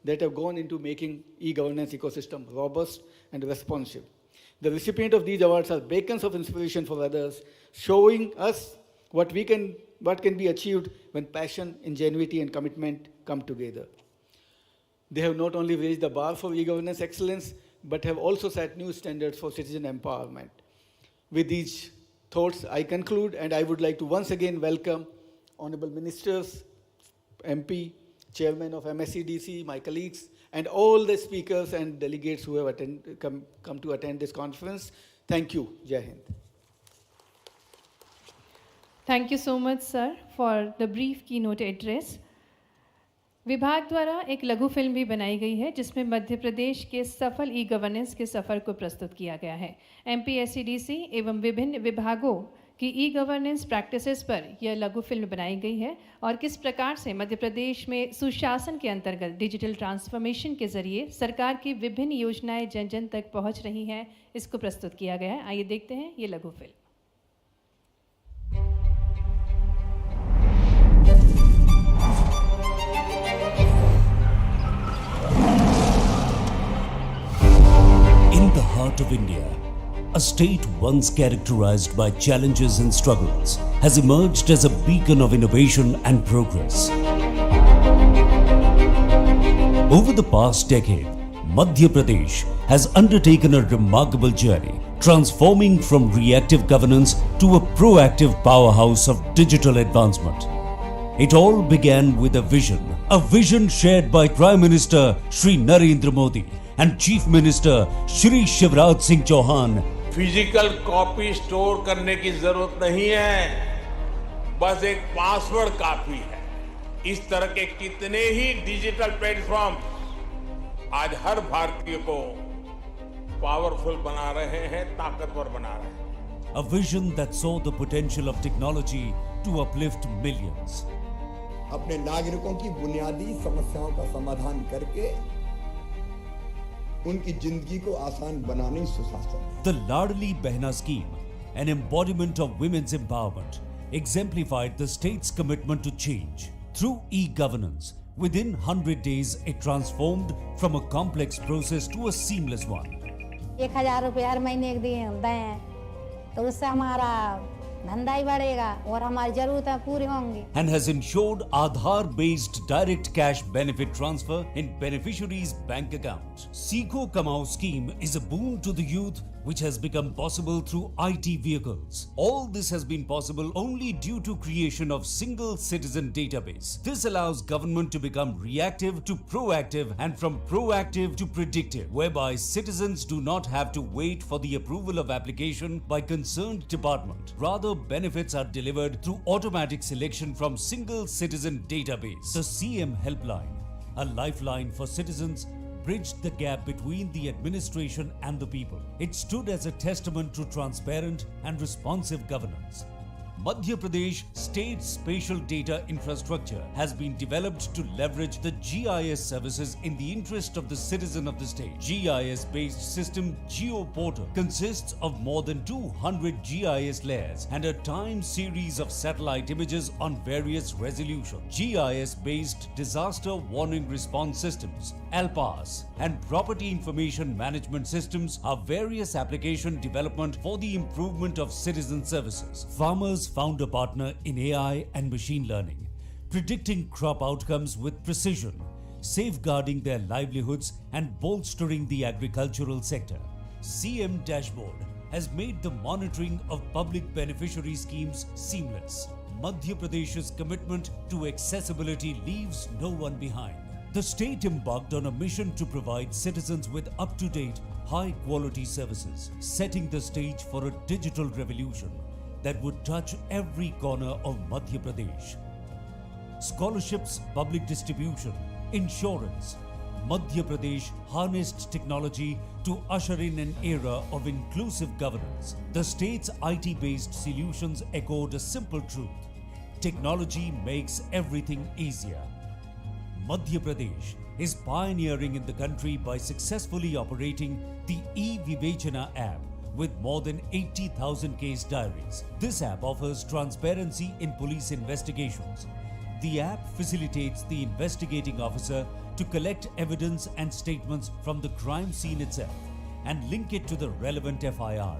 that have gone into making e-governance ecosystem robust and responsive. The recipient of these awards are beacons of inspiration for others, showing us what can be achieved when passion, ingenuity, and commitment come together. They have not only raised the bar for e-governance excellence, but have also set new standards for citizen empowerment. With these thoughts, I conclude, and I would like to once again welcome Honorable Ministers, MP, Chairman of MSCDC, my colleagues, and all the speakers and delegates who have come to attend this conference. Thank you. Jai Hind. Thank you so much, sir, for the brief keynote address. विभाग द्वारा एक लघु film भी बनाई गई है जिसमें मध्य प्रदेश के सफल ई गवर्नेंस के सफ़र को प्रस्तुत किया गया है। MPSCDC एवं विभिन्न विभागों की ई गवर्नेंस प्रैक्टिसेस पर यह लघु फिल्म बनाई गई है और किस प्रकार से मध्य प्रदेश में सुशासन के अंतर्गत डिजिटल ट्रांसफॉर्मेशन के जरिए सरकार की विभिन्न योजनाएं जन जन तक पहुंच रही हैं, इसको प्रस्तुत किया गया है। आइए देखते हैं ये लघु film. In the heart of India, a state once characterized by challenges and struggles has emerged as a beacon of innovation and progress. Over the past decade, Madhya Pradesh has undertaken a remarkable journey, transforming from reactive governance to a proactive powerhouse of digital advancement. It all began with a vision shared by Prime Minister Shri Narendra Modi and Chief Minister Shri Shivraj Singh Chauhan. Physical copy store करने की जरूरत नहीं है, बस एक password काफी है। इस तरह के कितने ही डिजिटल प्लेटफॉर्म आज हर भारतीय को पावरफुल बना रहे हैं, ताकतवर बना रहे हैं। A vision that saw the potential of technology to uplift millions. अपने नागरिकों की बुनियादी समस्याओं का समाधान करके उनकी जिंदगी को आसान बनाने सुशासन। The Ladli Behna scheme, an embodiment of women's empowerment, exemplified the state's commitment to change. Through e-governance, within 100 days, it transformed from a complex process to a seamless one. 1000 रुपये हर महीने दें तो उससे हमारा धंधा ही बढ़ेगा और हमारी जरूरतें पूरी होंगी। And has ensured Aadhaar-based direct cash benefit transfer in beneficiaries' bank account. Seeko Kamao scheme is a boon to the youth, which has become possible through IT vehicles. All this has been possible only due to creation of single citizen database. This allows government to become reactive to proactive and from proactive to predictive, whereby citizens do not have to wait for the approval of application by concerned department. Rather, benefits are delivered through automatic selection from single citizen database. The CM Helpline, a lifeline for citizens, bridged the gap between the administration and the people. It stood as a testament to transparent and responsive governance. Madhya Pradesh State Spatial Data Infrastructure has been developed to leverage the GIS services in the interest of the citizen of the state. GIS-based system GeoPortal consists of more than 200 GIS layers and a timed series of satellite images on various resolutions. GIS-based disaster warning response systems, ALPAS, and property information management systems are various application development for the improvement of citizen services. Farmers found a partner in AI and machine learning, predicting crop outcomes with precision, safeguarding their livelihoods and bolstering the agricultural sector. CM Dashboard has made the monitoring of public beneficiary schemes seamless. Madhya Pradesh's commitment to accessibility leaves no one behind. The state embarked on a mission to provide citizens with up-to-date, high-quality services, setting the stage for a digital revolution that would touch every corner of Madhya Pradesh. Scholarships, public distribution, insurance. Madhya Pradesh harnessed technology to usher in an era of inclusive governance. The state's IT-based solutions echoed a simple truth: technology makes everything easier. Madhya Pradesh is pioneering in the country by successfully operating the e-Vivechana app with more than 80,000 case diaries. This app offers transparency in police investigations. The app facilitates the investigating officer to collect evidence and statements from the crime scene itself and link it to the relevant FIR.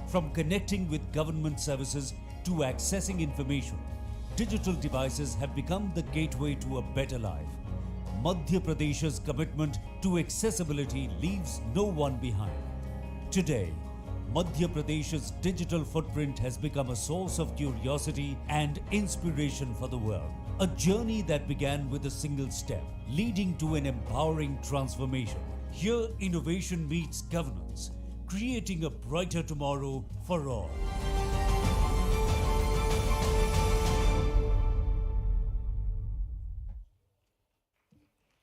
From connecting with government services to accessing information, digital devices have become the gateway to a better life. Madhya Pradesh's commitment to accessibility leaves no one behind. Today, Madhya Pradesh's digital footprint has become a source of curiosity and inspiration for the world. A journey that began with a single step, leading to an empowering transformation. Here, innovation meets governance, creating a brighter tomorrow for all.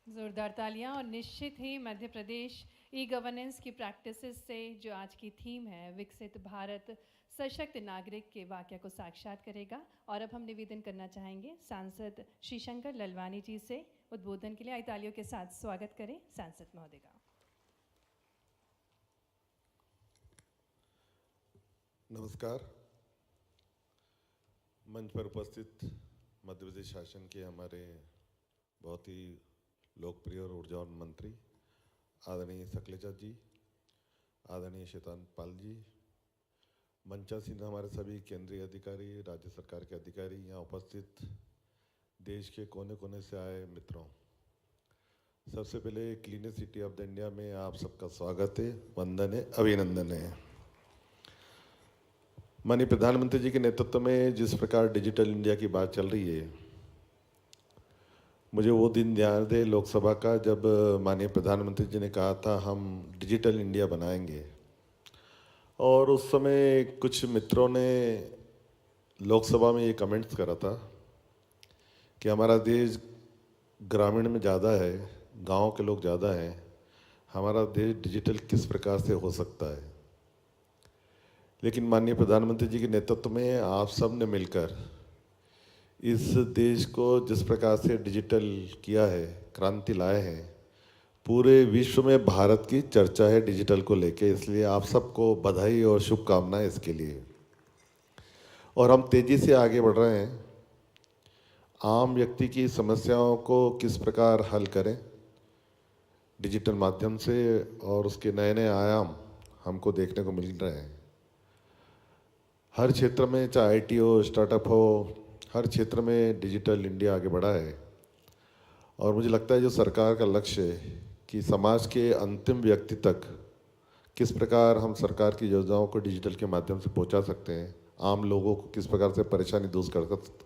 जोरदार तालियां। और निश्चित ही Madhya Pradesh e governance की practices से जो आज की theme है विकसित भारत सशक्त नागरिक के वाक्य को साक्षात करेगा। और अब हम निवेदन करना चाहेंगे सांसद श्री शंकर ललवानी जी से उद्बोधन के लिए। आइए तालियों के साथ स्वागत करें सांसद महोदय का। नमस्कार। मंच पर उपस्थित मध्य प्रदेश शासन के हमारे बहुत ही लोकप्रिय और ऊर्जावान मंत्री आदरणीय सकलेचा जी, आदरणीय शैतान पाल जी, मंचासीन हमारे सभी केंद्रीय अधिकारी, राज्य सरकार के अधिकारी, यहाँ उपस्थित देश के कोने कोने से आए मित्रों, सबसे पहले cleanest city of the India में आप सबका स्वागत है, वंदन है, अभिनंदन है। माननीय प्रधानमंत्री जी के नेतृत्व में जिस प्रकार डिजिटल इंडिया की बात चल रही है, मुझे वो दिन याद है लोकसभा का जब माननीय प्रधानमंत्री जी ने कहा था हम डिजिटल इंडिया बनाएंगे। और उस समय कुछ मित्रों ने लोकसभा में ये कमेंट्स करा था कि हमारा देश ग्रामीण में ज़्यादा है, गांव के लोग ज़्यादा हैं, हमारा देश डिजिटल किस प्रकार से हो सकता है। लेकिन माननीय प्रधानमंत्री जी के नेतृत्व में आप सब ने मिलकर इस देश को जिस प्रकार से डिजिटल किया है, क्रांति लाए हैं, पूरे विश्व में भारत की चर्चा है डिजिटल को लेके। इसलिए आप सबको बधाई और शुभकामनाएं इसके लिए। और हम तेज़ी से आगे बढ़ रहे हैं। आम व्यक्ति की समस्याओं को किस प्रकार हल करें डिजिटल माध्यम से, और उसके नए नए आयाम हमको देखने को मिल रहे हैं। हर क्षेत्र में, चाहे IT हो, स्टार्टअप हो, हर क्षेत्र में डिजिटल इंडिया आगे बढ़ा है। और मुझे लगता है जो सरकार का लक्ष्य है कि समाज के अंतिम व्यक्ति तक किस प्रकार हम सरकार की योजनाओं को डिजिटल के माध्यम से पहुंचा सकते हैं, आम लोगों को किस प्रकार से परेशानी दूर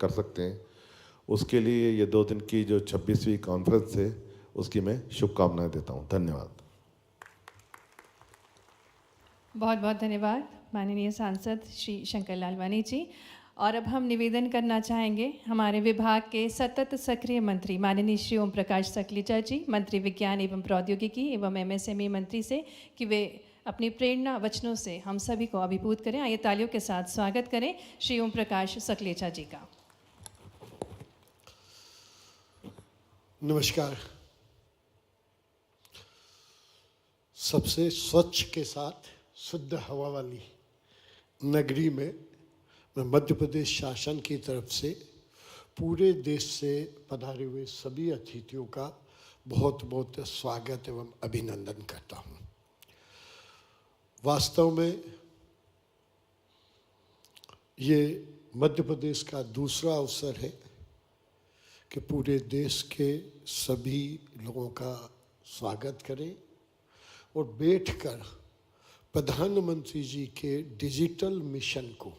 कर सकते हैं, उसके लिए ये 2 दिन की जो 26वीं कॉन्फ्रेंस है उसकी मैं शुभकामनाएं देता हूँ। धन्यवाद। बहुत बहुत धन्यवाद माननीय सांसद श्री शंकर लालवानी जी। और अब हम निवेदन करना चाहेंगे हमारे विभाग के सतत सक्रिय मंत्री माननीय श्री ओम प्रकाश सकलेचा जी, मंत्री विज्ञान एवं प्रौद्योगिकी एवं MSME मंत्री से कि वे अपनी प्रेरणा वचनों से हम सभी को अभिभूत करें। आइए तालियों के साथ स्वागत करें श्री ओम प्रकाश सकलेचा जी का। नमस्कार। सबसे स्वच्छ के साथ शुद्ध हवा वाली नगरी में मैं मध्य प्रदेश शासन की तरफ से पूरे देश से पधारे हुए सभी अतिथियों का बहुत बहुत स्वागत एवं अभिनंदन करता हूँ। वास्तव में ये मध्य प्रदेश का दूसरा अवसर है कि पूरे देश के सभी लोगों का स्वागत करें और बैठकर प्रधानमंत्री जी के डिजिटल मिशन को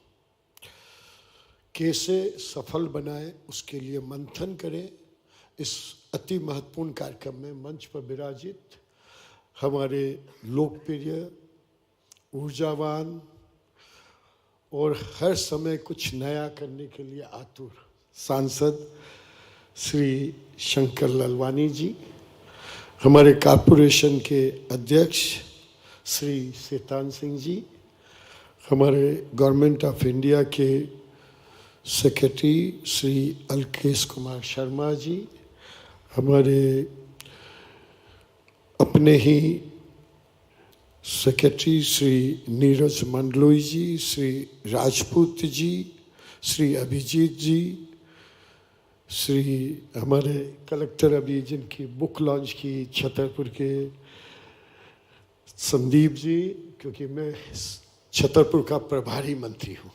कैसे सफल बनाएं उसके लिए मंथन करें। इस अति महत्वपूर्ण कार्यक्रम में मंच पर विराजित हमारे लोकप्रिय, ऊर्जावान और हर समय कुछ नया करने के लिए आतुर सांसद श्री शंकर ललवानी जी, हमारे कॉरपोरेशन के अध्यक्ष श्री शैतान सिंह जी, हमारे गवर्नमेंट ऑफ इंडिया के सेक्रेटरी श्री अलकेश कुमार शर्मा जी, हमारे अपने ही सेक्रेटरी श्री नीरज मंडलोई जी, श्री राजपूत जी, श्री अभिजीत जी, श्री हमारे कलेक्टर अभी जिनकी बुक लॉन्च की छतरपुर के संदीप जी, क्योंकि मैं छतरपुर का प्रभारी मंत्री हूँ,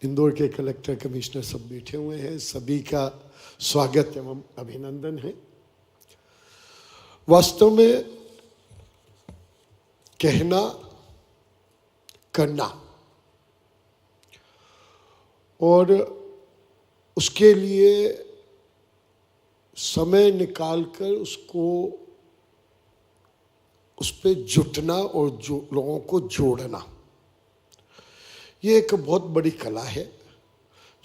इंदौर के कलेक्टर कमिश्नर सब बैठे हुए हैं, सभी का स्वागत एवं अभिनंदन है। वास्तव में कहना करना और उसके लिए समय निकालकर उसको उस पर जुटना और जो लोगों को जोड़ना, ये एक बहुत बड़ी कला है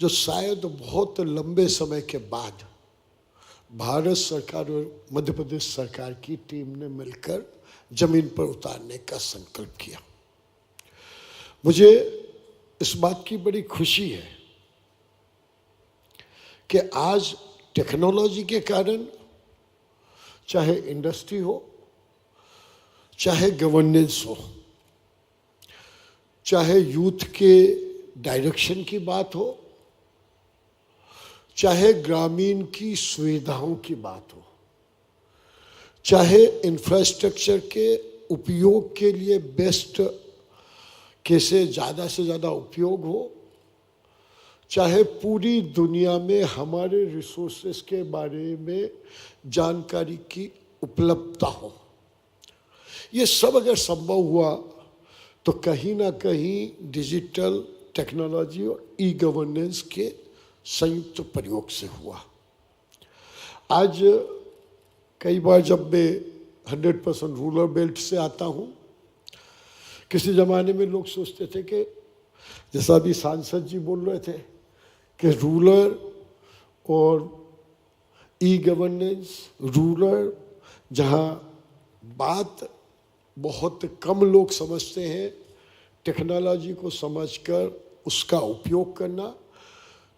जो शायद बहुत लंबे समय के बाद भारत सरकार और मध्य प्रदेश सरकार की टीम ने मिलकर जमीन पर उतारने का संकल्प किया। मुझे इस बात की बड़ी खुशी है कि आज टेक्नोलॉजी के कारण चाहे इंडस्ट्री हो, चाहे गवर्नेंस हो, चाहे यूथ के डायरेक्शन की बात हो, चाहे ग्रामीण की सुविधाओं की बात हो, चाहे इंफ्रास्ट्रक्चर के उपयोग के लिए बेस्ट कैसे ज़्यादा से ज़्यादा उपयोग हो, चाहे पूरी दुनिया में हमारे रिसोर्सेस के बारे में जानकारी की उपलब्धता हो, ये सब अगर संभव हुआ तो कहीं ना कहीं डिजिटल टेक्नोलॉजी और ई गवर्नेंस के संयुक्त प्रयोग से हुआ। आज कई बार जब मैं 100% रूरल बेल्ट से आता हूँ, किसी ज़माने में लोग सोचते थे कि जैसा अभी सांसद जी बोल रहे थे कि रूरल और ई गवर्नेंस, रूरल जहाँ बात बहुत कम लोग समझते हैं, टेक्नोलॉजी को समझकर उसका उपयोग करना,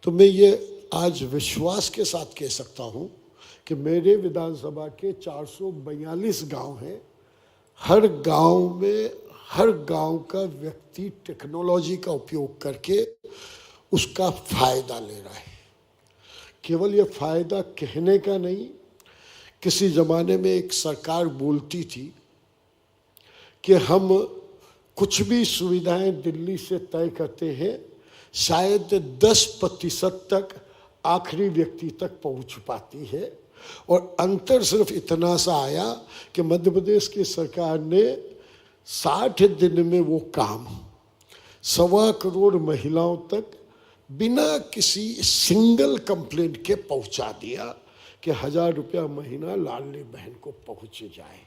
तो मैं ये आज विश्वास के साथ कह सकता हूँ कि मेरे विधानसभा के 442 गांव हैं, हर गांव में हर गांव का व्यक्ति टेक्नोलॉजी का उपयोग करके उसका फायदा ले रहा है। केवल ये फायदा कहने का नहीं, किसी ज़माने में एक सरकार बोलती थी कि हम कुछ भी सुविधाएं दिल्ली से तय करते हैं, शायद 10% तक आखिरी व्यक्ति तक पहुंच पाती है, और अंतर सिर्फ इतना सा आया कि मध्य प्रदेश की सरकार ने 60 दिन में वो काम 1.25 करोड़ महिलाओं तक बिना किसी सिंगल कंप्लेंट के पहुंचा दिया कि 1000 रुपया महीना लाडली बहन को पहुंच जाए।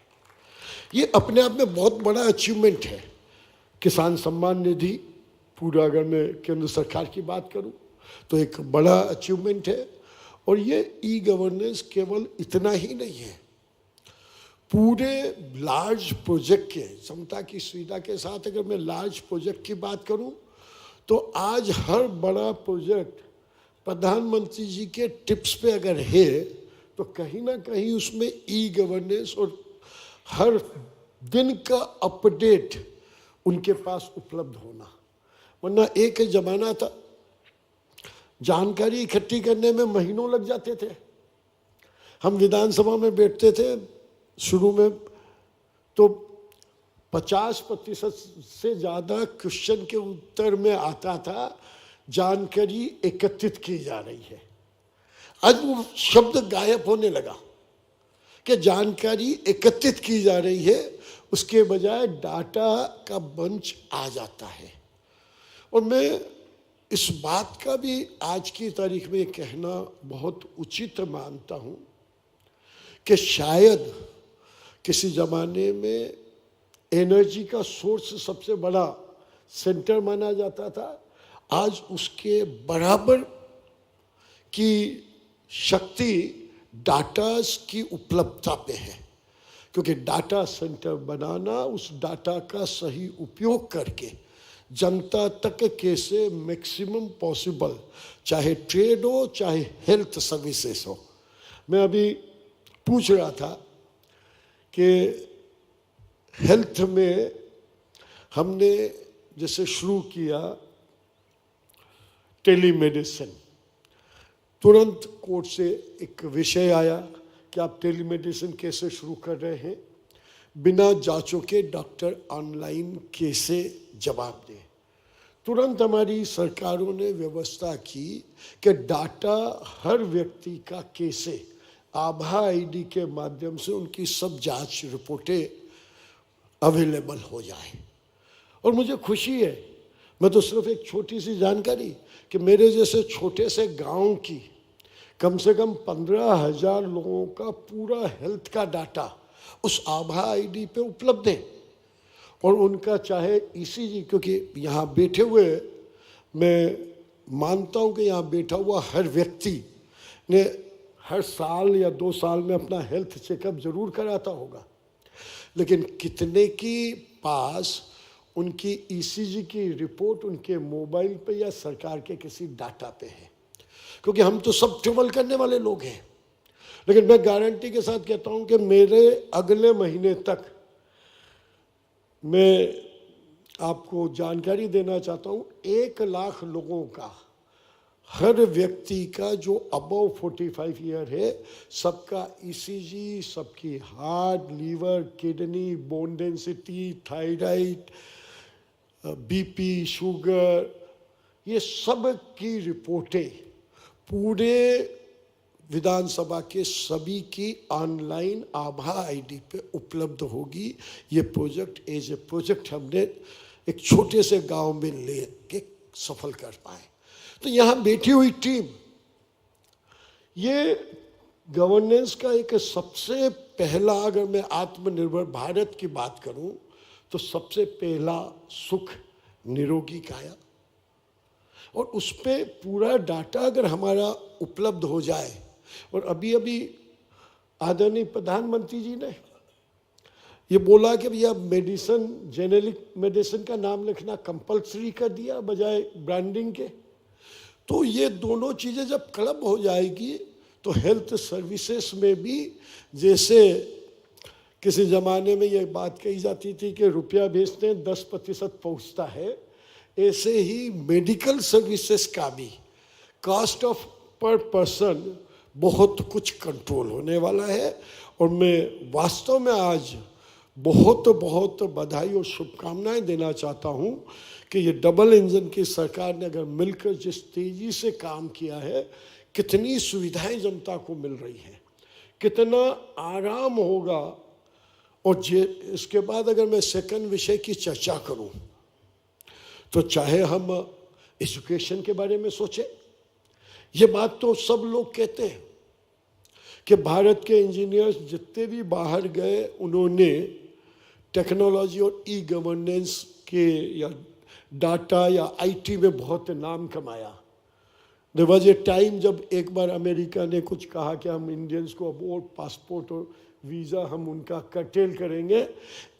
ये अपने आप में बहुत बड़ा अचीवमेंट है। किसान सम्मान निधि पूरा, अगर मैं केंद्र सरकार की बात करूं तो एक बड़ा अचीवमेंट है। और ये ई गवर्नेंस केवल इतना ही नहीं है, पूरे लार्ज प्रोजेक्ट के समता की सुविधा के साथ अगर मैं लार्ज प्रोजेक्ट की बात करूं तो आज हर बड़ा प्रोजेक्ट प्रधानमंत्री जी के टिप्स पे अगर है तो कहीं ना कहीं उसमें ई गवर्नेंस और हर दिन का अपडेट उनके पास उपलब्ध होना। वरना एक जमाना था, जानकारी इकट्ठी करने में महीनों लग जाते थे। हम विधानसभा में बैठते थे शुरू में तो 50% से ज़्यादा क्वेश्चन के उत्तर में आता था जानकारी एकत्रित की जा रही है। आज वो शब्द गायब होने लगा कि जानकारी एकत्रित की जा रही है, उसके बजाय डाटा का बंच आ जाता है। और मैं इस बात का भी आज की तारीख में कहना बहुत उचित मानता हूँ कि शायद किसी ज़माने में एनर्जी का सोर्स सबसे बड़ा सेंटर माना जाता था, आज उसके बराबर की शक्ति डाटास की उपलब्धता पे है। क्योंकि डाटा सेंटर बनाना, उस डाटा का सही उपयोग करके जनता तक कैसे मैक्सिमम पॉसिबल, चाहे ट्रेड हो चाहे हेल्थ सर्विसेज हो। मैं अभी पूछ रहा था कि हेल्थ में हमने जैसे शुरू किया टेलीमेडिसिन, तुरंत कोर्ट से एक विषय आया कि आप टेलीमेडिसिन कैसे शुरू कर रहे हैं, बिना जांचों के डॉक्टर ऑनलाइन कैसे जवाब दें। तुरंत हमारी सरकारों ने व्यवस्था की कि डाटा हर व्यक्ति का कैसे आभा आईडी के माध्यम से उनकी सब जांच रिपोर्टें अवेलेबल हो जाए। और मुझे खुशी है, मैं तो सिर्फ एक छोटी सी जानकारी कि मेरे जैसे छोटे से गांव की कम से कम 15,000 लोगों का पूरा हेल्थ का डाटा उस आभा आईडी पे उपलब्ध है। और उनका चाहे ईसीजी, क्योंकि यहाँ बैठे हुए मैं मानता हूँ कि यहाँ बैठा हुआ हर व्यक्ति ने हर साल या 2 साल में अपना हेल्थ चेकअप जरूर कराता होगा, लेकिन कितने की पास उनकी ईसीजी की रिपोर्ट उनके मोबाइल पे या सरकार के किसी डाटा पे है? क्योंकि हम तो सब ट्रेवल करने वाले लोग हैं, लेकिन मैं गारंटी के साथ कहता हूं कि मेरे अगले महीने तक मैं आपको जानकारी देना चाहता हूं 1 लाख लोगों का, हर व्यक्ति का जो अबव 45 ईयर है, सबका ईसीजी, सबकी heart, liver, kidney, bone density, thyroid, BP, sugar, ये सब की रिपोर्टें पूरे विधानसभा के सभी की ऑनलाइन आभा आईडी पे उपलब्ध होगी। ये प्रोजेक्ट एज ए प्रोजेक्ट हमने एक छोटे से गांव में लेके सफल कर पाए। तो यहाँ बैठी हुई टीम, ये गवर्नेंस का एक सबसे पहला, अगर मैं आत्मनिर्भर भारत की बात करूं तो सबसे पहला सुख निरोगी काया, और उस पर पूरा डाटा अगर हमारा उपलब्ध हो जाए। और अभी अभी आदरणीय प्रधानमंत्री जी ने ये बोला कि भैया मेडिसिन, जेनेरिक मेडिसिन का नाम लिखना कंपलसरी कर दिया बजाय ब्रांडिंग के। तो ये दोनों चीज़ें जब क्लब हो जाएगी तो हेल्थ सर्विसेज में भी, जैसे किसी ज़माने में ये बात कही जाती थी कि रुपया भेजते हैं 10% पहुँचता है, ऐसे ही मेडिकल सर्विसेज का भी कॉस्ट ऑफ पर पर्सन बहुत कुछ कंट्रोल होने वाला है। और मैं वास्तव में आज बहुत बहुत बधाई और शुभकामनाएं देना चाहता हूं कि ये डबल इंजन की सरकार ने अगर मिलकर जिस तेजी से काम किया है, कितनी सुविधाएं जनता को मिल रही हैं, कितना आराम होगा। और इसके बाद अगर मैं सेकंड विषय की चर्चा करूं तो चाहे हम एजुकेशन के बारे में सोचें, ये बात तो सब लोग कहते हैं कि भारत के इंजीनियर्स जितने भी बाहर गए उन्होंने टेक्नोलॉजी और ई गवर्नेंस के या डाटा या आईटी में बहुत नाम कमाया। देयर वाज ए टाइम जब एक बार अमेरिका ने कुछ कहा कि हम इंडियंस को अब और पासपोर्ट और वीज़ा हम उनका कर्टेल करेंगे,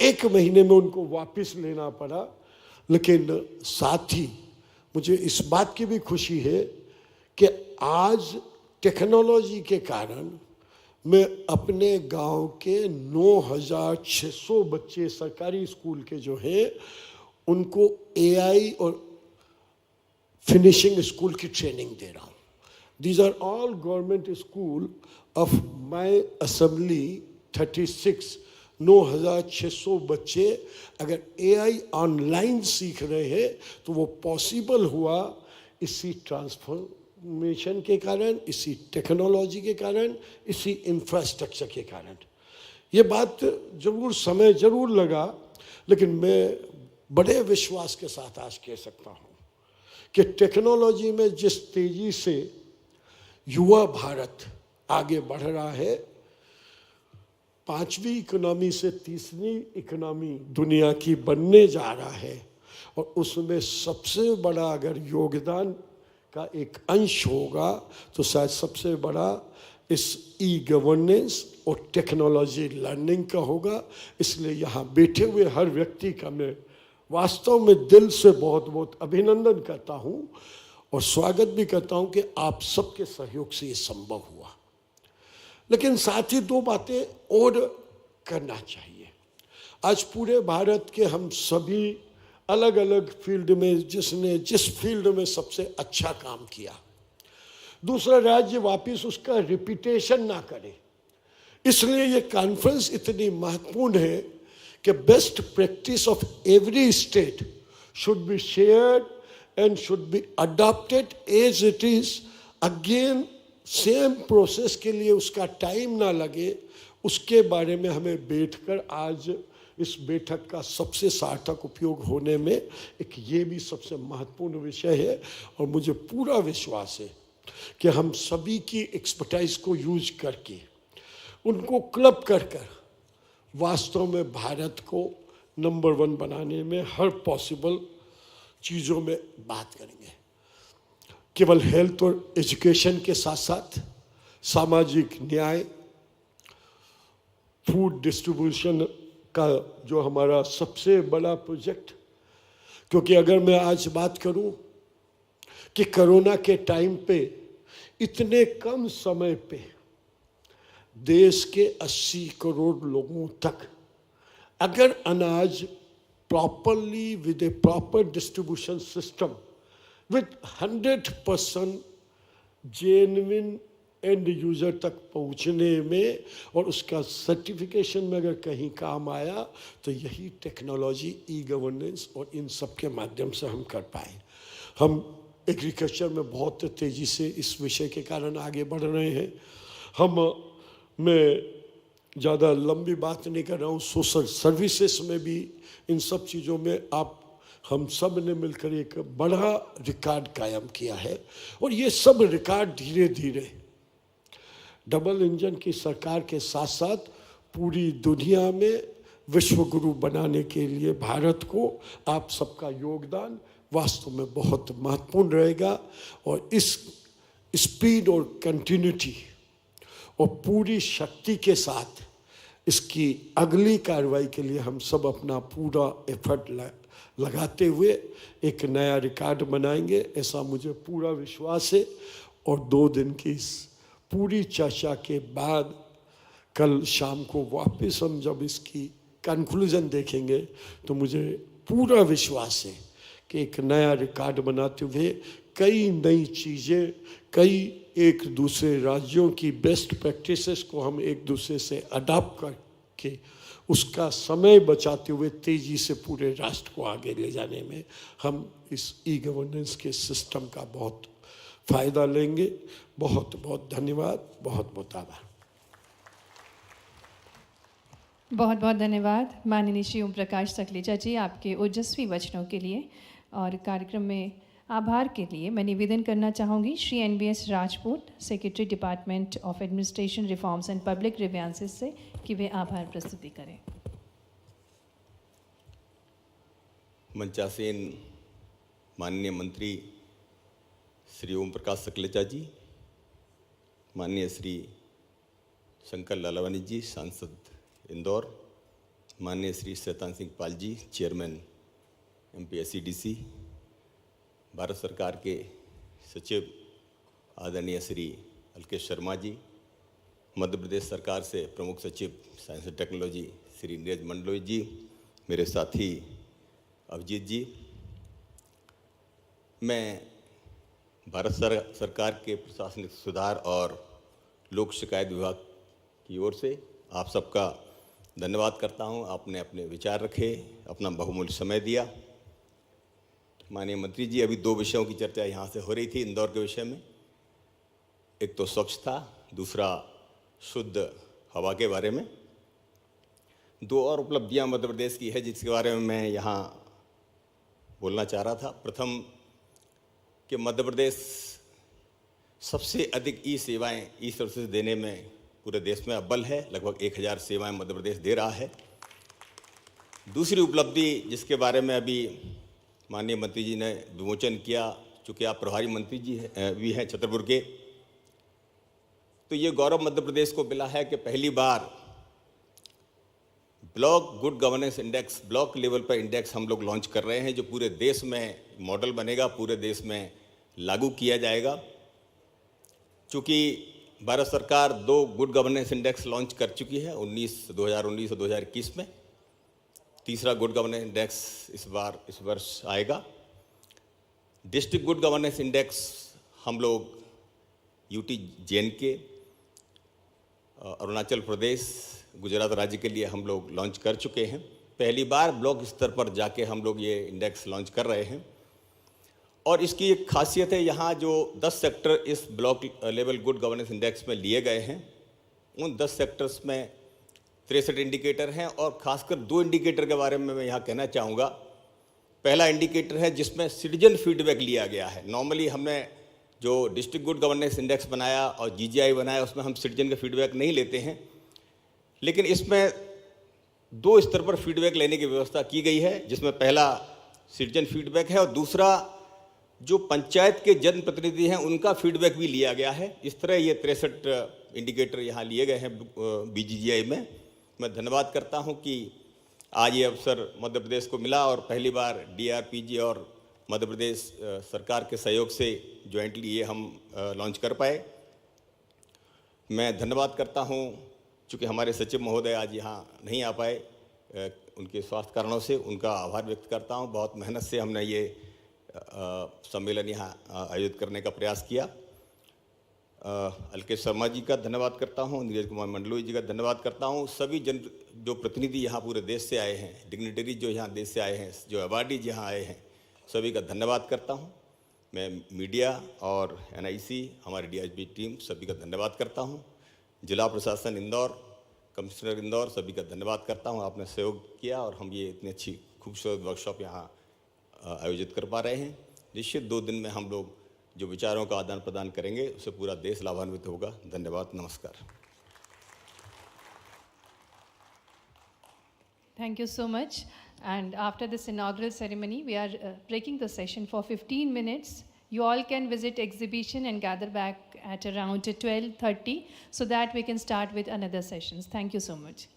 1 महीने में उनको वापस लेना पड़ा। लेकिन साथ ही मुझे इस बात की भी खुशी है कि आज टेक्नोलॉजी के कारण मैं अपने गांव के 9,600 बच्चे सरकारी स्कूल के जो हैं उनको एआई और फिनिशिंग स्कूल की ट्रेनिंग दे रहा हूँ। These are all government school of my assembly 36, 9,600 बच्चे अगर एआई ऑनलाइन सीख रहे हैं तो वो पॉसिबल हुआ इसी ट्रांसफॉर्मेशन के कारण, इसी टेक्नोलॉजी के कारण, इसी इंफ्रास्ट्रक्चर के कारण। ये बात जरूर समय जरूर लगा, लेकिन मैं बड़े विश्वास के साथ आज कह सकता हूँ कि टेक्नोलॉजी में जिस तेजी से युवा भारत आगे बढ़ रहा है, 5वीं इकोनॉमी से 3री इकोनॉमी दुनिया की बनने जा रहा है, और उसमें सबसे बड़ा अगर योगदान का एक अंश होगा तो शायद सबसे बड़ा इस ई गवर्नेंस और टेक्नोलॉजी लर्निंग का होगा। इसलिए यहाँ बैठे हुए हर व्यक्ति का मैं वास्तव में दिल से बहुत बहुत अभिनंदन करता हूँ और स्वागत भी करता हूँ कि आप सबके सहयोग से ये संभव हुआ। लेकिन साथ ही 2 बातें और करना चाहिए। आज पूरे भारत के हम सभी अलग अलग फील्ड में जिसने जिस फील्ड में सबसे अच्छा काम किया, दूसरा राज्य वापस उसका रिपीटेशन ना करे। इसलिए ये कॉन्फ्रेंस इतनी महत्वपूर्ण है कि best practice of every state should be shared and should be adopted as it is. Again same process के लिए उसका टाइम ना लगे, उसके बारे में हमें बैठकर आज इस बैठक का सबसे सार्थक उपयोग होने में एक ये भी सबसे महत्वपूर्ण विषय है। और मुझे पूरा विश्वास है कि हम सभी की एक्सपर्टाइज को यूज करके, उनको क्लब कर कर वास्तव में भारत को नंबर 1 बनाने में हर पॉसिबल चीज़ों में बात करेंगे। केवल हेल्थ और एजुकेशन के साथ साथ सामाजिक न्याय, फूड डिस्ट्रीब्यूशन का जो हमारा सबसे बड़ा प्रोजेक्ट, क्योंकि अगर मैं आज बात करूं कि कोरोना के टाइम पे इतने कम समय पे देश के 80 करोड़ लोगों तक अगर अनाज properly with A proper distribution system with 100% genuine and user तक पहुंचने में और उसका सर्टिफिकेशन में अगर कहीं काम आया तो यही टेक्नोलॉजी, ई गवर्नेंस और इन सब के माध्यम से हम कर पाए। हम एग्रीकल्चर में बहुत तेज़ी से इस विषय के कारण आगे बढ़ रहे हैं। मैं ज़्यादा लंबी बात नहीं कर रहा हूँ। सोशल सर्विसेज में भी इन सब चीज़ों में हम सब ने मिलकर एक बड़ा रिकॉर्ड कायम किया है। और ये सब रिकॉर्ड धीरे धीरे डबल इंजन की सरकार के साथ साथ पूरी दुनिया में विश्व गुरु बनाने के लिए भारत को आप सबका योगदान वास्तव में बहुत महत्वपूर्ण रहेगा। और इस स्पीड और कंटिन्यूटी और पूरी शक्ति के साथ इसकी अगली कार्रवाई के लिए हम सब अपना पूरा एफर्ट लगाते हुए एक नया रिकॉर्ड बनाएंगे, ऐसा मुझे पूरा विश्वास है। और 2 दिन की इस पूरी चर्चा के बाद कल शाम को वापस हम जब इसकी कंक्लूजन देखेंगे तो मुझे पूरा विश्वास है कि एक नया रिकॉर्ड बनाते हुए कई नई चीज़ें, कई एक दूसरे राज्यों की बेस्ट प्रैक्टिसेस को हम एक दूसरे से अडॉप्ट करके उसका समय बचाते हुए तेज़ी से पूरे राष्ट्र को आगे ले जाने में हम इस ई गवर्नेंस के सिस्टम का बहुत फ़ायदा लेंगे। बहुत बहुत धन्यवाद, बहुत बहुत आभार। बहुत बहुत धन्यवाद माननीय श्री ओम प्रकाश सकलेचा जी आपके ओजस्वी वचनों के लिए। और कार्यक्रम में आभार के लिए मैं निवेदन करना चाहूँगी Shri NBS Rajput, secretary department of administration reforms and public grievances से, कि वे आभार प्रस्तुति करें। मंचासीन माननीय मंत्री श्री ओम प्रकाश सकलेचा जी, माननीय श्री शंकर लालवानी जी, सांसद इंदौर, माननीय Shri Shaitan Singh Pal ji, chairman MP SCDC, Bharat सरकार के सचिव आदरणीय श्री अलकेश शर्मा जी, मध्य प्रदेश सरकार से प्रमुख सचिव science and technology Shri Neeraj Mandloi ji, मेरे साथी अभिजीत जी, मैं भारत सरकार के प्रशासनिक सुधार और लोक शिकायत विभाग की ओर से आप सबका धन्यवाद करता हूं। आपने अपने विचार रखे, अपना बहुमूल्य समय दिया। माननीय मंत्री जी, अभी 2 विषयों की चर्चा यहाँ से हो रही थी इंदौर के विषय में। एक तो स्वच्छता, दूसरा शुद्ध हवा के बारे में। 2 और उपलब्धियाँ मध्य प्रदेश की है जिसके बारे में मैं यहाँ बोलना चाह रहा था। प्रथम कि मध्य प्रदेश सबसे अधिक ई सेवाएँ, ई सर्विसेज देने में पूरे देश में अव्वल है। लगभग 1000 सेवाएं मध्य प्रदेश दे रहा है। दूसरी उपलब्धि जिसके बारे में अभी माननीय मंत्री जी ने विमोचन किया, चूँकि आप प्रभारी मंत्री जी भी हैं छतरपुर के, तो ये गौरव मध्य प्रदेश को मिला है कि पहली बार block good governance index, block level पर इंडेक्स हम लोग लॉन्च कर रहे हैं, जो पूरे देश में मॉडल बनेगा, पूरे देश में लागू किया जाएगा। चूँकि भारत सरकार 2 गुड गवर्नेंस इंडेक्स लॉन्च कर चुकी है 2019 और 2021 में। तीसरा गुड गवर्नेंस इंडेक्स इस वर्ष आएगा। डिस्ट्रिक्ट गुड गवर्नेंस इंडेक्स हम लोग यूटी JNK, अरुणाचल प्रदेश, गुजरात राज्य के लिए हम लोग लॉन्च कर चुके हैं। पहली बार ब्लॉक स्तर पर जाके हम लोग ये इंडेक्स लॉन्च कर रहे हैं। और इसकी एक खासियत है, यहाँ जो 10 सेक्टर इस block level good governance index में लिए गए हैं, उन 10 सेक्टर्स में 63 इंडिकेटर हैं। और खासकर 2 इंडिकेटर के बारे में मैं यहाँ कहना चाहूँगा। पहला इंडिकेटर है जिसमें सिटीजन फीडबैक लिया गया है। नॉर्मली हमने जो डिस्ट्रिक्ट गुड गवर्नेंस इंडेक्स बनाया और GGI बनाया, उसमें हम सिटीजन का फीडबैक नहीं लेते हैं, लेकिन इसमें 2 स्तर पर फीडबैक लेने की व्यवस्था की गई है, जिसमें पहला सिटीजन फीडबैक है और दूसरा जो पंचायत के जनप्रतिनिधि हैं उनका फीडबैक भी लिया गया है। इस तरह ये 63 इंडिकेटर यहाँ लिए गए हैं BGGI में। मैं धन्यवाद करता हूँ कि आज ये अवसर मध्य प्रदेश को मिला और पहली बार DRPG और मध्य प्रदेश सरकार के सहयोग से जॉइंटली ये हम लॉन्च कर पाए। मैं धन्यवाद करता हूँ, चूँकि हमारे सचिव महोदय आज यहाँ नहीं आ पाए उनके स्वास्थ्य कारणों से, उनका आभार व्यक्त करता हूँ। बहुत मेहनत से हमने ये सम्मेलन यहाँ आयोजित करने का प्रयास किया। अलकेश शर्मा जी का धन्यवाद करता हूँ, नीरज कुमार मंडलोई जी का धन्यवाद करता हूँ। सभी जो प्रतिनिधि यहाँ पूरे देश से आए हैं, डिग्निटरी जो यहाँ देश से आए हैं, जो अवार्डीज यहाँ आए हैं, सभी का धन्यवाद करता हूँ। मैं मीडिया और NIC, हमारी DISB टीम, सभी का धन्यवाद करता हूँ। जिला प्रशासन इंदौर, कमिश्नर इंदौर, सभी का धन्यवाद करता हूँ। आपने सहयोग किया और हम ये इतनी अच्छी खूबसूरत वर्कशॉप यहाँ आयोजित कर पा रहे हैं। निश्चित 2 दिन में हम लोग जो विचारों का आदान प्रदान करेंगे, उससे पूरा देश लाभान्वित होगा। धन्यवाद, नमस्कार। Thank you so much. And after this inaugural ceremony, we are breaking the session for 15 minutes. You all can visit exhibition and gather back at around 12:30 so that we can start with another sessions. Thank you so much.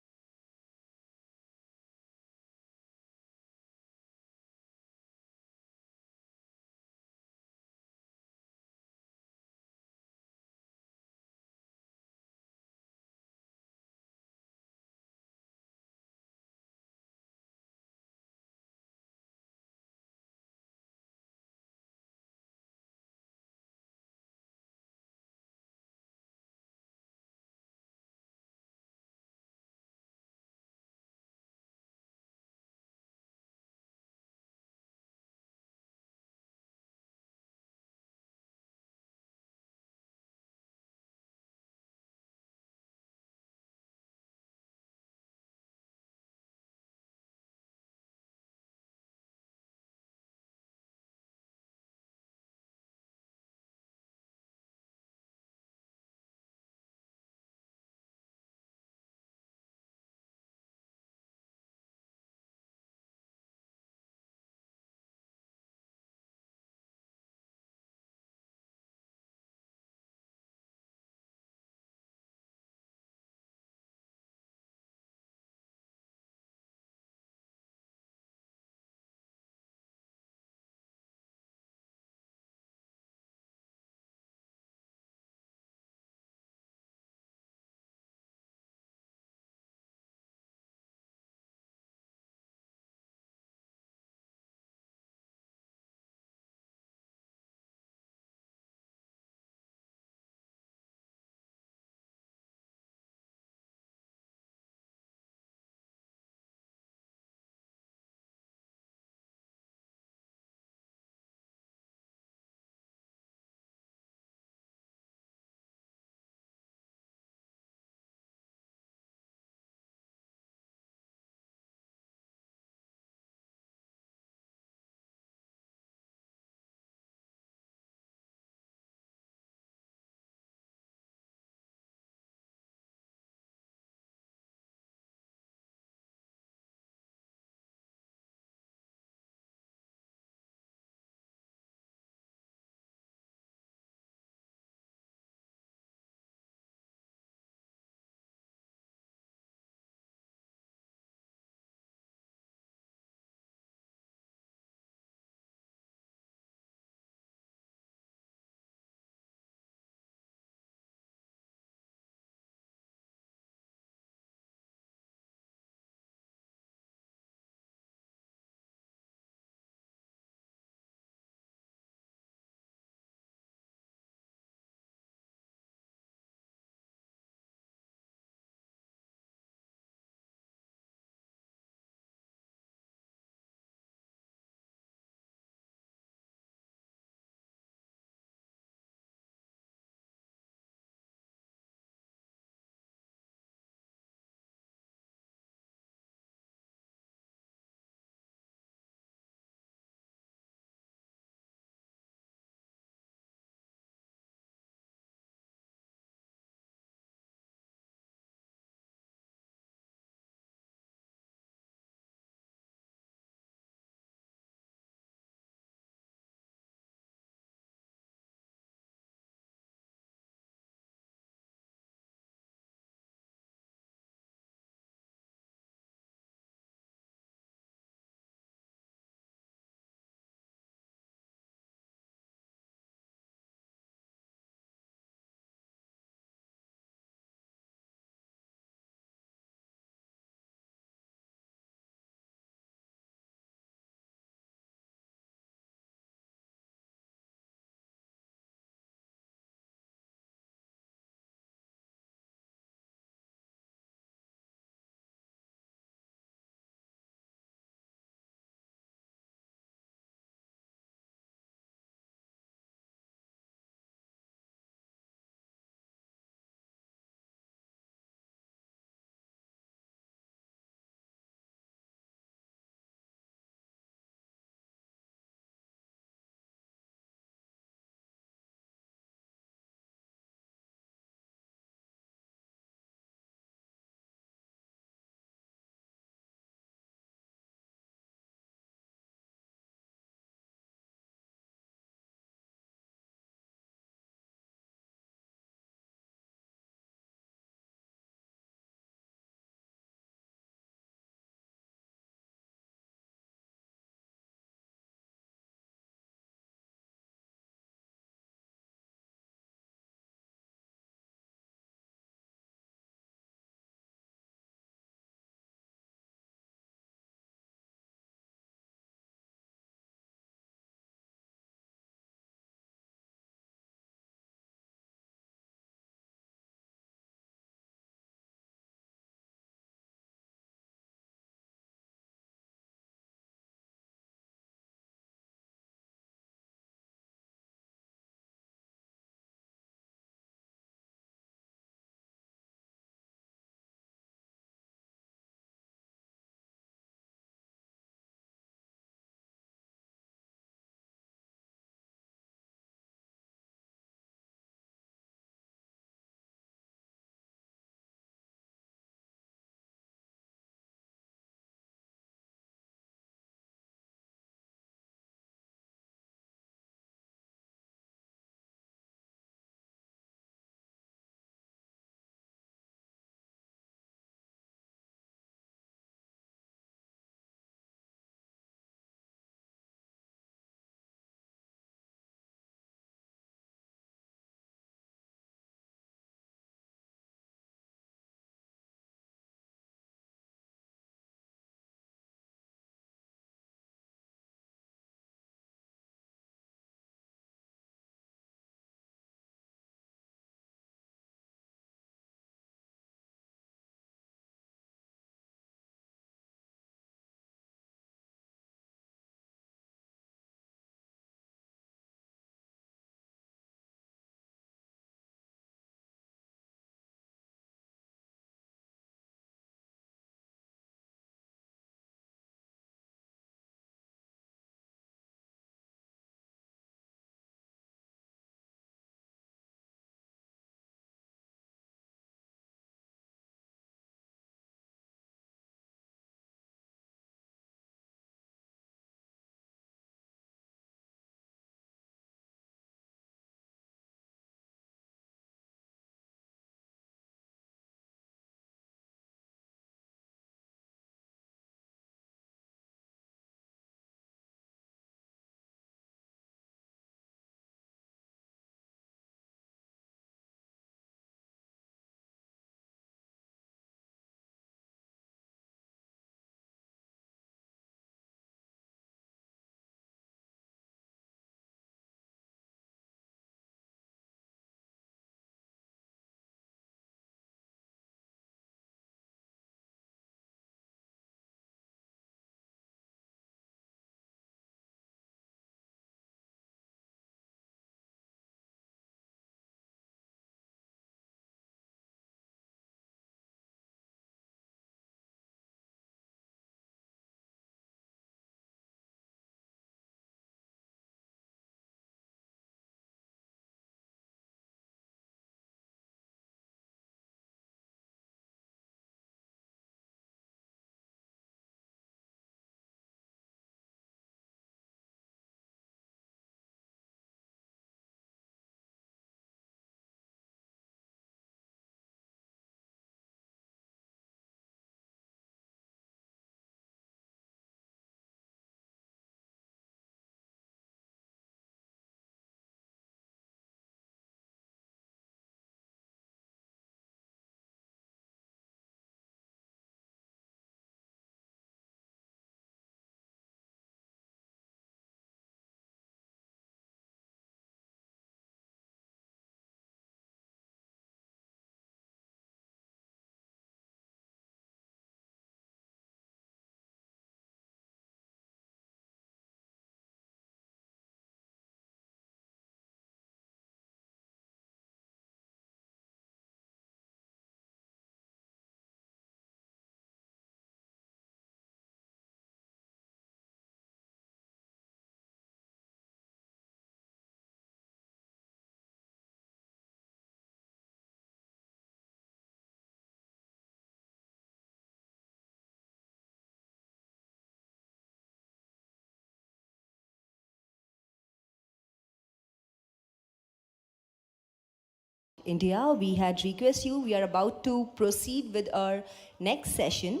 India. We had request you. We are about to proceed with our next session.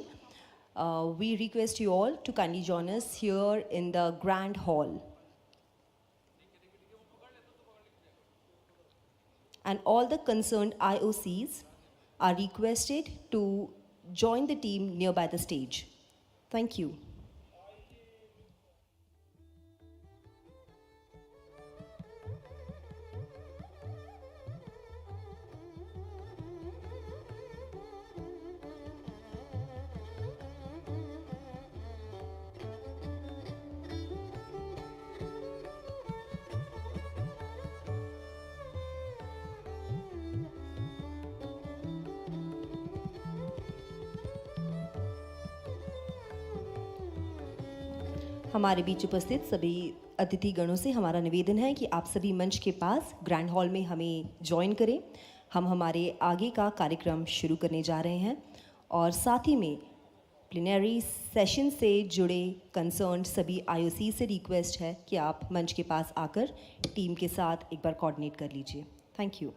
We request you all to kindly join us here in the Grand Hall. And all the concerned IOCs are requested to join the team nearby the stage. Thank you. हमारे बीच उपस्थित सभी अतिथि गणों से हमारा निवेदन है कि आप सभी मंच के पास ग्रैंड हॉल में हमें ज्वाइन करें। हम हमारे आगे का कार्यक्रम शुरू करने जा रहे हैं और साथ ही में प्लीनरी सेशन से जुड़े कंसर्न सभी आईओसी से रिक्वेस्ट है कि आप मंच के पास आकर टीम के साथ एक बार कोऑर्डिनेट कर लीजिए। Thank you.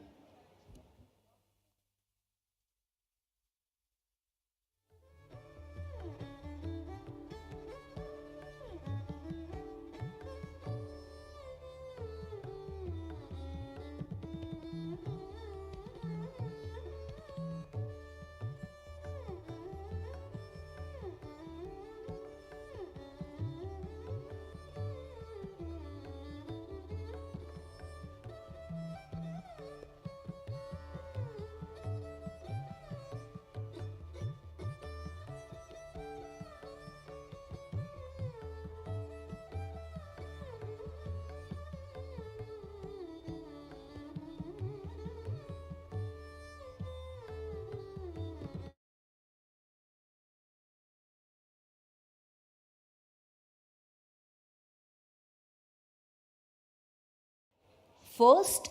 First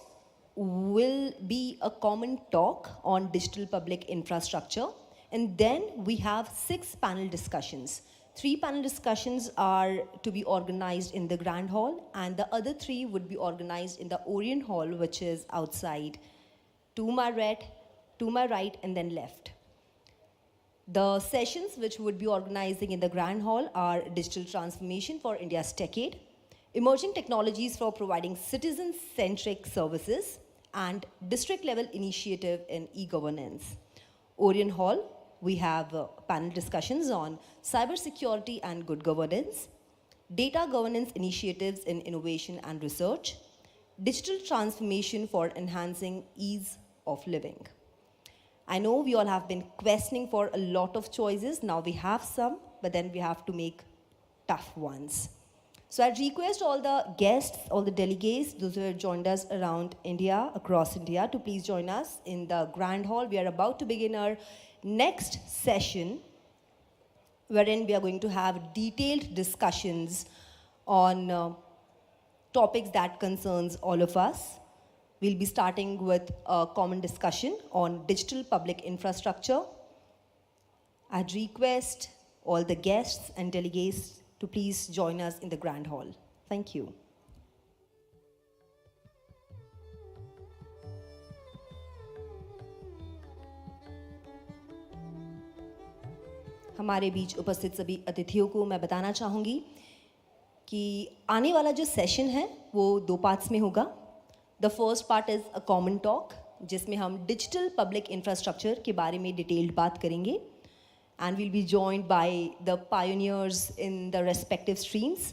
will be a common talk on digital public infrastructure, and then we have 6 panel discussions. 3 panel discussions are to be organized in the Grand Hall, and the other 3 would be organized in the Orient Hall, which is outside to my right, and then left. The sessions which would be organizing in the Grand Hall are digital transformation for India's decade, emerging technologies for providing citizen-centric services, and district-level initiative in e-governance. Orient Hall, we have panel discussions on cybersecurity and good governance, data governance initiatives in innovation and research, digital transformation for enhancing ease of living. I know we all have been questioning for a lot of choices. Now we have some, but then we have to make tough ones. So I'd request all the guests, all the delegates, those who have joined us around India, across India, to please join us in the Grand Hall. We are about to begin our next session, wherein we are going to have detailed discussions on topics that concerns all of us. We'll be starting with a common discussion on digital public infrastructure. I'd request all the guests and delegates to please join us in the Grand Hall. Thank you. हमारे बीच उपस्थित सभी अतिथियों को मैं बताना चाहूँगी कि आने वाला जो सेशन है वो 2 पार्ट्स में होगा। The first part is a common talk, जिसमें हम डिजिटल पब्लिक इंफ्रास्ट्रक्चर के बारे में डिटेल्ड बात करेंगे, and we'll be joined by the pioneers in the respective streams.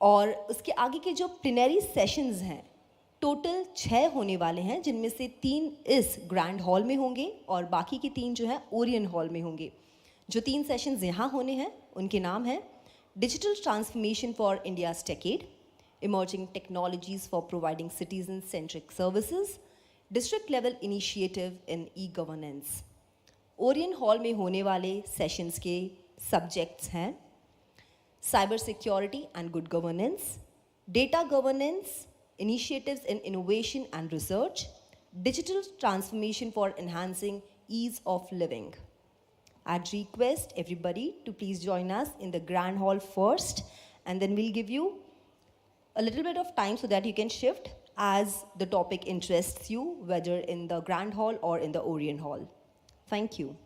और उसके आगे के जो प्लीनरी सेशंस हैं टोटल 6 होने वाले हैं, जिनमें से 3 इस ग्रैंड हॉल में होंगे और बाकी के 3 जो है ओरियंट हॉल में होंगे। जो 3 सेशंस यहाँ होने हैं उनके नाम हैं digital transformation for India's decade, emerging technologies for providing citizen centric services, district level initiative in e governance. Orient hall में होने वाले सेशंस के सब्जेक्ट्स हैं cyber security and good governance, data governance, initiatives in innovation and research, digital transformation for enhancing ease of living. I'd request everybody to please join us in the Grand Hall first, and then we'll give you a little bit of time so that you can shift as the topic interests you, whether in the Grand Hall or in the Orient Hall. Thank you.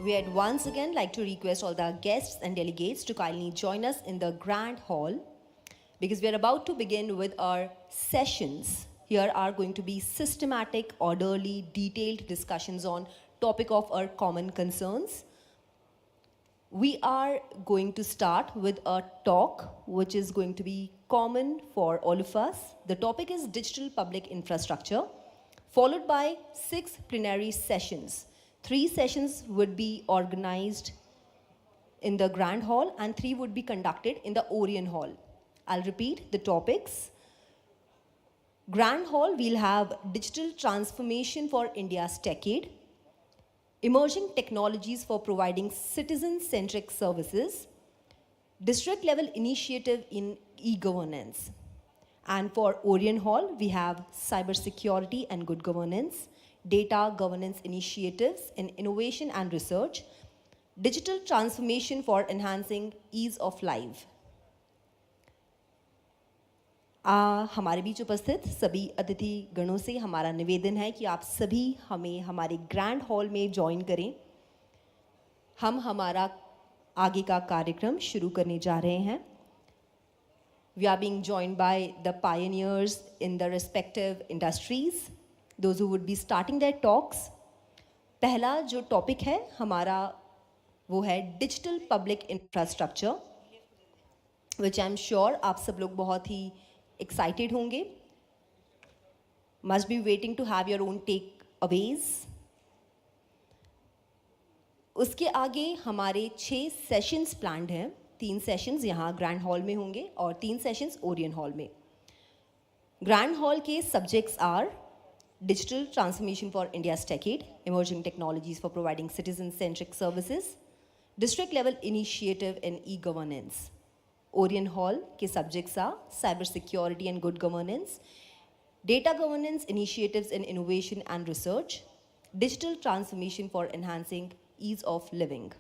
We'd once again like to request all the guests and delegates to kindly join us in the Grand Hall because we're about to begin with our sessions. Here are going to be systematic, orderly, detailed discussions on topic of our common concerns. We are going to start with a talk which is going to be common for all of us. The topic is digital public infrastructure, followed by 6 plenary sessions. 3 sessions would be organized in the Grand Hall and 3 would be conducted in the Orient Hall. I'll repeat the topics. Grand Hall, we'll have digital transformation for India's decade, emerging technologies for providing citizen-centric services, district level initiative in e-governance. And for Orient Hall, we have cybersecurity and good governance, data governance initiatives in innovation and research, digital transformation for enhancing ease of life. हमारे बीच उपस्थित सभी अतिथि गणों से हमारा निवेदन है कि आप सभी हमें हमारे ग्रैंड हॉल में ज्वाइन करें। हम हमारा आगे का कार्यक्रम शुरू करने जा रहे हैं। We are being joined by the pioneers in the respective industries, those who would be starting their talks. पहला जो टॉपिक है हमारा वो है digital public infrastructure, which I'm sure आप सब लोग बहुत ही excited होंगे. Must be waiting to have your own takeaways. उसके आगे हमारे 6 सेशंस प्लान्ड हैं. 3 सेशंस यहाँ ग्रैंड हॉल में होंगे और 3 सेशंस ओरियन हॉल में. ग्रैंड हॉल के subjects are digital transformation for India's decade, emerging technologies for providing citizen-centric services, district level initiative in e-governance. Orient Hall के subjects are cybersecurity and good governance, data governance initiatives in innovation and research, digital transformation for enhancing ease of living.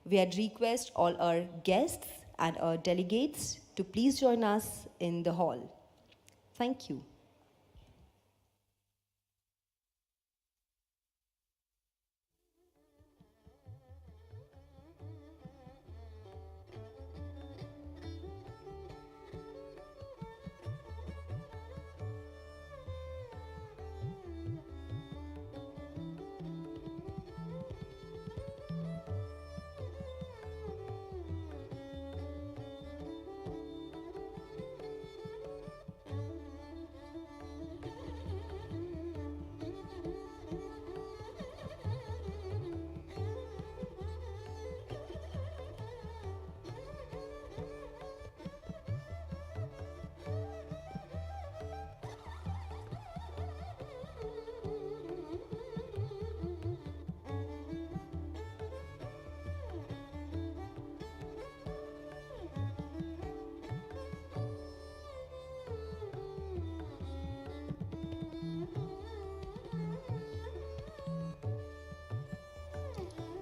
We had request all our guests and our delegates to please join us in the hall. Thank you.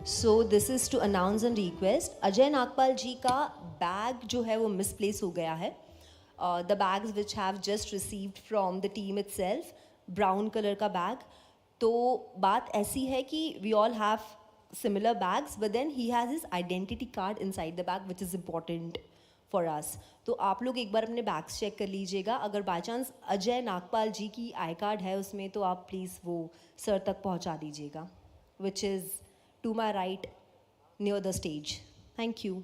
So this is to announce and request. Ajay Nagpal ji का bag जो है वो misplace हो गया है. The bags which have just received from the team itself, brown color का bag. तो बात ऐसी है कि we all have similar bags, but then he has his identity card inside the bag, which is important for us. तो आप लोग एक बार अपने बैग्स चेक कर लीजिएगा. अगर बाय चांस अजय नागपाल जी की आई कार्ड है उसमें तो आप प्लीज़ वो सर तक पहुंचा दीजिएगा, which is to my right near the stage. Thank you.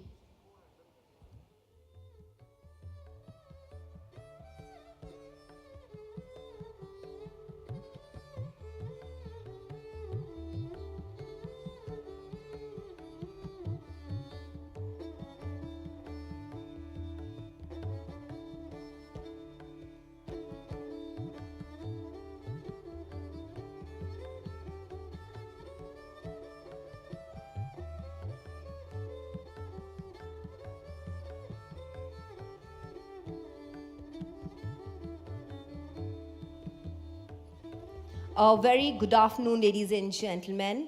A very good afternoon, ladies and gentlemen.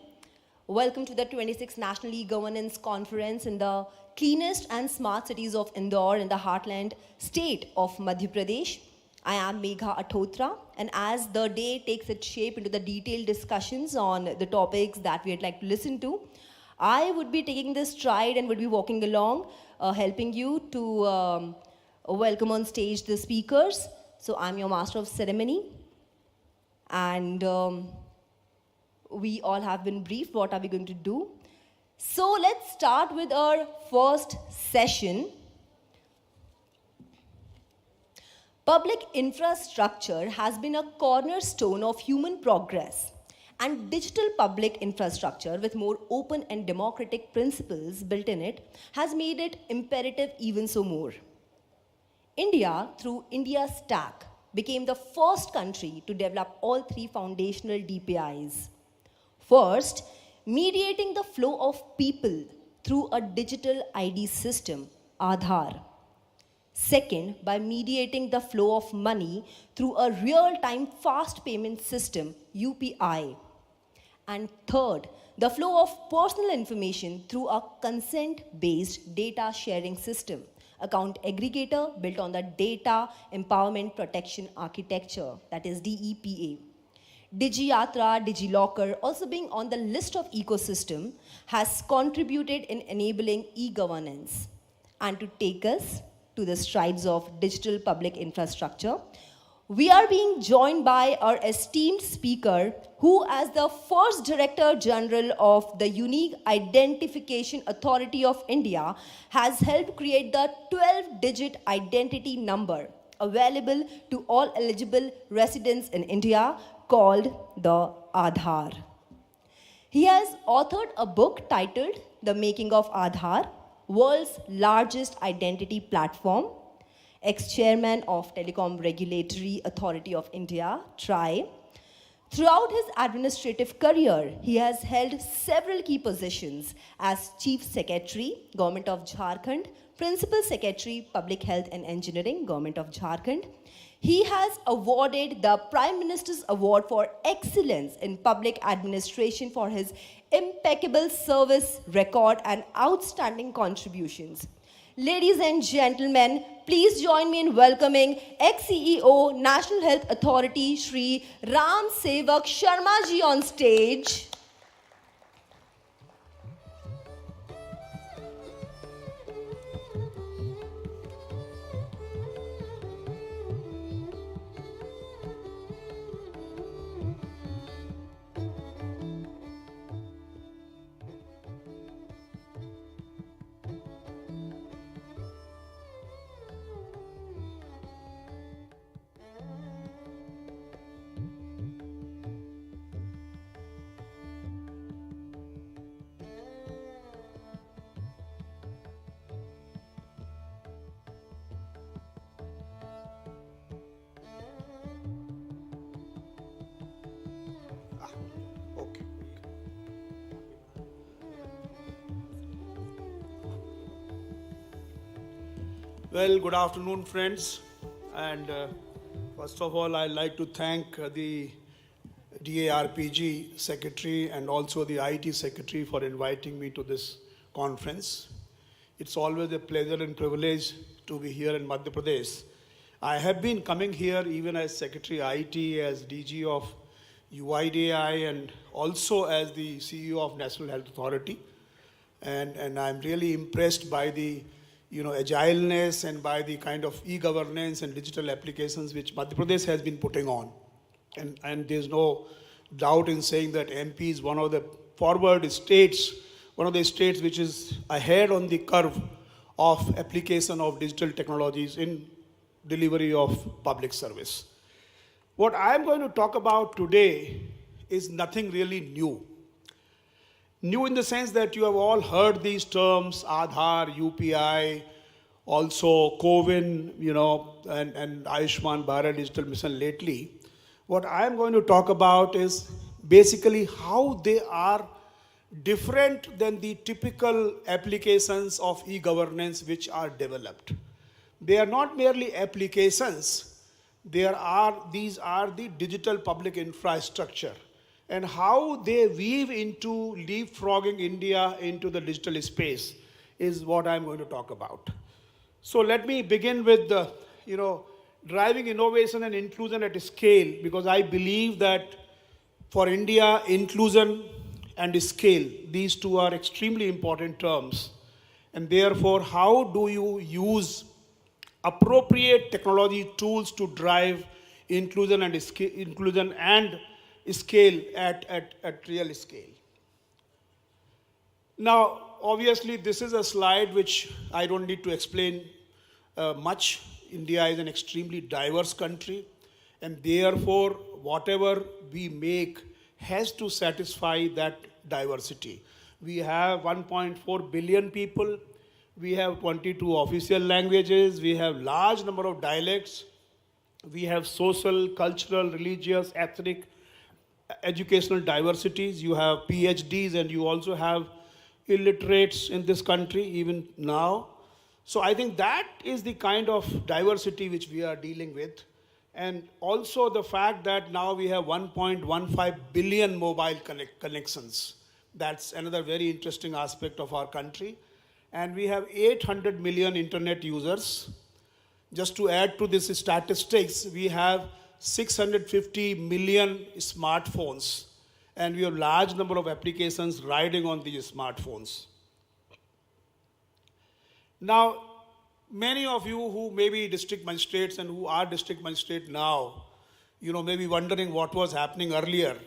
Welcome to the 26th National E-Governance Conference in the cleanest and smart cities of Indore in the heartland state of Madhya Pradesh. I am Megha Athotra, and as the day takes its shape into the detailed discussions on the topics that we'd like to listen to, I would be taking this stride and would be walking along, helping you to welcome on stage the speakers. So I'm your master of ceremony. And we all have been briefed what are we going to do. So let's start with our first session. Public infrastructure has been a cornerstone of human progress, and digital public infrastructure with more open and democratic principles built in it has made it imperative even so more. India, through India Stack, became the first country to develop all three foundational DPIs. First, mediating the flow of people through a digital ID system, Aadhaar. Second, by mediating the flow of money through a real-time fast payment system, UPI. And third, the flow of personal information through a consent-based data sharing system, account aggregator built on the Data Empowerment Protection Architecture, that is DEPA. DigiYatra, DigiLocker, also being on the list of ecosystem, has contributed in enabling e-governance. And to take us to the strides of digital public infrastructure, we are being joined by our esteemed speaker, who as the first Director General of the Unique Identification Authority of India has helped create the 12-digit identity number available to all eligible residents in India called the Aadhaar. He has authored a book titled The Making of Aadhaar, World's Largest Identity Platform, ex-chairman of Telecom Regulatory Authority of India, TRAI. Throughout his administrative career, he has held several key positions as Chief Secretary, Government of Jharkhand, Principal Secretary, Public Health and Engineering, Government of Jharkhand. He has awarded the Prime Minister's Award for Excellence in Public Administration for his impeccable service record and outstanding contributions. Ladies and gentlemen, please join me in welcoming ex-CEO, National Health Authority, Shri Ram Sevak Sharma ji on stage. Well, good afternoon, friends. And first of all, I'd like to thank the DARPG Secretary and also the IT Secretary for inviting me to this conference. It's always a pleasure and privilege to be here in Madhya Pradesh. I have been coming here even as Secretary IT, as DG of UIDAI, and also as the CEO of National Health Authority. And I'm really impressed by the agileness and by the kind of e-governance and digital applications which Madhya Pradesh has been putting on. And there's no doubt in saying that MP is one of the forward states, one of the states which is ahead on the curve of application of digital technologies in delivery of public service. What I'm going to talk about today is nothing really new. New in the sense that you have all heard these terms, Aadhaar, UPI, also CoWIN, and Ayushman Bharat Digital Mission lately. What I'm going to talk about is basically how they are different than the typical applications of e-governance which are developed. They are not merely applications, these are the digital public infrastructure, and how they weave into leapfrogging India into the digital space is what I'm going to talk about. So let me begin with the, driving innovation and inclusion at scale, because I believe that for India, inclusion and scale, these two are extremely important terms. And therefore, how do you use appropriate technology tools to drive inclusion and scale at real scale? Now, obviously, this is a slide which I don't need to explain much. India is an extremely diverse country, and therefore, whatever we make has to satisfy that diversity. We have 1.4 billion people. We have 22 official languages. We have large number of dialects. We have social, cultural, religious, ethnic, educational diversities. You have PhDs, and you also have illiterates in this country even now. So I think that is the kind of diversity which we are dealing with. And also the fact that now we have 1.15 billion mobile connections. That's another very interesting aspect of our country. And we have 800 million internet users. Just to add to this statistics, we have 650 million smartphones, and we have large number of applications riding on these smartphones. Now, many of you who may be district magistrates and who are district magistrate now, may be wondering what was happening earlier.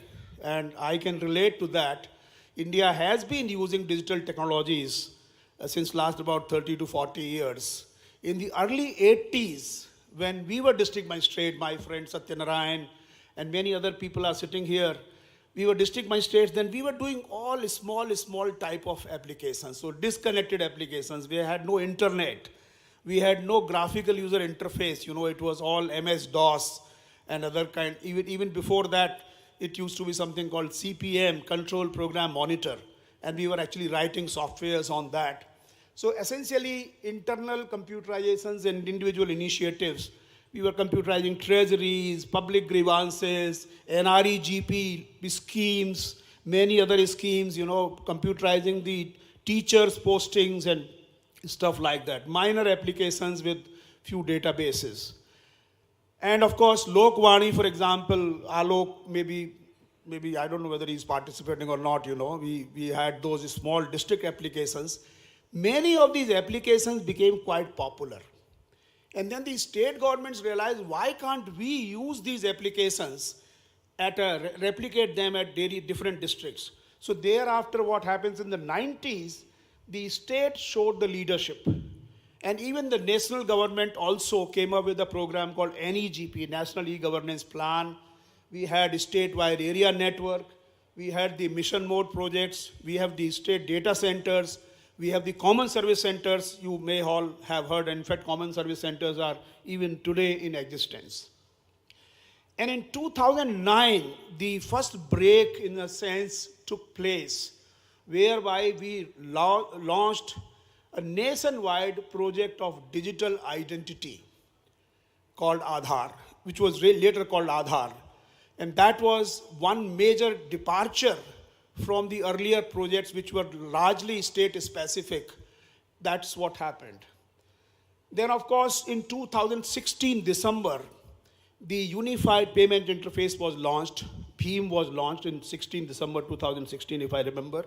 And I can relate to that. India has been using digital technologies since last about 30 to 40 years. In the early 80s, when we were district magistrate, my friend Satyanarayan and many other people are sitting here, we were district magistrates, then we were doing all small type of applications. So disconnected applications. We had no internet. We had no graphical user interface. It was all MS-DOS and other kind. Even before that, it used to be something called CPM, Control Program Monitor. And we were actually writing softwares on that. So essentially, internal computerizations and individual initiatives. We were computerizing treasuries, public grievances, NREGP schemes, many other schemes, computerizing the teachers' postings and stuff like that. Minor applications with few databases. And of course, Lokvani, for example, Alok, maybe I don't know whether he's participating or not, we had those small district applications. Many of these applications became quite popular. And then the state governments realized, why can't we use these applications replicate them at different districts? So thereafter, what happens in the 90s, the state showed the leadership. And even the national government also came up with a program called NEGP, National E-Governance Plan. We had a statewide area network. We had the mission mode projects. We have the state data centers. We have the common service centers. You may all have heard. In fact, common service centers are even today in existence. And in 2009, the first break, in a sense, took place, whereby we launched a nationwide project of digital identity called Aadhaar, which was later called Aadhaar. And that was one major departure from the earlier projects, which were largely state specific. That's what happened. Then, of course, in 2016, December, the Unified Payment Interface was launched. BHIM was launched in 16 December 2016, if I remember.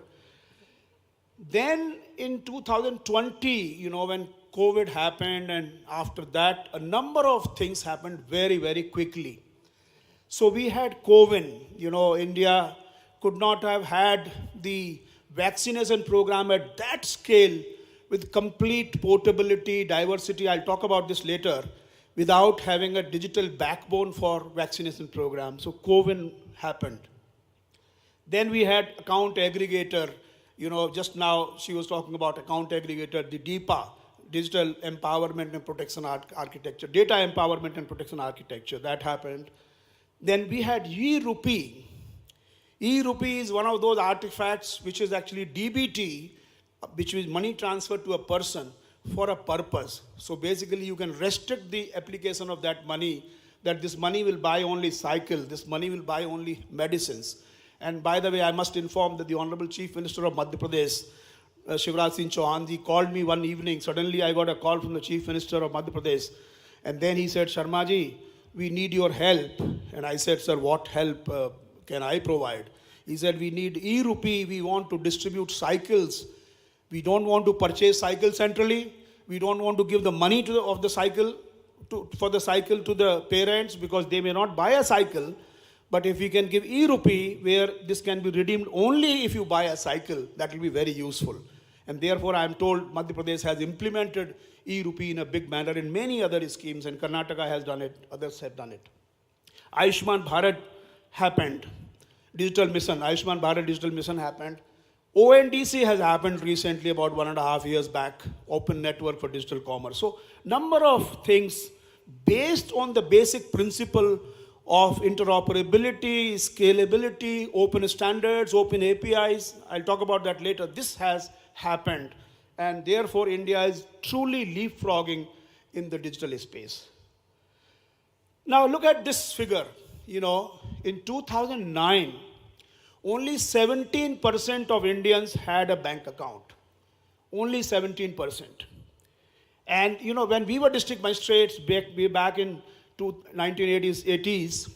Then in 2020, when COVID happened, and after that, a number of things happened very, very quickly. So we had COVID. India could not have had the vaccination program at that scale with complete portability, diversity. I'll talk about this later, without having a digital backbone for vaccination program. So COVID happened. Then we had account aggregator. Just now she was talking about account aggregator, the DEPA, Digital Empowerment and Protection Architecture, Data Empowerment and Protection Architecture, that happened. Then we had e-rupee. E-rupee is one of those artifacts which is actually DBT, which is money transferred to a person for a purpose. So basically you can restrict the application of that money, that this money will buy only cycle, this money will buy only medicines. And by the way, I must inform that the Honorable Chief Minister of Madhya Pradesh, Shivraj Singh Chauhan ji, called me one evening. Suddenly I got a call from the Chief Minister of Madhya Pradesh. And then he said, Sharma ji, we need your help. And I said, sir, what help can I provide? He said, we need e-rupee, we want to distribute cycles. We don't want to purchase cycles centrally. We don't want to give the money for the cycle to the parents, because they may not buy a cycle. But if we can give e-rupee, where this can be redeemed only if you buy a cycle, that will be very useful. And therefore, I am told Madhya Pradesh has implemented e-rupee in a big manner in many other schemes, and Karnataka has done it, others have done it. Ayushman Bharat happened. Digital Mission, Ayushman Bharat Digital Mission happened. ONDC has happened recently, about 1.5 years back, Open Network for Digital Commerce. So, number of things based on the basic principle of interoperability, scalability, open standards, open APIs. I'll talk about that later. This has happened. And therefore, India is truly leapfrogging in the digital space. Now, look at this figure. In 2009, only 17% of Indians had a bank account. Only 17%. And, when we were district magistrates back in 1980s,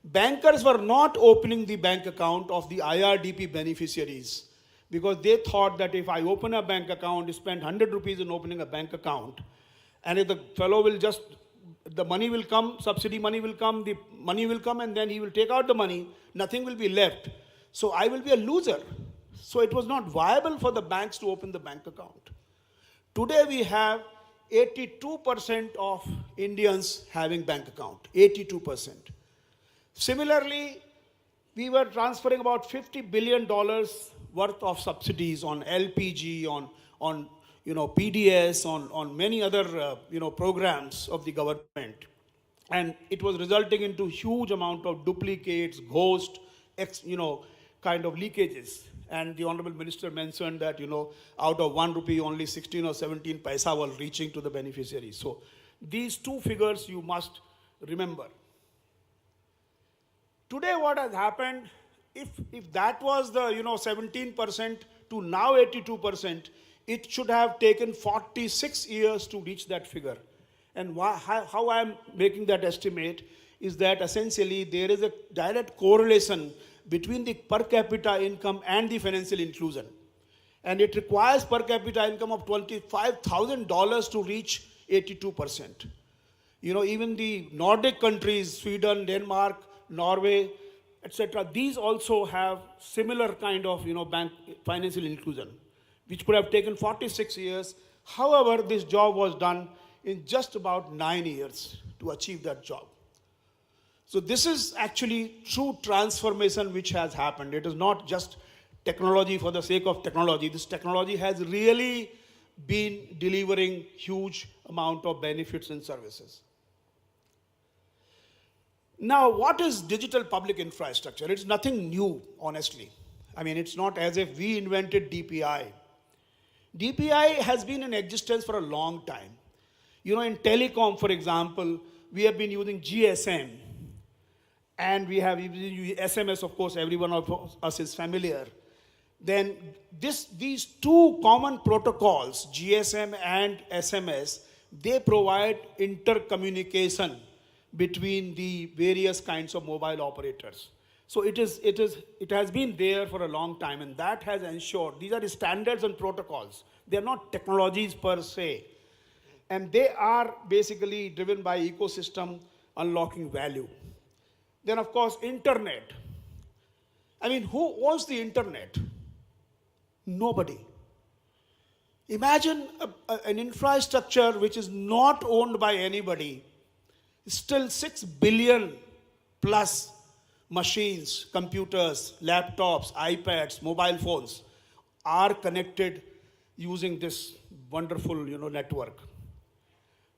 bankers were not opening the bank account of the IRDP beneficiaries, because they thought that if I open a bank account, spend 100 rupees in opening a bank account, and if the fellow will just, the money will come, subsidy money will come, the money will come, and then he will take out the money, nothing will be left. So I will be a loser. So it was not viable for the banks to open the bank account. Today we have 82% of Indians having bank account, 82%. Similarly, we were transferring about $50 billion worth of subsidies on LPG, on PDS, on many other programs of the government, and it was resulting into huge amount of duplicates, ghost, kind of leakages. And the Honorable Minister mentioned that, out of 1 rupee, only 16 or 17 paisa was reaching to the beneficiaries. So these two figures you must remember. Today what has happened, if that was the 17% to now 82%, it should have taken 46 years to reach that figure. And how I am making that estimate is that essentially there is a direct correlation between the per capita income and the financial inclusion. And it requires per capita income of $25,000 to reach 82%. Even the Nordic countries, Sweden, Denmark, Norway, etc., these also have similar kind of bank financial inclusion, which could have taken 46 years. However, this job was done in just about 9 years to achieve that job. So this is actually true transformation which has happened. It is not just technology for the sake of technology. This technology has really been delivering huge amount of benefits and services. Now, what is digital public infrastructure? It's nothing new, honestly. I mean, it's not as if we invented DPI. DPI has been in existence for a long time. In telecom, for example, we have been using GSM. and we have SMS, of course, everyone of us is familiar, then these two common protocols, GSM and SMS, they provide intercommunication between the various kinds of mobile operators. So it has been there for a long time, and that has ensured these are the standards and protocols. They are not technologies per se, and they are basically driven by ecosystem unlocking value. Then, of course, internet. I mean, who owns the internet? Nobody. Imagine an infrastructure which is not owned by anybody. Still 6 billion plus machines, computers, laptops, iPads, mobile phones are connected using this wonderful, network.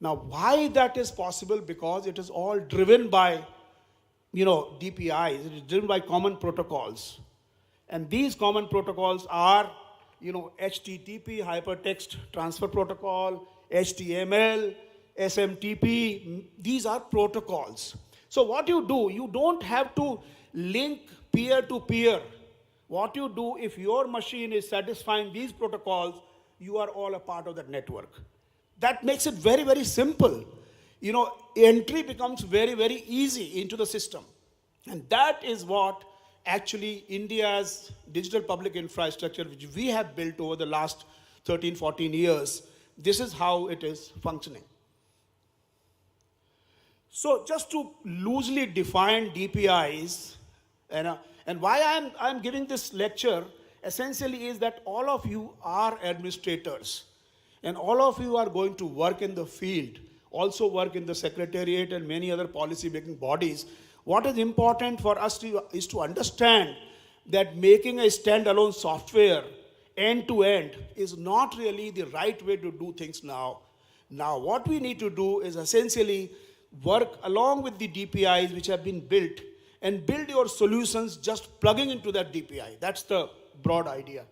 Now, why that is possible? Because it is all driven by, DPIs. It is driven by common protocols. And these common protocols are, HTTP, Hypertext Transfer Protocol, HTML, SMTP. These are protocols. So what you do, you don't have to link peer to peer. What you do, if your machine is satisfying these protocols, you are all a part of that network. That makes it very, very simple. Entry becomes very, very easy into the system. And that is what actually India's digital public infrastructure, which we have built over the last 13, 14 years, this is how it is functioning. So just to loosely define DPIs, and why I'm giving this lecture essentially is that all of you are administrators, and all of you are going to work in the field, also work in the secretariat and many other policy making bodies. What is important for us is to understand that making a standalone software end to end is not really the right way to do things now. Now, what we need to do is essentially work along with the DPIs which have been built and build your solutions just plugging into that DPI. That's the broad idea.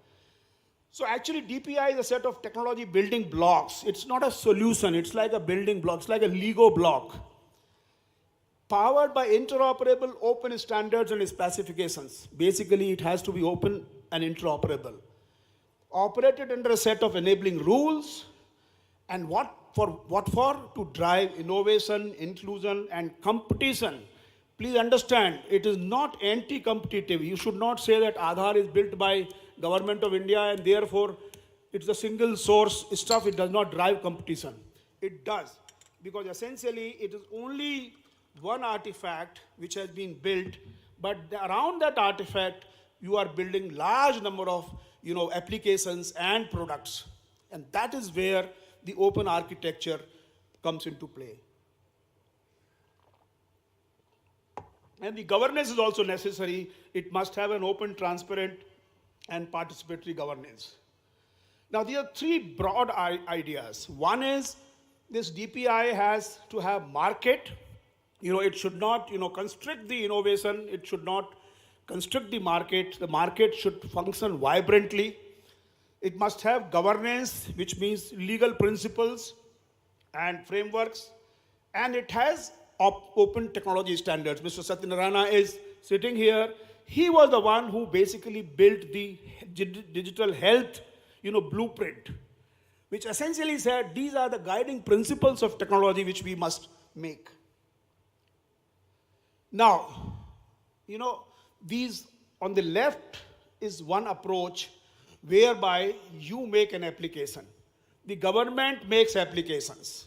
So actually DPI is a set of technology building blocks. It's not a solution, it's like a building block, it's like a Lego block. Powered by interoperable open standards and specifications. Basically it has to be open and interoperable. Operated under a set of enabling rules, and what for? To drive innovation, inclusion, and competition. Please understand, it is not anti-competitive. You should not say that Aadhaar is built by Government of India and therefore it's a single source stuff, it does not drive competition. It does, because essentially it is only one artifact which has been built, but around that artifact you are building large number of applications and products, and that is where the open architecture comes into play. And the governance is also necessary. It must have an open, transparent, and participatory governance. Now, there are three broad ideas. One is this DPI has to have market. It should not, constrict the innovation. It should not constrict the market. The market should function vibrantly. It must have governance, which means legal principles and frameworks. And it has open technology standards. Mr. Satyanarayana is sitting here. He was the one who basically built the digital health, blueprint, which essentially said these are the guiding principles of technology which we must make. Now, these on the left is one approach whereby you make an application. The government makes applications,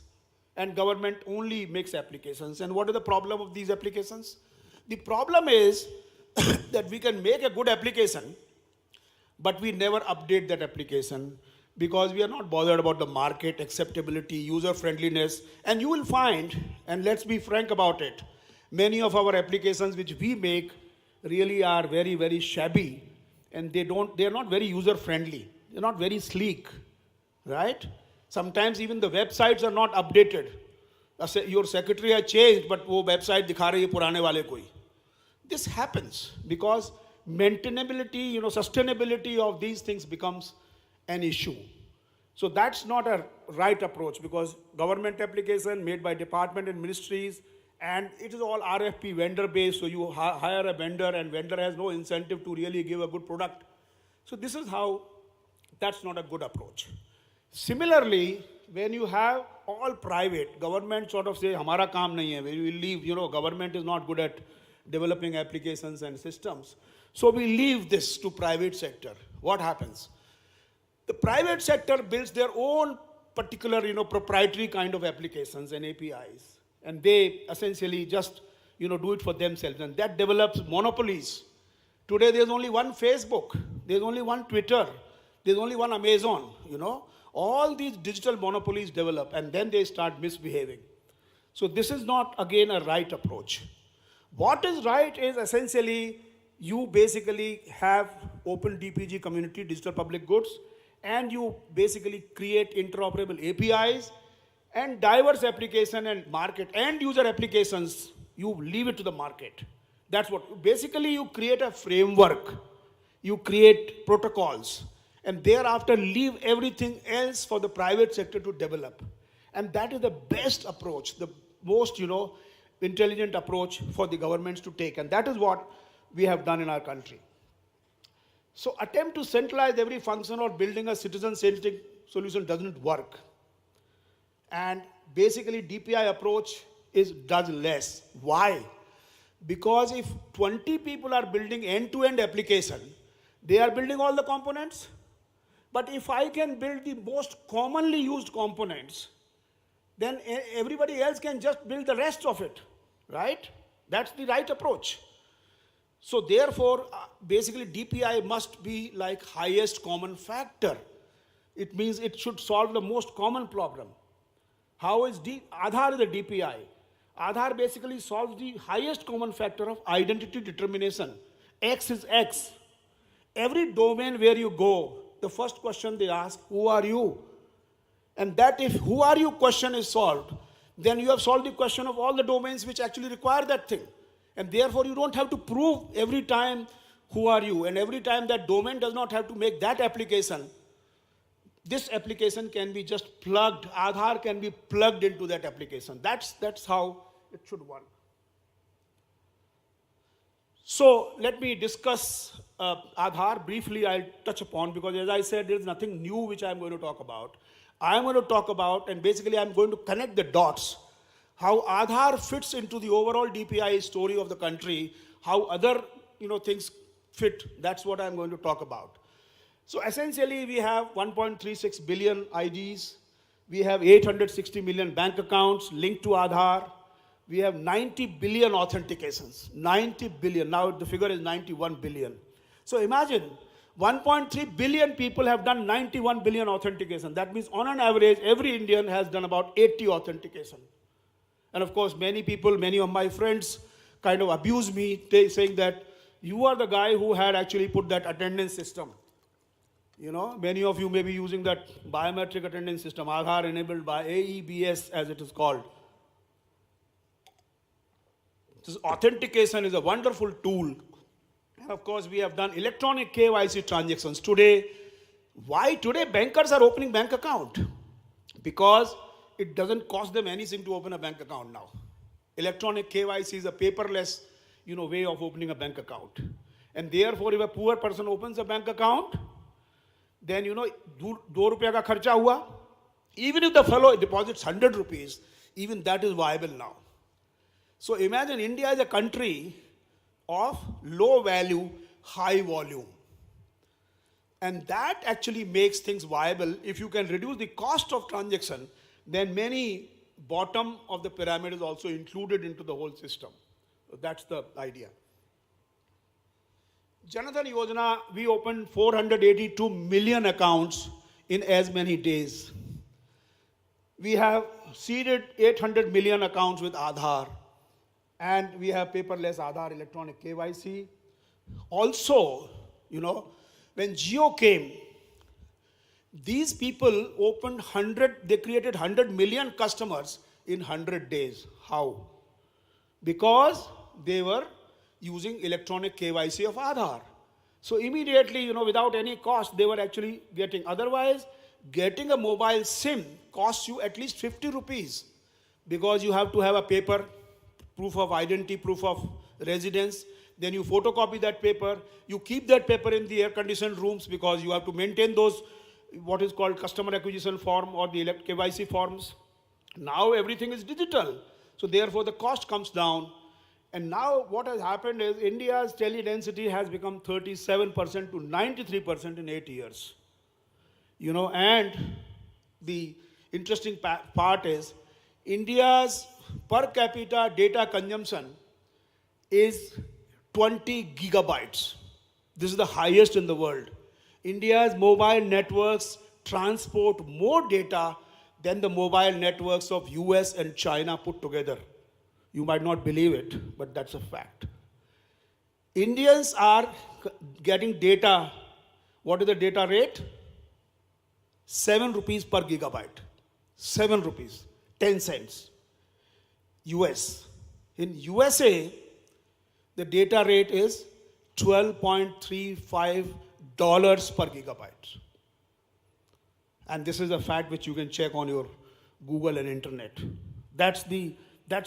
and government only makes applications. And what is the problem of these applications? The problem is that we can make a good application, but we never update that application because we are not bothered about the market, acceptability, user friendliness. And you will find, and let's be frank about it, many of our applications which we make really are very, very shabby, and they're not very user friendly. They're not very sleek, right? Sometimes even the websites are not updated. Your secretary has changed, but wo website dikha rahi hai purane wale koi. This happens because maintainability, sustainability of these things becomes an issue. So that's not a right approach, because government application made by department and ministries And it is all RFP vendor based, so you hire a vendor and vendor has no incentive to really give a good product. So this is how, that's not a good approach. Similarly, when you have all private, government sort of say, hamara kaam nahi hai, we will leave, government is not good at developing applications and systems. So we leave this to private sector. What happens? The private sector builds their own particular, proprietary kind of applications and APIs. And they essentially just, do it for themselves. And that develops monopolies. Today there's only one Facebook, there's only one Twitter, there's only one Amazon, All these digital monopolies develop and then they start misbehaving. So this is not, again, a right approach. What is right is essentially you basically have open DPG community, digital public goods, and you basically create interoperable APIs and diverse application and market and user applications, you leave it to the market. That's what, basically you create a framework, you create protocols, and thereafter leave everything else for the private sector to develop. And that is the best approach, the most, intelligent approach for the governments to take. And that is what we have done in our country. So attempt to centralize every function or building a citizen-centric solution doesn't work. And basically DPI approach does less. Why? Because if 20 people are building end-to-end application, they are building all the components. But if I can build the most commonly used components, then everybody else can just build the rest of it, right? That's the right approach. So therefore, basically DPI must be like highest common factor. It means it should solve the most common problem. How is Aadhaar is a DPI. Aadhaar basically solves the highest common factor of identity determination. X is X. Every domain where you go, the first question they ask, who are you? And that if who are you question is solved, then you have solved the question of all the domains which actually require that thing. And therefore you don't have to prove every time who are you, and every time that domain does not have to make that application. This application can be just plugged, Aadhaar can be plugged into that application. That's how it should work. So let me discuss Aadhaar briefly. I'll touch upon, because as I said, there's nothing new which I'm going to talk about. I'm going to talk about, and basically I'm going to connect the dots, how Aadhaar fits into the overall DPI story of the country, how other things fit. That's what I'm going to talk about. So essentially we have 1.36 billion IDs. We have 860 million bank accounts linked to Aadhaar. We have 90 billion authentications. 90 billion. Now the figure is 91 billion. So imagine 1.3 billion people have done 91 billion authentication. That means on an average, every Indian has done about 80 authentication. And of course, many people, many of my friends kind of abuse me, saying that you are the guy who had actually put that attendance system. Many of you may be using that biometric attendance system, Aadhaar enabled by AEBS as it is called. This authentication is a wonderful tool. And of course, we have done electronic KYC transactions. Today, why today bankers are opening bank account? Because it doesn't cost them anything to open a bank account now. Electronic KYC is a paperless, way of opening a bank account. And therefore, if a poor person opens a bank account, then, 2 rupees ka kharcha hua. Even if the fellow deposits 100 rupees, even that is viable now. So imagine India is a country of low value, high volume. And that actually makes things viable. If you can reduce the cost of transaction, then many bottom of the pyramid is also included into the whole system. So that's the idea. Janadhan Yojana, we opened 482 million accounts in as many days. We have seeded 800 million accounts with Aadhaar. And we have paperless Aadhaar electronic KYC. Also, when Jio came, these people opened they created 100 million customers in 100 days. How? Because they were using electronic KYC of Aadhaar. So immediately, without any cost, they were actually getting. Otherwise, getting a mobile SIM costs you at least 50 rupees, because you have to have a paper proof of identity, proof of residence. Then you photocopy that paper. You keep that paper in the air-conditioned rooms because you have to maintain those, what is called customer acquisition form or the KYC forms. Now everything is digital. So therefore the cost comes down. And now what has happened is India's tele-density has become 37% to 93% in 8 years. You know, and the interesting part is India's per capita data consumption is 20 gigabytes. This is the highest in the world. India's mobile networks transport more data than the mobile networks of US and China put together. You might not believe it, but that's a fact. Indians are getting data. What is the data rate? 7 rupees per gigabyte. 7 rupees, 10 cents. US. In USA, the data rate is $12.35 per gigabyte. And this is a fact which you can check on your Google and internet. That's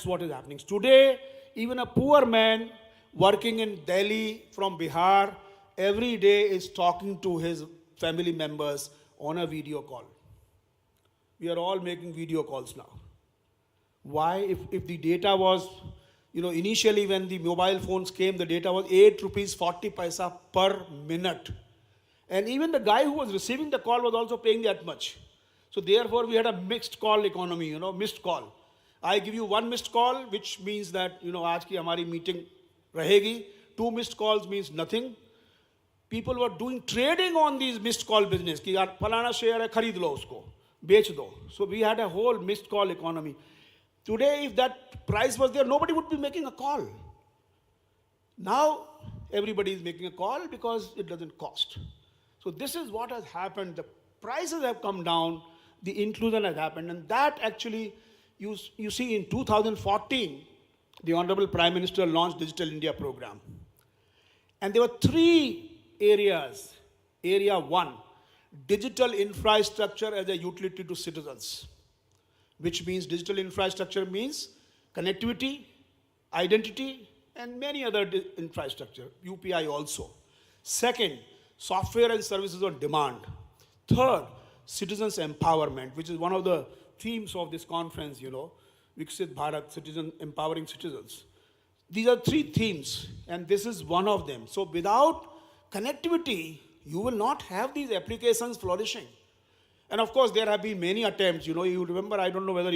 what is happening. Today, even a poor man working in Delhi from Bihar every day is talking to his family members on a video call. We are all making video calls now. Why? If the data was, you know, initially when the mobile phones came, the data was 8 rupees 40 paisa per minute. And even the guy who was receiving the call was also paying that much. So therefore we had a mixed call economy, you know, missed call. I give you one missed call, which means that, you know, aaj ki hamari meeting rahegi. 2 missed calls means nothing. People were doing trading on these missed call business. Ki yaar falana share hai, kharid lo usko, bech do. So we had a whole missed call economy. Today, if that price was there, nobody would be making a call. Now, everybody is making a call because it doesn't cost. So this is what has happened. The prices have come down, the inclusion has happened, and that actually, you see in 2014, the Honorable Prime Minister launched Digital India program. And there were 3 areas. Area 1, digital infrastructure as a utility to citizens, which means digital infrastructure means connectivity, identity, and many other infrastructure, UPI also. Second, software and services on demand. Third, citizens empowerment, which is one of the themes of this conference, you know, Viksit Bharat, empowering citizens. These are 3 themes, and this is one of them. So without connectivity, you will not have these applications flourishing. And of course, there have been many attempts. You know, you remember, I don't know whether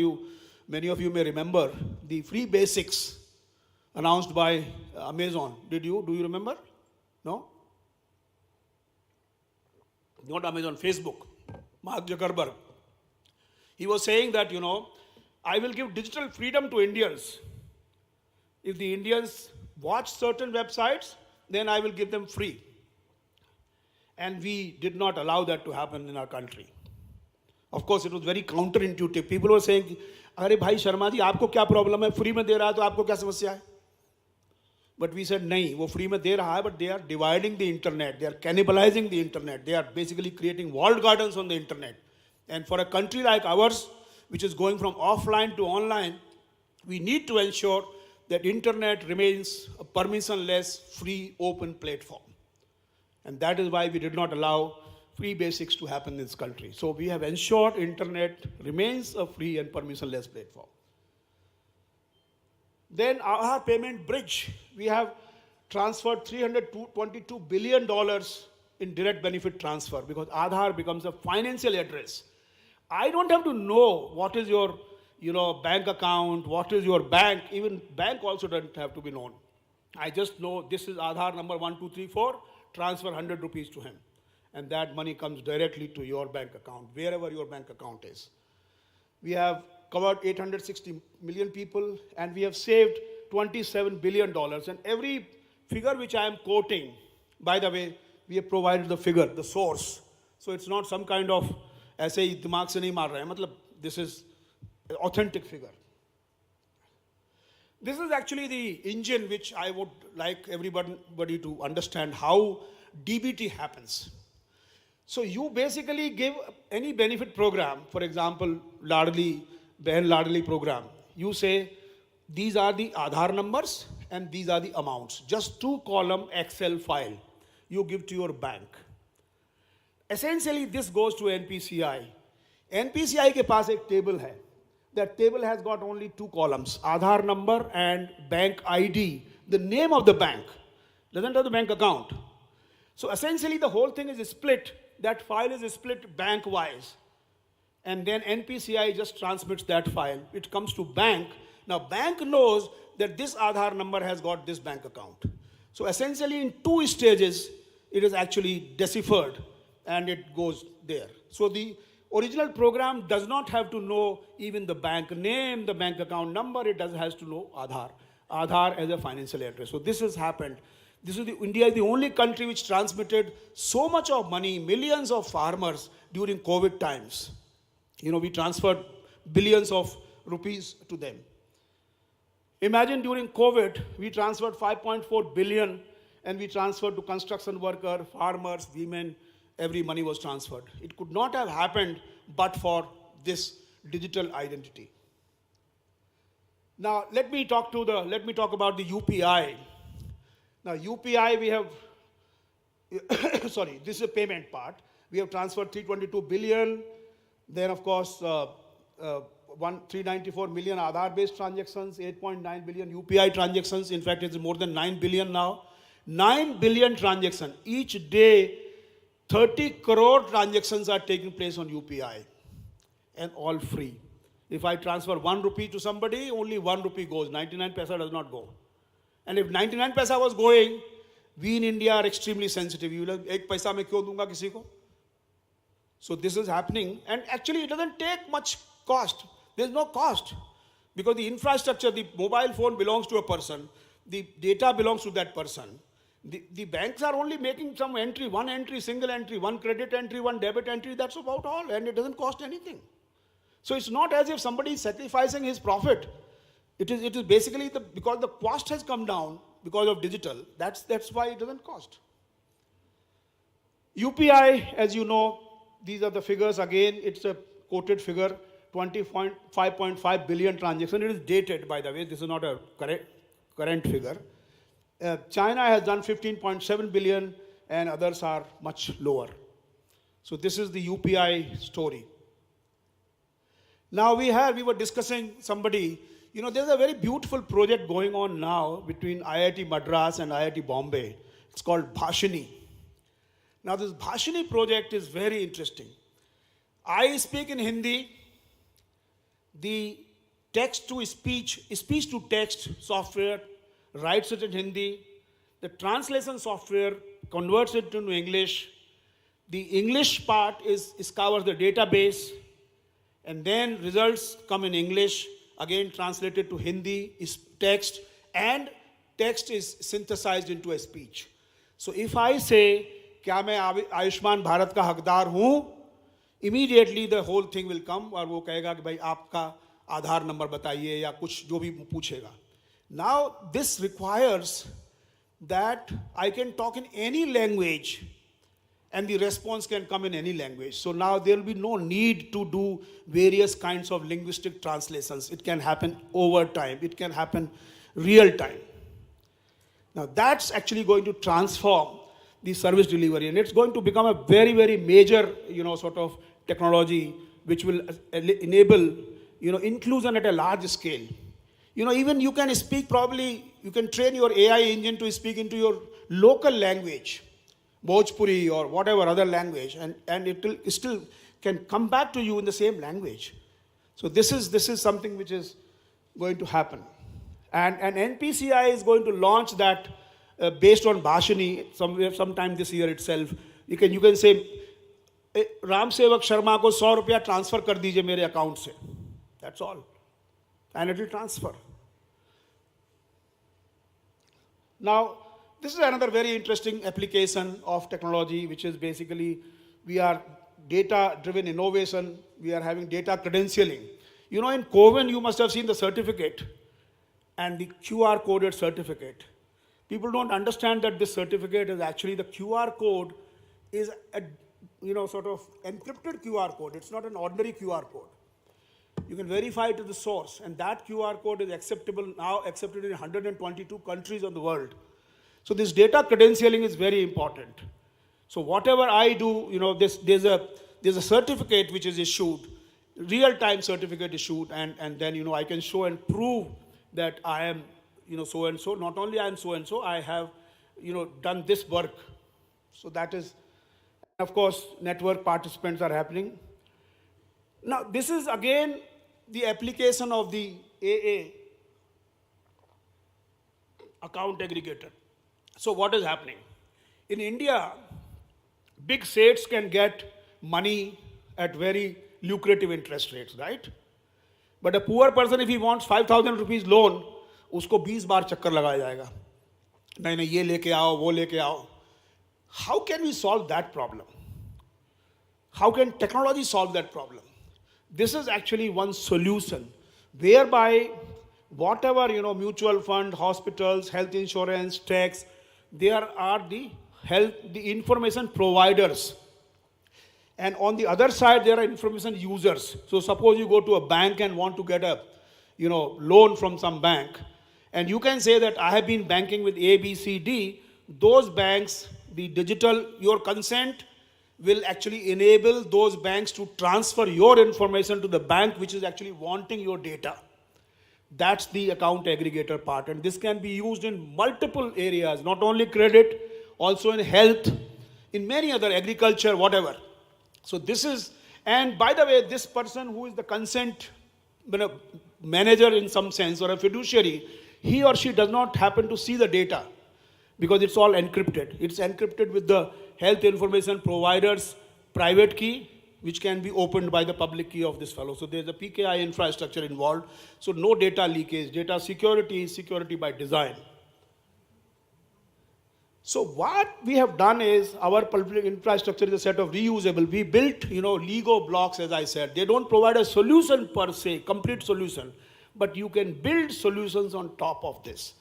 many of you may remember, the free basics announced by Amazon. Do you remember? No? Not Amazon, Facebook. Mark Zuckerberg. He was saying that, you know, I will give digital freedom to Indians. If the Indians watch certain websites, then I will give them free. And we did not allow that to happen in our country. Of course, it was very counterintuitive. People were saying, "Arey bhai Sharma ji, aapko kya problem hai? Free mein de raha hai, to aapko kya samasya hai?" But we said, nahi, wo free mein de raha hai, but they are dividing the internet. They are cannibalizing the internet. They are basically creating walled gardens on the internet. And for a country like ours, which is going from offline to online, we need to ensure that internet remains a permissionless, free, open platform. And that is why we did not allow free basics to happen in this country. So we have ensured internet remains a free and permissionless platform. Then our payment bridge, we have transferred $322 billion in direct benefit transfer because Aadhaar becomes a financial address. I don't have to know what is your, you know, bank account, what is your bank. Even bank also doesn't have to be known. I just know this is Aadhaar number 1234, transfer 100 rupees to him. And that money comes directly to your bank account, wherever your bank account is. We have covered 860 million people, and we have saved $27 billion. And every figure which I am quoting, by the way, we have provided the figure, the source. So it's not some kind of, ऐसे ही दिमाग से नहीं मार रहे हैं, मतलब this is an authentic figure. This is actually the engine which I would like everybody to understand how DBT happens. So you basically give any benefit program, for example, Ladli, Behan Ladli program. You say these are the Aadhaar numbers and these are the amounts. Just 2-column Excel file you give to your bank. Essentially, this goes to NPCI. NPCI के पास एक table है. That table has got only 2 columns, Aadhaar number and bank ID, the name of the bank. Doesn't have the bank account. So essentially the whole thing is split. That file is split bank-wise. And then NPCI just transmits that file. It comes to bank. Now bank knows that this Aadhaar number has got this bank account. So essentially in 2 stages, it is actually deciphered and it goes there. So the original program does not have to know even the bank name, the bank account number, it has to know Aadhaar. Aadhaar as a financial address. So this has happened. India is the only country which transmitted so much of money, millions of farmers during COVID times. We transferred billions of rupees to them. Imagine during COVID, we transferred 5.4 billion and we transferred to construction workers, farmers, women, every money was transferred. It could not have happened but for this digital identity. Now let me talk about the UPI. Now UPI we have, this is a payment part. We have transferred 322 billion. Then of course, 394 million Aadhaar-based transactions, 8.9 billion UPI transactions. In fact, it's more than 9 billion now. 9 billion transactions. Each day, 30 crore transactions are taking place on UPI and all free. If I transfer 1 rupee to somebody, only 1 rupee goes. 99 paisa does not go. And if 99 paisa was going, we in India are extremely sensitive. You will ek paisa mein kyon dunga kisi ko? So this is happening, and actually it doesn't take much cost. There's no cost because the infrastructure, the mobile phone belongs to a person, the data belongs to that person. The banks are only making some entry, one entry, single entry, one credit entry, one debit entry, that's about all, and it doesn't cost anything. So it's not as if somebody is sacrificing his profit. It is basically because the cost has come down because of digital, that's why it doesn't cost. UPI, as you know, these are the figures. Again, it's a quoted figure, 5.5 billion transactions. It is dated, by the way. This is not a current figure. China has done 15.7 billion and others are much lower. So this is the UPI story. Now we were discussing somebody, there's a very beautiful project going on now between IIT Madras and IIT Bombay. It's called Bhashini. Now this Bhashini project is very interesting. I speak in Hindi. The text-to-speech, speech-to-text software writes it in Hindi. The translation software converts it into English. The English part covers the database. And then results come in English, again translated to Hindi, is text, and text is synthesized into a speech. So if I say, क्या मैं आयुष्मान भारत का हकदार हूँ, immediately the whole thing will come और वो कहेगा कि भाई आपका आधार नंबर बताइए या कुछ जो भी पूछेगा. Now this requires that I can talk in any language and the response can come in any language. So now there will be no need to do various kinds of linguistic translations. It can happen over time. It can happen real time. Now that's actually going to transform the service delivery, and it's going to become a very, very major, sort of technology which will enable, inclusion at a large scale. Even you can speak you can train your AI engine to speak into your local language, Bhojpuri or whatever other language, and it still can come back to you in the same language. So this is something which is going to happen. And NPCI is going to launch that based on Bhashini sometime this year itself. You can say, Ram Sevak Sharma ko 100 रुपया transfer कर दीजिए मेरे account से. That's all. And it will transfer. Now, this is another very interesting application of technology, which is basically, we are data-driven innovation. We are having data credentialing. In COVID, you must have seen the certificate and the QR coded certificate. People don't understand that this certificate is actually, the QR code is a, sort of encrypted QR code. It's not an ordinary QR code. You can verify to the source, and that QR code is now accepted in 122 countries of the world. So this data credentialing is very important. So whatever I do, there's a certificate which is issued, real-time certificate issued, and then, I can show and prove that I am, so-and-so. Not only I am so-and-so, I have, done this work. So that is, of course, network participants are happening. Now, this is again the application of the AA account aggregator. So what is happening? In India, big states can get money at very lucrative interest rates, right? But a poor person, if he wants 5,000 rupees loan, उसको 20 बार चक्कर लगाया जाएगा. नहीं ये लेके आओ, वो लेके आओ. How can we solve that problem? How can technology solve that problem? This is actually one solution, whereby whatever, mutual fund, hospitals, health insurance, tax, there are the information providers. And on the other side, there are information users. So suppose you go to a bank and want to get a, loan from some bank, and you can say that I have been banking with A, B, C, D. Those banks, the digital, your consent will actually enable those banks to transfer your information to the bank which is actually wanting your data. That's the account aggregator part. And this can be used in multiple areas, not only credit, also in health, in many other, agriculture, whatever. So this is, and by the way, this person who is the consent manager in some sense, or a fiduciary, he or she does not happen to see the data because it's all encrypted. It's encrypted with the health information provider's private key, which can be opened by the public key of this fellow. So there's a PKI infrastructure involved. So no data leakage. Data security is security by design. So what we have done is, our public infrastructure is a set of reusable. We built, Lego blocks, as I said. They don't provide a solution per se, complete solution, but you can build solutions on top of this.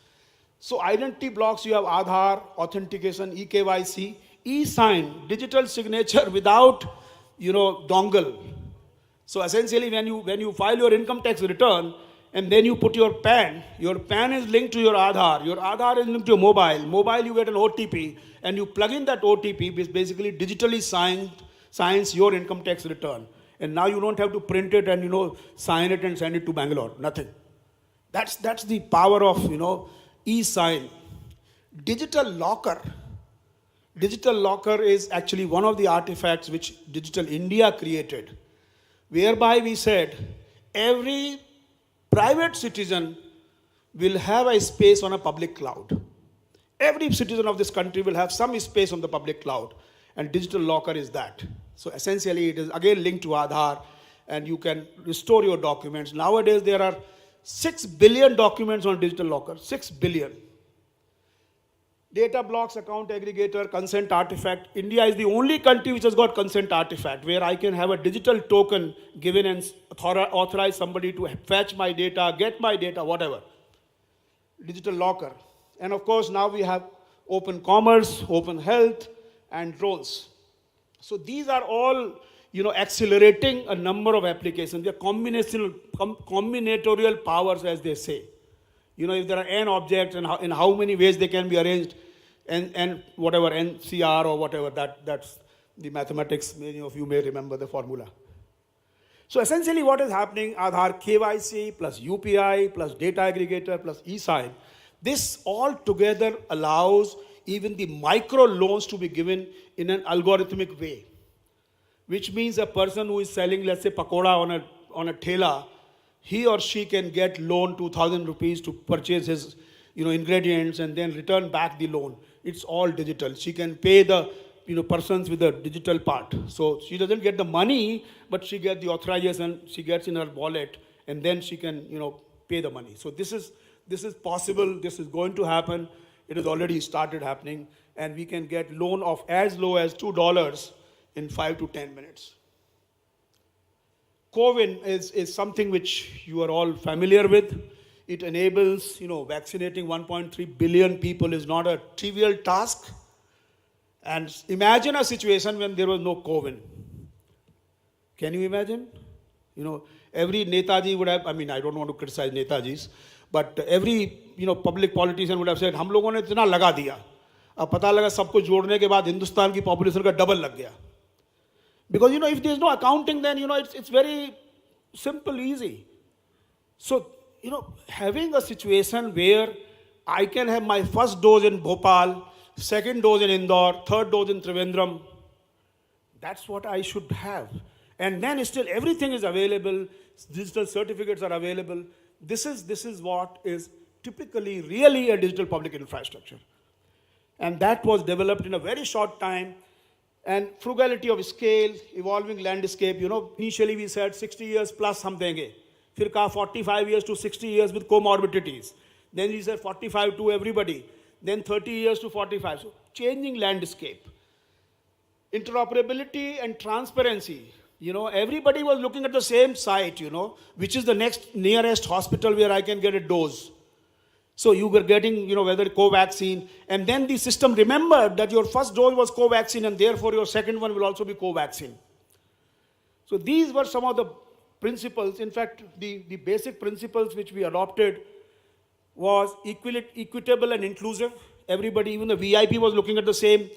So identity blocks, you have Aadhaar, authentication, eKYC, e-sign, digital signature without, dongle. So essentially, when you file your income tax return, and then you put your PAN is linked to your Aadhaar is linked to your mobile you get an OTP, and you plug in that OTP, which basically digitally signs your income tax return. And now you don't have to print it and, sign it and send it to Bangalore, nothing. That's the power of, e-sign. Digital locker is actually one of the artifacts which Digital India created, whereby we said every private citizen will have a space on a public cloud. Every citizen of this country will have some space on the public cloud, and digital locker is that. So essentially it is again linked to Aadhaar, and you can restore your documents. Nowadays there are 6 billion documents on digital locker, 6 billion. Data blocks, account aggregator, consent artifact. India is the only country which has got consent artifact, where I can have a digital token given and authorize somebody to fetch my data, get my data, whatever. Digital locker. And of course, now we have open commerce, open health, and drones. So these are all, accelerating a number of applications. They're combinatorial powers, as they say. If there are n objects and in how many ways they can be arranged, and whatever, NCR or whatever, that's the mathematics. Many of you may remember the formula. So essentially what is happening, Aadhaar KYC plus UPI plus data aggregator plus e-sign, this all together allows even the micro loans to be given in an algorithmic way, which means a person who is selling, let's say, pakoda on a thela, he or she can get loan 2,000 rupees to purchase his, ingredients and then return back the loan. It's all digital. She can pay the, persons with the digital part. So she doesn't get the money, but she gets the authorization, she gets in her wallet, and then she can, pay the money. So this is possible. This is going to happen. It has already started happening, and we can get loan of as low as $2 in 5 to 10 minutes. CoWIN is something which you are all familiar with. It enables, vaccinating 1.3 billion people is not a trivial task. And imagine a situation when there was no CoWIN. Can you imagine? every Netaji would have, I mean, I don't want to criticize Netajis, but every, public politician would have said, हम लोगों ने इतना लगा दिया, अब पता लगा सबको जोड़ने के बाद हिंदुस्तान की पॉपुलेशन का डबल लग गया. Because, if there is no accounting, then, it's very simple, easy. So, having a situation where I can have my first dose in Bhopal, second dose in Indore, third dose in Trivandrum, that's what I should have. And then still everything is available, digital certificates are available. This is what is typically really a digital public infrastructure. And that was developed in a very short time. And frugality of scale, evolving landscape, initially we said 60 years plus hum denge. Fir kaha 45 years to 60 years with comorbidities. Then we said 45 to everybody. Then 30 years to 45. So changing landscape. Interoperability and transparency. Everybody was looking at the same site, which is the next nearest hospital where I can get a dose. So you were getting, whether Covaxin, and then the system remembered that your first dose was Covaxin and therefore your second one will also be Covaxin. So these were some of the principles. In fact, the basic principles which we adopted was equitable and inclusive. Everybody, even the VIP was looking at the same,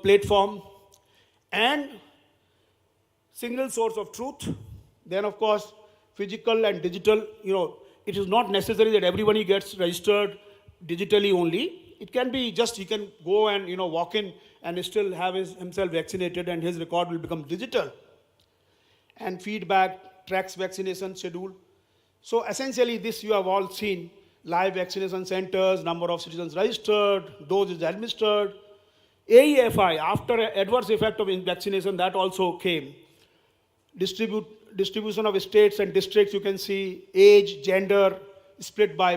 platform. And single source of truth. Then, of course, physical and digital, it is not necessary that everybody gets registered digitally only. It can be just, he can go and, walk in and still have himself vaccinated and his record will become digital. And feedback, tracks vaccination schedule. So essentially this you have all seen, live vaccination centers, number of citizens registered, doses administered. AEFI, after adverse effect of vaccination, that also came. Distribution of states and districts, you can see age, gender, split by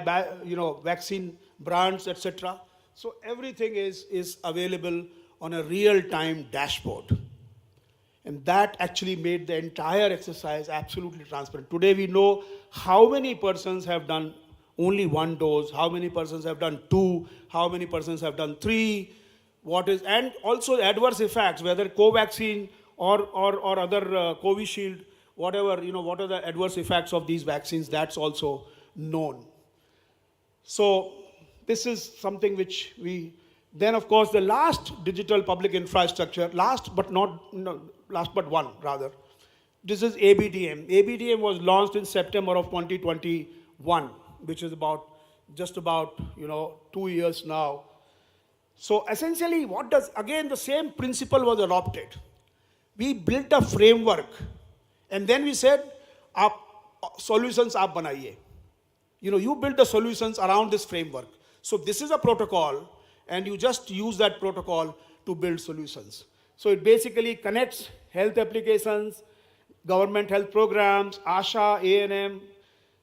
vaccine brands, etc. So everything is available on a real-time dashboard. And that actually made the entire exercise absolutely transparent. Today we know how many persons have done only one dose, how many persons have done 2, how many persons have done 3, and also adverse effects, whether Covaxin or other Covishield, whatever, what are the adverse effects of these vaccines, that's also known. So this is something which then of course the last digital public infrastructure, last but one rather, this is ABDM. ABDM was launched in September of 2021, which is just about 2 years now. So essentially again the same principle was adopted. We built a framework and then we said, solutions aap banaiye. You build the solutions around this framework. So this is a protocol and you just use that protocol to build solutions. So it basically connects health applications, government health programs, ASHA, A&M,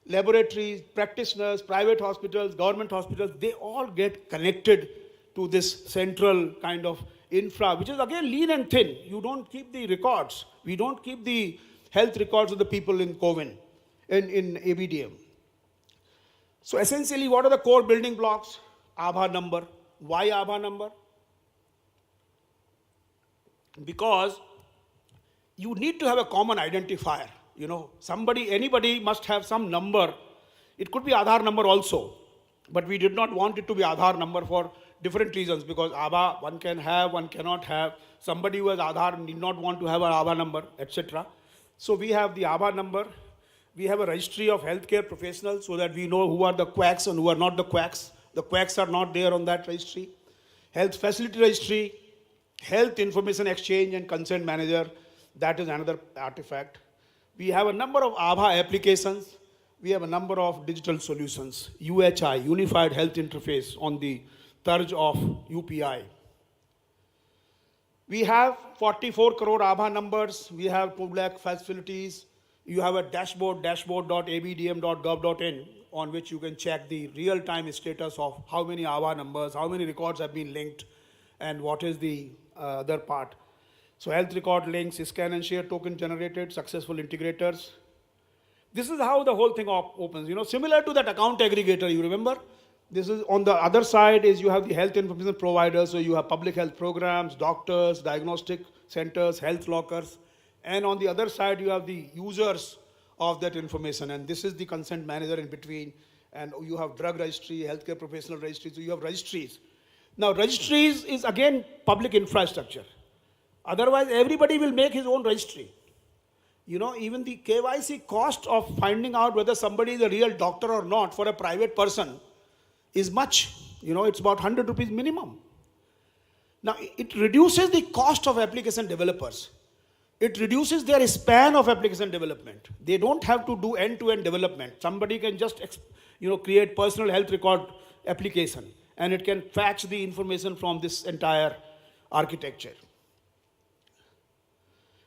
laboratories, practitioners, private hospitals, government hospitals, they all get connected to this central kind of infra, which is again lean and thin. You don't keep the records. We don't keep the health records of the people in COVID, in ABDM. So essentially, what are the core building blocks? Aadhaar number. Why Aadhaar number? Because you need to have a common identifier. Anybody must have some number. It could be Aadhaar number also, but we did not want it to be Aadhaar number for different reasons, because Aadhaar one can have, one cannot have. Somebody who has Aadhaar need not want to have an Aadhaar number, etc. So we have the Aadhaar number. We have a registry of healthcare professionals so that we know who are the quacks and who are not the quacks. The quacks are not there on that registry. Health facility registry, health information exchange and consent manager, that is another artifact. We have a number of Aadhaar applications. We have a number of digital solutions. UHI, Unified Health Interface, on the tarj of UPI. We have 44 crore Aadhaar numbers. We have 2 lakh facilities. You have a dashboard.abdm.gov.in, on which you can check the real-time status of how many Aadhaar numbers, how many records have been linked, and what is the other part. So health record links, scan and share token generated, successful integrators. This is how the whole thing opens. Similar to that account aggregator, you remember? This is on the other side is you have the health information providers. So you have public health programs, doctors, diagnostic centers, health lockers. And on the other side, you have the users of that information. And this is the consent manager in between. And you have drug registry, healthcare professional registry, so you have registries. Now, registries is again public infrastructure. Otherwise, everybody will make his own registry. You know, even the KYC cost of finding out whether somebody is a real doctor or not for a private person is much. You know, it's about 100 rupees minimum. Now, it reduces the cost of application developers. It reduces their span of application development. They don't have to do end-to-end development. Somebody can just, create personal health record application, and it can fetch the information from this entire architecture.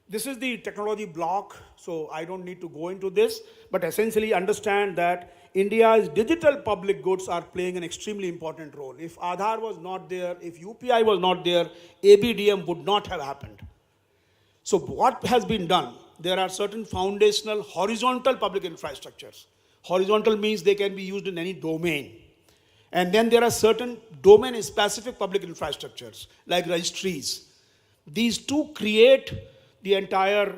This is the technology block, so I don't need to go into this, but essentially understand that India's digital public goods are playing an extremely important role. If Aadhaar was not there, if UPI was not there, ABDM would not have happened. So what has been done? There are certain foundational horizontal public infrastructures. Horizontal means they can be used in any domain. And then there are certain domain-specific public infrastructures, like registries. These two create the entire,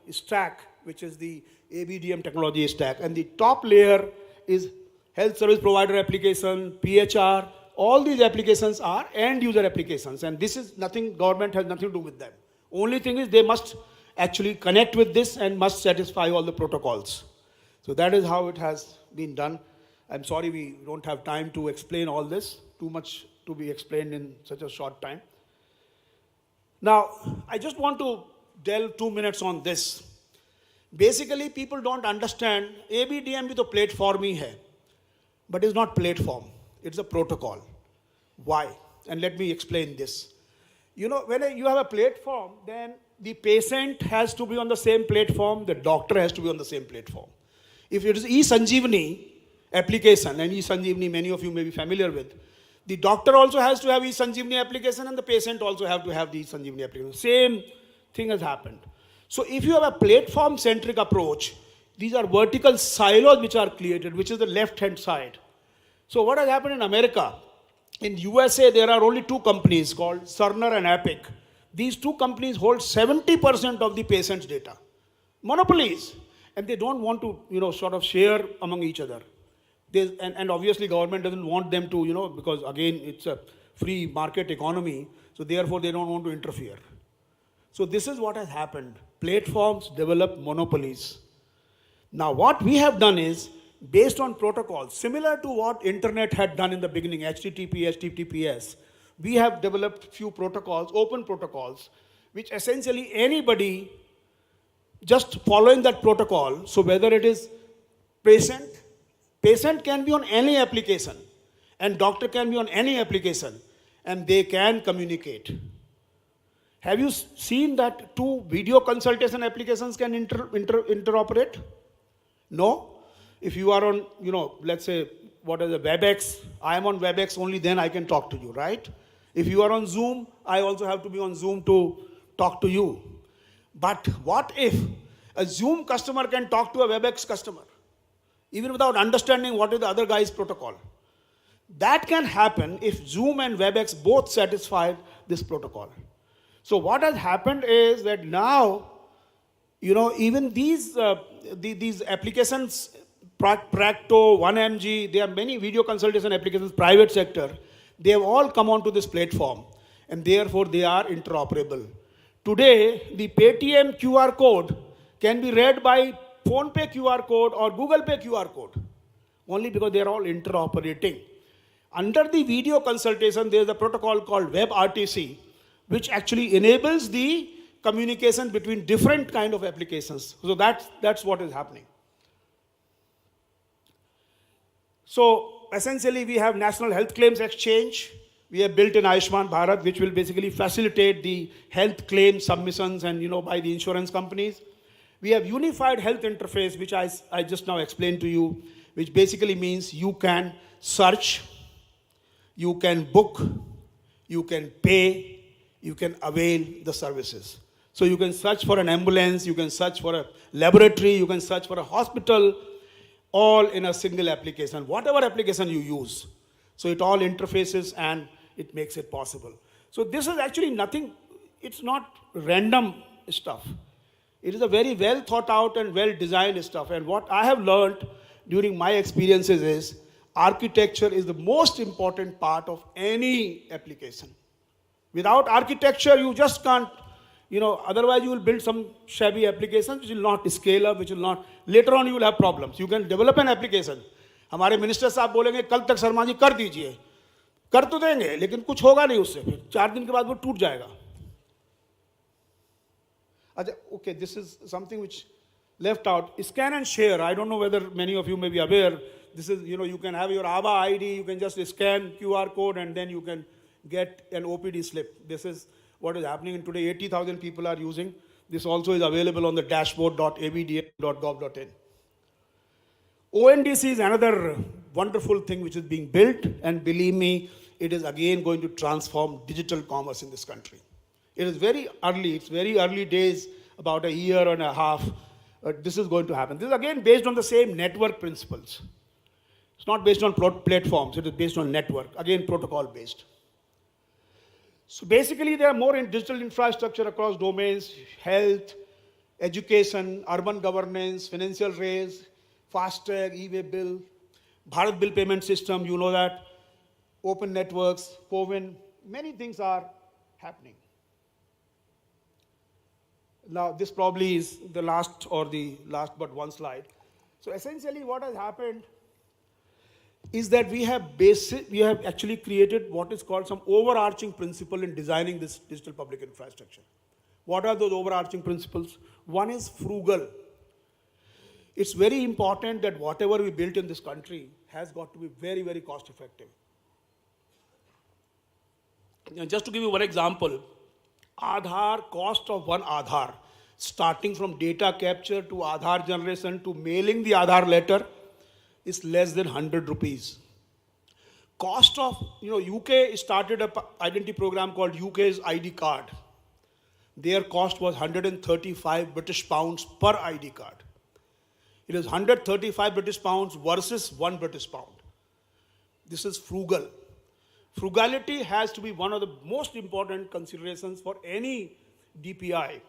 stack, which is the ABDM technology stack. And the top layer is health service provider application, PHR. All these applications are end-user applications. And this is nothing, government has nothing to do with them. Only thing is they must actually connect with this and must satisfy all the protocols. So that is how it has been done. I'm sorry we don't have time to explain all this. Too much to be explained in such a short time. Now, I just want to delve 2 minutes on this. Basically, people don't understand ABDM भी तो platform ही है, but it's not platform. It's a protocol. Why? And let me explain this. When you have a platform, then the patient has to be on the same platform, the doctor has to be on the same platform. If it is eSanjeevani application, and eSanjeevani many of you may be familiar with, the doctor also has to have eSanjeevani application and the patient also have to have the eSanjeevani application. Same thing has happened. So if you have a platform-centric approach, these are vertical silos which are created, which is the left-hand side. So what has happened in America? In USA, there are only two companies called Cerner and Epic. These two companies hold 70% of the patient's data. Monopolies. And they don't want to, sort of share among each other. And obviously government doesn't want them to, because again, it's a free market economy. So therefore, they don't want to interfere. So this is what has happened. Platforms develop monopolies. Now, what we have done is, based on protocols, similar to what internet had done in the beginning, HTTP, HTTPS, we have developed few protocols, open protocols, which essentially anybody just following that protocol, so whether it is patient can be on any application, and doctor can be on any application, and they can communicate. Have you seen that two video consultation applications can interoperate? No? If you are on, let's say, what is a WebEx, I am on WebEx, only then I can talk to you, right? If you are on Zoom, I also have to be on Zoom to talk to you. But what if a Zoom customer can talk to a WebEx customer, even without understanding what is the other guy's protocol? That can happen if Zoom and WebEx both satisfy this protocol. So what has happened is that now, even these applications, Practo, 1mg, there are many video consultation applications, private sector, they have all come onto this platform, and therefore they are interoperable. Today, the Paytm QR code can be read by PhonePe QR code or Google Pay QR code, only because they are all interoperating. Under the video consultation, there is a protocol called WebRTC, which actually enables the communication between different kind of applications. So that's what is happening. So essentially, we have National Health Claims Exchange. We have built in Ayushman Bharat, which will basically facilitate the health claim submissions and, by the insurance companies. We have Unified Health Interface, which I just now explained to you, which basically means you can search, you can book, you can pay, you can avail the services. So you can search for an ambulance, you can search for a laboratory, you can search for a hospital, all in a single application, whatever application you use. So it all interfaces and it makes it possible. So this is actually nothing, it's not random stuff. It is a very well thought out and well designed stuff. And what I have learned during my experiences is architecture is the most important part of any application. Without architecture, you just can't, otherwise you will build some shabby applications which will not scale up, which will not, later on you will have problems. You can develop an application. हमारे minister साहब बोलेंगे कल तक शर्मा जी कर दीजिए, कर तो देंगे लेकिन कुछ होगा नहीं उससे, फिर 4 दिन के बाद वो टूट जाएगा. Okay, this is something which left out. Scan and share. I don't know whether many of you may be aware. This is, you can have your ABA ID, you can just scan QR code and then you can get an OPD slip. This is what is happening in today. 80,000 people are using. This also is available on the dashboard.abdm.gov.in. ONDC is another wonderful thing which is being built, and believe me, it is again going to transform digital commerce in this country. It is very early, it's very early days, about a year and a half, this is going to happen. This is again based on the same network principles. It's not based on platforms, it is based on network, again protocol based. So basically there are more in digital infrastructure across domains, health, education, urban governance, financial raise, FASTag, e-way bill, Bharat bill payment system, you know that, open networks, CoWIN, many things are happening. Now this probably is the last but one slide. So essentially what has happened is that we have actually created what is called some overarching principle in designing this digital public infrastructure. What are those overarching principles? One is frugal. It's very important that whatever we built in this country has got to be very, very cost effective. Now, just to give you one example, Aadhaar, cost of one Aadhaar, starting from data capture to Aadhaar generation to mailing the Aadhaar letter, is less than 100 rupees. Cost of, UK started an identity program called UK's ID card. Their cost was 135 British pounds per ID card. It is 135 British pounds versus 1 British pound. This is frugal. Frugality has to be one of the most important considerations for any DPI.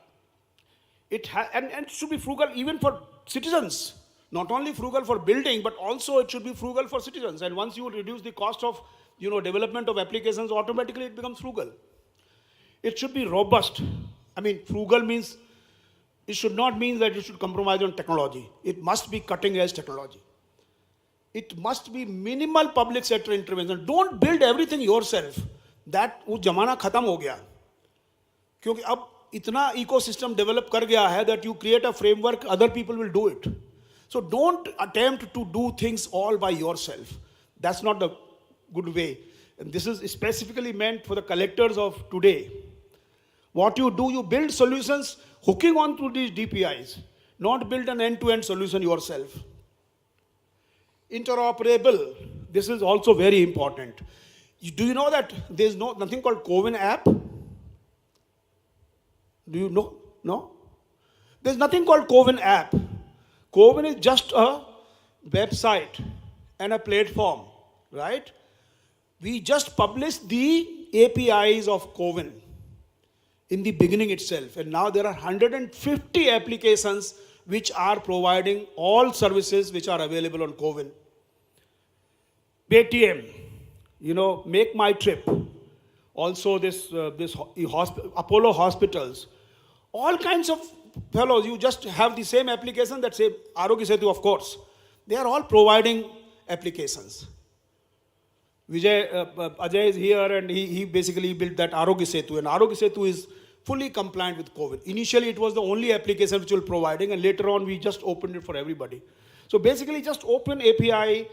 And it should be frugal even for citizens. Not only frugal for building, but also it should be frugal for citizens. And once you reduce the cost of development of applications, automatically it becomes frugal. It should be robust. Frugal means, it should not mean that you should compromise on technology. It must be cutting edge technology. It must be minimal public sector intervention. Don't build everything yourself. That वो जमाना खत्म हो गया. क्योंकि अब इतना ecosystem develop कर गया है that you create a framework, other people will do it. So don't attempt to do things all by yourself. That's not the good way. And this is specifically meant for the collectors of today. What you do, you build solutions hooking onto these DPIs, not build an end-to-end solution yourself. Interoperable, this is also very important. Do you know that there's nothing called CoWIN app? Do you know? No? There's nothing called CoWIN app. CoWIN is just a website and a platform, right? We just published the APIs of CoWIN in the beginning itself. And now there are 150 applications which are providing all services which are available on CoWIN. Paytm, Make My Trip, also this Apollo Hospitals, all kinds of fellows, you just have the same application that say Arogya Setu, of course. They are all providing applications. Ajay is here and he basically built that Arogya Setu, and Arogya Setu is fully compliant with COVID. Initially it was the only application which we were providing, and later on we just opened it for everybody. So basically just open API,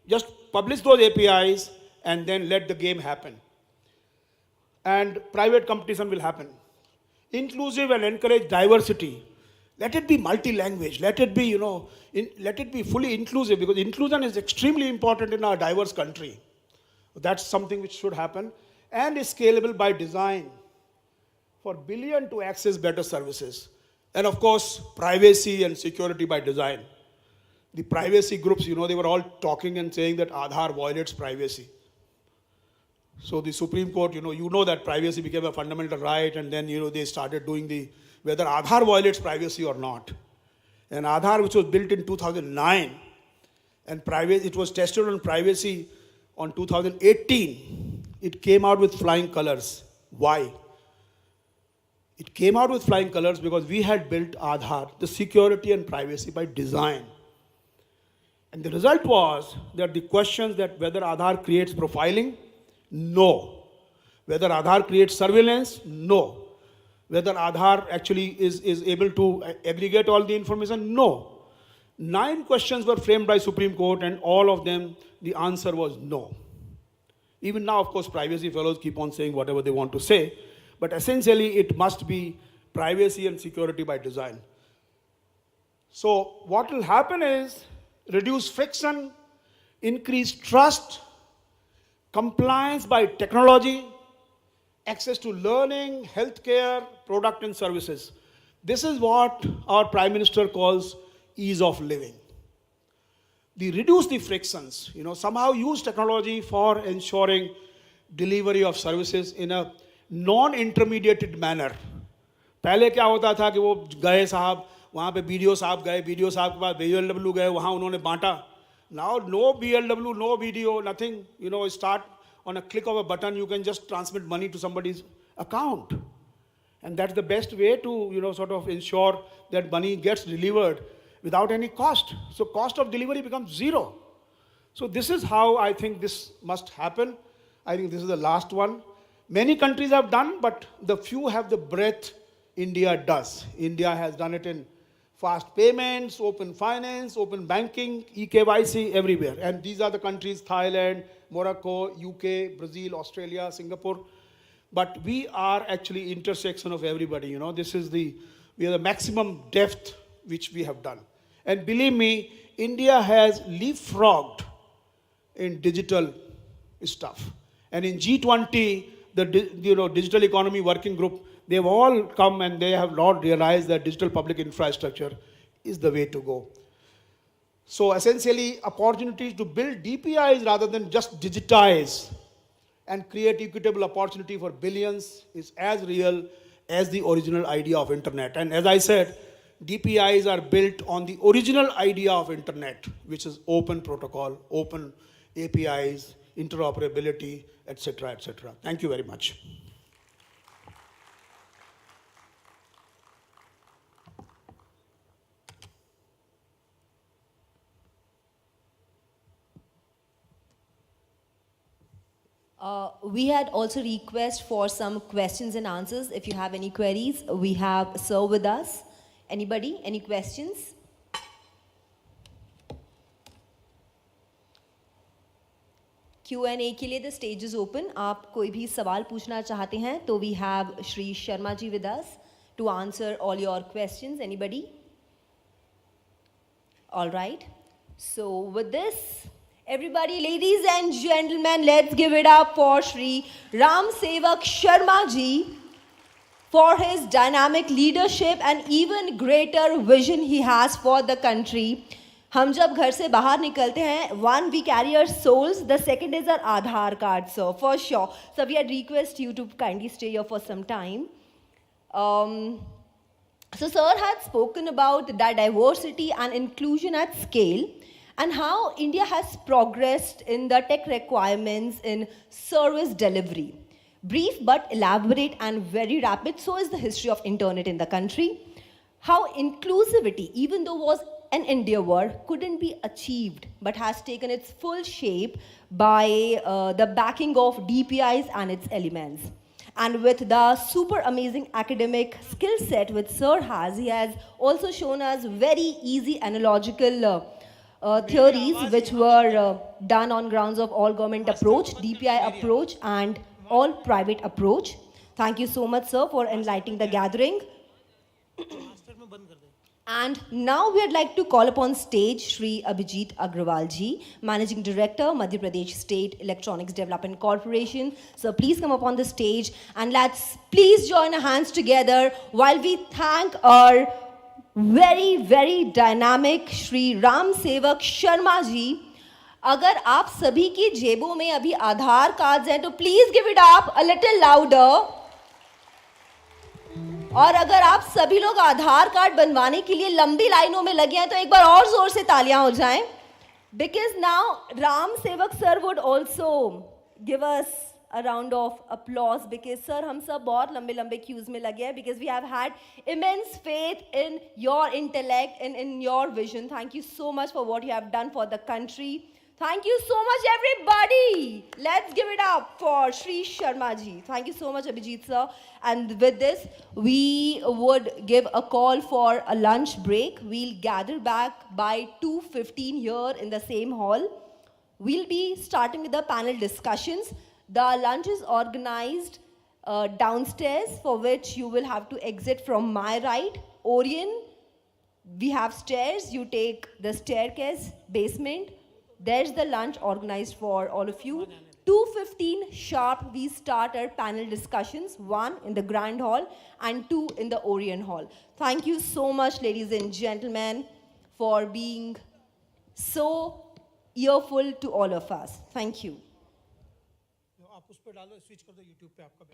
just publish those APIs and then let the game happen. And private competition will happen. Inclusive and encourage diversity. Let it be multi-language. Let it be, let it be fully inclusive, because inclusion is extremely important in our diverse country. That's something which should happen. And is scalable by design for billion to access better services. And of course, privacy and security by design. The privacy groups, they were all talking and saying that Aadhaar violates privacy. So the Supreme Court, you know that privacy became a fundamental right, and then, they started doing whether Aadhaar violates privacy or not. And Aadhaar, which was built in 2009, and it was tested on privacy on 2018, it came out with flying colors. Why? It came out with flying colors because we had built Aadhaar, the security and privacy by design. And the result was that the questions that whether Aadhaar creates profiling, no. Whether Aadhaar creates surveillance, no. Whether Aadhaar actually is able to aggregate all the information, no. 9 questions were framed by Supreme Court, and all of them, the answer was no. Even now, of course, privacy fellows keep on saying whatever they want to say, but essentially it must be privacy and security by design. So what will happen is reduce friction, increase trust, compliance by technology, access to learning, healthcare, product and services. This is what our Prime Minister calls ease of living. Reduce the frictions, somehow use technology for ensuring delivery of services in a non-intermediated manner. पहले क्या होता था कि वो गए साहब, वहाँ पे BDO साहब गए, BDO साहब के पास BLW गए, वहाँ उन्होंने बांटा. Now no BLW, no BDO, nothing. Start on a click of a button, you can just transmit money to somebody's account. And that's the best way to, sort of ensure that money gets delivered without any cost. So cost of delivery becomes zero. So this is how I think this must happen. I think this is the last one. Many countries have done, but the few have the breadth India does. India has done it in fast payments, open finance, open banking, eKYC, everywhere. And these are the countries: Thailand, Morocco, UK, Brazil, Australia, Singapore. But we are actually intersection of everybody. We are the maximum depth which we have done. And believe me, India has leapfrogged in digital stuff. And in G20, the digital economy working group, they've all come and they have not realized that digital public infrastructure is the way to go. So essentially, opportunities to build DPIs rather than just digitize and create equitable opportunity for billions is as real as the original idea of internet. And as I said, DPIs are built on the original idea of internet, which is open protocol, open APIs, interoperability, etc., etc. Thank you very much. We had also request for some questions and answers. If you have any queries, we have Sir with us. Anybody? Any questions? Q&A के लिए the stage is open. आप कोई भी सवाल पूछना चाहते हैं तो we have Shri Sharma ji with us to answer all your questions. Anybody? All right. So with this, everybody, ladies and gentlemen, let's give it up for Shri Ram Sevak Sharma ji for his dynamic leadership and even greater vision he has for the country. हम जब घर से बाहर निकलते हैं, one we carry our souls, the second is our Aadhaar card, so for sure. So we had request you to kindly stay here for some time. So sir had spoken about the diversity and inclusion at scale and how India has progressed in the tech requirements in service delivery. Brief but elaborate and very rapid, so is the history of internet in the country. How inclusivity, even though was an endeavor, couldn't be achieved, but has taken its full shape by the backing of DPIs and its elements. And with the super amazing academic skill set which Sir has, he has also shown us very easy analogical theories which were done on grounds of all government approach, DPI approach and all private approach. Thank you so much, sir, for enlightening the gathering. And now we would like to call upon stage Shri Abhijit Agrawal ji, Managing Director, Madhya Pradesh State Electronics Development Corporation. So please come up on the stage and let's please join our hands together while we thank our very, very dynamic Shri Ram Sevak Sharma ji अगर आप सभी की जेबों में अभी आधार cards हैं तो please give it up a little louder. और अगर आप सभी लोग आधार कार्ड बनवाने के लिए लंबी लाइनों में लगे हैं तो एक बार और जोर से तालियां हो जाएं। Because now Ram Sevak sir would also give us a round of applause because sir हम सब बहुत लंबे लंबे queues में लगे हैं because we have had immense faith in your intellect and in your vision. Thank you so much for what you have done for the country. Thank you so much everybody. Let's give it up for Shri Sharma ji. Thank you so much Abhijit sir. And with this we would give a call for a lunch break. We'll gather back by 2:15 here in the same hall. We'll be starting with the panel discussions. The lunch is organized downstairs for which you will have to exit from my right. Orion, we have stairs. You take the staircase, basement. There's the lunch organized for all of you. 2:15 sharp, we start our panel discussions, 1 in the Grand Hall and 2 in the Orion Hall. Thank you so much, ladies and gentlemen, for being so earful to all of us. Thank you. आप उस पर डालो, switch कर दो YouTube पे आपका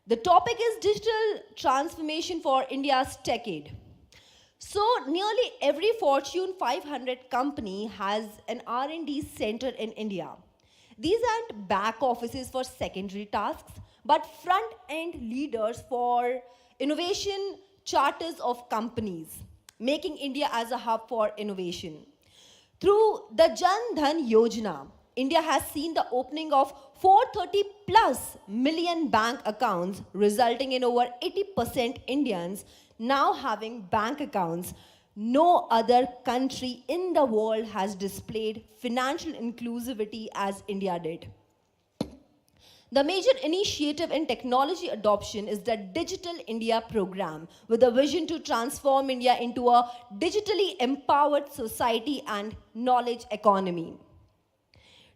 The topic is digital transformation for India's decade. So nearly every Fortune 500 company has an R&D center in India. These aren't back offices for secondary tasks, but front-end leaders for innovation charters of companies, making India as a hub for innovation. Through the Jan Dhan Yojana, India has seen the opening of 430 plus million bank accounts, resulting in over 80% Indians now having bank accounts. No other country in the world has displayed financial inclusivity as India did. The major initiative in technology adoption is the Digital India program, with a vision to transform India into a digitally empowered society and knowledge economy.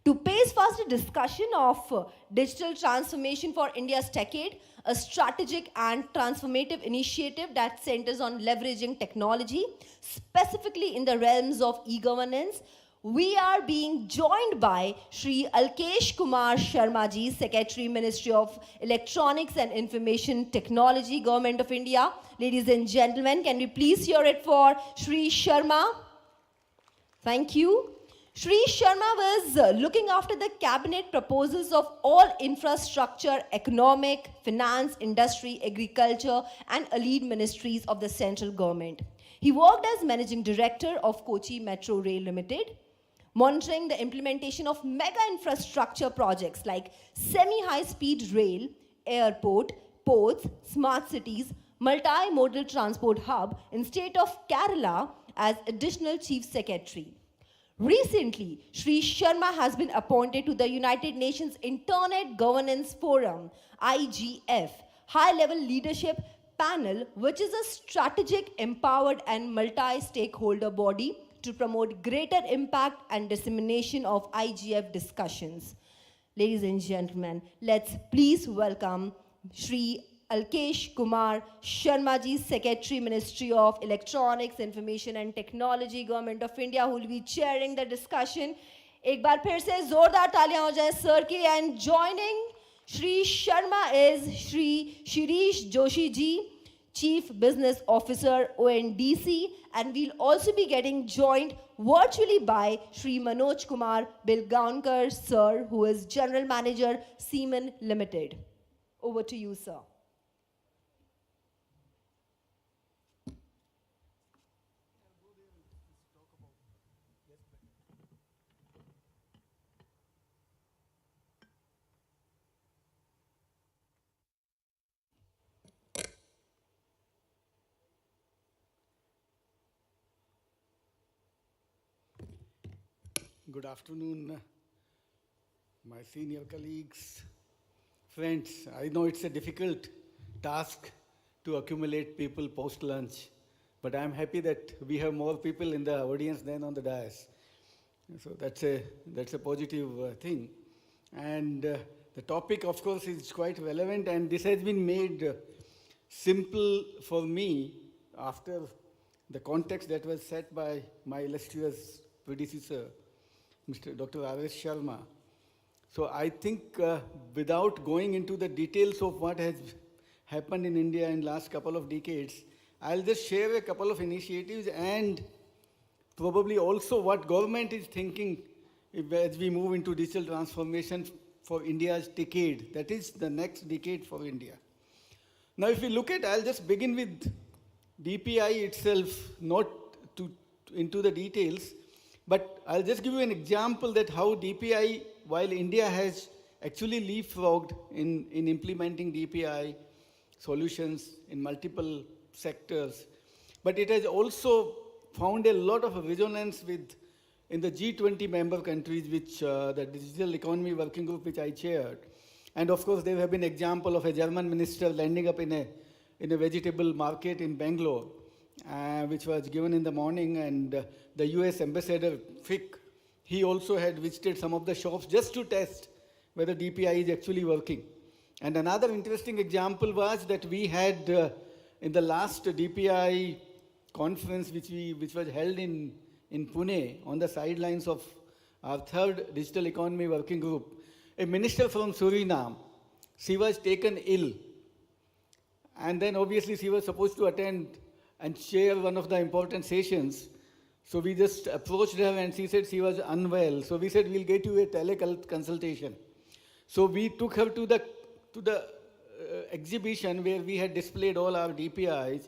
To pace faster discussion of digital transformation for India's decade, a strategic and transformative initiative that centers on leveraging technology, specifically in the realms of e-governance, we are being joined by Shri Alkesh Kumar Sharma ji, Secretary, Ministry of Electronics and Information Technology, Government of India. Ladies and gentlemen, can we please hear it for Shri Sharma? Thank you. Shri Sharma was looking after the cabinet proposals of all infrastructure, economic, finance, industry, agriculture, and allied ministries of the central government. He worked as managing director of Kochi Metro Rail Limited, monitoring the implementation of mega infrastructure projects like semi-high speed rail, airport, ports, smart cities, multi-modal transport hub in state of Kerala as additional chief secretary. Recently, Shri Sharma has been appointed to the United Nations Internet Governance Forum, IGF, high-level leadership panel, which is a strategic, empowered, and multi-stakeholder body to promote greater impact and dissemination of IGF discussions. Ladies and gentlemen, let's please welcome Shri Alkesh Kumar Sharma ji, Secretary, Ministry of Electronics, Information and Technology, Government of India, who will be chairing the discussion. एक बार फिर से जोरदार तालियां हो जाए sir की. And joining Shri Sharma is Shri Shirish Joshi ji, Chief Business Officer, ONDC, and we'll also be getting joined virtually by Shri Manoj Kumar Bilgaonkar sir, who is General Manager, Siemens Limited. Over to you, sir. Good afternoon, my senior colleagues, friends. I know it's a difficult task to accumulate people post-lunch, but I'm happy that we have more people in the audience than on the dais. So that's a positive thing. And the topic, of course, is quite relevant, and this has been made simple for me after the context that was set by my illustrious predecessor, Mr. Dr. R.S. Sharma. So I think without going into the details of what has happened in India in last couple of decades, I'll just share a couple of initiatives and probably also what government is thinking as we move into digital transformation for India's decade. That is the next decade for India. Now if we look at, I'll just begin with DPI itself, not into the details, but I'll just give you an example that how DPI, while India has actually leapfrogged in implementing DPI solutions in multiple sectors, but it has also found a lot of resonance in the G20 member countries, which the Digital Economy Working Group, which I chaired. And of course, there have been example of a German minister landing up in a vegetable market in Bangalore, which was given in the morning, and the US ambassador, Fick, he also had visited some of the shops just to test whether DPI is actually working. And another interesting example was that we had in the last DPI conference, which was held in Pune on the sidelines of our third Digital Economy Working Group, a minister from Suriname, she was taken ill And then obviously she was supposed to attend and chair one of the important sessions. So we just approached her and she said she was unwell. So we said, we'll get you a teleconsultation. So we took her to the exhibition where we had displayed all our DPIs,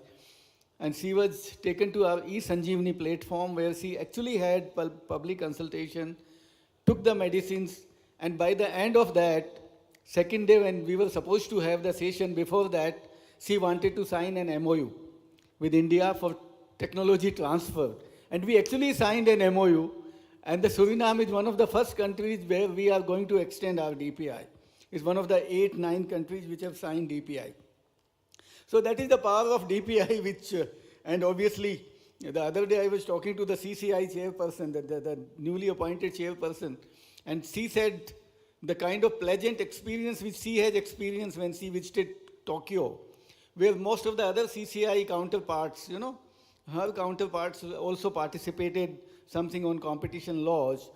and she was taken to our e-Sanjeevani platform where she actually had public consultation, took the medicines, and by the end of that, second day when we were supposed to have the session before that, she wanted to sign an MOU with India for technology transfer. And we actually signed an MOU, and the Suriname is one of the first countries where we are going to extend our DPI. It's one of the 8-9 countries which have signed DPI. So that is the power of DPI, which, and obviously, the other day I was talking to the CCI chairperson, the newly appointed chairperson, and she said the kind of pleasant experience which she has experienced when she visited Tokyo, where most of the other CCI counterparts, her counterparts also participated something on competition laws.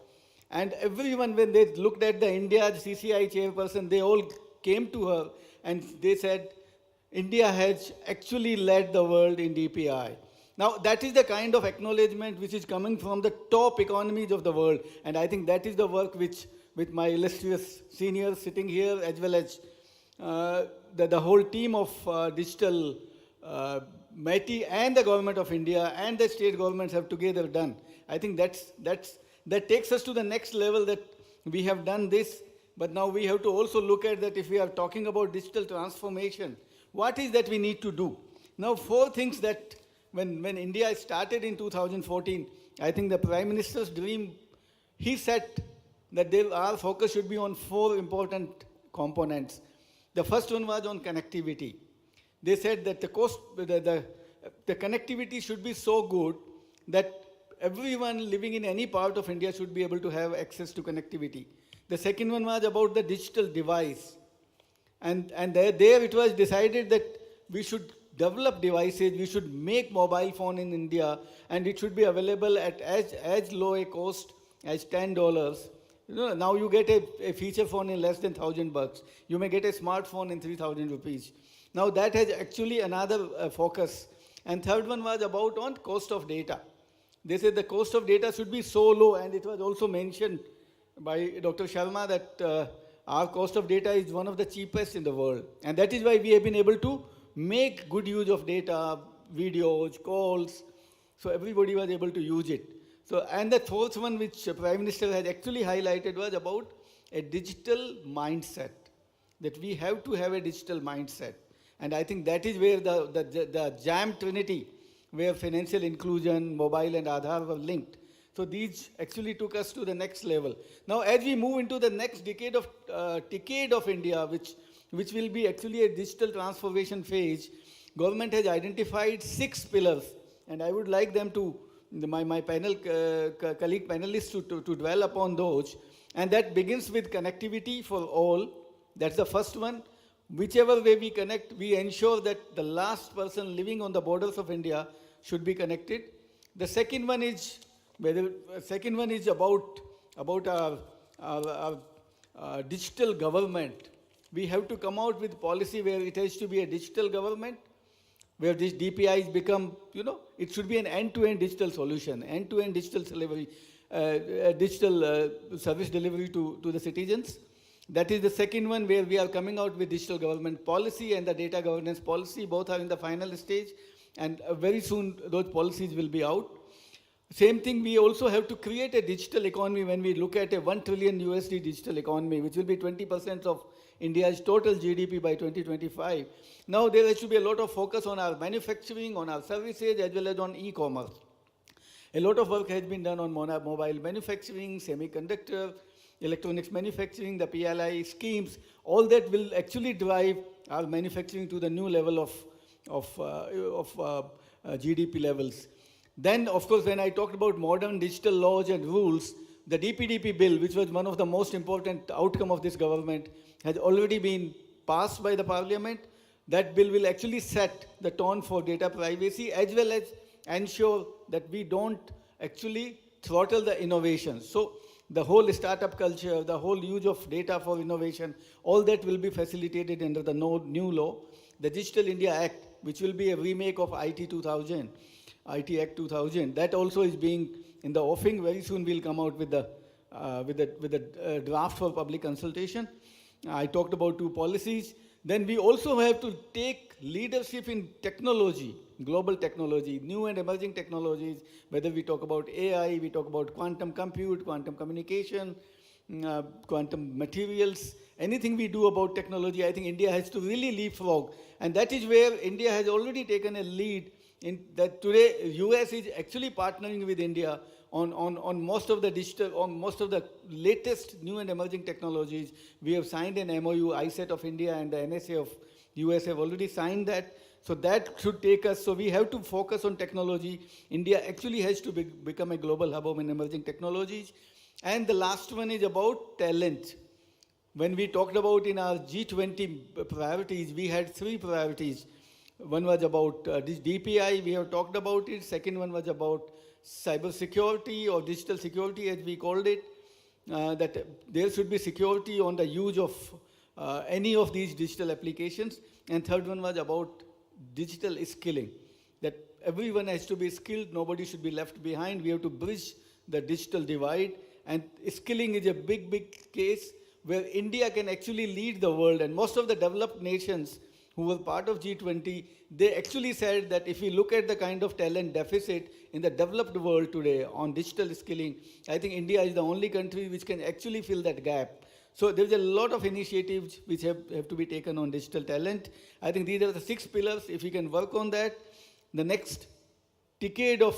And everyone, when they looked at the India CCI chairperson, they all came to her and they said, India has actually led the world in DPI. Now, that is the kind of acknowledgement which is coming from the top economies of the world. And I think that is the work which, with my illustrious seniors sitting here, as well as the whole team of digital METI and the government of India and the state governments have together done. I think that takes us to the next level, that we have done this, but now we have to also look at that if we are talking about digital transformation, what is that we need to do? Now, 4 things that when India started in 2014, I think the Prime Minister's dream, he said that our focus should be on 4 important components. The first one was on connectivity. They said that the connectivity should be so good that everyone living in any part of India should be able to have access to connectivity. The second one was about the digital device. And there it was decided that we should develop devices, we should make mobile phone in India, and it should be available at as low a cost as $10. Now you get a feature phone in less than $1,000. You may get a smartphone in 3,000 rupees. Now that has actually another focus. And third one was about on cost of data. They said the cost of data should be so low, and it was also mentioned by Dr. Sharma that our cost of data is one of the cheapest in the world. And that is why we have been able to make good use of data, videos, calls, so everybody was able to use it. So, and the fourth one which Prime Minister has actually highlighted was about a digital mindset, that we have to have a digital mindset. And I think that is where the jam trinity, where financial inclusion, mobile and Aadhaar were linked. So these actually took us to the next level. Now, as we move into the next decade of India, which will be actually a digital transformation phase, government has identified 6 pillars, and I would like them to, my panel, colleague panelists to dwell upon those. And that begins with connectivity for all. That's the first one. Whichever way we connect, we ensure that the last person living on the borders of India should be connected. The second one is about our digital government. We have to come out with policy where it has to be a digital government, where these DPIs become, it should be an end-to-end digital solution, end-to-end digital delivery, digital service delivery to the citizens. That is the second one, where we are coming out with digital government policy and the data governance policy. Both are in the final stage, and very soon those policies will be out. Same thing, we also have to create a digital economy. When we look at a $1 trillion USD digital economy, which will be 20% of India's total GDP by 2025. Now there has to be a lot of focus on our manufacturing, on our services, as well as on e-commerce. A lot of work has been done on mobile manufacturing, semiconductor, electronics manufacturing, the PLI schemes. All that will actually drive our manufacturing to the new level of GDP levels. Then, of course, when I talked about modern digital laws and rules, the DPDP bill, which was one of the most important outcome of this government, has already been passed by the parliament. That bill will actually set the tone for data privacy, as well as ensure that we don't actually throttle the innovation. So the whole startup culture, the whole use of data for innovation, all that will be facilitated under the new law. the Digital India Act, which will be a remake of IT 2000, IT Act 2000. That also is being in the offing. Very soon we'll come out with the draft for public consultation. I talked about 2 policies. Then we also have to take leadership in technology, global technology, new and emerging technologies, whether we talk about AI, we talk about quantum compute, quantum communication, quantum materials, anything we do about technology, I think India has to really leapfrog. And that is where India has already taken a lead in that today US is actually partnering with India on most of the digital, on most of the latest new and emerging technologies. We have signed an MOU, ISET of India and the NSA of US have already signed that. So that should take us, so we have to focus on technology. India actually has to become a global hub of emerging technologies. And the last one is about talent. When we talked about in our G20 priorities, we had 3 priorities. One was about this DPI, we have talked about it. Second one was about cyber security or digital security as we called it, that there should be security on the use of any of these digital applications. And third one was about digital skilling, that everyone has to be skilled, nobody should be left behind. We have to bridge the digital divide, and skilling is a big case where India can actually lead the world. And most of the developed nations who were part of G20, they actually said that if we look at the kind of talent deficit in the developed world today on digital skilling, I think India is the only country which can actually fill that gap. So there's a lot of initiatives which have to be taken on digital talent. I think these are the 6 pillars. If we can work on that, the next decade of,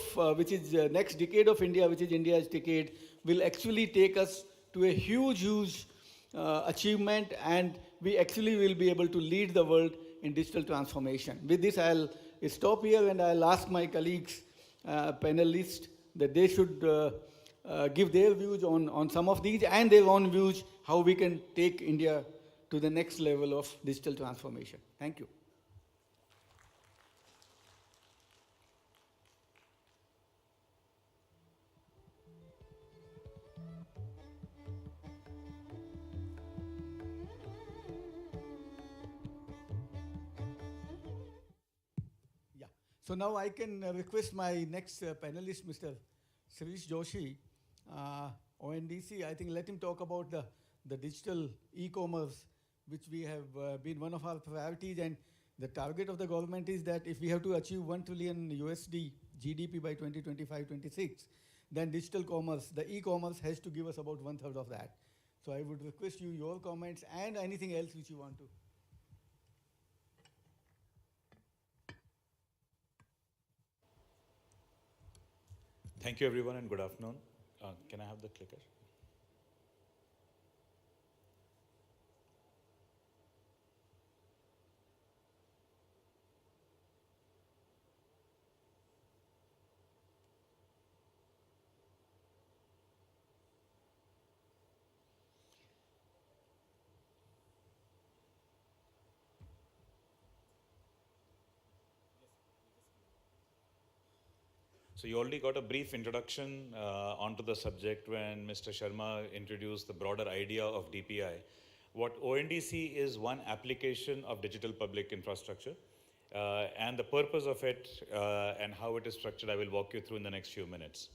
next decade of India, which is India's decade, will actually take us to a huge achievement, and we actually will be able to lead the world in digital transformation. With this, I'll stop here and I'll ask my colleagues, panelists, that they should give their views on some of these and their own views, how we can take India to the next level of digital transformation. Thank you. So now I can request my next panelist, Mr. Shirish Joshi, ONDC. I think let him talk about the digital e-commerce, which we have been one of our priorities. And the target of the government is that if we have to achieve $1 trillion USD GDP by 2025-26, then digital commerce, the e-commerce has to give us about 1/3 of that. So I would request you your comments and anything else which you want to. Thank you, everyone, and good afternoon. Can I have the clicker? So you already got a brief introduction onto the subject when Mr. Sharma introduced the broader idea of DPI. What ONDC is one application of digital public infrastructure, and the purpose of it and how it is structured, I will walk you through in the next few minutes.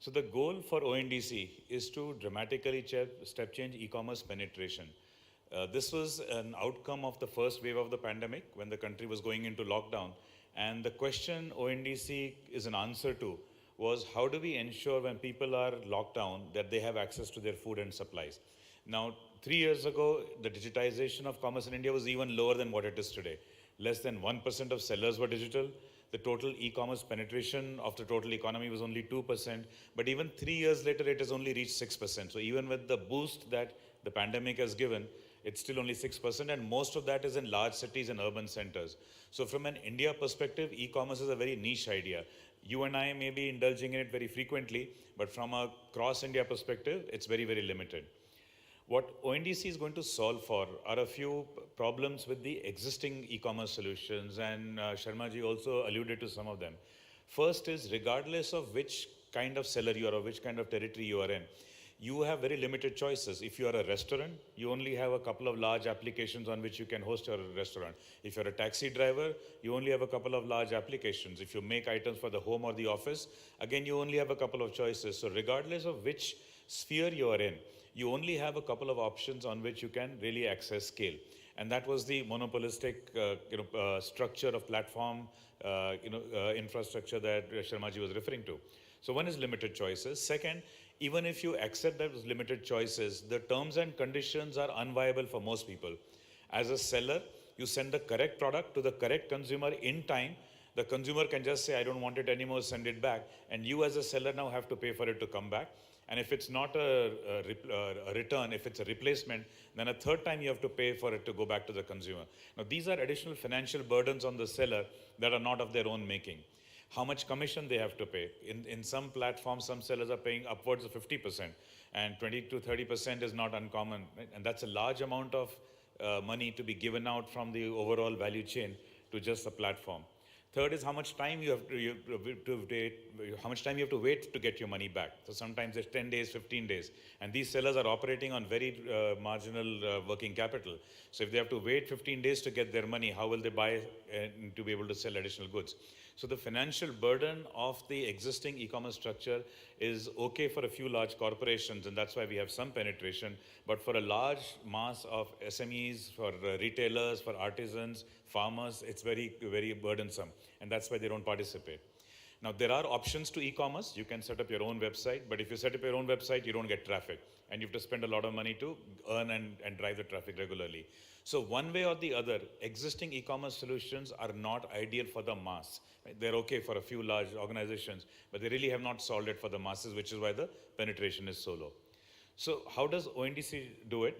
So the goal for ONDC is to dramatically step change e-commerce penetration. This was an outcome of the first wave of the pandemic when the country was going into lockdown. And the question ONDC is an answer to was, how do we ensure when people are locked down that they have access to their food and supplies? Now, 3 years ago, the digitization of commerce in India was even lower than what it is today. Less than 1% of sellers were digital. The total e-commerce penetration of the total economy was only 2%. But even 3 years later, it has only reached 6%. So even with the boost that the pandemic has given, it's still only 6%, and most of that is in large cities and urban centers. So from an India perspective, e-commerce is a very niche idea. You and I may be indulging in it very frequently, but from a cross-India perspective, it's very, very limited. What ONDC is going to solve for are a few problems with the existing e-commerce solutions, and Sharma ji also alluded to some of them. First is, regardless of which kind of seller you are or which kind of territory you are in, you have very limited choices. If you are a restaurant, you only have a couple of large applications on which you can host your restaurant. If you're a taxi driver, you only have a couple of large applications. If you make items for the home or the office, again, you only have a couple of choices. So regardless of which sphere you are in, you only have a couple of options on which you can really access scale. And that was the monopolistic structure of platform infrastructure that Sharmaji was referring to. So one is limited choices. Second, even if you accept those limited choices, the terms and conditions are unviable for most people. As a seller, you send the correct product to the correct consumer in time. The consumer can just say, I don't want it anymore, send it back. And you as a seller now have to pay for it to come back. And if it's not a return, if it's a replacement, then a third time you have to pay for it to go back to the consumer. Now, these are additional financial burdens on the seller that are not of their own making. How much commission they have to pay. In some platforms, some sellers are paying upwards of 50%, and 20 to 30% is not uncommon. Right? And that's a large amount of money to be given out from the overall value chain to just the platform. Third is how much time you have to wait to get your money back. So sometimes it's 10 days, 15 days. And these sellers are operating on very marginal working capital. So if they have to wait 15 days to get their money, how will they buy to be able to sell additional goods? So the financial burden of the existing e-commerce structure is okay for a few large corporations, and that's why we have some penetration. But for a large mass of SMEs, for retailers, for artisans, farmers, it's very, very burdensome. And that's why they don't participate. Now, there are options to e-commerce. You can set up your own website, but if you set up your own website, you don't get traffic. And you have to spend a lot of money to earn and drive the traffic regularly. So one way or the other, existing e-commerce solutions are not ideal for the mass. Right? They're okay for a few large organizations, but they really have not solved it for the masses, which is why the penetration is so low. So how does ONDC do it?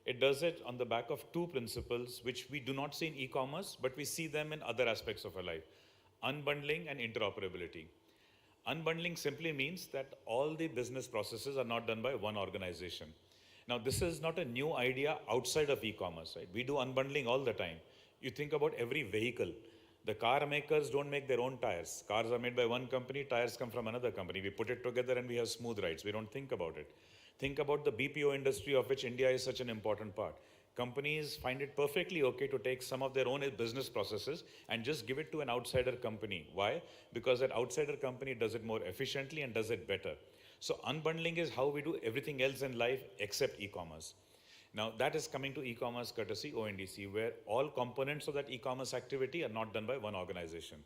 It does it on the back of two principles, which we do not see in e-commerce, but we see them in other aspects of our life: unbundling and interoperability. Unbundling simply means that all the business processes are not done by one organization. Now, this is not a new idea outside of e-commerce, right? We do unbundling all the time. You think about every vehicle. The car makers don't make their own tires. Cars are made by one company, tires come from another company. We put it together and we have smooth rides. We don't think about it. Think about the BPO industry, of which India is such an important part. Companies find it perfectly okay to take some of their own business processes and just give it to an outsider company. Why? Because that outsider company does it more efficiently and does it better. So unbundling is how we do everything else in life except e-commerce. Now, that is coming to e-commerce courtesy ONDC, where all components of that e-commerce activity are not done by one organization.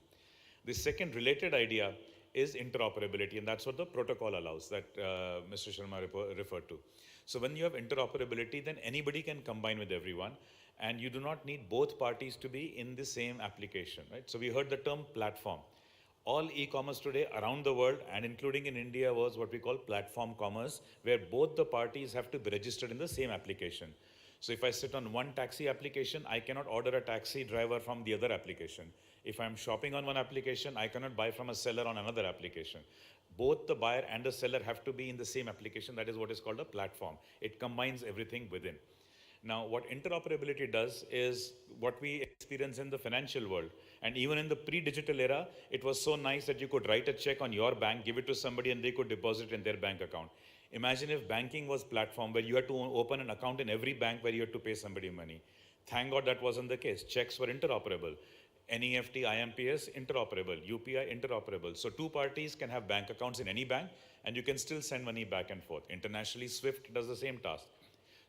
The second related idea is interoperability, and that's what the protocol allows that Mr. Sharma referred to. So when you have interoperability, then anybody can combine with everyone, and you do not need both parties to be in the same application, right? So we heard the term platform. All e-commerce today around the world, and including in India, was what we call platform commerce, where both the parties have to be registered in the same application. So if I sit on one taxi application, I cannot order a taxi driver from the other application. If I'm shopping on one application, I cannot buy from a seller on another application. Both the buyer and the seller have to be in the same application. That is what is called a platform. It combines everything within. Now, what interoperability does is what we experience in the financial world. And even in the pre-digital era, it was so nice that you could write a check on your bank, give it to somebody, and they could deposit it in their bank account. Imagine if banking was platform where you had to open an account in every bank where you had to pay somebody money. Thank God that wasn't the case. Checks were interoperable. NEFT, IMPS, interoperable. UPI, interoperable. So two parties can have bank accounts in any bank, and you can still send money back and forth. Internationally, SWIFT does the same task.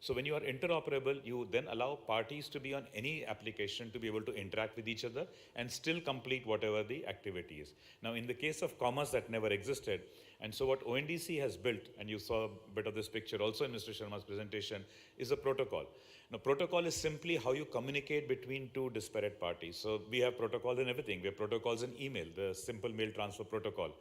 So when you are interoperable, you then allow parties to be on any application to be able to interact with each other and still complete whatever the activity is. Now, in the case of commerce, that never existed. And so what ONDC has built, and you saw a bit of this picture also in Mr. Sharma's presentation, is a protocol. Now, protocol is simply how you communicate between two disparate parties. So we have protocols in everything. We have protocols in email, the simple mail transfer protocol.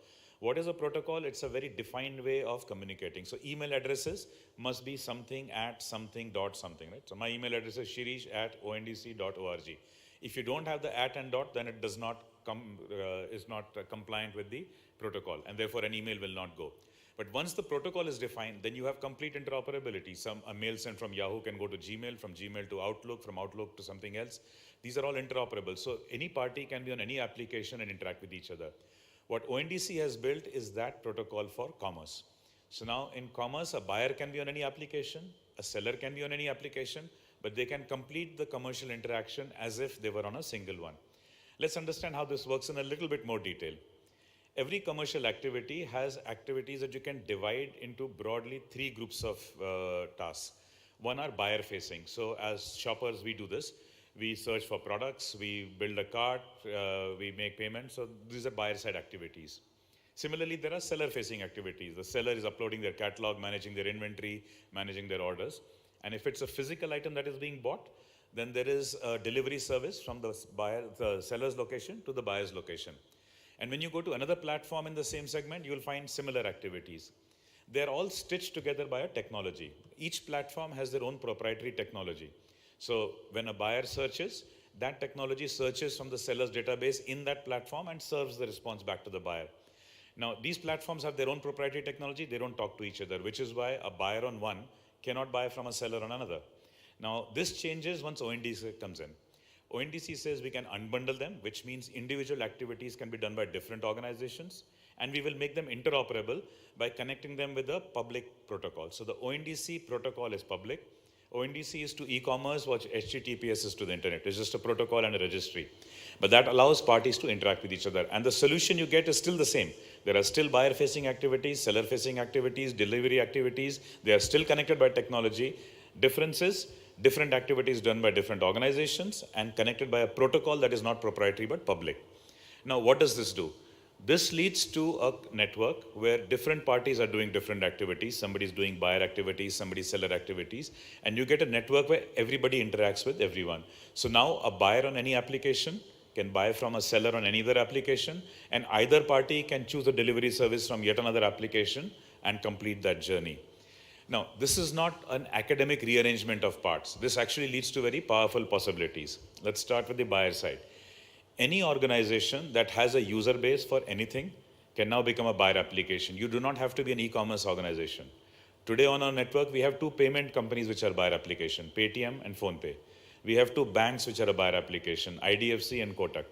What is a protocol? It's a very defined way of communicating. So email addresses must be something at something dot something, right? So my email address is shirish@ondc.org. If you don't have the at and dot, then it does not is not compliant with the protocol, and therefore an email will not go. But once the protocol is defined, then you have complete interoperability. A mail sent from Yahoo can go to Gmail, from Gmail to Outlook, from Outlook to something else. These are all interoperable. So any party can be on any application and interact with each other. What ONDC has built is that protocol for commerce. So now in commerce, a buyer can be on any application, a seller can be on any application, but they can complete the commercial interaction as if they were on a single one. Let's understand how this works in a little bit more detail. Every commercial activity has activities that you can divide into broadly 3 groups of tasks. One are buyer facing. So as shoppers, we do this. We search for products, we build a cart, we make payments. So these are buyer side activities. Similarly, there are seller facing activities. The seller is uploading their catalog, managing their inventory, managing their orders. And if it's a physical item that is being bought, then there is a delivery service from the seller's location to the buyer's location. And when you go to another platform in the same segment, you will find similar activities. They're all stitched together by a technology. Each platform has their own proprietary technology. So when a buyer searches, that technology searches from the seller's database in that platform and serves the response back to the buyer. Now, these platforms have their own proprietary technology. They don't talk to each other, which is why a buyer on one cannot buy from a seller on another. Now, this changes once ONDC comes in. ONDC says we can unbundle them, which means individual activities can be done by different organizations, and we will make them interoperable by connecting them with a public protocol. So the ONDC protocol is public. ONDC is to e-commerce what HTTPS is to the internet. It's just a protocol and a registry. But that allows parties to interact with each other. And the solution you get is still the same. There are still buyer-facing activities, seller-facing activities, delivery activities. They are still connected by technology. Differences, different activities done by different organizations and connected by a protocol that is not proprietary but public. Now, what does this do? This leads to a network where different parties are doing different activities. Somebody's doing buyer activities, somebody's seller activities, and you get a network where everybody interacts with everyone. So now a buyer on any application can buy from a seller on any other application, and either party can choose a delivery service from yet another application and complete that journey. Now, this is not an academic rearrangement of parts. This actually leads to very powerful possibilities. Let's start with the buyer side. Any organization that has a user base for anything can now become a buyer application. You do not have to be an e-commerce organization. Today on our network, we have 2 payment companies which are buyer application, Paytm and PhonePe. We have 2 banks which are a buyer application, IDFC and Kotak.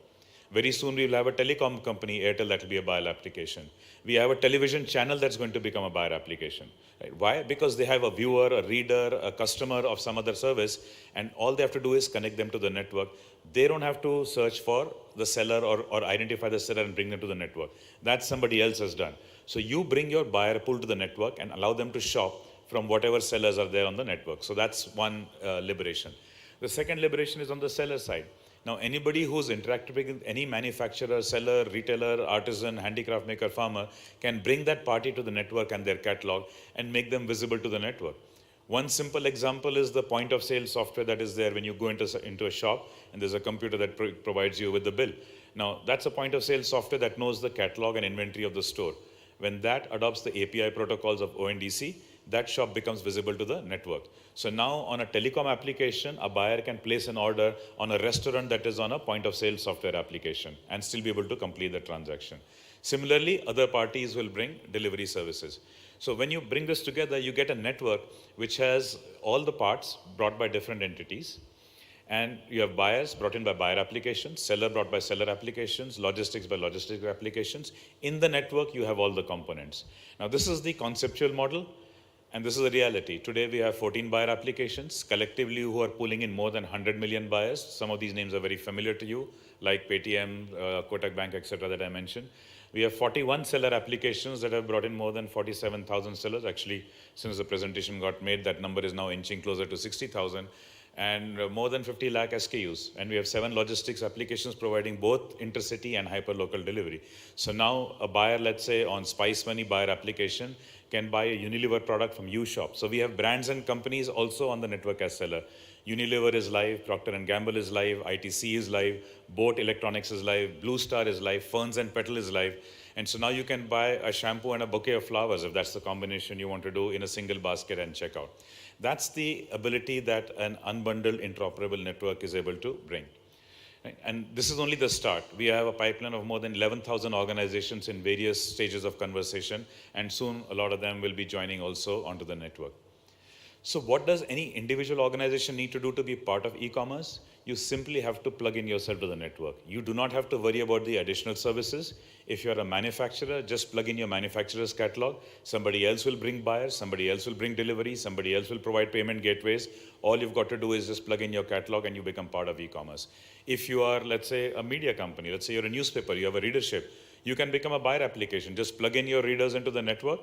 Very soon we will have a telecom company, Airtel, that will be a buyer application. We have a television channel that's going to become a buyer application. Right? Why? Because they have a viewer, a reader, a customer of some other service, and all they have to do is connect them to the network. They don't have to search for the seller or identify the seller and bring them to the network. That somebody else has done. So you bring your buyer pool to the network and allow them to shop from whatever sellers are there on the network. So that's one liberation. The second liberation is on the seller side. Now, anybody who's interacting with any manufacturer, seller, retailer, artisan, handicraft maker, farmer can bring that party to the network and their catalog and make them visible to the network. One simple example is the point of sale software that is there when you go into a shop and there's a computer that provides you with the bill. Now, that's a point of sale software that knows the catalog and inventory of the store. When that adopts the API protocols of ONDC, that shop becomes visible to the network. So now on a telecom application, a buyer can place an order on a restaurant that is on a point of sale software application and still be able to complete the transaction. Similarly, other parties will bring delivery services. So when you bring this together, you get a network which has all the parts brought by different entities. And you have buyers brought in by buyer applications, seller brought by seller applications, logistics by logistics applications. In the network, you have all the components. Now, this is the conceptual model. And this is the reality. Today we have 14 buyer applications collectively who are pulling in more than 100 million buyers. Some of these names are very familiar to you, like Paytm, Kotak Bank, etc. that I mentioned. We have 41 seller applications that have brought in more than 47,000 sellers. Actually, since the presentation got made, that number is now inching closer to 60,000. And more than 50 lakh SKUs. And we have 7 logistics applications providing both intercity and hyperlocal delivery. So now a buyer, let's say on Spice Money buyer application, can buy a Unilever product from UShop. So we have brands and companies also on the network as seller. Unilever is live, Procter & Gamble is live, ITC is live, Boat Electronics is live, Blue Star is live, Ferns and Petal is live. And so now you can buy a shampoo and a bouquet of flowers if that's the combination you want to do in a single basket and check out. That's the ability that an unbundled interoperable network is able to bring. Right? And this is only the start. We have a pipeline of more than 11,000 organizations in various stages of conversation, and soon a lot of them will be joining also onto the network. So what does any individual organization need to do to be part of e-commerce? You simply have to plug in yourself to the network. You do not have to worry about the additional services. If you're a manufacturer, just plug in your manufacturer's catalog. Somebody else will bring buyers, somebody else will bring delivery, somebody else will provide payment gateways. All you've got to do is just plug in your catalog and you become part of e-commerce. If you are, let's say, a media company, let's say you're a newspaper, you have a readership, you can become a buyer application. Just plug in your readers into the network.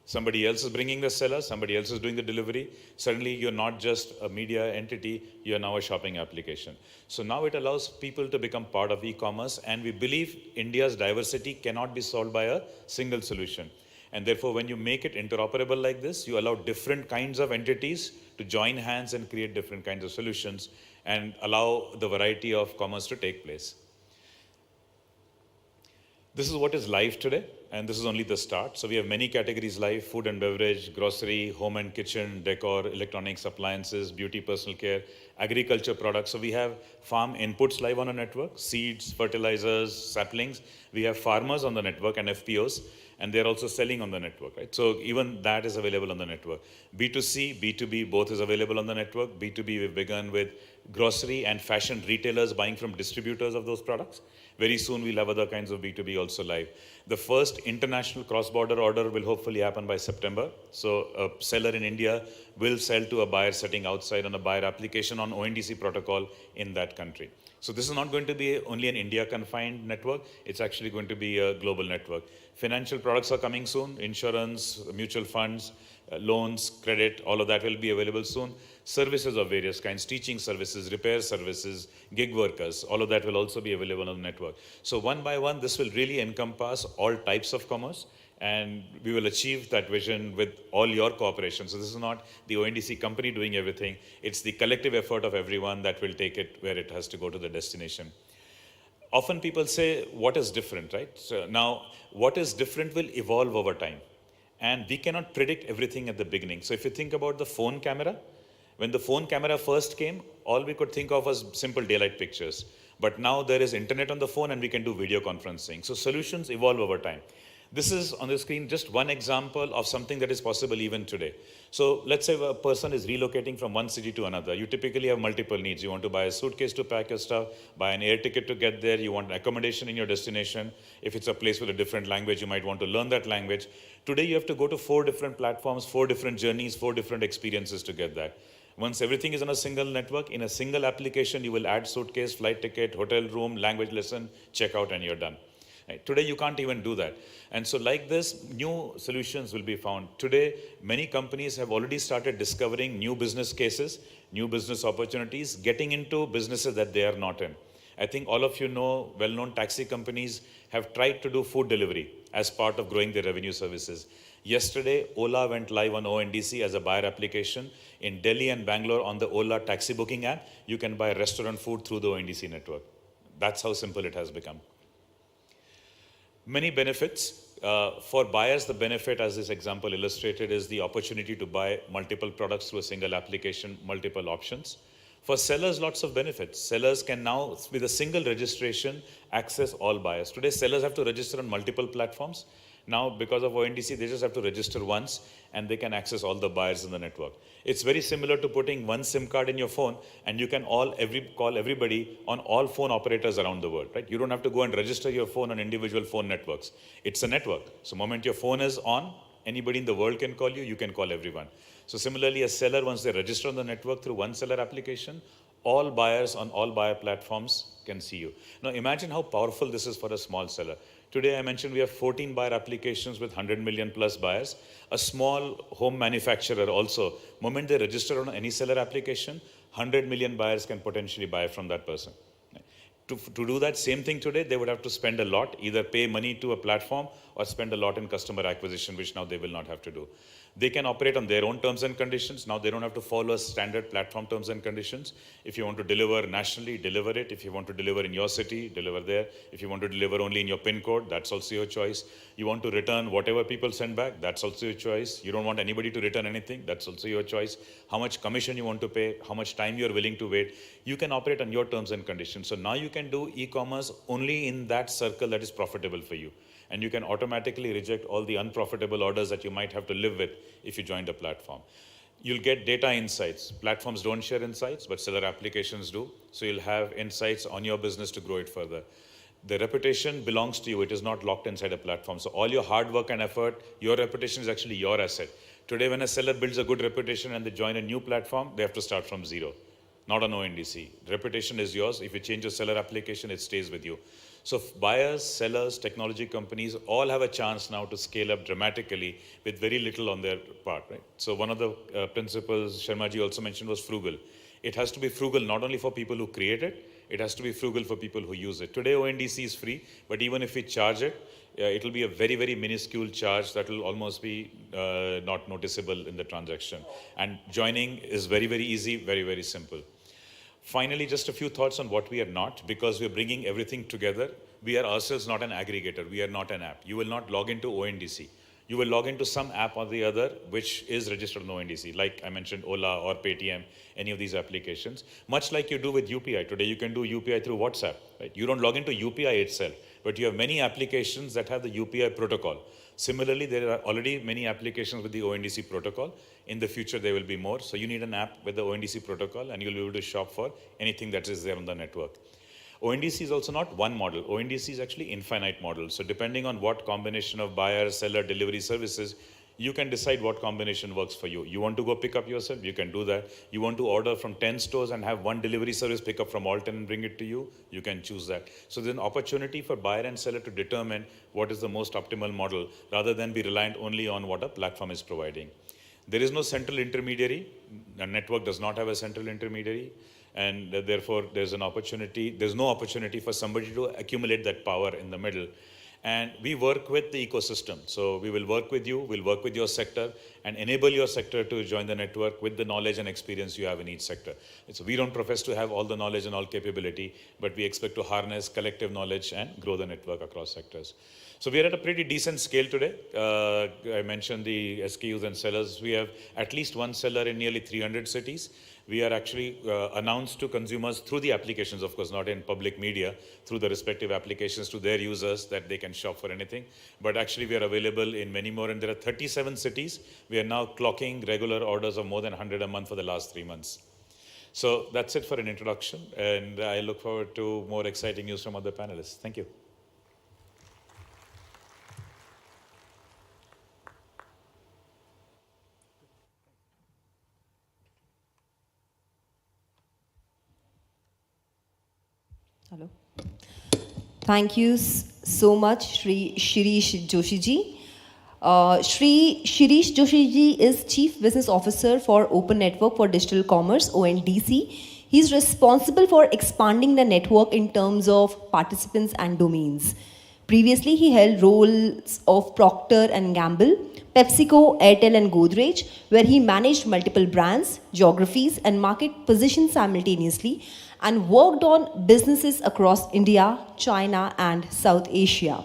Somebody else is bringing the seller, somebody else is doing the delivery. Suddenly you're not just a media entity, you're now a shopping application. So now it allows people to become part of e-commerce, and we believe India's diversity cannot be solved by a single solution. And therefore, when you make it interoperable like this, you allow different kinds of entities to join hands and create different kinds of solutions and allow the variety of commerce to take place. This is what is live today, and this is only the start. So we have many categories live: food and beverage, grocery, home and kitchen, decor, electronics, appliances, beauty, personal care, agriculture products. So we have farm inputs live on a network: seeds, fertilizers, saplings. We have farmers on the network and FPOs, and they're also selling on the network, right? So even that is available on the network. B2C, B2B, both is available on the network. B2B, we've begun with grocery and fashion retailers buying from distributors of those products. Very soon we'll have other kinds of B2B also live. The first international cross-border order will hopefully happen by September. So a seller in India will sell to a buyer sitting outside on a buyer application on ONDC protocol in that country. So this is not going to be only an India-confined network. It's actually going to be a global network. Financial products are coming soon: insurance, mutual funds, loans, credit, all of that will be available soon. Services of various kinds, teaching services, repair services, gig workers, all of that will also be available on the network. So one by one, this will really encompass all types of commerce, and we will achieve that vision with all your cooperation. So this is not the ONDC company doing everything. It's the collective effort of everyone that will take it where it has to go to the destination. Often people say, what is different, right? So now, what is different will evolve over time. And we cannot predict everything at the beginning. So if you think about the phone camera, when the phone camera first came, all we could think of was simple daylight pictures. But now there is internet on the phone and we can do video conferencing. So solutions evolve over time. This is on the screen just one example of something that is possible even today. So let's say a person is relocating from one city to another. You typically have multiple needs. You want to buy a suitcase to pack your stuff, buy an air ticket to get there. You want accommodation in your destination. If it's a place with a different language, you might want to learn that language. Today you have to go to 4 different platforms, 4 different journeys, 4 different experiences to get that. Once everything is on a single network, in a single application, you will add suitcase, flight ticket, hotel room, language lesson, checkout, and you're done. Right? Today, you can't even do that. And so like this, new solutions will be found. Today, many companies have already started discovering new business cases, new business opportunities, getting into businesses that they are not in. I think all of you know, well-known taxi companies have tried to do food delivery as part of growing their revenue services. Yesterday, Ola went live on ONDC as a buyer application. In Delhi and Bangalore on the Ola taxi booking app, you can buy restaurant food through the ONDC network. That's how simple it has become. Many benefits. For buyers, the benefit, as this example illustrated, is the opportunity to buy multiple products through a single application, multiple options. For sellers, lots of benefits. Sellers can now, with a single registration, access all buyers. Today, sellers have to register on multiple platforms. Now, because of ONDC, they just have to register once and they can access all the buyers in the network. It's very similar to putting one SIM card in your phone and you can call everybody on all phone operators around the world, right? You don't have to go and register your phone on individual phone networks. It's a network. So the moment your phone is on, anybody in the world can call you, you can call everyone. So similarly, a seller, once they register on the network through one seller application, all buyers on all buyer platforms can see you. Now imagine how powerful this is for a small seller. Today I mentioned we have 14 buyer applications with 100 million plus buyers. A small home manufacturer also, moment they register on any seller application, 100 million buyers can potentially buy from that person. To do that same thing today, they would have to spend a lot, either pay money to a platform or spend a lot in customer acquisition, which now they will not have to do. They can operate on their own terms and conditions. Now they don't have to follow standard platform terms and conditions. If you want to deliver nationally, deliver it. If you want to deliver in your city, deliver there. If you want to deliver only in your PIN code, that's also your choice. You want to return whatever people send back, that's also your choice. You don't want anybody to return anything, that's also your choice. How much commission you want to pay, how much time you're willing to wait. You can operate on your terms and conditions. So now you can do e-commerce only in that circle that is profitable for you. And you can automatically reject all the unprofitable orders that you might have to live with if you join the platform. You'll get data insights. Platforms don't share insights, but seller applications do. So you'll have insights on your business to grow it further. The reputation belongs to you. It is not locked inside a platform. So all your hard work and effort, your reputation is actually your asset. Today, when a seller builds a good reputation and they join a new platform, they have to start from zero, not on ONDC. Reputation is yours. If you change your seller application, it stays with you. So buyers, sellers, technology companies all have a chance now to scale up dramatically with very little on their part, right? So one of the principles Sharma ji also mentioned was frugal. It has to be frugal not only for people who create it, it has to be frugal for people who use it. Today ONDC is free, but even if we charge it, it will be a very, very minuscule charge that will almost be not noticeable in the transaction. And joining is very, very easy, very, very simple. Finally, just a few thoughts on what we are not, because we're bringing everything together. We are ourselves not an aggregator. We are not an app. You will not log into ONDC. You will log into some app or the other which is registered on ONDC, like I mentioned Ola or Paytm, any of these applications. Much like you do with UPI. Today you can do UPI through WhatsApp, right? You don't log into UPI itself, but you have many applications that have the UPI protocol. Similarly, there are already many applications with the ONDC protocol. In the future, there will be more. So you need an app with the ONDC protocol and you'll be able to shop for anything that is there on the network. ONDC is also not one model. ONDC is actually infinite model. So depending on what combination of buyer, seller, delivery services, you can decide what combination works for you. You want to go pick up yourself, you can do that. You want to order from 10 stores and have one delivery service pick up from all 10 and bring it to you, you can choose that. So there's an opportunity for buyer and seller to determine what is the most optimal model rather than be reliant only on what a platform is providing. There is no central intermediary. A network does not have a central intermediary. And therefore, there's no opportunity for somebody to accumulate that power in the middle. And we work with the ecosystem. So we will work with you, we'll work with your sector and enable your sector to join the network with the knowledge and experience you have in each sector. So we don't profess to have all the knowledge and all capability, but we expect to harness collective knowledge and grow the network across sectors. So we are at a pretty decent scale today. I mentioned the SKUs and sellers. We have at least one seller in nearly 300 cities. We are actually announced to consumers through the applications, of course, not in public media, through the respective applications to their users that they can shop for anything. But actually, we are available in many more, and there are 37 cities. We are now clocking regular orders of more than 100 a month for the last 3 months. So that's it for an introduction, and I look forward to more exciting news from other panelists. Thank you. Hello. Thank you so much, Shri Shirish Joshi ji. Shri Shirish Joshi ji is Chief Business Officer for Open Network for Digital Commerce, ONDC. He is responsible for expanding the network in terms of participants and domains. Previously, he held roles of Procter & Gamble, PepsiCo, Airtel and Godrej, where he managed multiple brands, geographies and market positions simultaneously and worked on businesses across India, China and South Asia.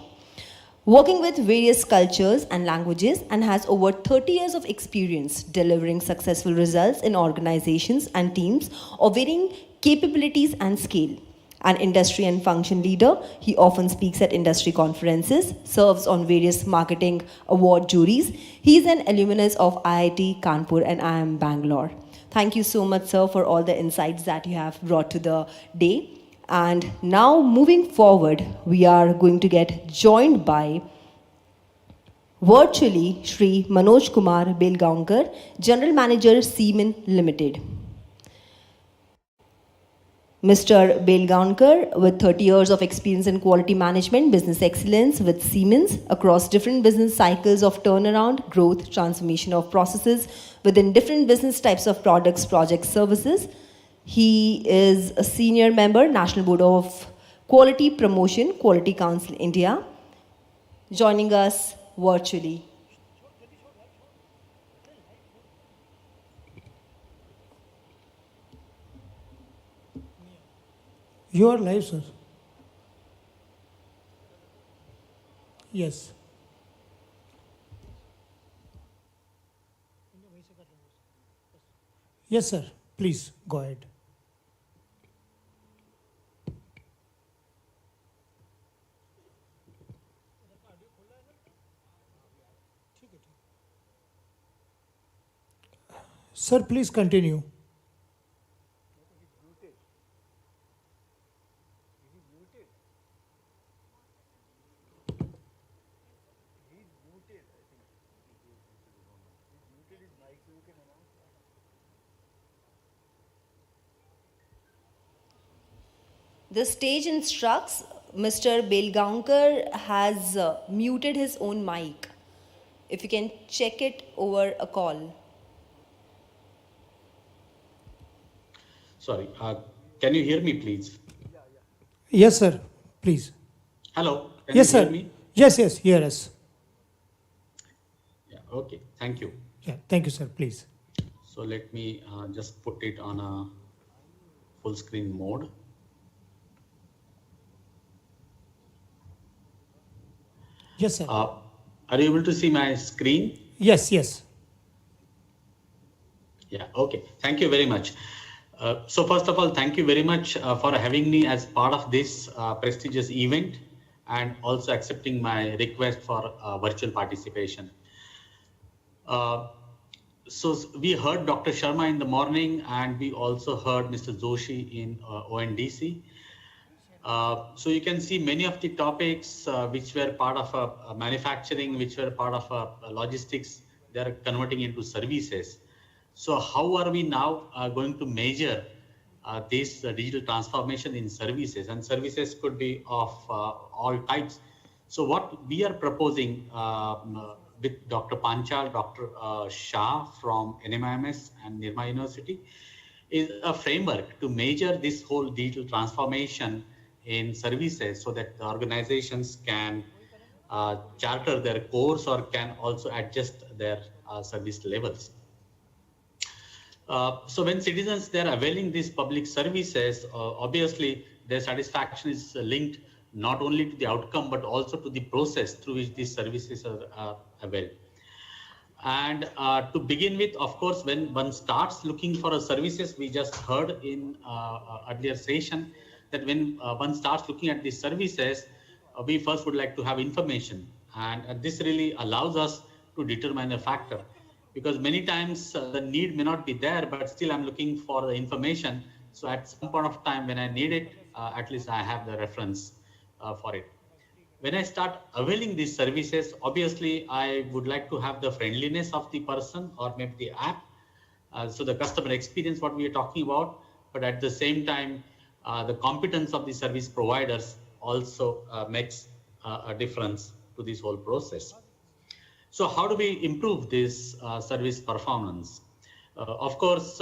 Working with various cultures and languages and has over 30 years of experience delivering successful results in organizations and teams of varying capabilities and scale. An industry and function leader, he often speaks at industry conferences, serves on various marketing award juries. He is an alumnus of IIT Kanpur and IIM Bangalore. Thank you so much, sir, for all the insights that you have brought to the day. And now, moving forward, we are going to get joined by virtually Shri Manoj Kumar Belgaonkar, General Manager, Siemens Limited. Mr. Belgaonkar, with 30 years of experience in quality management, business excellence with Siemens across different business cycles of turnaround, growth, transformation of processes within different business types of products, projects, services. He is a senior member, National Board of Quality Promotion, Quality Council India, joining us virtually. You are live, sir. Yes. Yes, sir. Please go ahead. Sir, please continue. The stage instructs Mr. Belgaonkar has muted his own mic. If you can check it over a call. Sorry, can you hear me, please? Yes, sir. Please. Hello, can Yes, you hear sir. me? Yes, hear us. Yeah, okay, thank you. Yeah, thank you, sir. Please. So let me just put it on a full screen mode. Yes, sir. Are you able to see my screen? Yes. Yeah, okay. Thank you very much. So first of all, thank you very much for having me as part of this prestigious event and also accepting my request for virtual participation. So we heard Dr. Sharma in the morning and we also heard Mr. Joshi in ONDC. So you can see many of the topics which were part of manufacturing, which were part of logistics, they are converting into services. So how are we now going to measure this digital transformation in services? And services could be of all types. So what we are proposing with Dr. Panchal, Dr. Shah from NMIMS and Nirma University is a framework to measure this whole digital transformation in services so that the organizations can charter their course or can also adjust their service levels. So when citizens, they're availing these public services, obviously their satisfaction is linked not only to the outcome, but also to the process through which these services are availed. And to begin with, of course, when one starts looking for a services, we just heard in earlier session that when one starts looking at these services, we first would like to have information. And this really allows us to determine a factor. Because many times the need may not be there, but still I'm looking for the information. So at some point of time when I need it, at least I have the reference for it. When I start availing these services, obviously I would like to have the friendliness of the person or maybe the app. So the customer experience, what we are talking about, but at the same time, the competence of the service providers also makes a difference to this whole process. So how do we improve this service performance? Of course,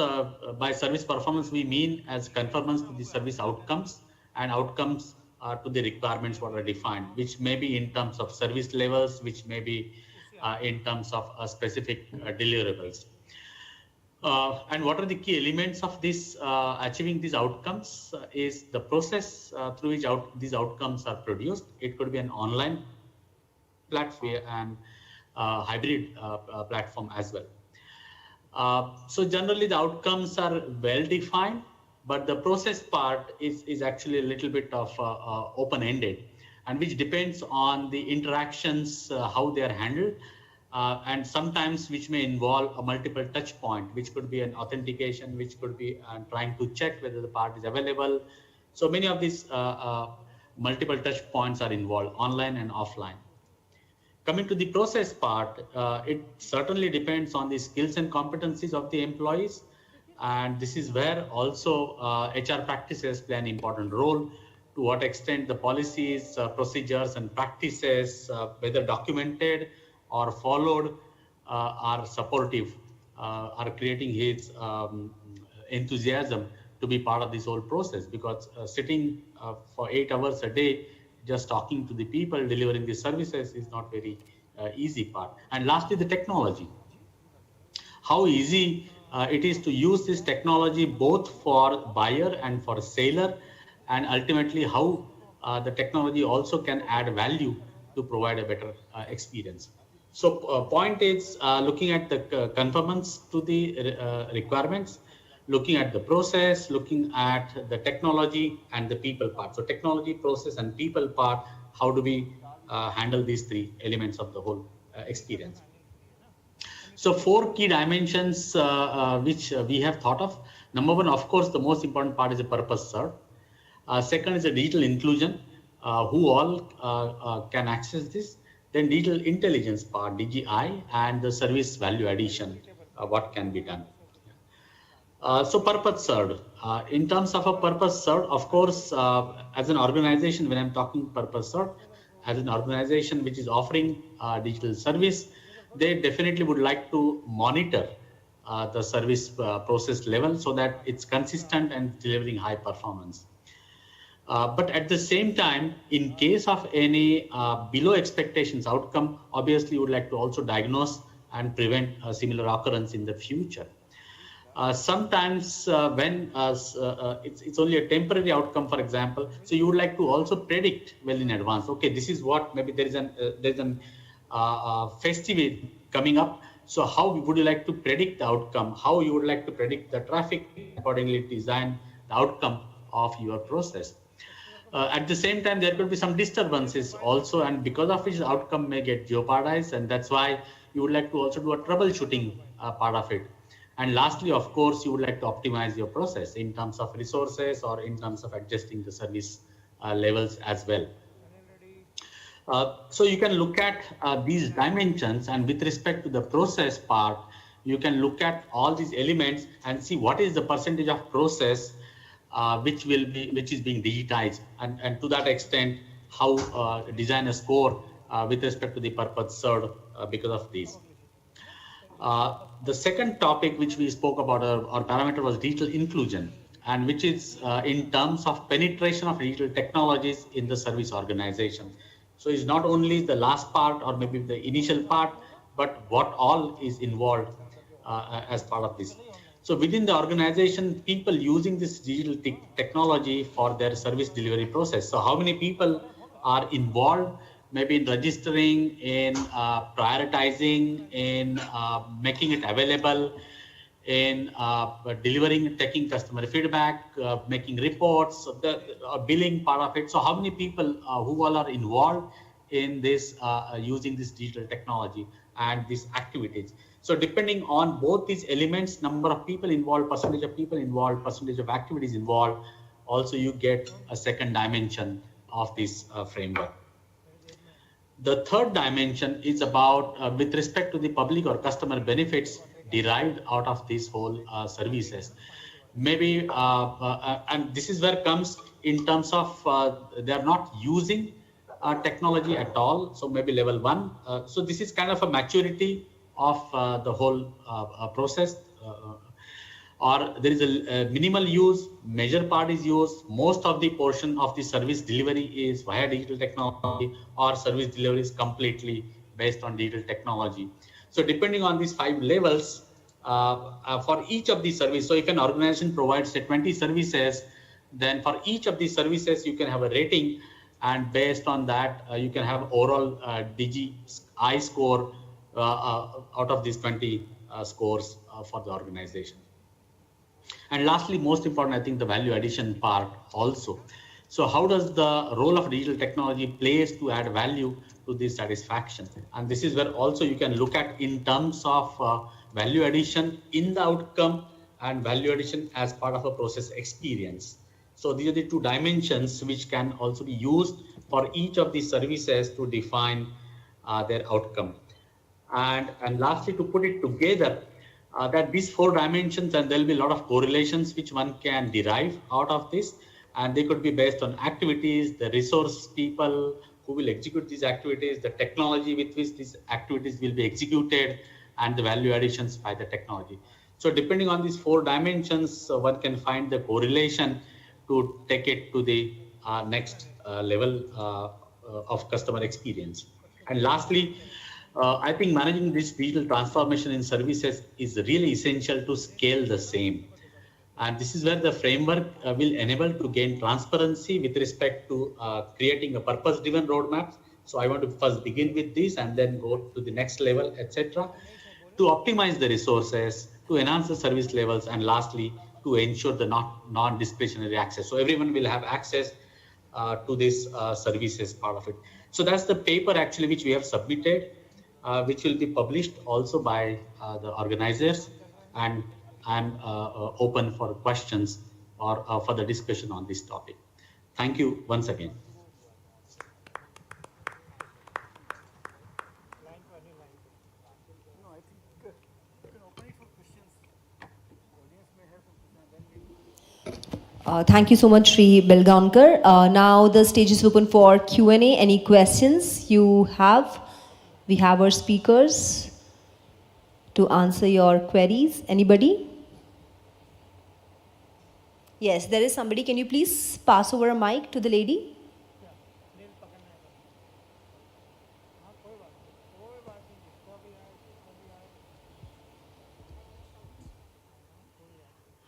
by service performance, we mean as conformance to the service outcomes and outcomes to the requirements what are defined, which may be in terms of service levels, which may be in terms of specific deliverables. And what are the key elements of this achieving these outcomes is the process through which these outcomes are produced. It could be an online platform and hybrid platform as well. So generally the outcomes are well defined, but the process part is actually a little bit of open-ended, and which depends on the interactions, how they are handled, and sometimes which may involve a multiple touch point, which could be an authentication, which could be trying to check whether the part is available. So many of these multiple touch points are involved, online and offline. Coming to the process part, it certainly depends on the skills and competencies of the employees. And this is where also HR practices play an important role. To what extent the policies, procedures and practices, whether documented or followed, are supportive, are creating his enthusiasm to be part of this whole process. Because sitting for 8 hours a day, just talking to the people, delivering the services is not very easy part. And lastly, the technology. How easy it is to use this technology both for buyer and for seller, and ultimately how the technology also can add value to provide a better experience. So point is looking at the conformance to the requirements, looking at the process, looking at the technology and the people part. So technology, process and people part, how do we handle these three elements of the whole experience? So 4 key dimensions which we have thought of. Number one, of course, the most important part is the purpose served. Second is the digital inclusion, who all can access this. Then digital intelligence part, DGI, and the service value addition, what can be done. So purpose served. In terms of a purpose served, of course, as an organization, when I'm talking purpose served, as an organization which is offering digital service, they definitely would like to monitor the service process level so that it's consistent and delivering high performance. But at the same time, in case of any below expectations outcome, obviously you would like to also diagnose and prevent a similar occurrence in the future. Sometimes when it's only a temporary outcome, for example, so you would like to also predict well in advance. Okay, this is what maybe there is an festive coming up. So how would you like to predict the outcome? How you would like to predict the traffic, accordingly design the outcome of your process. At the same time, there could be some disturbances also, and because of which the outcome may get jeopardized, and that's why you would like to also do a troubleshooting part of it. And lastly, of course, you would like to optimize your process in terms of resources or in terms of adjusting the service levels as well. So you can look at these dimensions, and with respect to the process part, you can look at all these elements and see what is the percentage of process which is being digitized, and to that extent, how design a score with respect to the purpose served because of these. The second topic which we spoke about, our parameter, was digital inclusion, and which is in terms of penetration of digital technologies in the service organization. So it's not only the last part or maybe the initial part, but what all is involved as part of this. So within the organization, people using this digital technology for their service delivery process. So how many people are involved, maybe in registering, in prioritizing, in making it available, in delivering, taking customer feedback, making reports, the billing part of it. So how many people who all are involved in this using this digital technology and these activities. So depending on both these elements, number of people involved, percentage of people involved, percentage of activities involved, also you get a second dimension of this framework. The third dimension is about with respect to the public or customer benefits derived out of these whole services. Maybe, and this is where comes in terms of they are not using technology at all. So maybe level 1. So this is kind of a maturity of the whole process, or there is a minimal use, major part is used, most of the portion of the service delivery is via digital technology, or service delivery is completely based on digital technology. So depending on these 5 levels, for each of these services, so if an organization provides say 20 services, then for each of these services you can have a rating, and based on that you can have overall DGI score out of these 20 scores for the organization. And lastly, most important, I think the value addition part also. So how does the role of digital technology plays to add value to this satisfaction? And this is where also you can look at in terms of value addition in the outcome and value addition as part of a process experience. So these are the 2 dimensions which can also be used for each of these services to define their outcome. And lastly, to put it together, that these 4 dimensions, and there will be a lot of correlations which one can derive out of this, and they could be based on activities, the resource people who will execute these activities, the technology with which these activities will be executed, and the value additions by the technology. So depending on these 4 dimensions, one can find the correlation to take it to the next level of customer experience. And lastly, I think managing this digital transformation in services is really essential to scale the same. And this is where the framework will enable to gain transparency with respect to creating a purpose-driven roadmap. So I want to first begin with this and then go to the next level, etc., to optimize the resources, to enhance the service levels, and lastly, to ensure the non-discretionary access. So everyone will have access to this services part of it. So that's the paper actually which we have submitted. which will be published also by the organizers, and I'm open for questions or for the discussion on this topic. Thank you once again. Thank you so much, Sri Belgaonkar. Now the stage is open for Q&A. Any questions you have? We have our speakers to answer your queries. Anybody? Yes, there is somebody. Can you please pass over a mic to the lady?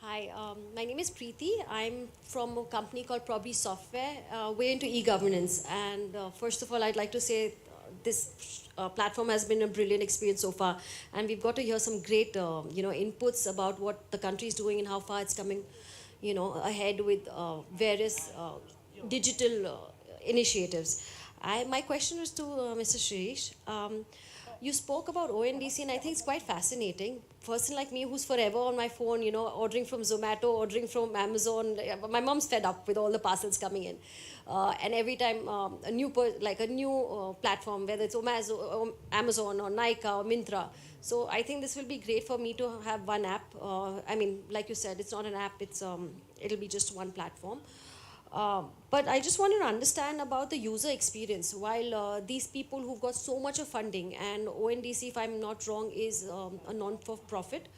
Hi, my name is Preeti. I'm from a company called Probri Software. We're into e-governance. And first of all, I'd like to say this platform has been a brilliant experience so far. And we've got to hear some great inputs about what the country is doing and how far it's coming ahead with various digital initiatives. My question is to Mr. Shirish. You spoke about ONDC, and I think it's quite fascinating. Person like me who's forever on my phone, ordering from Zomato, ordering from Amazon. My mom's fed up with all the parcels coming in. And every time a new platform, whether it's Amazon or Nykaa or Myntra. So I think this will be great for me to have one app. I mean, like you said, it's not an app, it'll be just one platform. But I just wanted to understand about the user experience. While these people who've got so much of funding, and ONDC, if I'm not wrong, is a non-for-profit,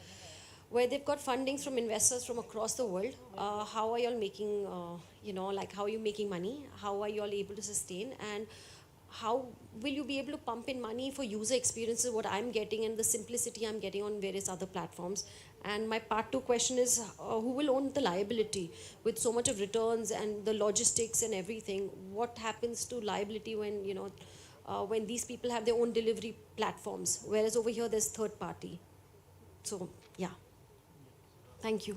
where they've got fundings from investors from across the world. How are y'all making, how are you making money? How are y'all able to sustain? And how will you be able to pump in money for user experiences, what I'm getting and the simplicity I'm getting on various other platforms? And my part 2 question is, who will own the liability with so much of returns and the logistics and everything? What happens to liability when these people have their own delivery platforms, whereas over here there's third party? So, yeah. Thank you.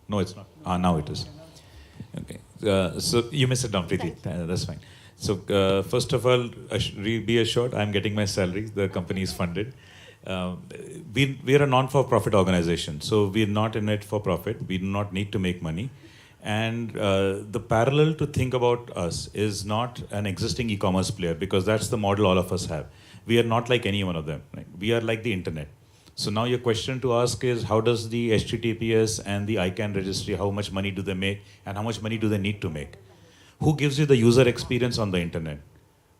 No, it's not. Now it is. Okay. So you may sit down, Preeti. That's fine. So first of all, be assured, I'm getting my salary. The company is funded. We are a non-for-profit organization, so we're not in it for profit. We do not need to make money. And the parallel to think about us is not an existing e-commerce player, because that's the model all of us have. We are not like any one of them. Right? We are like the internet. So now your question to ask is, how does the HTTPS and the ICANN registry, how much money do they make and how much money do they need to make? Who gives you the user experience on the internet?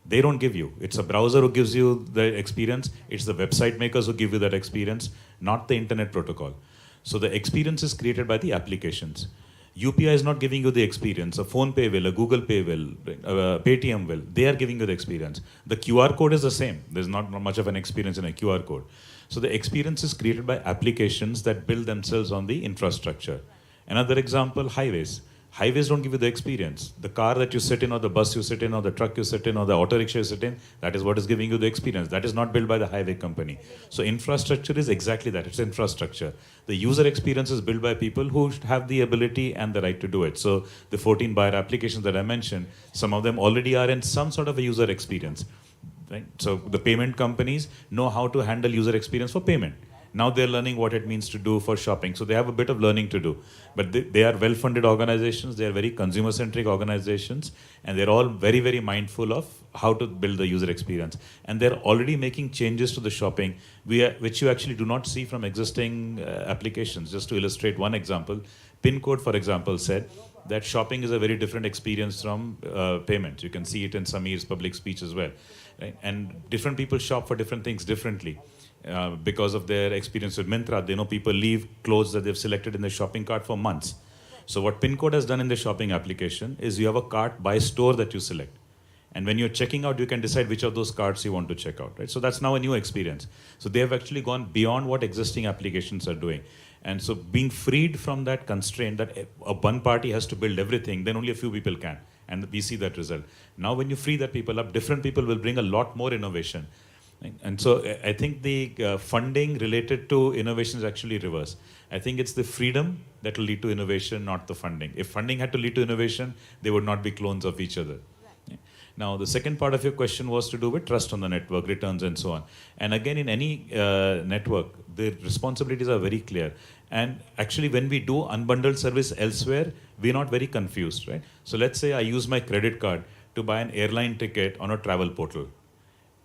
They don't give you. It's a browser who gives you the experience. It's the website makers who give you that experience, not the internet protocol. So the experience is created by the applications. UPI is not giving you the experience. A PhonePe will, a Google Pay will, Paytm will. They are giving you the experience. The QR code is the same. There's not much of an experience in a QR code. So the experience is created by applications that build themselves on the infrastructure. Another example, highways. Highways don't give you the experience. The car that you sit in, or the bus you sit in, or the truck you sit in, or the auto rickshaw you sit in, that is what is giving you the experience. That is not built by the highway company. So infrastructure is exactly that. It's infrastructure. The user experience is built by people who have the ability and the right to do it. So the 14 buyer applications that I mentioned, some of them already are in some sort of a user experience. Right? So the payment companies know how to handle user experience for payment. Now they're learning what it means to do for shopping. So they have a bit of learning to do. But they are well-funded organizations. They are very consumer-centric organizations. And they're all very, very mindful of how to build the user experience. And they're already making changes to the shopping, which you actually do not see from existing applications. Just to illustrate one example, PinCode, for example, said that shopping is a very different experience from payment. You can see it in Sameer's public speech as well. Right? And different people shop for different things differently. Because of their experience with Myntra, they know people leave clothes that they've selected in their shopping cart for months. So what PinCode has done in the shopping application is you have a cart by store that you select. And when you're checking out, you can decide which of those carts you want to check out. Right? So that's now a new experience. So they have actually gone beyond what existing applications are doing. And so being freed from that constraint that one party has to build everything, then only a few people can. And we see that result. Now when you free that people up, different people will bring a lot more innovation. Right? And so I think the funding related to innovation is actually reverse. I think it's the freedom that will lead to innovation, not the funding. If funding had to lead to innovation, they would not be clones of each other. Yeah. Now, the second part of your question was to do with trust on the network, returns, and so on. And again, in any network, the responsibilities are very clear. And actually, when we do unbundled service elsewhere, we're not very confused, right? So let's say I use my credit card to buy an airline ticket on a travel portal.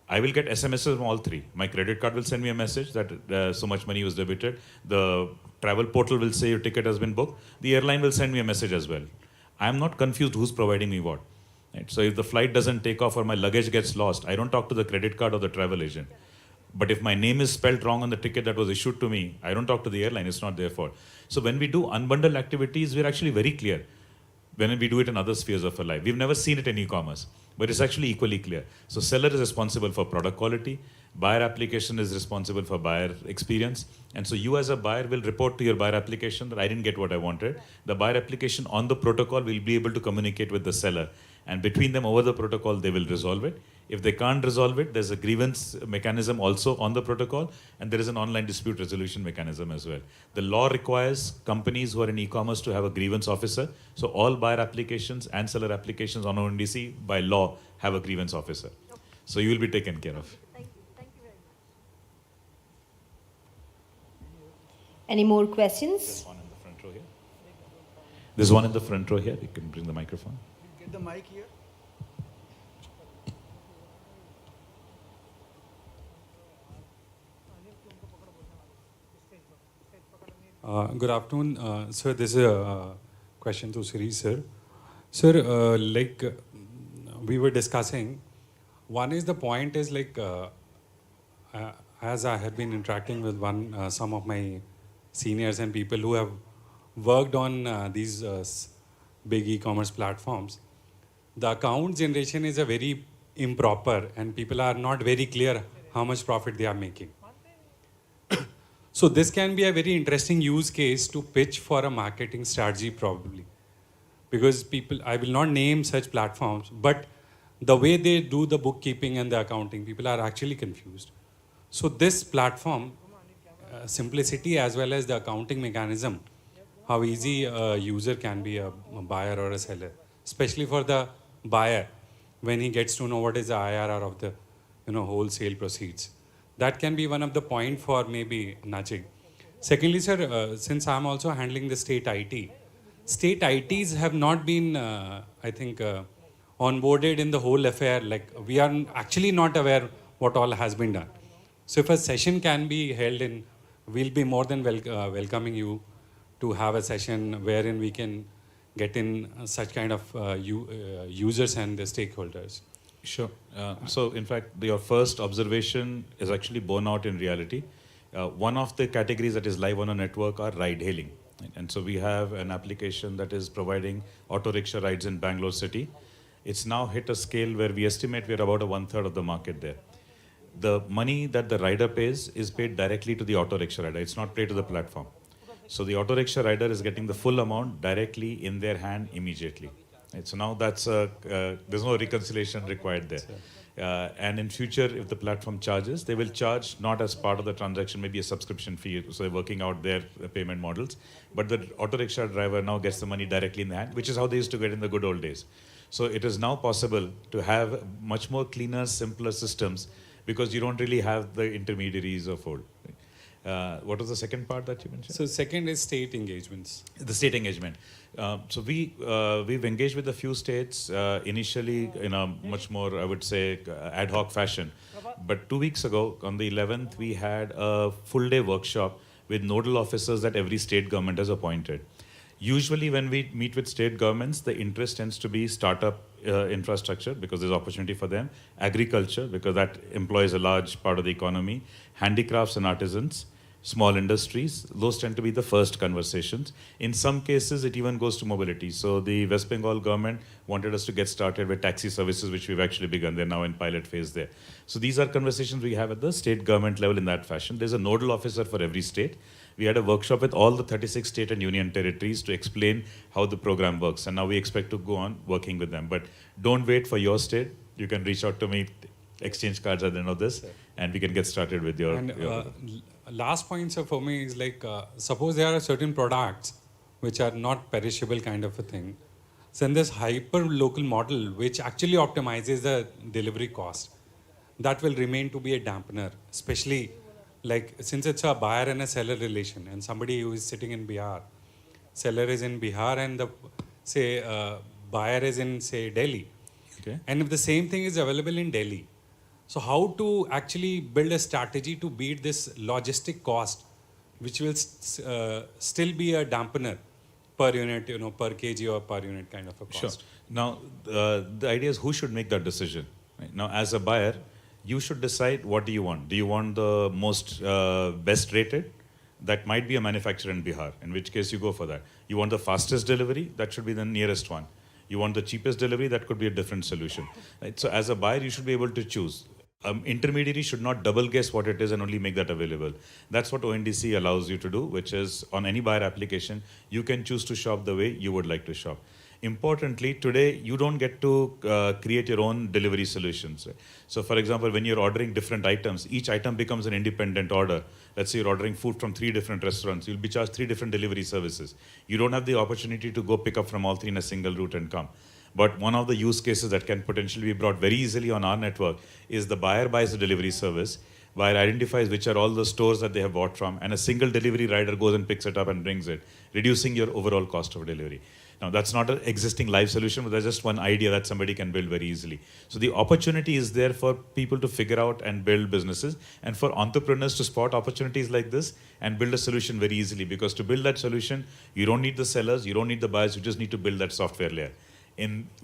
I will get SMSs from all three. My credit card will send me a message that so much money was debited. The travel portal will say your ticket has been booked. The airline will send me a message as well. I am not confused who's providing me what. Right? So if the flight doesn't take off or my luggage gets lost, I don't talk to the credit card or the travel agent. But if my name is spelled wrong on the ticket that was issued to me, I don't talk to the airline. It's not their fault. So when we do unbundled activities, we're actually very clear. When we do it in other spheres of our life. We've never seen it in e-commerce, but it's actually equally clear. So seller is responsible for product quality, buyer application is responsible for buyer experience, and so you as a buyer will report to your buyer application that I didn't get what I wanted. The buyer application on the protocol will be able to communicate with the seller, and between them over the protocol, they will resolve it. If they can't resolve it, there's a grievance mechanism also on the protocol, and there is an online dispute resolution mechanism as well. The law requires companies who are in e-commerce to have a grievance officer. So all buyer applications and seller applications on ONDC by law have a grievance officer. Okay. So you will be taken care of. Thank you. Thank you very much. Any more questions? There's one in the front row here. There's one in the front row here. You can bring the microphone. Get the mic here. Good afternoon, sir. This is a question to Sri sir. Sir, we were discussing, one is the point is as I have been interacting with some of my seniors and people who have worked on these big e-commerce platforms, the account generation is a very improper and people are not very clear how much profit they are making. So this can be a very interesting use case to pitch for a marketing strategy probably. Because people, I will not name such platforms, but the way they do the bookkeeping and the accounting, people are actually confused. So this platform, simplicity as well as the accounting mechanism, how easy a user can be a buyer or a seller, especially for the buyer when he gets to know what is the IRR of the wholesale proceeds. That can be one of the points for maybe nudging. Secondly, sir, since I'm also handling the state IT ITs have not been, I think, onboarded in the whole affair. Like we are actually not aware what all has been done. So if a session can be held in, we'll be more than welcoming you to have a session wherein we can get in such kind of users and the stakeholders. Sure. So in fact, your first observation is actually borne out in reality. One of the categories that is live on a network are ride hailing. And so we have an application that is providing auto rickshaw rides in Bangalore city. It's now hit a scale where we estimate we're about 1/3 of the market there. The money that the rider pays is paid directly to the auto rickshaw rider. It's not paid to the platform. So the auto rickshaw rider is getting the full amount directly in their hand immediately. Right, so now that's there's no reconciliation required there. And in future, if the platform charges, they will charge not as part of the transaction, maybe a subscription fee. So they're working out their payment models. But the auto rickshaw driver now gets the money directly in the hand, which is how they used to get in the good old days. So it is now possible to have much more cleaner, simpler systems because you don't really have the intermediaries of old. What was the second part that you mentioned? So second is state engagements. The state engagement. So we've engaged with a few states initially in a much more, I would say, ad hoc fashion. But 2 weeks ago, on the 11th, we had a full-day workshop with nodal officers that every state government has appointed. Usually when we meet with state governments, the interest tends to be startup infrastructure because there's opportunity for them, agriculture because that employs a large part of the economy, handicrafts and artisans, small industries, those tend to be the first conversations. In some cases, it even goes to mobility. So the West Bengal government wanted us to get started with taxi services, which we've actually begun. They're now in pilot phase there. So these are conversations we have at the state government level in that fashion. There's a nodal officer for every state. We had a workshop with all the 36 state and union territories to explain how the program works. And now we expect to go on working with them. But don't wait for your state. You can reach out to me exchange cards at the end of this, and we can get started with your. And last point, sir, for me is like, suppose there are certain products which are not perishable kind of a thing. So in this hyper local model, which actually optimizes the delivery cost, that will remain to be a dampener, especially like since it's a buyer and a seller relation, and somebody who is sitting in Bihar, seller is in Bihar, and the buyer is in say Delhi. Okay. And if the same thing is available in Delhi, so how to actually build a strategy to beat this logistic cost, which will still be a dampener per unit, per kg or per unit kind of a cost. Sure. Now, the idea is who should make that decision. Right? Now, as a buyer, you should decide what do you want. Do you want the most best rated? That might be a manufacturer in Bihar, in which case you go for that. You want the fastest delivery? That should be the nearest one. You want the cheapest delivery? That could be a different solution. Right? So as a buyer, you should be able to choose. Intermediary should not double guess what it is and only make that available. That's what ONDC allows you to do, which is on any buyer application, you can choose to shop the way you would like to shop. Importantly, today, you don't get to create your own delivery solutions. Right? So for example, when you're ordering different items, each item becomes an independent order. Let's say you're ordering food from 3 different restaurants. You'll be charged 3 different delivery services. You don't have the opportunity to go pick up from all 3 in a single route and come. But one of the use cases that can potentially be brought very easily on our network is the buyer buys the delivery service, buyer identifies which are all the stores that they have bought from, and a single delivery rider goes and picks it up and brings it, reducing your overall cost of delivery. Now, that's not an existing live solution, but that's just one idea that somebody can build very easily. So the opportunity is there for people to figure out and build businesses, and for entrepreneurs to spot opportunities like this and build a solution very easily. Because to build that solution, you don't need the sellers, you don't need the buyers, you just need to build that software layer.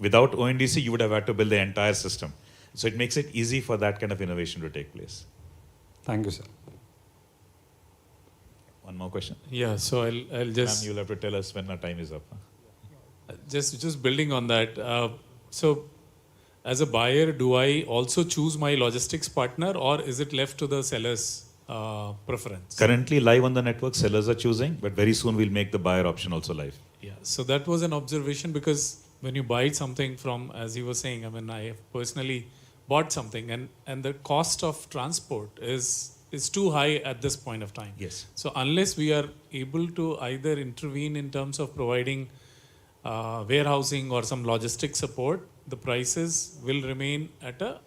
Without ONDC, you would have had to build the entire system. So it makes it easy for that kind of innovation to take place. Thank you, sir. One more question. Yeah, so I'll just... Ma'am, you'll have to tell us when our time is up. Just building on that. So as a buyer, do I also choose my logistics partner, or is it left to the seller's preference? Currently live on the network, sellers are choosing, but very soon we'll make the buyer option also live. Yeah, so that was an observation, because when you buy something from, as you were saying, I mean, I have personally bought something, and the cost of transport is too high at this point of time. Yes. So unless we are able to either intervene in terms of providing warehousing or some logistic support, the prices will remain at a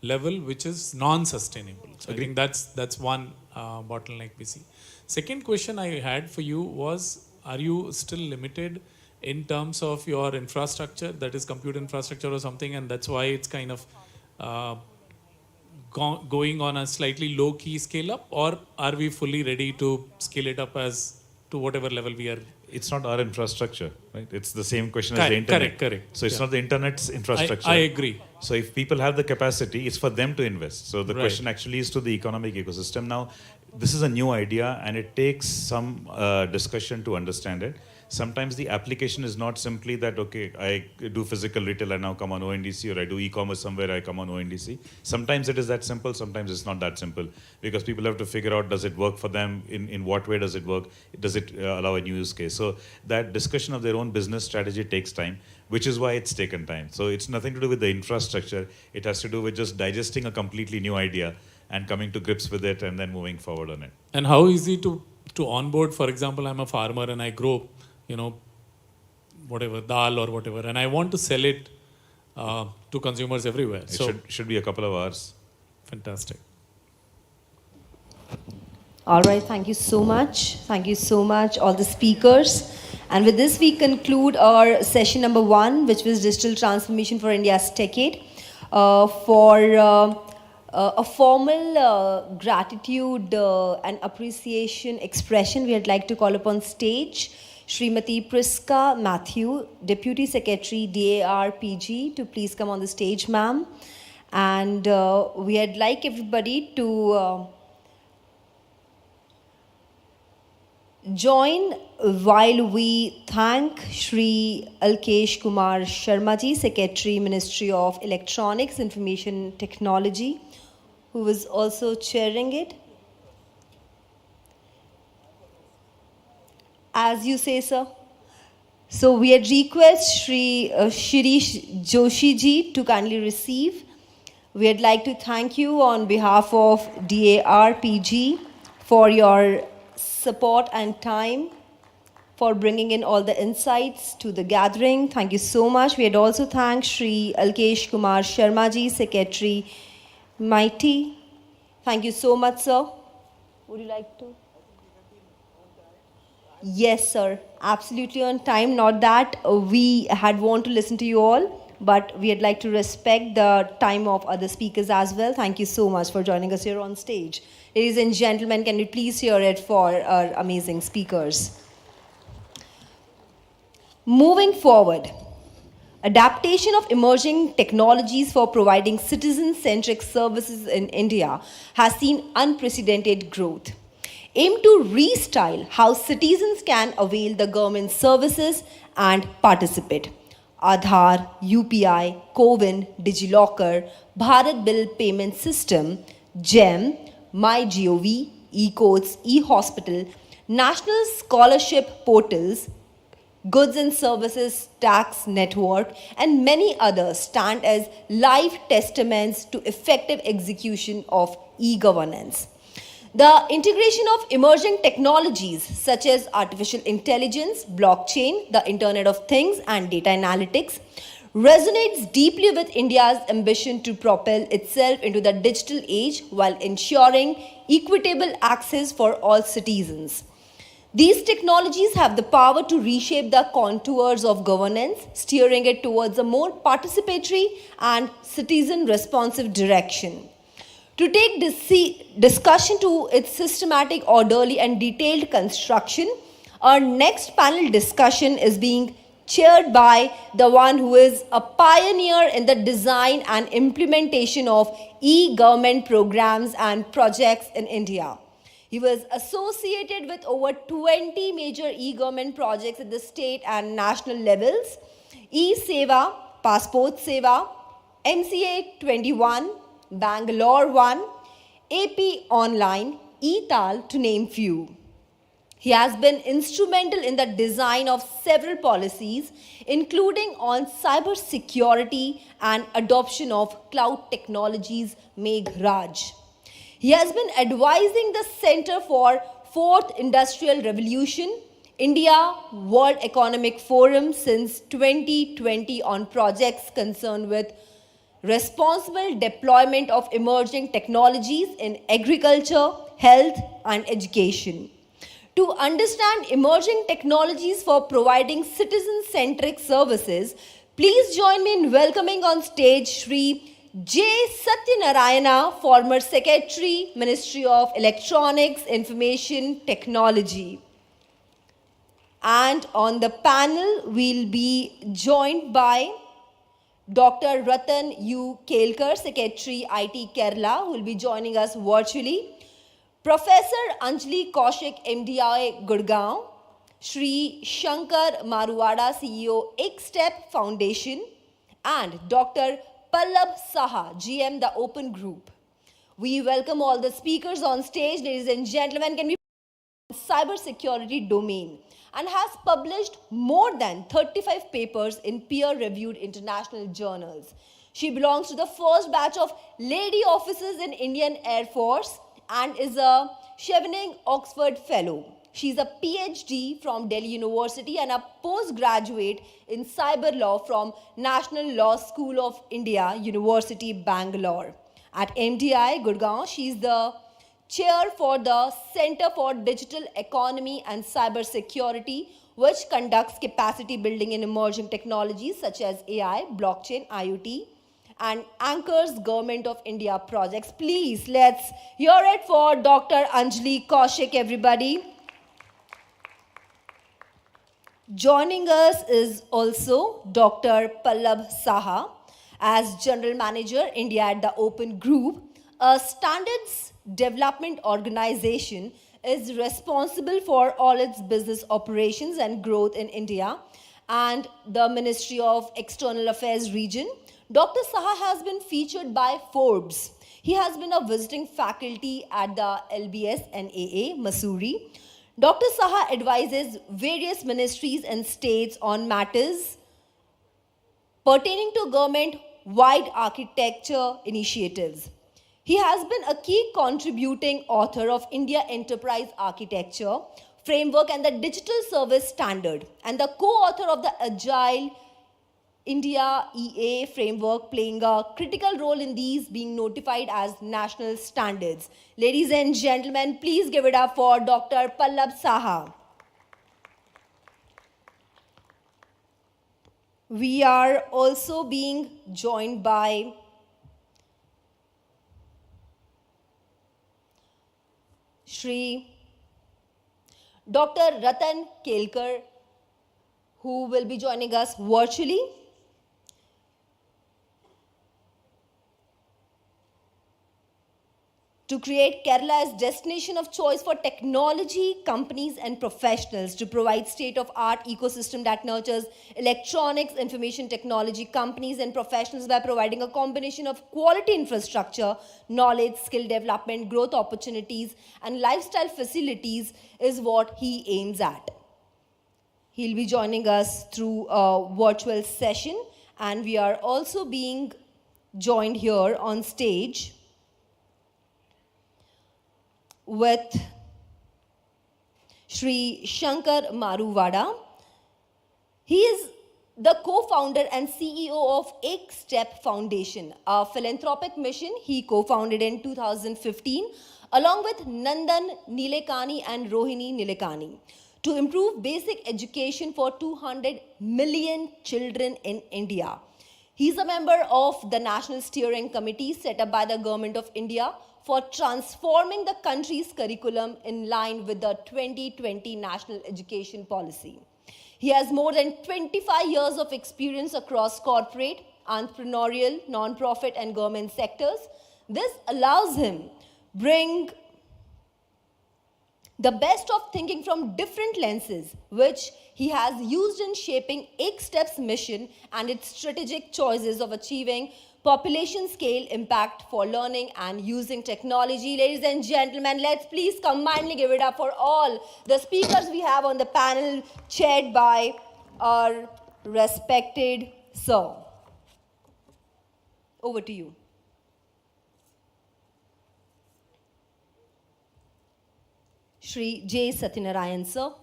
level which is non-sustainable. So I think that's one bottleneck we see. Second question I had for you was, are you still limited in terms of your infrastructure, that is compute infrastructure or something, and that's why it's kind of going on a slightly low-key scale-up, or are we fully ready to scale it up as to whatever level we are? It's not our infrastructure, right? It's the same question as the internet. Correct. So it's not the internet's infrastructure. I agree. So if people have the capacity, it's for them to invest. So the Right. question actually is to the economic ecosystem. Now, this is a new idea, and it takes some discussion to understand it. Sometimes the application is not simply that, okay, I do physical retail, I now come on ONDC, or I do e-commerce somewhere, I come on ONDC. Sometimes it is that simple, sometimes it's not that simple, because people have to figure out, does it work for them? In what way does it work? Does it allow a new use case? So that discussion of their own business strategy takes time, which is why it's taken time. So it's nothing to do with the infrastructure. It has to do with just digesting a completely new idea and coming to grips with it and then moving forward on it. And how easy to onboard? For example, I'm a farmer and I grow, whatever, dal or whatever, and I want to sell it to consumers everywhere. It should be a couple of hours. Fantastic. All right, thank you so much. Thank you so much, all the speakers. And with this, we conclude our session number 1, which was Digital Transformation for India's Decade. For a formal gratitude and appreciation expression, we would like to call upon stage Srimati Priska Matthew, Deputy Secretary, DAR PG, to please come on the stage, ma'am. And we'd like everybody to join while we thank Shri Alkesh Kumar Sharma ji, Secretary, Ministry of Electronics, Information Technology, who was also chairing it. As you say, sir. So we had request Shri Shirish Joshi ji to kindly receive We'd like to thank you on behalf of DARPG for your support and time, for bringing in all the insights to the gathering. Thank you so much. We'd also thank Shri Alkesh Kumar Sharma ji, Secretary Mighty. Thank you so much, sir. Would you like to? Yes, sir. Absolutely on time. Not that we had want to listen to you all, but we'd like to respect the time of other speakers as well. Thank you so much for joining us here on stage. Ladies and gentlemen, can you please hear it for our amazing speakers? Moving forward, adaptation of emerging technologies for providing citizen-centric services in India has seen unprecedented growth. Aim to restyle how citizens can avail the government services and participate. Aadhaar, UPI, CoWIN, DigiLocker, Bharat Bill Payment System, GEM, MyGov, eCodes, eHospital, National Scholarship Portals, Goods and Services Tax Network, and many others stand as live testaments to effective execution of e-governance. The integration of emerging technologies such as artificial intelligence, blockchain, the Internet of Things, and data analytics resonates deeply with India's ambition to propel itself into the digital age while ensuring equitable access for all citizens. These technologies have the power to reshape the contours of governance, steering it towards a more participatory and citizen-responsive direction. To take discussion to its systematic, orderly, and detailed construction, our next panel discussion is being chaired by the one who is a pioneer in the design and implementation of e-government programs and projects in India. He was associated with over 20 major e-government projects at the state and national levels: e-Seva, Passport Seva, MCA 21, Bangalore 1, AP Online, e-Tal, to name few. He has been instrumental in the design of several policies, including on cyber security and adoption of cloud technologies, Meghraj. He has been advising the Center for Fourth Industrial Revolution, India World Economic Forum since 2020 on projects concerned with responsible deployment of emerging technologies in agriculture, health, and education. To understand emerging technologies for providing citizen-centric services, please join me in welcoming on stage Shri J. Satyanarayana, former Secretary, Ministry of Electronics, Information Technology. And on the panel, we'll be joined by Dr. Ratan U. Kelkar, Secretary, IT Kerala, who will be joining us virtually. Professor Anjali Kaushik, MDI, Gurgaon. Shri Shankar Maruwada, CEO, Xstep Foundation. And Dr. Pallab Saha, GM, The Open Group. We welcome all the speakers on stage. Ladies and gentlemen, can we cybersecurity domain and has published more than 35 papers in peer-reviewed international journals. She belongs to the first batch of lady officers in Indian Air Force and is a Chevening Oxford Fellow. She's a PhD from Delhi University and a postgraduate in cyber law from National Law School of India, University, Bangalore. At MDI, Gurgaon, she's the chair for the Center for Digital Economy and Cyber Security, which conducts capacity building in emerging technologies such as AI, blockchain, IoT, and anchors Government of India projects. Please, let's hear it for Dr. Anjali Kaushik, everybody. Joining us is also Dr. Pallab Saha as General Manager, India at the Open Group, a standards development organization is responsible for all its business operations and growth in India and the Ministry of External Affairs region. Dr. Saha has been featured by Forbes. He has been a visiting faculty at the LBS NAA, Mussoorie. Dr. Saha advises various ministries and states on matters pertaining to government wide architecture initiatives. He has been a key contributing author of India Enterprise Architecture Framework and the Digital Service Standard, and the co-author of the Agile India EA framework, playing a critical role in these being notified as national standards. Ladies and gentlemen, please give it up for Dr. Pallab Saha. We are also being joined by Shri Dr. Ratan Kelkar, who will be joining us virtually. To create Kerala as destination of choice for technology companies and professionals, to provide state-of-art ecosystem that nurtures electronics, information technology companies and professionals by providing a combination of quality infrastructure, knowledge, skill development, growth opportunities, and lifestyle facilities is what he aims at. He'll be joining us through a virtual session, and we are also being joined here on stage with Shri Shankar Maruvada. He is the co-founder and CEO of Ek Step Foundation, a philanthropic mission he co-founded in 2015 along with Nandan Nilekani and Rohini Nilekani to improve basic education for 200 million children in India. He is a member of the National Steering Committee set up by the Government of India for transforming the country's curriculum in line with the 2020 National Education Policy. He has more than 25 years of experience across corporate, entrepreneurial, non-profit and government sectors. This allows him bring the best of thinking from different lenses, which he has used in shaping Ek Step's mission and its strategic choices of achieving population scale impact for learning and using technology. Ladies and gentlemen, let's please combinedly give it up for all the speakers we have on the panel, chaired by our respected sir. Over to you. Shri J. Satyanarayan, sir.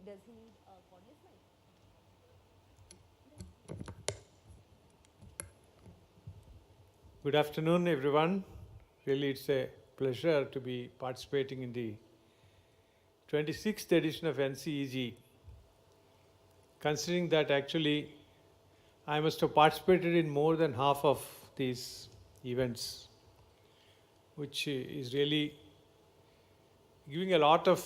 Does he need a cordless mic? Good afternoon, everyone. Really, it's a pleasure to be participating in the 26th edition of NCEG. Considering that actually I must have participated in more than half of these events, which is really giving a lot of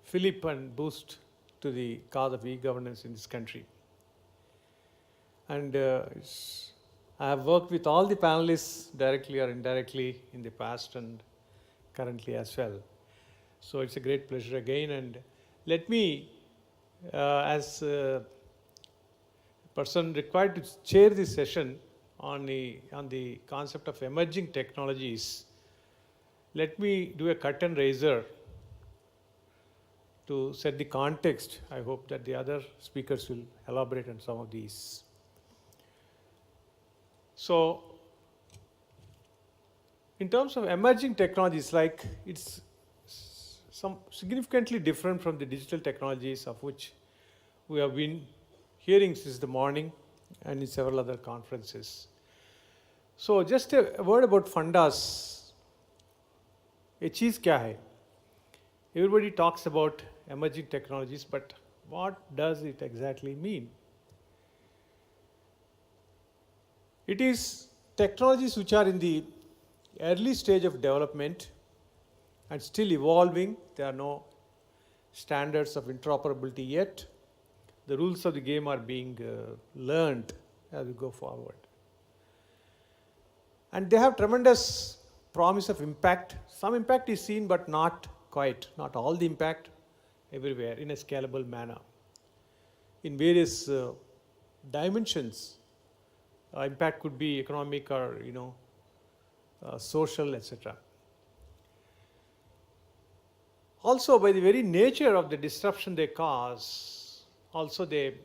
fillip and boost to the cause of e-governance in this country. And I have worked with all the panelists directly or indirectly in the past and currently as well. So it's a great pleasure again. And let me, as a person required to chair this session on the concept of emerging technologies, let me do a curtain raiser to set the context. I hope that the other speakers will elaborate on some of these. So, in terms of emerging technologies, like it's some significantly different from the digital technologies of which we have been hearing since the morning and in several other conferences. So, just a word about fundas. A cheese kya hai? Everybody talks about emerging technologies, but what does it exactly mean? It is technologies which are in the early stage of development and still evolving. There are no standards of interoperability yet. The rules of the game are being learned as we go forward. And they have tremendous promise of impact. Some impact is seen, but not quite, not all the impact everywhere in a scalable manner. In various dimensions, impact could be economic or social, etc. Also, by the very nature of the disruption they cause, also they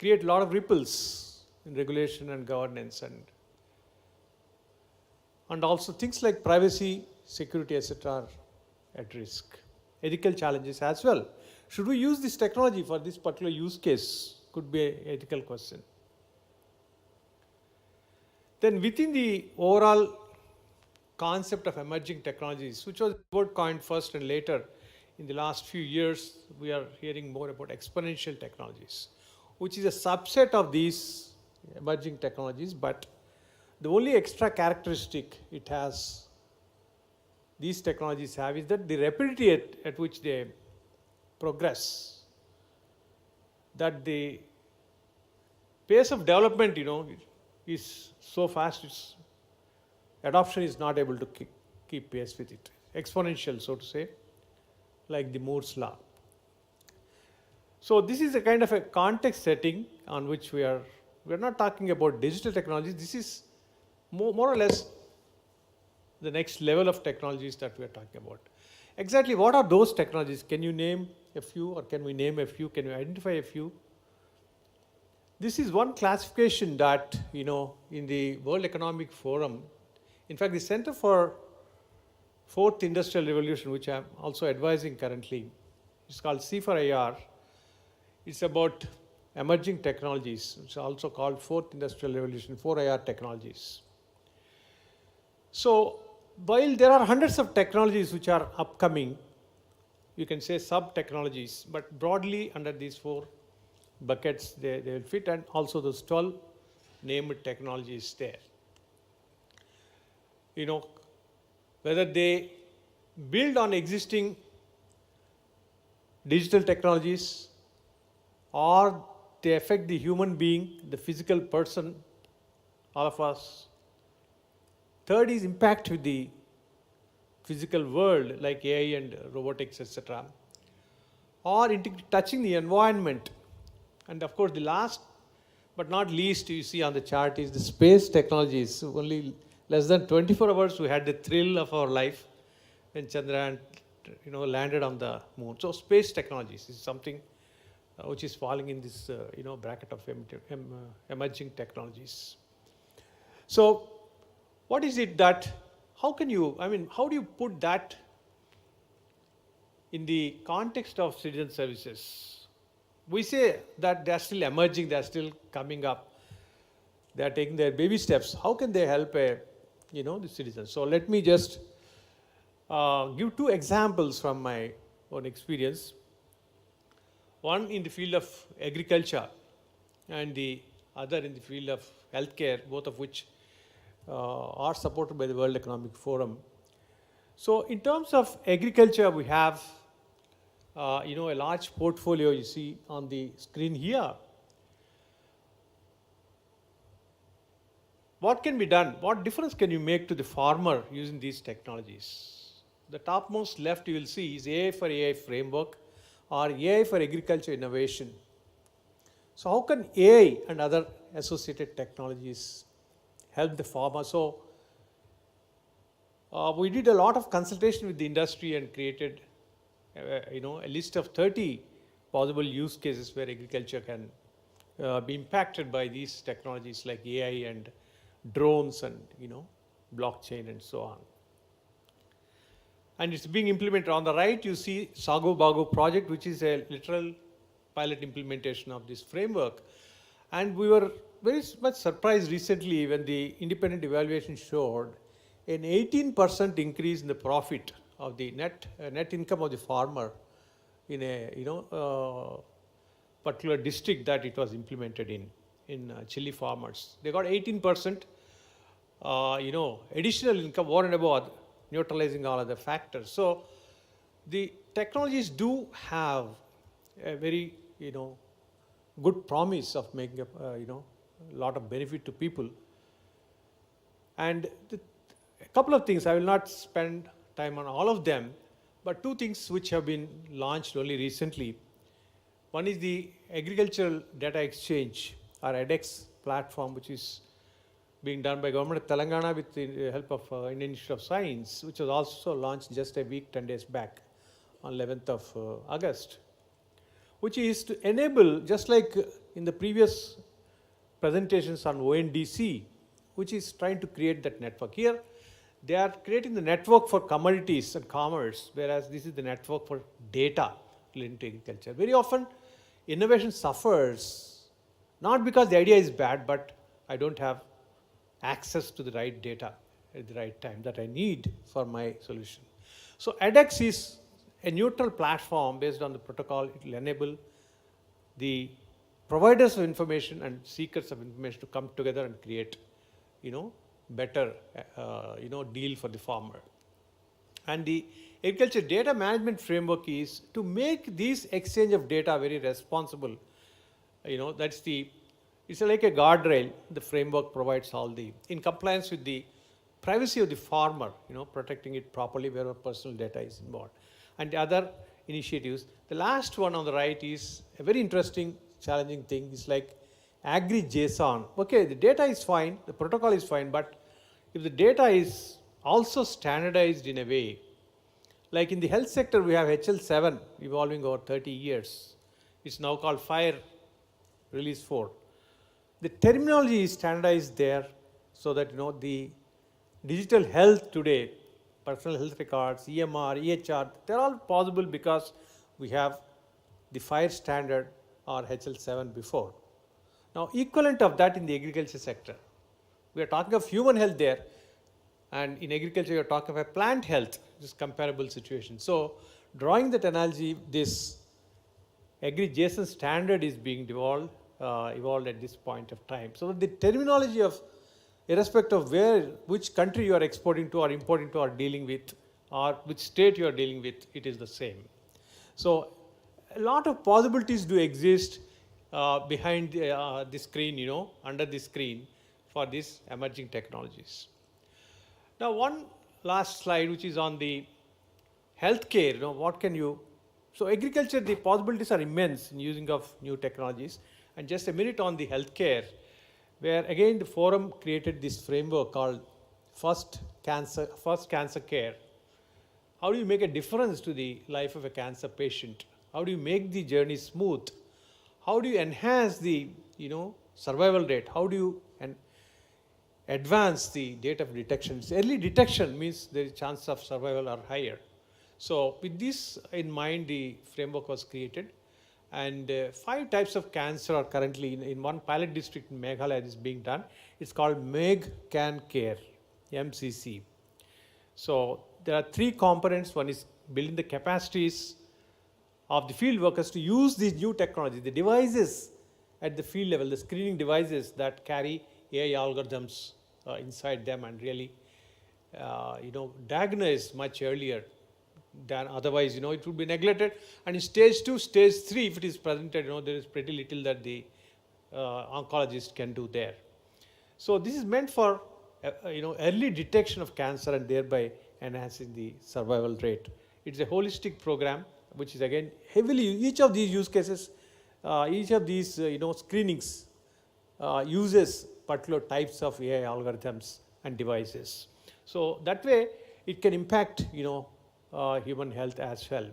create a lot of ripples in regulation and governance, and also things like privacy, security, etc. are at risk. Ethical challenges as well. Should we use this technology for this particular use case? Could be an ethical question. Then within the overall concept of emerging technologies, which was word coined first and later, in the last few years, we are hearing more about exponential technologies, which is a subset of these emerging technologies, but the only extra characteristic it has, these technologies have, is that the rapidity at which they progress, that the pace of development, is so fast, its adoption is not able to keep pace with it. Exponential, so to say, like the Moore's law. So this is a kind of a context setting on which we are not talking about digital technologies. This is more or less the next level of technologies that we are talking about. Exactly what are those technologies? Can you name a few, or can we name a few? Can you identify a few? This is one classification that, in the World Economic Forum, in fact, the Center for Fourth Industrial Revolution, which I'm also advising currently, it's called C4IR. It's about emerging technologies. It's also called Fourth Industrial Revolution, 4IR technologies. So while there are hundreds of technologies which are upcoming, you can say sub-technologies, but broadly under these 4 buckets they will fit, and also those 12 named technologies there. Whether they build on existing digital technologies or they affect the human being, the physical person, all of us. Third is impact with the physical world like AI and robotics, etc. Or touching the environment. And of course the last but not least you see on the chart is the space technologies. Only less than 24 hours we had the thrill of our life when Chandrayaan landed on the moon. So space technologies is something which is falling in this bracket of emerging technologies. So what is it that, how do you put that in the context of citizen services? We say that they are still emerging, they are still coming up, they are taking their baby steps. How can they help the citizens? So let me just give 2 examples from my own experience. One in the field of agriculture and the other in the field of healthcare, both of which are supported by the World Economic Forum. So in terms of agriculture, we have a large portfolio you see on the screen here. What can be done? What difference can you make to the farmer using these technologies? The topmost left you will see is AI for AI framework or AI for agriculture innovation. So how can AI and other associated technologies help the farmer? So we did a lot of consultation with the industry and created a list of 30 possible use cases where agriculture can be impacted by these technologies like AI and drones and blockchain and so on. And it's being implemented. On the right you see Sago Bago project, which is a literal pilot implementation of this framework. And we were very much surprised recently when the independent evaluation showed an 18% increase in the profit of the net income of the farmer in a particular district that it was implemented in chili farmers. They got 18% additional income over and above neutralizing all other factors. So the technologies do have a very good promise of making a lot of benefit to people. And a couple of things, I will not spend time on all of them, but 2 things which have been launched only recently. One is the Agricultural Data Exchange or edX platform, which is being done by Government of Telangana with the help of Indian Institute of Science, which was also launched just a week, 10 days back on 11th of August. which is to enable, just like in the previous presentations on ONDC, which is trying to create that network. Here, they are creating the network for commodities and commerce, whereas this is the network for data related to agriculture. Very often, innovation suffers, not because the idea is bad, but I don't have access to the right data at the right time that I need for my solution. So edX is a neutral platform based on the protocol. It will enable the providers of information and seekers of information to come together and create, better, deal for the farmer. And the agriculture data management framework is to make this exchange of data very responsible. It's like a guardrail. The framework provides all in compliance with the privacy of the farmer, protecting it properly wherever personal data is involved. And the other initiatives. The last one on the right is a very interesting, challenging thing. It's like Agri-JSON. Okay, the data is fine, the protocol is fine, but if the data is also standardized in a way, like in the health sector, we have HL7 evolving over 30 years. It's now called FHIR Release 4. The terminology is standardized there so that the digital health today, personal health records, EMR, EHR, they're all possible because we have the FHIR standard or HL7 before. Now, equivalent of that in the agriculture sector. We are talking of human health there, and in agriculture, we are talking about plant health, which is comparable situation. So, drawing that analogy, this Agri-JSON standard is being evolved at this point of time. So, the terminology of, irrespective of which country you are exporting to or importing to or dealing with, or which state you are dealing with, it is the same. So, a lot of possibilities do exist behind the screen, under the screen for these emerging technologies. Now, one last slide, which is on the healthcare. What can you? So, agriculture, the possibilities are immense in using of new technologies. And just a minute on the healthcare, where again the forum created this framework called First Cancer Care. How do you make a difference to the life of a cancer patient? How do you make the journey smooth? How do you enhance the survival rate? How do you advance the date of detection? Early detection means the chance of survival are higher. So with this in mind, the framework was created. And 5 types of cancer are currently in one pilot district in Meghalaya. This is being done. It's called Meg Can Care, MCC. So there are 3 components. One is building the capacities of the field workers to use these new technologies, the devices at the field level, the screening devices that carry AI algorithms inside them and really, diagnose much earlier than otherwise, it would be neglected. And in stage 2, stage 3, if it is presented, there is pretty little that the oncologist can do there. So this is meant for, early detection of cancer and thereby enhancing the survival rate. It's a holistic program, which is again heavily, each of these use cases, each of these, screenings uses particular types of AI algorithms and devices. So that way it can impact, human health as well.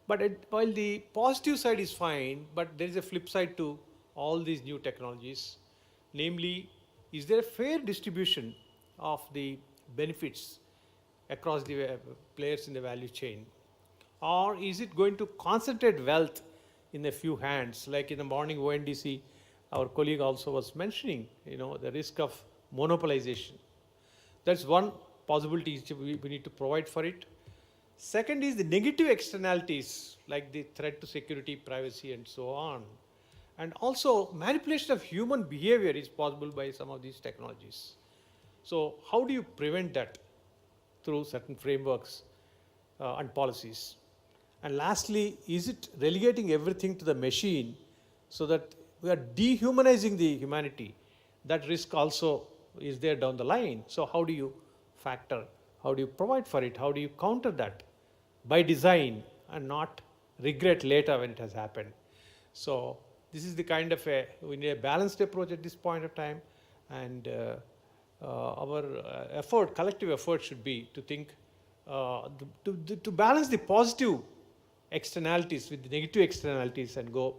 But while the positive side is fine, but there is a flip side to all these new technologies. Namely, is there a fair distribution of the benefits across the players in the value chain? Or is it going to concentrate wealth in a few hands? Like in the morning ONDC, our colleague also was mentioning, the risk of monopolization. That's one possibility we need to provide for it. Second is the negative externalities like the threat to security, privacy, and so on. And also manipulation of human behavior is possible by some of these technologies. So how do you prevent that through certain frameworks and policies? And lastly, is it relegating everything to the machine so that we are dehumanizing the humanity? That risk also is there down the line. So how do you factor? How do you provide for it? How do you counter that? By design and not regret later when it has happened. So this is the kind of we need a balanced approach at this point of time. And our collective effort should be to think, to balance the positive externalities, with the negative externalities, and go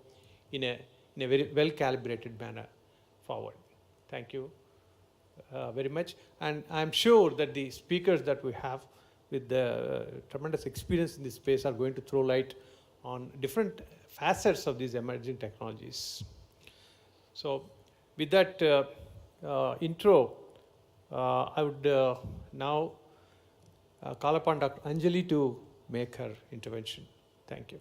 in a very well calibrated manner forward. Thank you very much. And I'm sure that the speakers that we have with the tremendous experience in this space are going to throw light on different facets of these emerging technologies. So with that intro, I would now call upon Dr. Anjali to make her intervention. Thank you.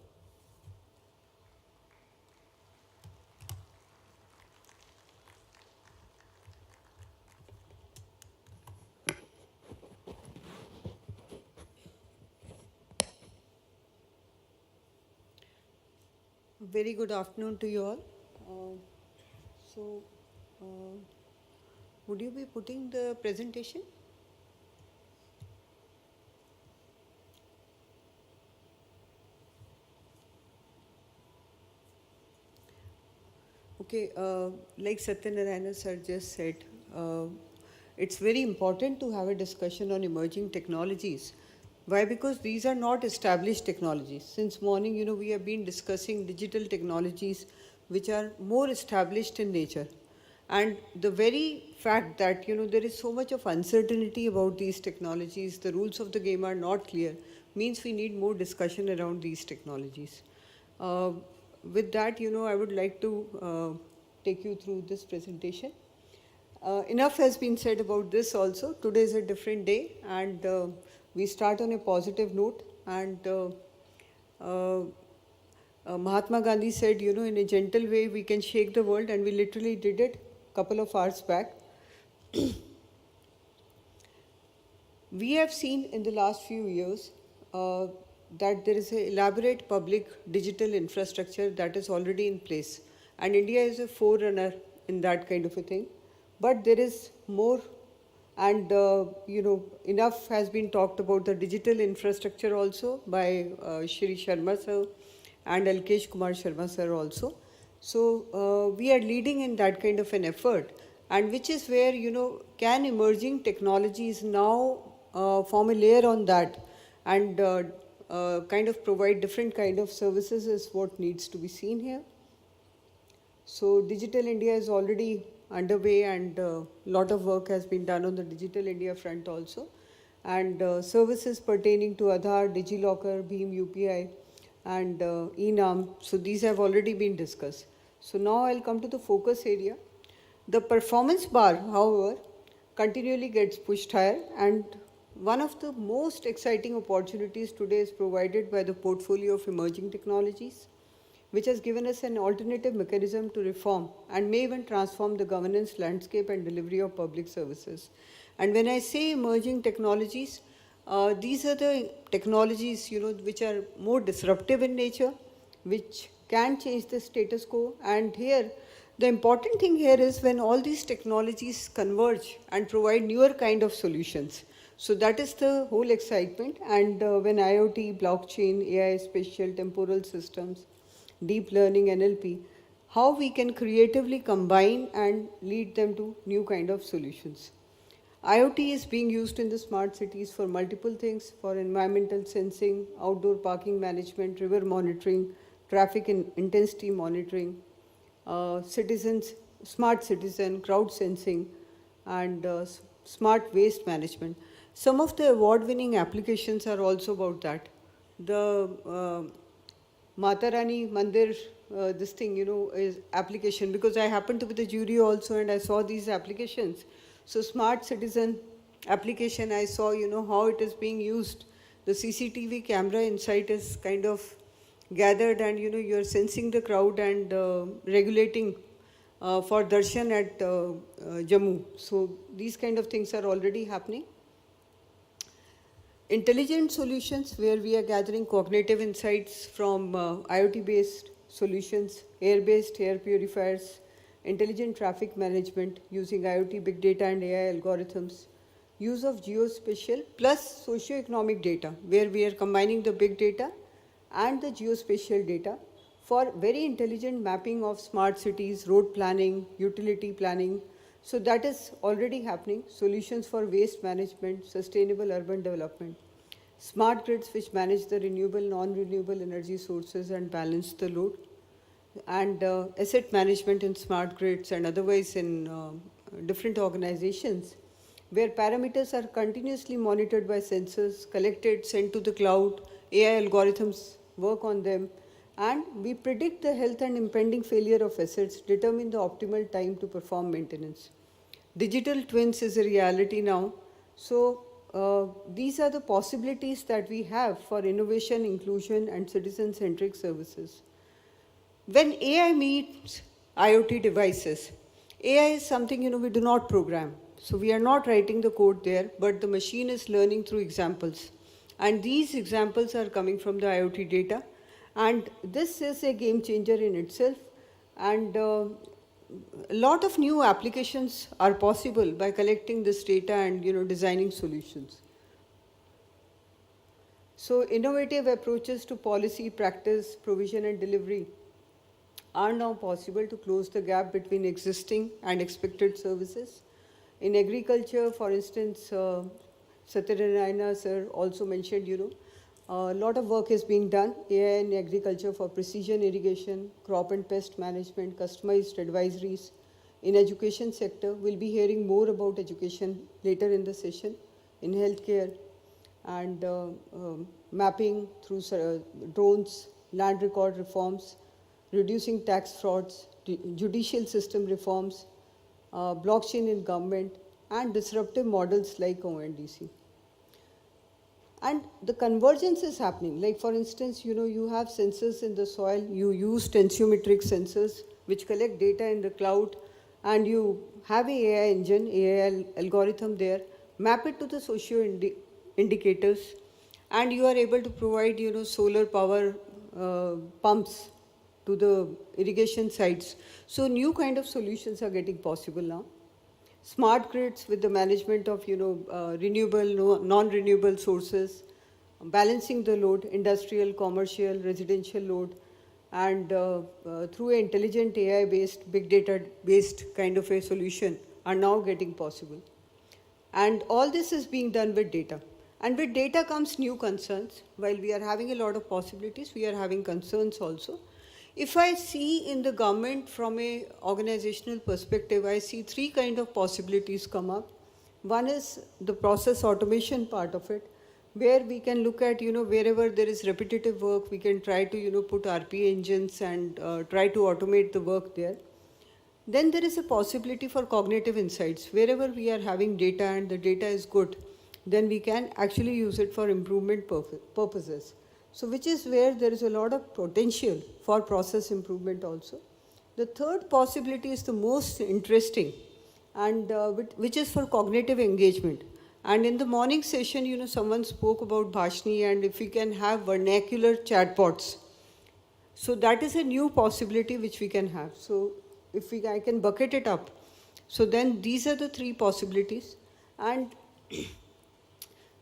Very good afternoon to you all. Would you be putting the presentation? Okay, like Satyanarayana sir just said, it's very important to have a discussion on emerging technologies. Why? Because these are not established technologies. Since morning, we have been discussing digital technologies which are more established in nature. And the very fact that, there is so much of uncertainty about these technologies, the rules of the game are not clear, means we need more discussion around these technologies. With that, I would like to take you through this presentation. Enough has been said about this also. Today is a different day, and we start on a positive note. And Mahatma Gandhi said, in a gentle way we can shake the world, and we literally did it a couple of hours back. We have seen in the last few years that there is an elaborate public digital infrastructure that is already in place. And India is a forerunner in that kind of a thing. But there is more, and enough has been talked about the digital infrastructure also by Shri Sharma sir and Alkesh Kumar Sharma sir also. So we are leading in that kind of an effort, and which is where, can emerging technologies now form a layer on that and kind of provide different kind of services is what needs to be seen here. So Digital India is already underway, and a lot of work has been done on the Digital India front also. And services pertaining to Aadhaar, DigiLocker, Bheem UPI, and eNAM, so these have already been discussed. So now I'll come to the focus area. The performance bar, however, continually gets pushed higher, and one of the most exciting opportunities today is provided by the portfolio of emerging technologies, which has given us an alternative mechanism to reform and may even transform the governance landscape and delivery of public services. And when I say emerging technologies, these are the technologies, which are more disruptive in nature, which can change the status quo. And here, the important thing here is when all these technologies converge and provide newer kind of solutions. So that is the whole excitement. And when IoT, blockchain, AI, spatial, temporal systems, deep learning, NLP, how we can creatively combine and lead them to new kind of solutions. IoT is being used in the smart cities for multiple things, for environmental sensing, outdoor parking management, river monitoring, traffic intensity monitoring, smart citizen, crowd sensing, and smart waste management. Some of the award-winning applications are also about that. The Mata Rani Mandir, this thing, is application, because I happened to be the jury also and I saw these applications. So smart citizen application, I saw, how it is being used. The CCTV camera inside is kind of gathered, and, you're sensing the crowd and regulating for darshan at Jammu. So these kind of things are already happening. Intelligent solutions, where we are gathering cognitive insights from IoT-based solutions, air-based air purifiers, intelligent traffic management using IoT, big data and AI algorithms, use of geospatial plus socioeconomic data, where we are combining the big data and the geospatial data for very intelligent mapping of smart cities, road planning, utility planning. So that is already happening. Solutions for waste management, sustainable urban development. smart grids which manage the renewable, non-renewable energy sources and balance the load, and asset management in smart grids and otherwise in different organizations, where parameters are continuously monitored by sensors, collected, sent to the cloud, AI algorithms work on them, and we predict the health and impending failure of assets, determine the optimal time to perform maintenance. Digital twins is a reality now. So these are the possibilities that we have for innovation, inclusion, and citizen-centric services. When AI meets IoT devices, AI is something we do not program. So we are not writing the code there, but the machine is learning through examples. And these examples are coming from the IoT data. And this is a game changer in itself. And a lot of new applications are possible by collecting this data and designing solutions. So innovative approaches to policy, practice, provision, and delivery are now possible to close the gap between existing and expected services. In agriculture, for instance, Satyanarayana sir also mentioned, a lot of work is being done, AI in agriculture for precision irrigation, crop and pest management, customized advisories. In education sector, we'll be hearing more about education later in the session, in healthcare, and mapping through drones, land record reforms, reducing tax frauds, judicial system reforms, blockchain in government, and disruptive models like ONDC. And the convergence is happening. Like for instance, you have sensors in the soil, you use tensiometric sensors which collect data in the cloud, and you have an AI engine, AI algorithm there, map it to the socio-indicators, and you are able to provide, solar power pumps to the irrigation sites. So new kind of solutions are getting possible now. Smart grids with the management of renewable, non-renewable sources, balancing the load, industrial, commercial, residential load, and through an intelligent AI-based, big data-based kind of a solution are now getting possible. And all this is being done with data. And with data comes new concerns. While we are having a lot of possibilities, we are having concerns also. If I see in the government from an organizational perspective, I see three kinds of possibilities come up. One is the process automation part of it, where we can look at, wherever there is repetitive work, we can try to, put RPA engines and try to automate the work there. Then there is a possibility for cognitive insights. Wherever we are having data and the data is good, then we can actually use it for improvement purposes. So which is where there is a lot of potential for process improvement also. The third possibility is the most interesting, and which is for cognitive engagement. And in the morning session, someone spoke about Bhashni, and if we can have vernacular chatbots. So that is a new possibility which we can have. So if I can bucket it up. So then these are the three possibilities. And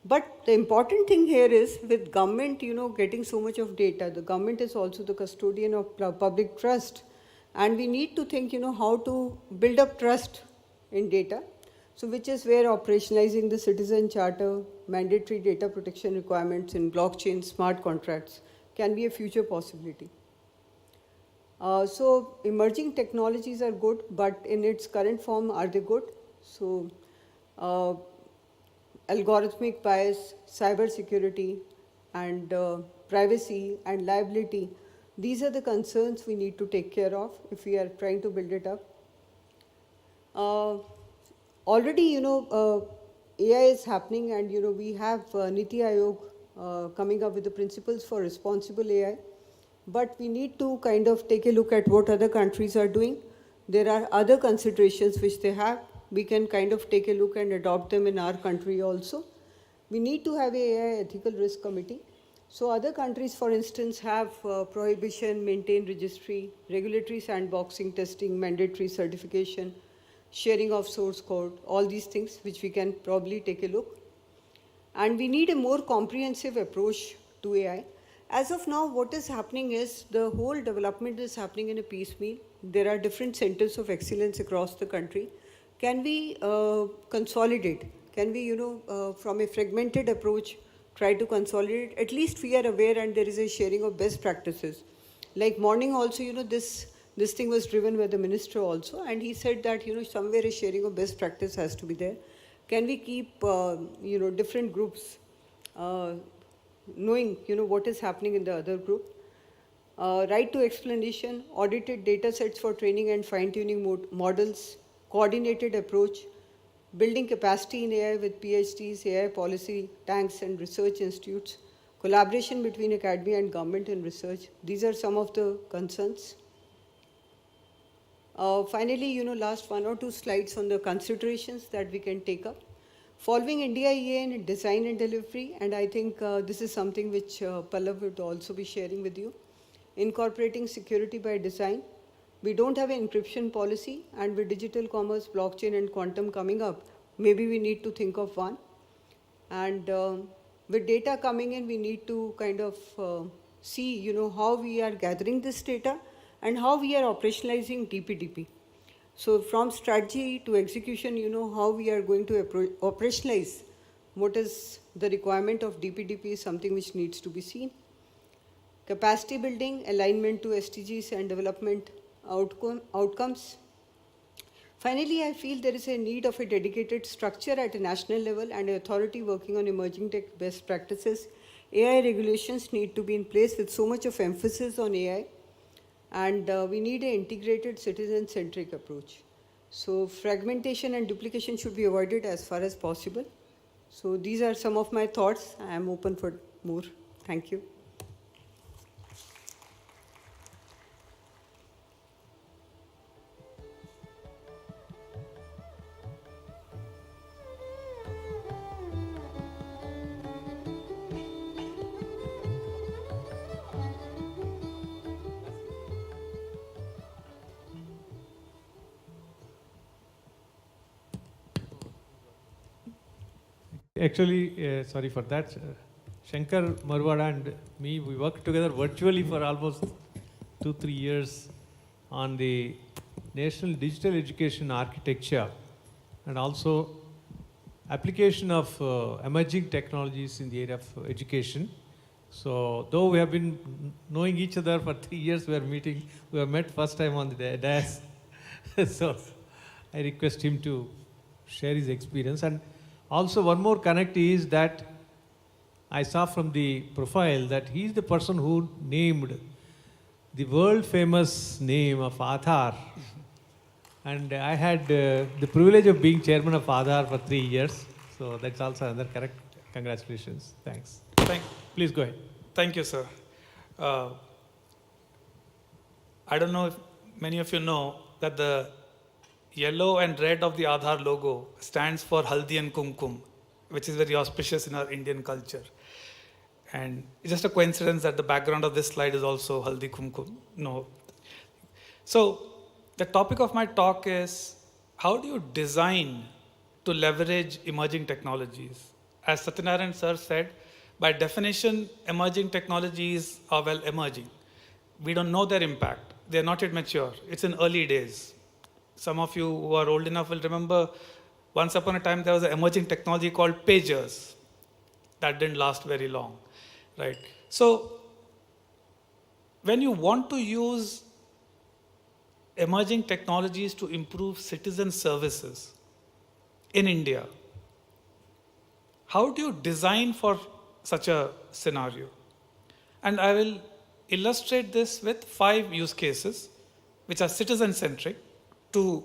but the important thing here is with government, getting so much of data, the government is also the custodian of public trust. And we need to think, how to build up trust in data. So which is where operationalizing the citizen charter, mandatory data protection requirements in blockchain, smart contracts can be a future possibility. So emerging technologies are good, but in its current form, are they good? So algorithmic bias, cyber security, and privacy and liability, these are the concerns we need to take care of if we are trying to build it up. Already, AI is happening, and we have Niti Aayog coming up with the principles for responsible AI. But we need to kind of take a look at what other countries are doing. There are other considerations which they have. We can kind of take a look and adopt them in our country also. We need to have an AI ethical risk committee. So other countries, for instance, have prohibition, maintain registry, regulatory sandboxing, testing, mandatory certification, sharing of source code, all these things which we can probably take a look. And we need a more comprehensive approach to AI. As of now, what is happening is the whole development is happening in a piecemeal. There are different centers of excellence across the country. Can we consolidate? Can we, from a fragmented approach, try to consolidate. At least we are aware and there is a sharing of best practices. Like morning also, this thing was driven by the minister also, and he said that, somewhere a sharing of best practice has to be there. Can we keep, different groups knowing, what is happening in the other group? Right to explanation, audited data sets for training and fine-tuning models, coordinated approach, building capacity in AI with PhDs, AI policy tanks and research institutes, collaboration between academia and government in research. These are some of the concerns. Finally, last 1 or 2 slides on the considerations that we can take up. Following India EA in design and delivery, and I think this is something which Pallav would also be sharing with you. Incorporating security by design. We don't have an encryption policy, and with digital commerce, blockchain and quantum coming up, maybe we need to think of one. And with data coming in, we need to kind of see, how we are gathering this data and how we are operationalizing DPDP. So from strategy to execution, how we are going to operationalize what is the requirement of DPDP is something which needs to be seen. Capacity building, alignment to SDGs and development outcomes. Finally, I feel there is a need of a dedicated structure at a national level and an authority working on emerging tech best practices. AI regulations need to be in place with so much of emphasis on AI. And we need an integrated citizen-centric approach. So fragmentation and duplication should be avoided as far as possible. So these are some of my thoughts. I am open for more. Thank you. Actually, sorry for that. Shankar Marwada and me, we worked together virtually for almost 2-3 years on the National Digital Education Architecture and also application of emerging technologies in the area of education. So though we have been knowing each other for 3 years, we have met first time on the dais. So I request him to share his experience. And also one more connect is that I saw from the profile that he is the person who named the world famous name of Aadhaar. And I had the privilege of being chairman of Aadhaar for 3 years. So that's also another correct. Congratulations. Thanks. Please go ahead. Thank you, sir. I don't know if many of you know that the yellow and red of the Aadhaar logo stands for Haldi and Kumkum, which is very auspicious in our Indian culture. And it's just a coincidence that the background of this slide is also Haldi Kumkum. No. So the topic of my talk is, how do you design to leverage emerging technologies? As Satyanarayan sir said, by definition, emerging technologies are well emerging. We don't know their impact. They're not yet mature. It's in early days. Some of you who are old enough will remember once upon a time there was an emerging technology called pagers. That didn't last very long, right? So when you want to use emerging technologies to improve citizen services in India, how do you design for such a scenario? And I will illustrate this with 5 use cases which are citizen-centric to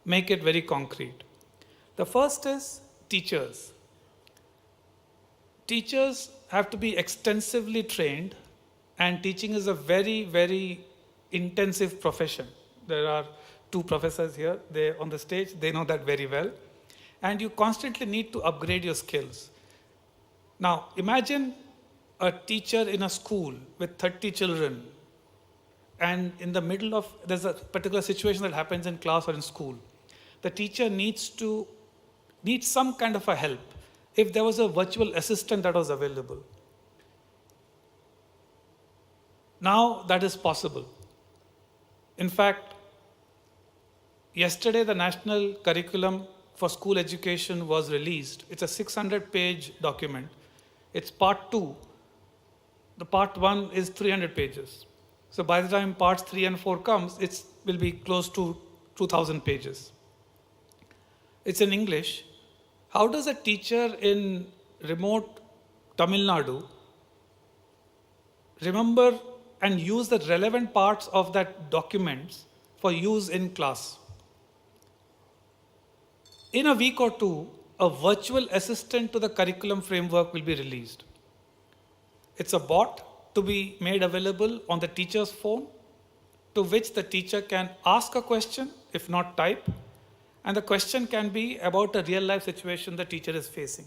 make it very concrete. The first is teachers. Teachers have to be extensively trained, and teaching is a very, very intensive profession. There are 2 professors here, they on the stage, they know that very well. And you constantly need to upgrade your skills. Now, imagine a teacher in a school with 30 children, and in the middle of, there's a particular situation that happens in class or in school. The teacher needs some kind of a help. If there was a virtual assistant that was available. Now that is possible. In fact, yesterday the National Curriculum for School Education was released. It's a 600-page document It's part 2. The part 1 is 300 pages. So by the time parts 3 and 4 comes, it will be close to 2,000 pages. It's in English. How does a teacher in remote Tamil Nadu remember and use the relevant parts of that documents for use in class? In a week or two, a virtual assistant to the curriculum framework will be released. It's a bot to be made available on the teacher's phone, to which the teacher can ask a question, if not type, and the question can be about a real life situation the teacher is facing.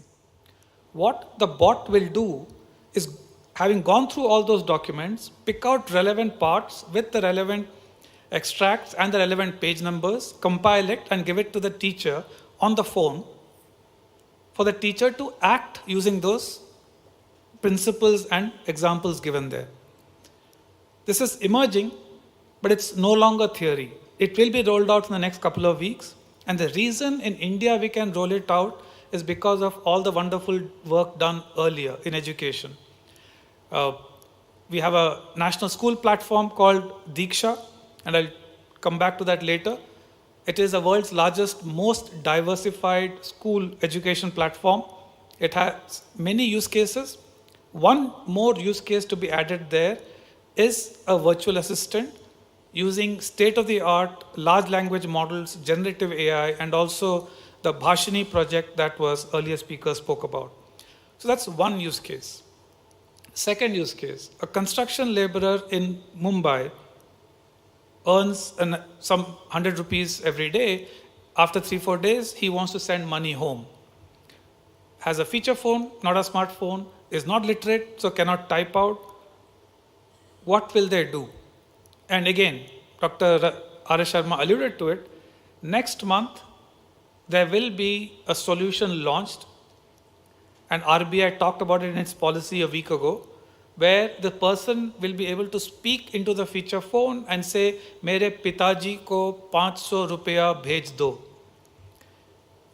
What the bot will do is, having gone through all those documents, pick out relevant parts with the relevant extracts and the relevant page numbers, compile it and give it to the teacher on the phone for the teacher to act using those principles and examples given there. This is emerging, but it's no longer theory. It will be rolled out in the next couple of weeks. And the reason in India we can roll it out is because of all the wonderful work done earlier in education. We have a national school platform called Diksha, and I'll come back to that later. It is the world's largest, most diversified school education platform. It has many use cases. One more use case to be added there is a virtual assistant using state-of-the-art large language models, generative AI, and also the Bhashini project that was earlier speaker spoke about. So that's one use case. Second use case, a construction laborer in Mumbai earns some 100 rupees every day. After 3-4 days, he wants to send money home. Has a feature phone, not a smartphone, is not literate, so cannot type out. What will they do? And again, Dr. R.S. Sharma alluded to it. Next month, there will be a solution launched, and RBI talked about it in its policy a week ago, where the person will be able to speak into the feature phone and say, "Mere pitaji ko 500 rupeya bhej do."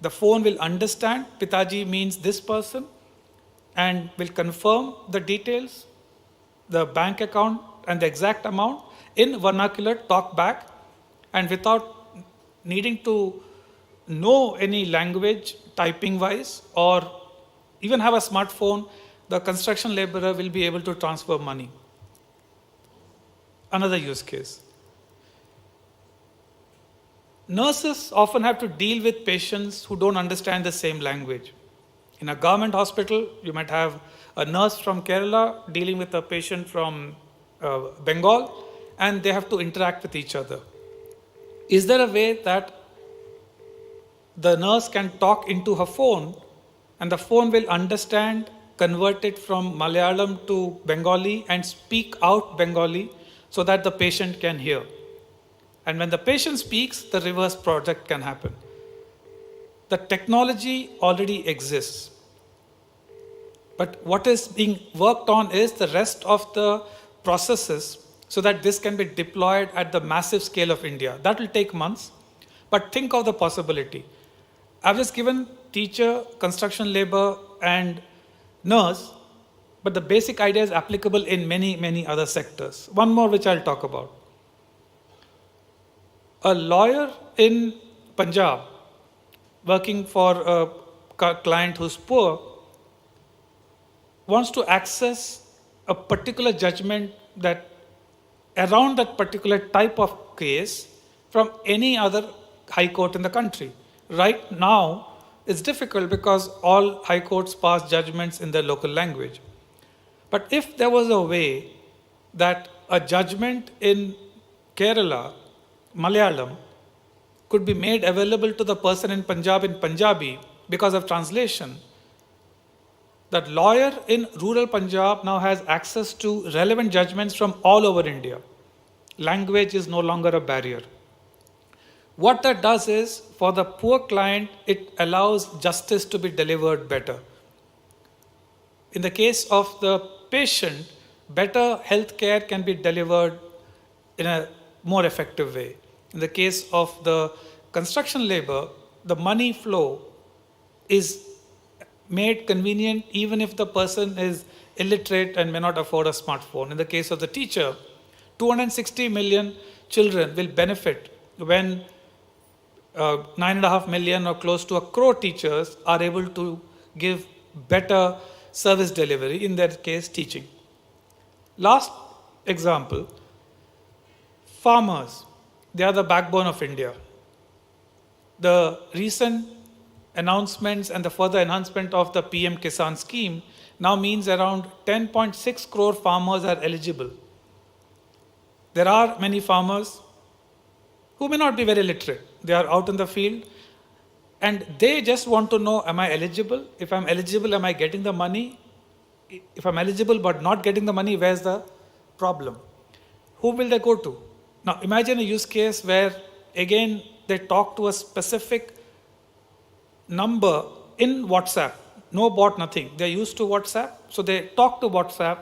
The phone will understand Pitaji means this person and will confirm the details, the bank account and the exact amount in vernacular talk back, and without needing to know any language typing wise or even have a smartphone, the construction laborer will be able to transfer money. Another use case. Nurses often have to deal with patients who don't understand the same language. In a government hospital, you might have a nurse from Kerala dealing with a patient from Bengal, and they have to interact with each other. Is there a way that the nurse can talk into her phone and the phone will understand, convert it from Malayalam to Bengali and speak out Bengali so that the patient can hear? And when the patient speaks, the reverse project can happen. The technology already exists. But what is being worked on is the rest of the processes so that this can be deployed at the massive scale of India. That will take months, but think of the possibility. I've just given teacher, construction labor, and nurse, but the basic idea is applicable in many, many other sectors. One more which I'll talk about. A lawyer in Punjab working for a client who's poor wants to access a particular judgment that around that particular type of case from any other high court in the country. Right now, it's difficult because all high courts pass judgments in their local language. But if there was a way that a judgment in Kerala, Malayalam, could be made available to the person in Punjab in Punjabi because of translation, that lawyer in rural Punjab now has access to relevant judgments from all over India. Language is no longer a barrier. What that does is, for the poor client, it allows justice to be delivered better. In the case of the patient, better health care can be delivered in a more effective way. In the case of the construction labor, the money flow is made convenient even if the person is illiterate and may not afford a smartphone. In the case of the teacher, 260 million children will benefit when 9.5 million or close to 1 crore teachers are able to give better service delivery, in their case teaching. Last example, farmers, they are the backbone of India. The recent announcements and the further enhancement of the PM Kisan scheme now means around 10.6 crore farmers are eligible. There are many farmers who may not be very literate. They are out in the field and they just want to know, am I eligible? If I'm eligible, am I getting the money? If I'm eligible but not getting the money, where's the problem? Who will they go to? Now imagine a use case where again they talk to a specific number in WhatsApp. No bot, nothing. They're used to WhatsApp. So they talk to WhatsApp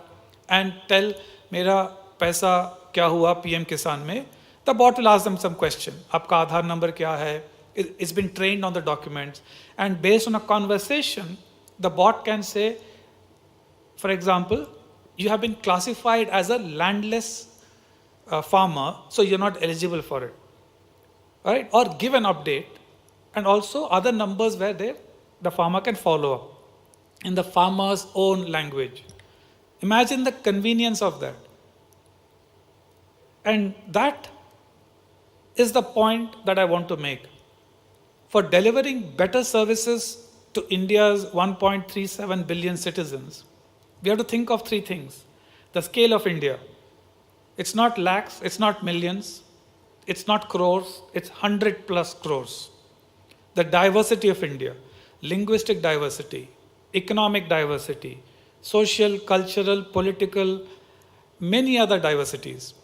and tell, Mera paisa kya hua PM Kisan mein. The bot will ask them some question. Aapka Aadhaar number kya hai? It's been trained on the documents. And based on a conversation, the bot can say, for example, you have been classified as a landless farmer, so you're not eligible for it. All right? Or give an update. And also other numbers where the farmer can follow up in the farmer's own language. Imagine the convenience of that. And that is the point that I want to make. For delivering better services to India's 1.37 billion citizens, we have to think of three things. The scale of India. It's not lakhs, it's not millions, it's not crores, it's 100+ crores. The diversity of India, linguistic diversity, economic diversity, social, cultural, political, many other diversities.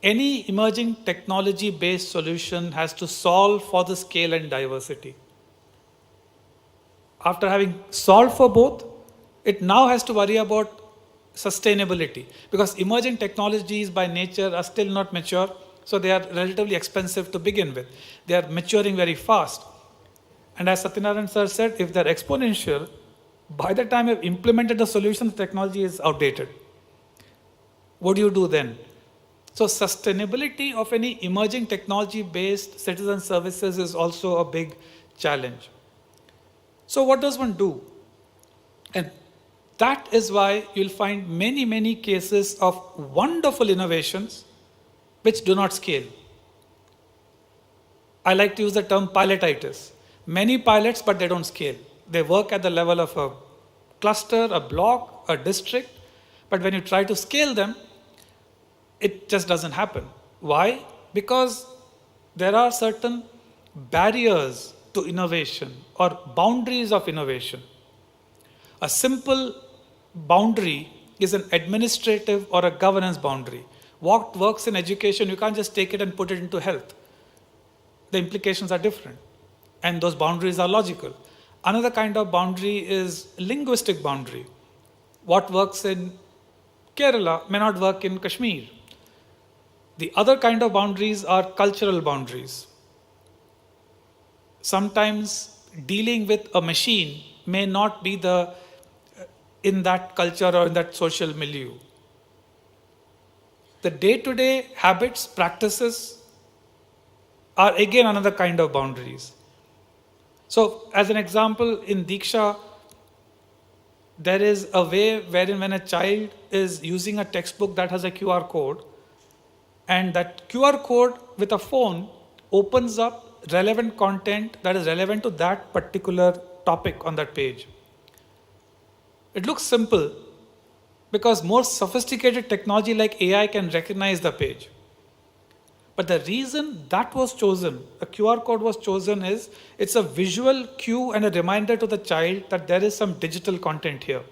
Any emerging technology-based solution has to solve for the scale and diversity. After having solved for both, it now has to worry about sustainability, because emerging technologies by nature are still not mature, so they are relatively expensive to begin with. They are maturing very fast. And as Satyanarayan sir said, if they're exponential, by the time you've implemented the solution, the technology is outdated. What do you do then? So sustainability of any emerging technology-based citizen services is also a big challenge. So what does one do? And that is why you'll find many, many cases of wonderful innovations which do not scale. I like to use the term pilotitis. Many pilots, but they don't scale. They work at the level of a cluster, a block, a district, but when you try to scale them, it just doesn't happen. Why? Because there are certain barriers to innovation or boundaries of innovation. A simple boundary is an administrative or a governance boundary. What works in education, you can't just take it and put it into health. The implications are different. And those boundaries are logical. Another kind of boundary is linguistic boundary. What works in Kerala may not work in Kashmir. The other kind of boundaries are cultural boundaries. Sometimes dealing with a machine may not be in that culture or in that social milieu. The day-to-day habits, practices are again another kind of boundaries. So as an example, in Diksha, there is a way wherein when a child is using a textbook that has a QR code, and that QR code with a phone opens up relevant content that is relevant to that particular topic on that page. It looks simple because more sophisticated technology like AI can recognize the page. But the reason that was chosen, a QR code was chosen, is it's a visual cue and a reminder to the child that there is some digital content here.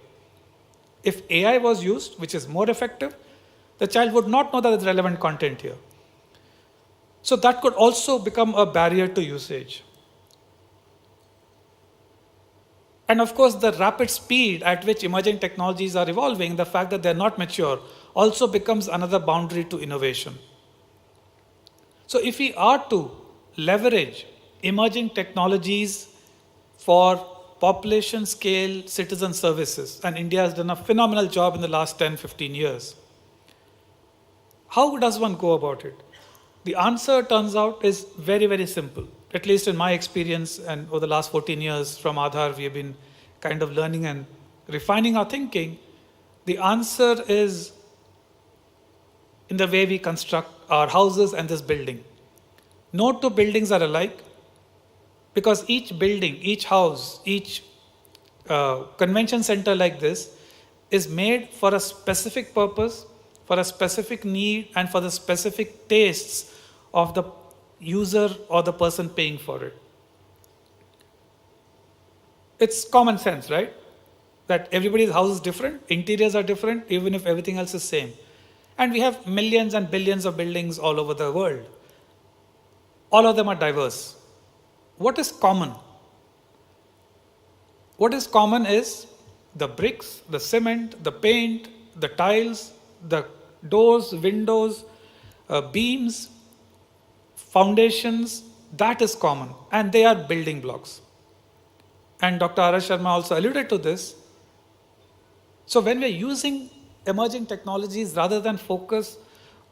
If AI was used, which is more effective, the child would not know that there's relevant content here. So that could also become a barrier to usage. And of course, the rapid speed at which emerging technologies are evolving, the fact that they're not mature, also becomes another boundary to innovation. So if we are to leverage emerging technologies for population scale citizen services, and India has done a phenomenal job in the last 10-15 years. How does one go about it? The answer, turns out, is very, very simple. At least in my experience, and over the last 14 years from Aadhaar, we have been kind of learning and refining our thinking. The answer is in the way we construct our houses and this building. No two buildings are alike, because each building, each house, each convention center like this is made for a specific purpose, for a specific need, and for the specific tastes of the user or the person paying for it. It's common sense, right? That everybody's house is different, interiors are different, even if everything else is same. And we have millions and billions of buildings all over the world. All of them are diverse. What is common? What is common is the bricks, the cement, the paint, the tiles, the doors, windows, beams, foundations. That is common, and they are building blocks. And Dr. R.S. Sharma also alluded to this. So when we're using emerging technologies, rather than focus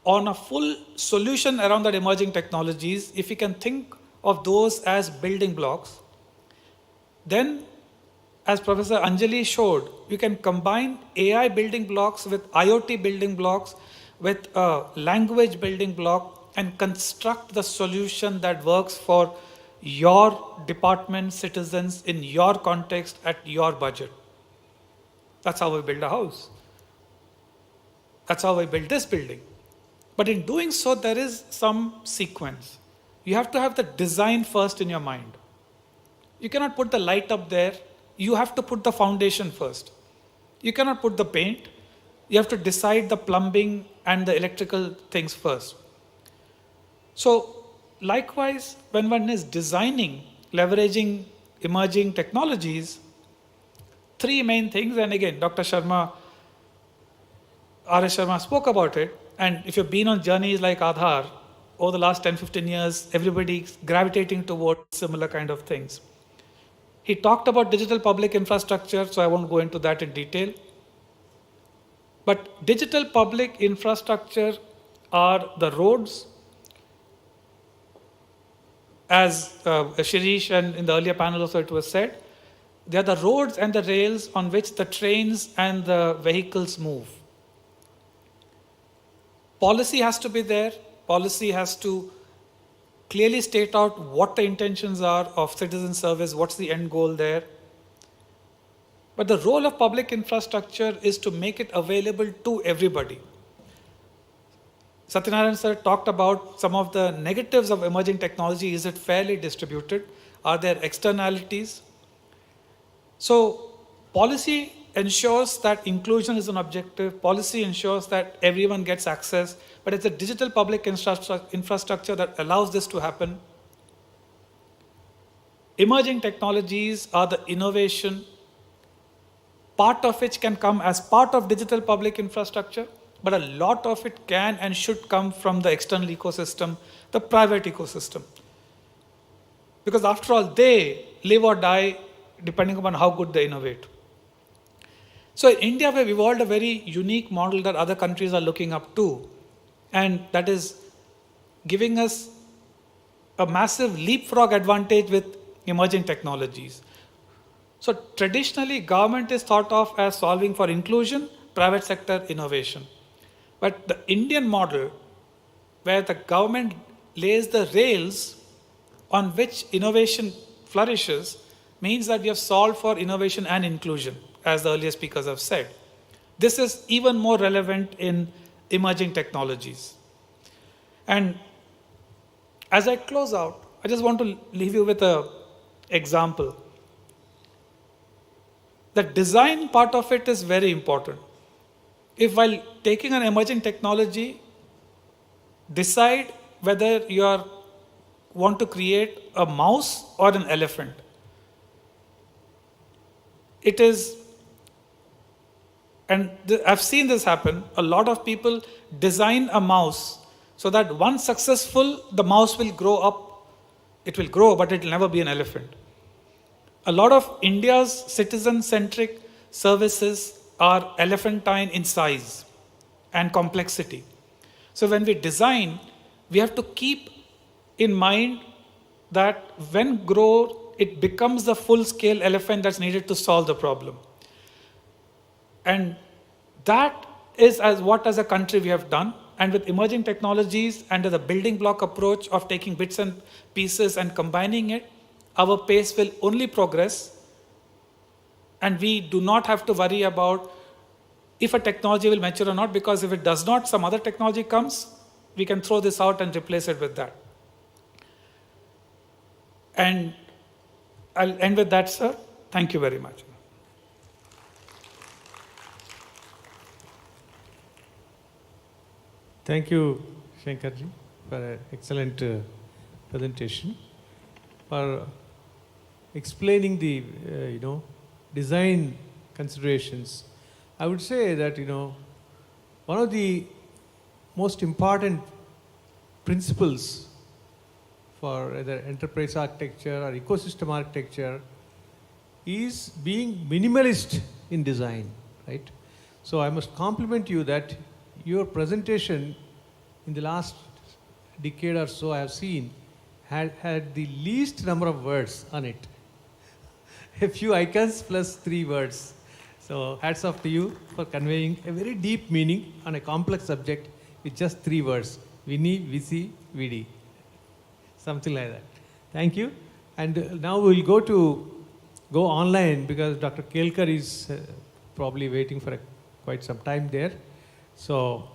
on a full solution around that emerging technologies, if we can think of those as building blocks, then, as Professor Anjali showed, you can combine AI building blocks with IoT building blocks, with a language building block, and construct the solution that works for your department, citizens, in your context, at your budget. That's how we build a house. That's how we build this building. But in doing so, there is some sequence. You have to have the design first in your mind. You cannot put the light up there. You have to put the foundation first. You cannot put the paint. You have to decide the plumbing and the electrical things first. So, likewise, when one is designing, leveraging emerging technologies, three main things, and again, Dr. Sharma, R.S. Sharma spoke about it, and if you've been on journeys like Aadhaar, over the last 10-15 years, everybody's gravitating towards similar kind of things. He talked about digital public infrastructure, so I won't go into that in detail. But digital public infrastructure are the roads, as Shirish and in the earlier panel also it was said, they are the roads and the rails on which the trains and the vehicles move. Policy has to be there. Policy has to clearly state out what the intentions are of citizen service, what's the end goal there. But the role of public infrastructure is to make it available to everybody. Satyanarayan sir talked about some of the negatives of emerging technology. Is it fairly distributed? Are there externalities? So policy ensures that inclusion is an objective. Policy ensures that everyone gets access. But it's a digital public infrastructure that allows this to happen. Emerging technologies are the innovation, part of which can come as part of digital public infrastructure, but a lot of it can and should come from the external ecosystem, the private ecosystem. Because after all, they live or die depending upon how good they innovate. So in India, we've evolved a very unique model that other countries are looking up to, and that is giving us a massive leapfrog advantage with emerging technologies. So traditionally, government is thought of as solving for inclusion, private sector innovation. But the Indian model, where the government lays the rails on which innovation flourishes, means that we have solved for innovation and inclusion, as the earlier speakers have said. This is even more relevant in emerging technologies. And as I close out, I just want to leave you with an example. The design part of it is very important. If while taking an emerging technology, decide whether you want to create a mouse or an elephant. It is, and I've seen this happen, a lot of people design a mouse so that once successful, the mouse will grow up. It will grow, but it will never be an elephant. a lot of India's citizen-centric services are elephantine in size and complexity. So when we design, we have to keep in mind that when grown, it becomes the full-scale elephant that's needed to solve the problem. And that is what as a country we have done. And with emerging technologies and the building block approach of taking bits and pieces and combining it, our pace will only progress. And we do not have to worry about if a technology will mature or not, because if it does not, some other technology comes, we can throw this out and replace it with that. And I'll end with that, sir. Thank you very much. Thank you, Shankarji, for an excellent presentation, for explaining the design considerations. I would say that one of the most important principles for either enterprise architecture or ecosystem architecture is being minimalist in design, right? So I must compliment you that your presentation in the last decade or so I have seen had the least number of words on it. A few icons plus 3 words. So hats off to you for conveying a very deep meaning on a complex subject with just 3 words. Vini, Visi, Vidi. Something like that. Thank you. And now we'll go online because Dr. Kelkar is probably waiting for quite some time there. So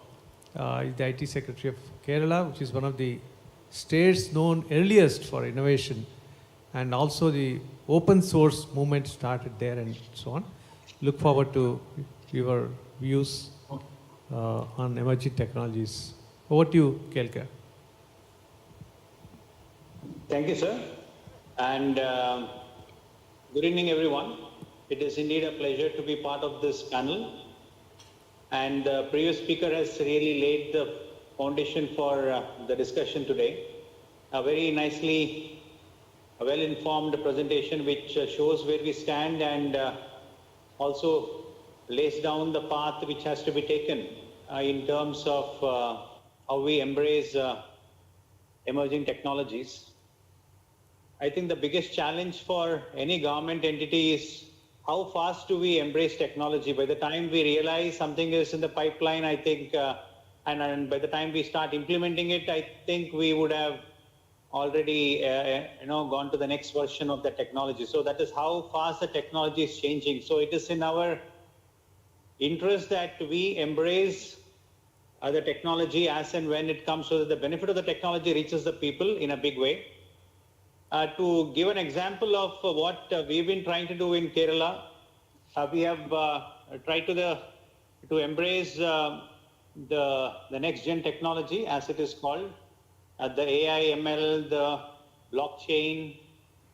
he's the IT Secretary of Kerala, which is one of the states known earliest for innovation, and also the open source movement started there and so on. Look forward to your views on emerging technologies. Over to you, Kelkar. Thank you, sir. And good evening, everyone. It is indeed a pleasure to be part of this panel. And the previous speaker has really laid the foundation for the discussion today. A very nicely, well-informed presentation which shows where we stand and also lays down the path which has to be taken in terms of how we embrace emerging technologies. I think the biggest challenge for any government entity is how fast do we embrace technology? By the time we realize something is in the pipeline, I think, and by the time we start implementing it, I think we would have already gone to the next version of the technology. So that is how fast the technology is changing. So it is in our interest that we embrace the technology as and when it comes, so that the benefit of the technology reaches the people in a big way. To give an example of what we've been trying to do in Kerala, we have tried to embrace the next gen technology, as it is called, the AI, ML, the blockchain,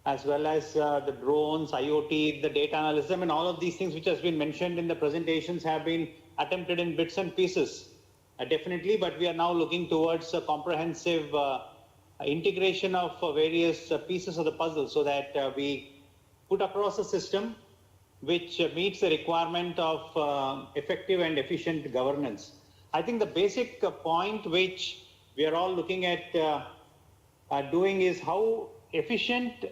as well as the drones, IoT, the data analysis, and all of these things which has been mentioned in the presentations have been attempted in bits and pieces, definitely, but we are now looking towards a comprehensive integration of various pieces of the puzzle so that we put across a system which meets the requirement of effective and efficient governance. I think the basic point which we are all looking at doing is how efficient,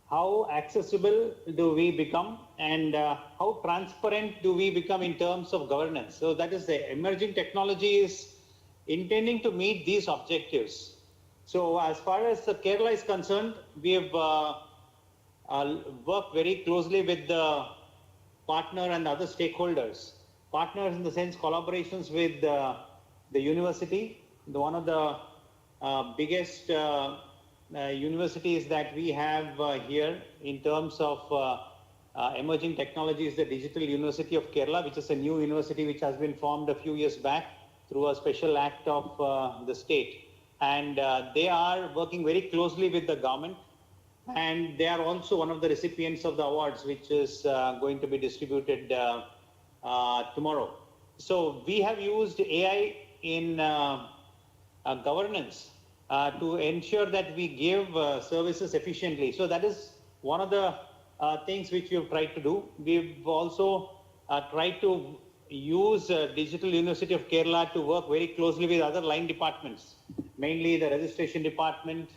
how accessible do we become, and how transparent do we become in terms of governance. So that is the emerging technology is intending to meet these objectives. So as far as Kerala is concerned, we have worked very closely with the partner and other stakeholders. Partners in the sense collaborations with the university, one of the biggest universities that we have here in terms of emerging technologies, the Digital University of Kerala, which is a new university which has been formed a few years back through a special act of the state. And they are working very closely with the government, and they are also one of the recipients of the awards, which is going to be distributed tomorrow. So we have used AI in governance to ensure that we give services efficiently. So that is one of the things which we have tried to do. We've also tried to use Digital University of Kerala to work very closely with other line departments, mainly the registration department,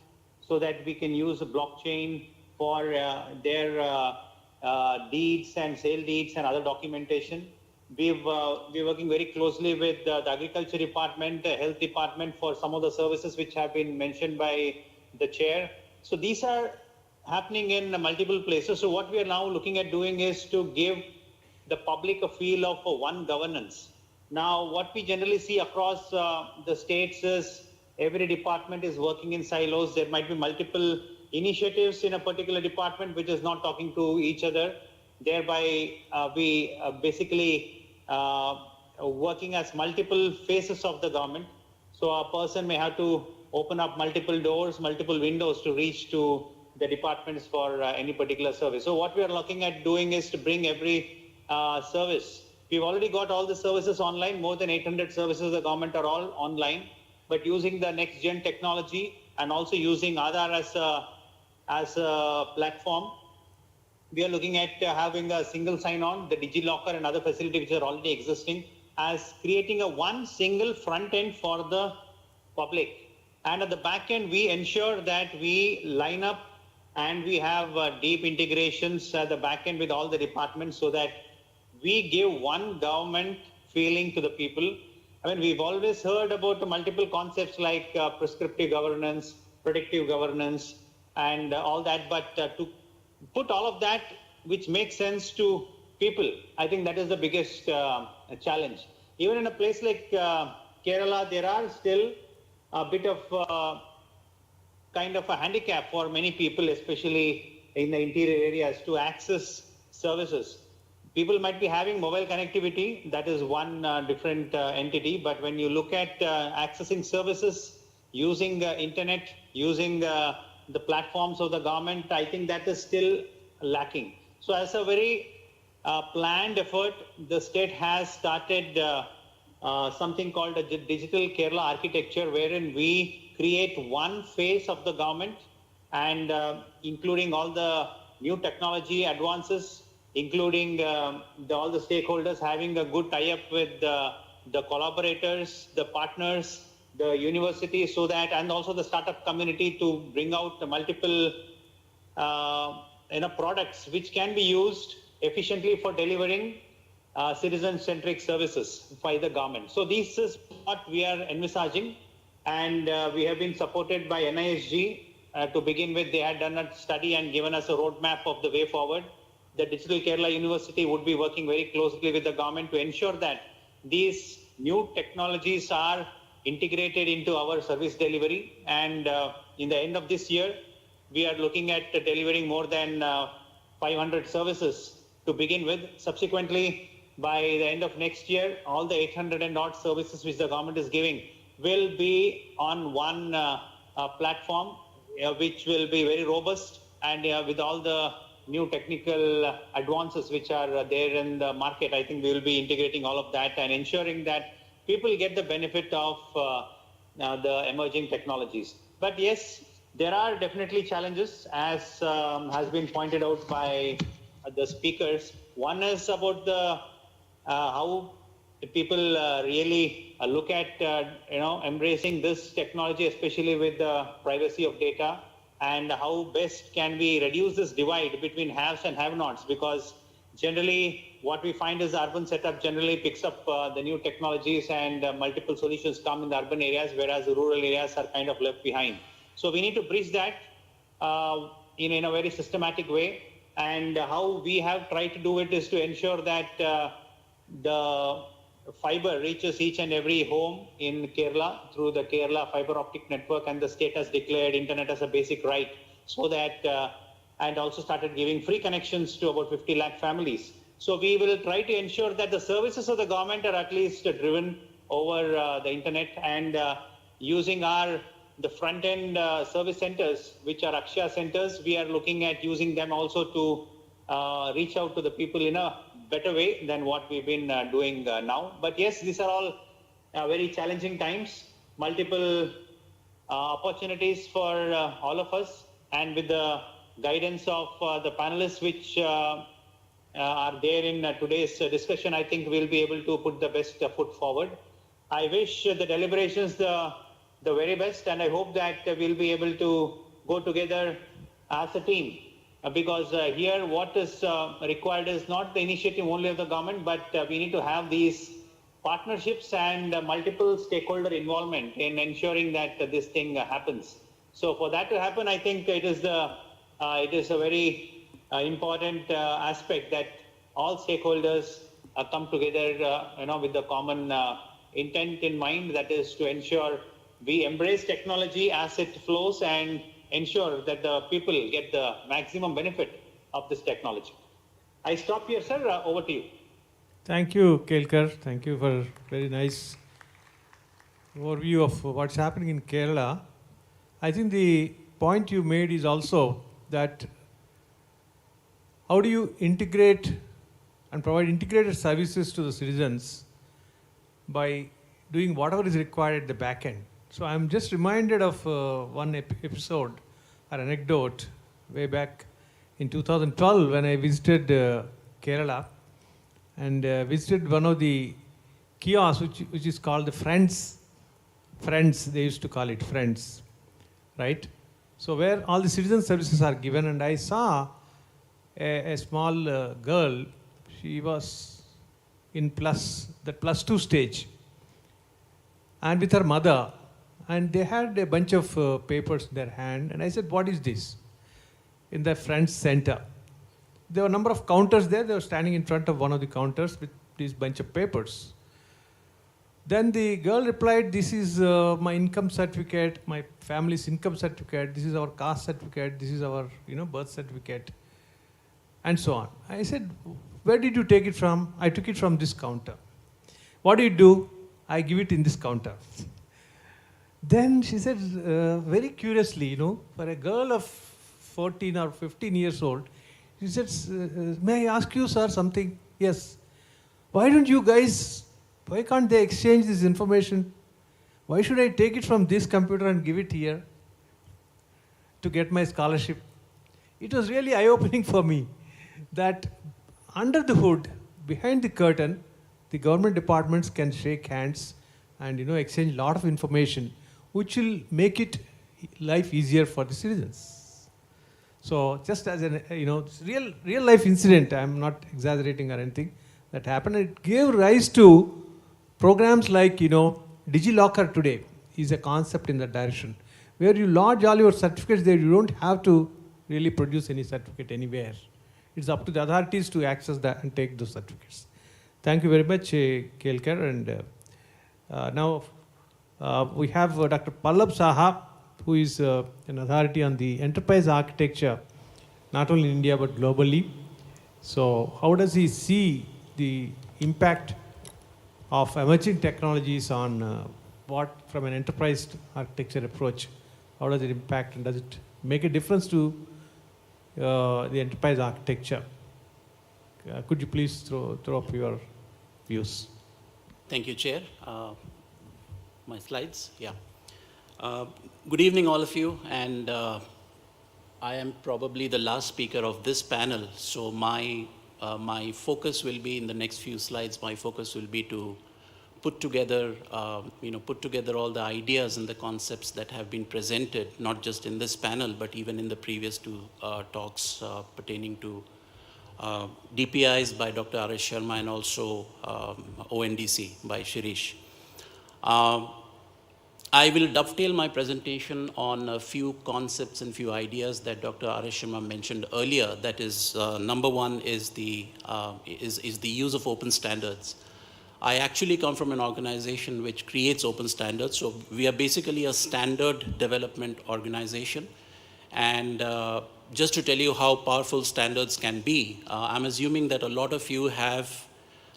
so that we can use the blockchain for their deeds and sale deeds and other documentation. We're working very closely with the agriculture department, the health department for some of the services which have been mentioned by the chair. So these are happening in multiple places. So what we are now looking at doing is to give the public a feel of one governance. Now, what we generally see across the states is every department is working in silos. There might be multiple initiatives in a particular department which is not talking to each other. Thereby, we basically working as multiple phases of the government. So a person may have to open up multiple doors, multiple windows to reach to the departments for any particular service. So what we are looking at doing is to bring every service. We've already got all the services online. More than 800 services of the government are all online. But using the next gen technology and also using Aadhaar as a platform, we are looking at having a single sign-on, the DigiLocker and other facilities which are already existing, as creating a one single front end for the public. And at the back end, we ensure that we line up and we have deep integrations at the back end with all the departments so that we give one government feeling to the people. I mean, we've always heard about the multiple concepts like prescriptive governance, predictive governance, and all that, but to put all of that which makes sense to people, I think that is the biggest challenge. Even in a place like Kerala, there are still a bit of kind of a handicap for many people, especially in the interior areas, to access services. People might be having mobile connectivity, that is one different entity, but when you look at accessing services, using internet, using the platforms of the government, I think that is still lacking. So as a very planned effort, the state has started something called a Digital Kerala architecture, wherein we create one phase of the government and including all the new technology advances, including all the stakeholders having a good tie-up with the collaborators, the partners, the university, so that, and also the startup community, to bring out the multiple products which can be used efficiently for delivering citizen-centric services by the government. So this is what we are envisaging, and we have been supported by NISG. To begin with, they had done a study and given us a roadmap of the way forward. The Digital Kerala University would be working very closely with the government to ensure that these new technologies are integrated into our service delivery. And in the end of this year, we are looking at delivering more than 500 services to begin with. Subsequently, by the end of next year, all the 800 and odd services which the government is giving will be on one platform, which will be very robust, and with all the new technical advances which are there in the market. I think we will be integrating all of that and ensuring that people get the benefit of the emerging technologies. But yes, there are definitely challenges, as has been pointed out by the speakers. One is about the how people really look at embracing this technology, especially with the privacy of data, and how best can we reduce this divide between haves and have-nots, because generally what we find is the urban setup generally picks up the new technologies and multiple solutions come in the urban areas, whereas the rural areas are kind of left behind. So we need to bridge that in a very systematic way, and how we have tried to do it is to ensure that the fiber reaches each and every home in Kerala through the Kerala fiber optic network, and the state has declared internet as a basic right, so that and also started giving free connections to about 50 lakh families. So we will try to ensure that the services of the government are at least driven over the internet, and using the front end service centers, which are Akshaya centers, we are looking at using them also to reach out to the people in a better way than what we've been doing now. But yes, these are all very challenging times, multiple opportunities for all of us, and with the guidance of the panelists which are there in today's discussion, I think we'll be able to put the best foot forward. I wish the deliberations the very best, and I hope that we'll be able to go together as a team. Because here what is required is not the initiative only of the government, but we need to have these partnerships and multiple stakeholder involvement in ensuring that this thing happens. So for that to happen, I think it is a very important aspect that all stakeholders come together, with the common intent in mind, that is to ensure we embrace technology as it flows and ensure that the people get the maximum benefit of this technology. I stop here, sir. Over to you. Thank you, Kelkar. Thank you for very nice overview of what's happening in Kerala. I think the point you made is also that how do you integrate and provide integrated services to the citizens by doing whatever is required at the back end. So I'm just reminded of one episode or anecdote way back in 2012 when I visited Kerala and visited one of the kiosks which is called the Friends, they used to call it Friends, right? So where all the citizen services are given, and I saw a small girl, she was in the plus 2 stage, and with her mother, and they had a bunch of papers in their hand, and I said, what is this? In the Friends Center. There were a number of counters there, they were standing in front of one of the counters with this bunch of papers. Then the girl replied, this is my income certificate, my family's income certificate, this is our caste certificate, this is our birth certificate, and so on. I said, where did you take it from? I took it from this counter. What do you do? I give it in this counter. Then she said, very curiously, for a girl of 14 or 15 years old, she said, may I ask you, sir, something? Yes. Why can't they exchange this information? Why should I take it from this computer and give it here to get my scholarship? It was really eye-opening for me that under the hood, behind the curtain, the government departments can shake hands and exchange a lot of information which will make it life easier for the citizens. So just as a real life incident, I'm not exaggerating or anything, that happened. It gave rise to programs like DigiLocker today is a concept in that direction, where you lodge all your certificates there. You don't have to really produce any certificate anywhere. It's up to the authorities to access that and take those certificates. Thank you very much, Kelkar. And now we have Dr. Pallab Saha, who is an authority on the enterprise architecture, not only in India but globally. So how does he see the impact of emerging technologies on from an enterprise architecture approach, how does it impact and does it make a difference to the enterprise architecture? Could you please throw up your views? Thank you, Chair. My slides, yeah. Good evening, all of you, and I am probably the last speaker of this panel, so my focus will be in the next few slides. My focus will be to put together all the ideas and the concepts that have been presented, not just in this panel, but even in the previous two talks pertaining to DPIs by Dr. R.S. Sharma and also ONDC by Shirish. I will dovetail my presentation on a few concepts and few ideas that Dr. R.S. Sharma mentioned earlier. That is, number one is the use of open standards. I actually come from an organization which creates open standards. So we are basically a standard development organization. And just to tell you how powerful standards can be, I'm assuming that a lot of you have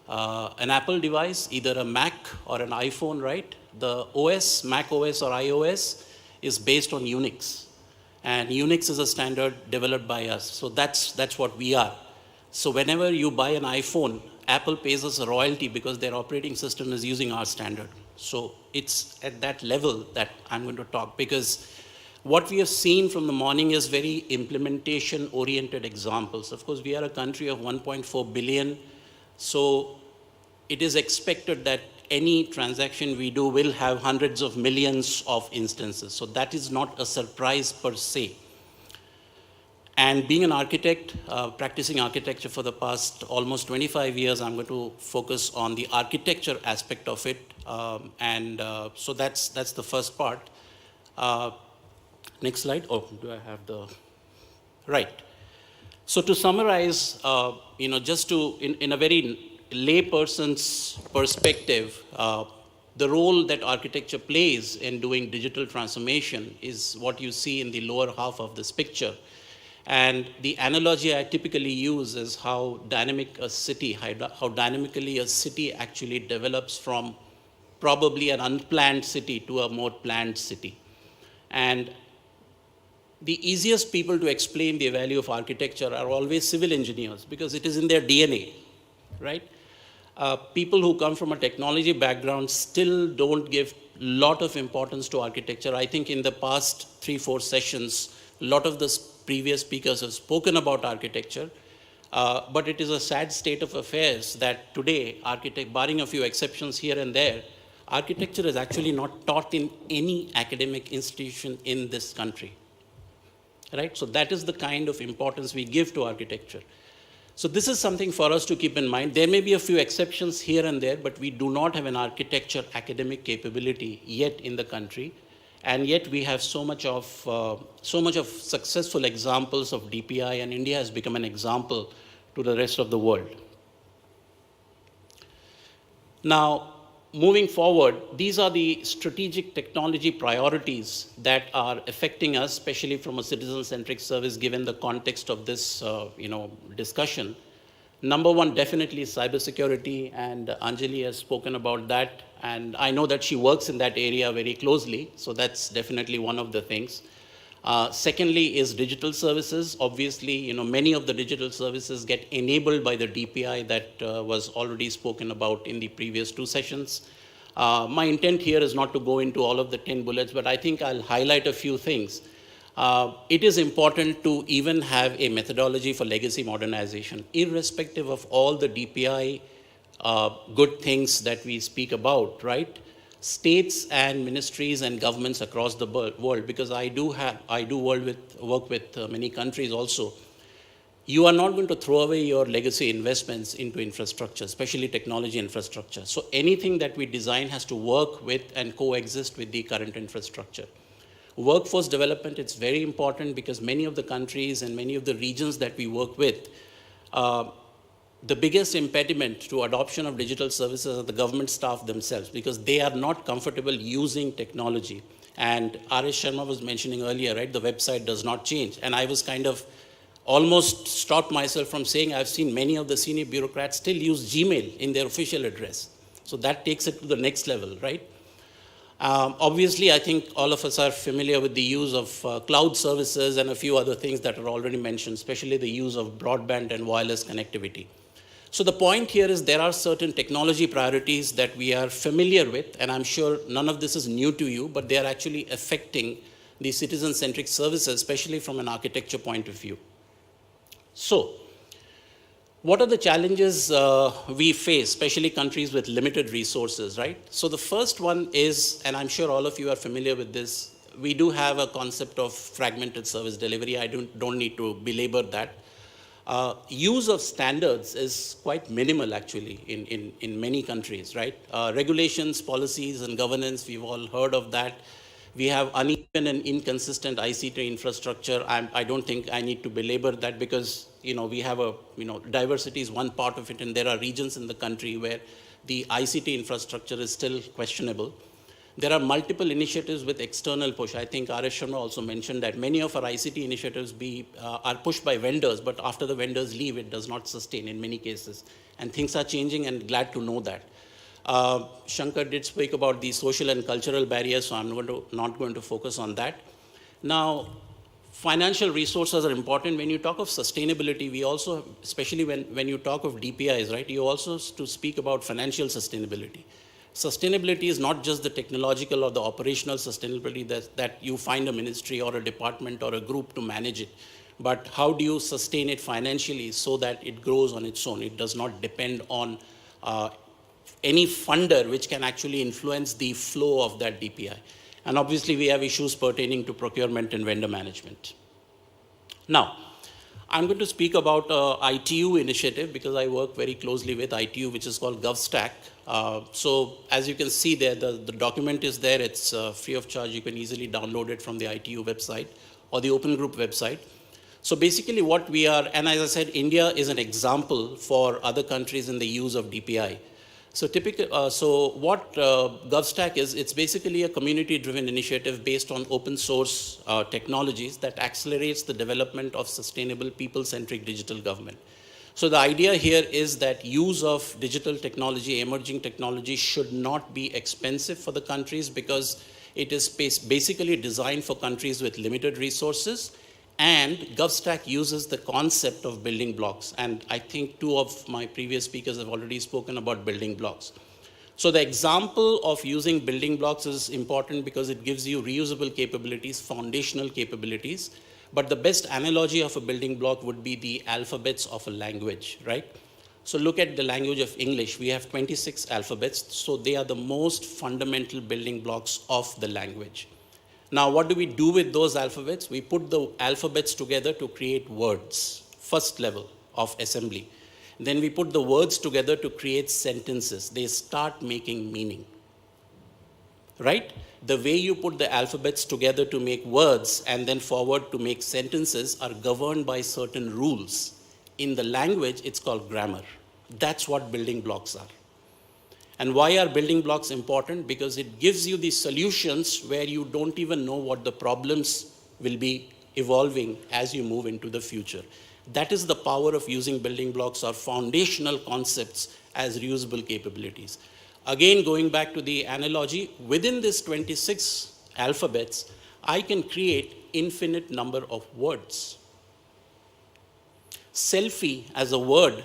an Apple device, either a Mac or an iPhone, right? The OS, Mac OS or iOS, is based on Unix. And Unix is a standard developed by us. So that's what we are. So whenever you buy an iPhone, Apple pays us a royalty because their operating system is using our standard. So it's at that level that I'm going to talk, because what we have seen from the morning is very implementation-oriented examples. Of course, we are a country of 1.4 billion, so it is expected that any transaction we do will have hundreds of millions of instances. So that is not a surprise per se. And being an architect, practicing architecture for the past almost 25 years, I'm going to focus on the architecture aspect of it. So that's the first part. Next slide. Oh, do I have the... Right. So to summarize, just to, in a very layperson's perspective, the role that architecture plays in doing digital transformation is what you see in the lower half of this picture. And the analogy I typically use is how dynamically a city actually develops from probably an unplanned city to a more planned city. And the easiest people to explain the value of architecture are always civil engineers because it is in their DNA, right? People who come from a technology background still don't give a lot of importance to architecture. I think in the past 3-4 sessions, a lot of the previous speakers have spoken about architecture, but it is a sad state of affairs that today, barring a few exceptions here and there, architecture is actually not taught in any academic institution in this country, right? So that is the kind of importance we give to architecture. So this is something for us to keep in mind. There may be a few exceptions here and there, but we do not have an architecture academic capability yet in the country. And yet we have so much of successful examples of DPI, and India has become an example to the rest of the world. Now, moving forward, these are the strategic technology priorities that are affecting us, especially from a citizen-centric service, given the context of this discussion. Number one, definitely cybersecurity, and Anjali has spoken about that. And I know that she works in that area very closely, so that's definitely one of the things. Secondly is digital services. Obviously, many of the digital services get enabled by the DPI that was already spoken about in the previous 2 sessions. My intent here is not to go into all of the 10 bullets, but I think I'll highlight a few things. It is important to even have a methodology for legacy modernization, irrespective of all the DPI good things that we speak about, right? States and ministries and governments across the world, because I do work with many countries also. You are not going to throw away your legacy investments into infrastructure, especially technology infrastructure. So anything that we design has to work with and coexist with the current infrastructure. Workforce development, it's very important because many of the countries and many of the regions that we work with, the biggest impediment to adoption of digital services are the government staff themselves, because they are not comfortable using technology. And R.S. Sharma was mentioning earlier, right, the website does not change. And I was kind of almost stopped myself from saying I've seen many of the senior bureaucrats still use Gmail in their official address. So that takes it to the next level, right? Obviously, I think all of us are familiar with the use of cloud services and a few other things that are already mentioned, especially the use of broadband and wireless connectivity. So the point here is there are certain technology priorities that we are familiar with, and I'm sure none of this is new to you, but they are actually affecting the citizen-centric services, especially from an architecture point of view. So, what are the challenges we face, especially countries with limited resources, right? So the first one is, and I'm sure all of you are familiar with this, we do have a concept of fragmented service delivery. I don't need to belabor that. Use of standards is quite minimal, actually, in many countries, right? Regulations, policies, and governance, we've all heard of that. We have uneven and inconsistent ICT infrastructure. I don't think I need to belabor that because, we have diversity is one part of it, and there are regions in the country where the ICT infrastructure is still questionable. There are multiple initiatives with external push. I think R.S. Sharma also mentioned that many of our ICT initiatives are pushed by vendors, but after the vendors leave, it does not sustain in many cases. And things are changing, and glad to know that. Shankar did speak about the social and cultural barriers, so I'm not going to focus on that. Now, financial resources are important. When you talk of sustainability, we also, especially when you talk of DPIs, right, you also to speak about financial sustainability. Sustainability is not just the technological or the operational sustainability that you find a ministry or a department or a group to manage it, but how do you sustain it financially so that it grows on its own? It does not depend on any funder which can actually influence the flow of that DPI. And obviously we have issues pertaining to procurement and vendor management. Now, I'm going to speak about ITU initiative because I work very closely with ITU, which is called GovStack. So as you can see there, the document is there. It's free of charge. You can easily download it from the ITU website or the Open Group website. So basically what we are, and as I said, India is an example for other countries in the use of DPI. So what GovStack is, it's basically a community-driven initiative based on open source technologies that accelerates the development of sustainable people-centric digital government. So the idea here is that use of digital technology, emerging technology, should not be expensive for the countries because it is basically designed for countries with limited resources. And GovStack uses the concept of building blocks. And I think two of my previous speakers have already spoken about building blocks. So the example of using building blocks is important because it gives you reusable capabilities, foundational capabilities. But the best analogy of a building block would be the alphabets of a language, right? So look at the language of English. We have 26 alphabets. So they are the most fundamental building blocks of the language. Now, what do we do with those alphabets? We put the alphabets together to create words, first level of assembly. Then we put the words together to create sentences. They start making meaning, right? The way you put the alphabets together to make words and then forward to make sentences are governed by certain rules. In the language, it's called grammar. That's what building blocks are. And why are building blocks important? Because it gives you the solutions where you don't even know what the problems will be evolving as you move into the future. That is the power of using building blocks or foundational concepts as reusable capabilities. Again, going back to the analogy, within this 26 alphabets, I can create infinite number of words. Selfie as a word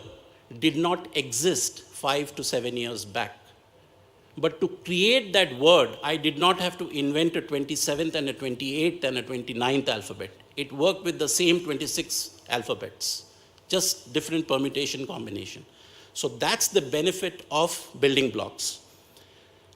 did not exist 5 to 7 years back. But to create that word, I did not have to invent a 27th and a 28th and a 29th alphabet. It worked with the same 26 alphabets, just different permutation combination. So that's the benefit of building blocks.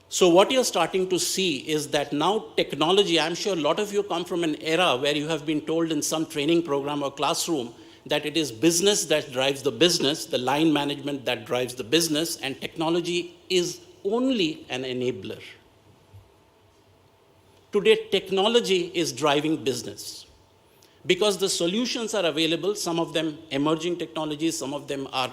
So what you're starting to see is that now technology, I'm sure a lot of you come from an era where you have been told in some training program or classroom that it is business that drives the business, the line management that drives the business, and technology is only an enabler. Today, technology is driving business because the solutions are available, some of them emerging technologies, some of them are,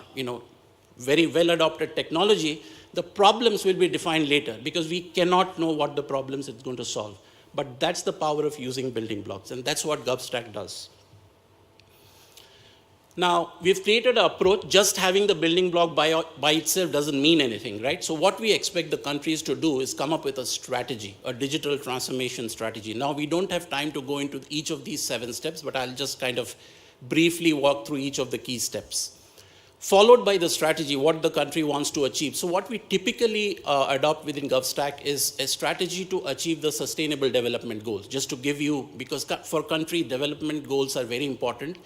very well adopted technology. The problems will be defined later because we cannot know what the problems it's going to solve. But that's the power of using building blocks, and that's what GovStack does. Now, we've created an approach. Just having the building block by itself doesn't mean anything, right? So what we expect the countries to do is come up with a strategy, a digital transformation strategy. Now, we don't have time to go into each of these 7 steps, but I'll just kind of briefly walk through each of the key steps. Followed by the strategy, what the country wants to achieve. So what we typically adopt within GovStack is a strategy to achieve the sustainable development goals. Just to give you, because for country, development goals are very important.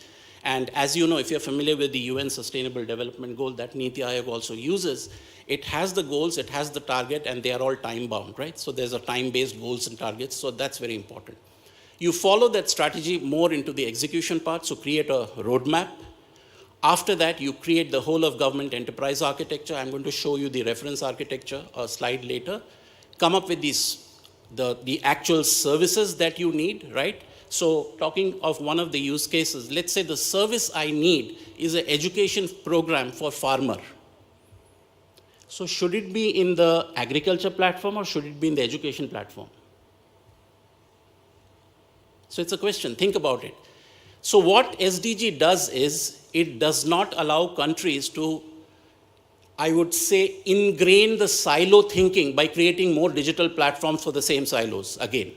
And as you know, if you're familiar with the UN Sustainable Development Goal that Niti Aayog also uses, it has the goals, it has the target, and they are all time-bound, right? So there's a time-based goals and targets, so that's very important. You follow that strategy more into the execution part, so create a roadmap. After that, you create the whole of government enterprise architecture. I'm going to show you the reference architecture a slide later. Come up with the actual services that you need, right? So talking of one of the use cases, let's say the service I need is an education program for farmer. So should it be in the agriculture platform or should it be in the education platform? So it's a question, think about it. So what SDG does is, it does not allow countries to, I would say, ingrain the silo thinking by creating more digital platforms for the same silos again.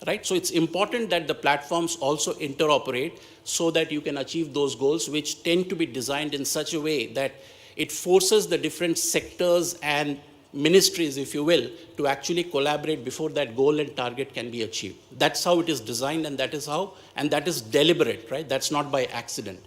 Right? So it's important that the platforms also interoperate so that you can achieve those goals, which tend to be designed in such a way that it forces the different sectors and ministries, if you will, to actually collaborate before that goal and target can be achieved. That's how it is designed, and that is deliberate, right? That's not by accident.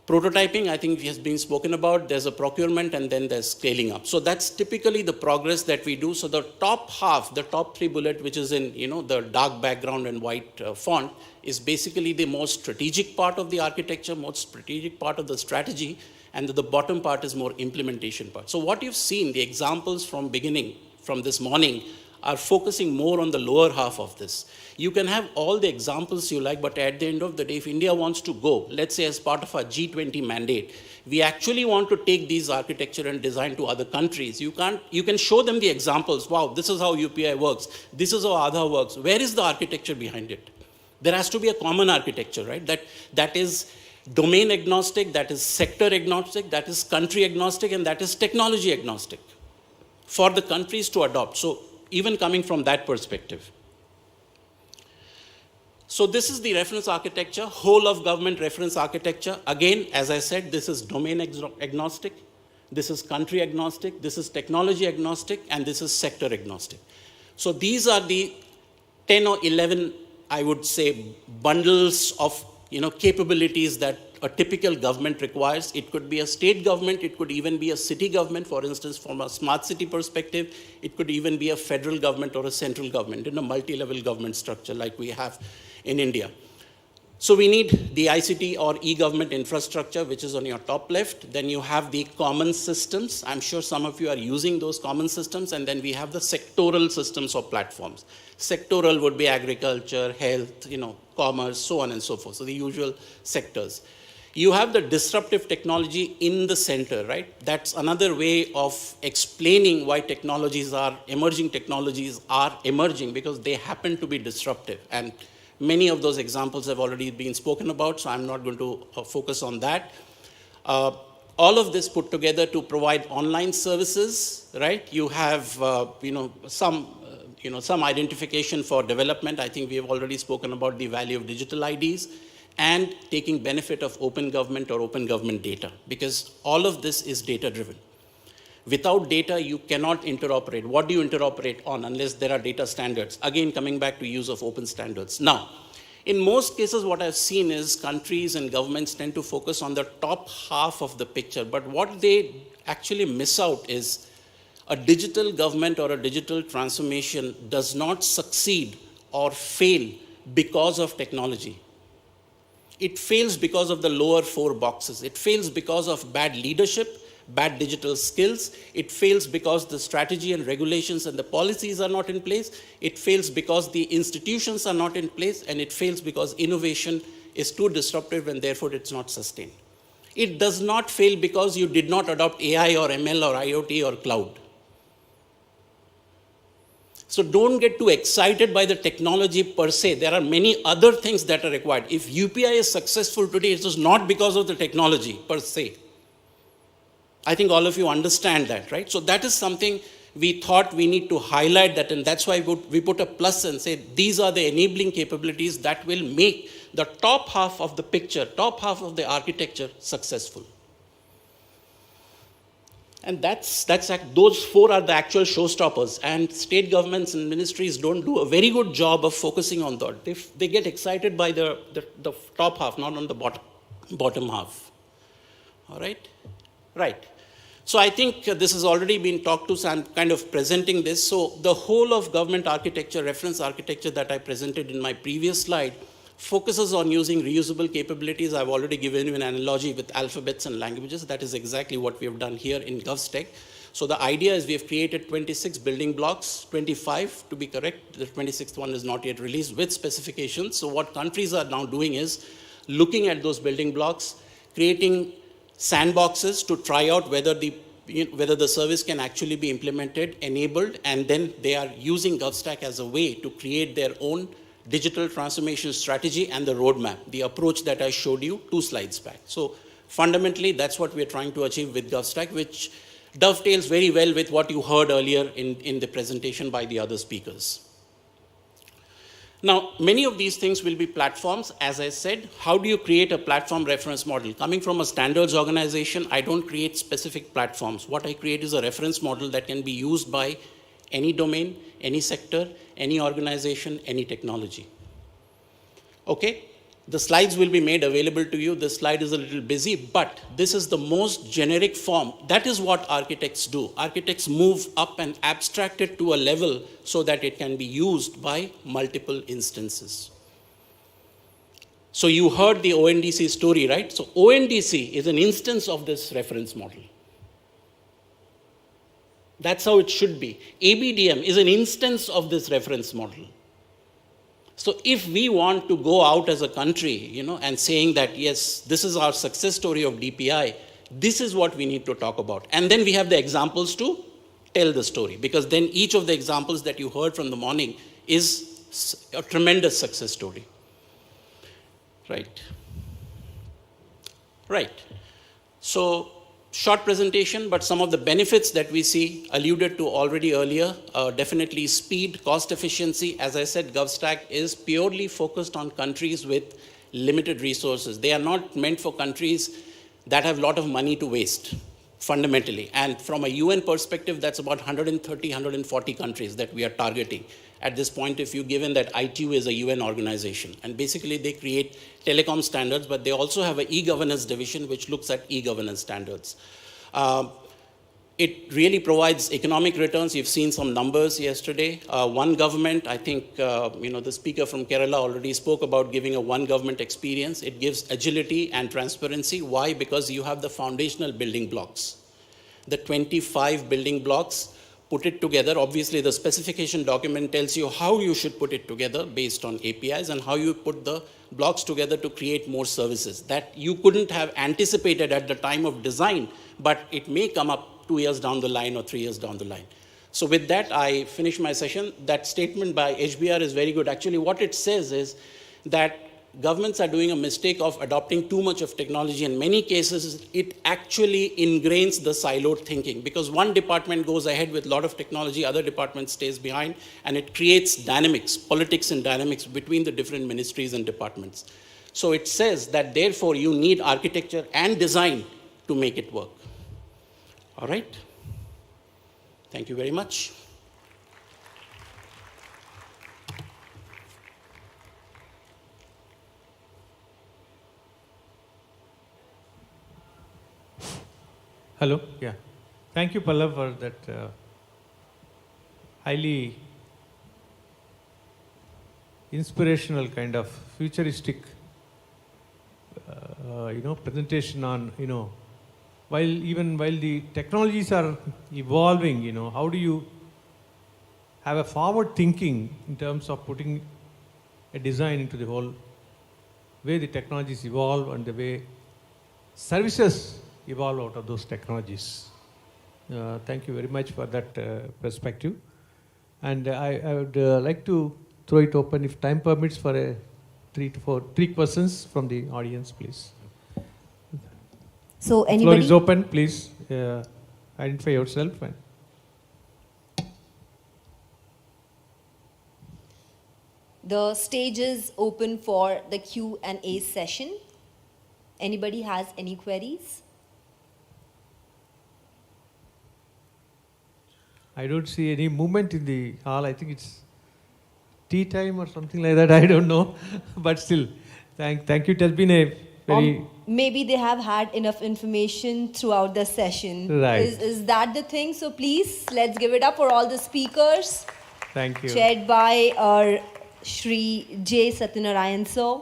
Prototyping, I think, has been spoken about. There's a procurement, and then there's scaling up. So that's typically the progress that we do. So the top half, the top 3 bullet, which is in the dark background and white font, is basically the most strategic part of the architecture, most strategic part of the strategy, and the bottom part is more implementation part. So what you've seen, the examples from this morning, are focusing more on the lower half of this. You can have all the examples you like, but at the end of the day, if India wants to go, let's say as part of our G20 mandate, we actually want to take these architecture and design to other countries. You can show them the examples. Wow, this is how UPI works. This is how Aadhaar works. Where is the architecture behind it? There has to be a common architecture, right? That is domain agnostic, that is sector agnostic, that is country agnostic, and that is technology agnostic for the countries to adopt. So even coming from that perspective. So this is the reference architecture, whole of government reference architecture. Again, as I said, this is domain agnostic, this is country agnostic, this is technology agnostic, and this is sector agnostic. So these are the 10 or 11, I would say, bundles of capabilities that a typical government requires. It could be a state government, it could even be a city government, for instance, from a smart city perspective, it could even be a federal government or a central government in a multi-level government structure like we have in India. So we need the ICT or e-government infrastructure, which is on your top left. Then you have the common systems. I'm sure some of you are using those common systems. And then we have the sectoral systems or platforms. Sectoral would be agriculture, health, commerce, so on and so forth. So the usual sectors. You have the disruptive technology in the center, right? That's another way of explaining why emerging technologies are emerging, because they happen to be disruptive. And many of those examples have already been spoken about, so I'm not going to focus on that. All of this put together to provide online services, right? You have, some identification for development. I think we have already spoken about the value of digital IDs and taking benefit of open government or open government data, because all of this is data-driven. Without data, you cannot interoperate. What do you interoperate on unless there are data standards? Again, coming back to use of open standards. Now, in most cases, what I've seen is countries and governments tend to focus on the top half of the picture, but what they actually miss out is a digital government or a digital transformation does not succeed or fail because of technology. It fails because of the lower 4 boxes. It fails because of bad leadership, bad digital skills. It fails because the strategy and regulations and the policies are not in place. It fails because the institutions are not in place, and it fails because innovation is too disruptive and therefore it's not sustained. It does not fail because you did not adopt AI or ML or IoT or cloud. So don't get too excited by the technology per se. There are many other things that are required. If UPI is successful today, it is not because of the technology per se. I think all of you understand that, right? So that is something we thought we need to highlight that, and that's why we put a plus and say these are the enabling capabilities that will make the top half of the picture, top half of the architecture successful. And those 4 are the actual showstoppers, and state governments and ministries don't do a very good job of focusing on that. They get excited by the top half, not on the bottom half. All right? Right. So I think this has already been talked to, so I'm kind of presenting this. So the whole of government architecture, reference architecture that I presented in my previous slide, focuses on using reusable capabilities. I've already given you an analogy with alphabets and languages. That is exactly what we have done here in GovStech. So the idea is we have created 26 building blocks, 25 to be correct. The 26th one is not yet released with specifications. So what countries are now doing is looking at those building blocks, creating sandboxes to try out whether the service can actually be implemented, enabled, and then they are using GovStack as a way to create their own digital transformation strategy and the roadmap, the approach that I showed you 2 slides back. So fundamentally, that's what we're trying to achieve with GovStack, which dovetails very well with what you heard earlier in the presentation by the other speakers. Now, many of these things will be platforms. As I said, how do you create a platform reference model? Coming from a standards organization, I don't create specific platforms. What I create is a reference model that can be used by any domain, any sector, any organization, any technology. Okay? The slides will be made available to you. This slide is a little busy, but this is the most generic form. That is what architects do. Architects move up and abstract it to a level so that it can be used by multiple instances. So you heard the ONDC story, right? So ONDC is an instance of this reference model. That's how it should be. ABDM is an instance of this reference model. So if we want to go out as a country, and saying that, yes, this is our success story of DPI, this is what we need to talk about. And then we have the examples to tell the story, because then each of the examples that you heard from the morning is a tremendous success story. Right. So, short presentation, but some of the benefits that we see alluded to already earlier, definitely speed, cost efficiency. As I said, GovStack is purely focused on countries with limited resources. They are not meant for countries that have a lot of money to waste, fundamentally. And from a UN perspective, that's about 130, 140 countries that we are targeting at this point, if you given that ITU is a UN organization. And basically they create telecom standards, but they also have an e-governance division which looks at e-governance standards. It really provides economic returns. You've seen some numbers yesterday. One government, I think, the speaker from Kerala already spoke about giving a one government experience. It gives agility and transparency. Why? Because you have the foundational building blocks. The 25 building blocks, put it together. Obviously, the specification document tells you how you should put it together based on APIs and how you put the blocks together to create more services that you couldn't have anticipated at the time of design, but it may come up 2 years down the line or 3 years down the line. So with that, I finish my session. That statement by HBR is very good. Actually, what it says is that governments are doing a mistake of adopting too much of technology. In many cases, it actually ingrains the siloed thinking, because one department goes ahead with a lot of technology, other department stays behind, and it creates dynamics, politics and dynamics between the different ministries and departments. So it says that therefore you need architecture and design to make it work. All right? Thank you very much. Hello. Yeah. Thank you, Pallav, for that highly inspirational kind of futuristic, presentation on, while the technologies are evolving, how do you have a forward thinking in terms of putting a design into the whole way the technologies evolve and the way services evolve out of those technologies. Thank you very much for that perspective. And I would like to throw it open, if time permits, for three questions from the audience, please. So The anybody? floor is open, please. Identify yourself. And The stage is open for the Q&A session. Anybody has any queries? I don't see any movement in the hall. I think it's tea time or something like that. I don't know. But still, thank you. It has been a very... Maybe they have had enough information throughout the session. Right. Is that the thing? So please, let's give it up for all the speakers. Thank you. Chaired by our Shri J. Satyanarayan sir.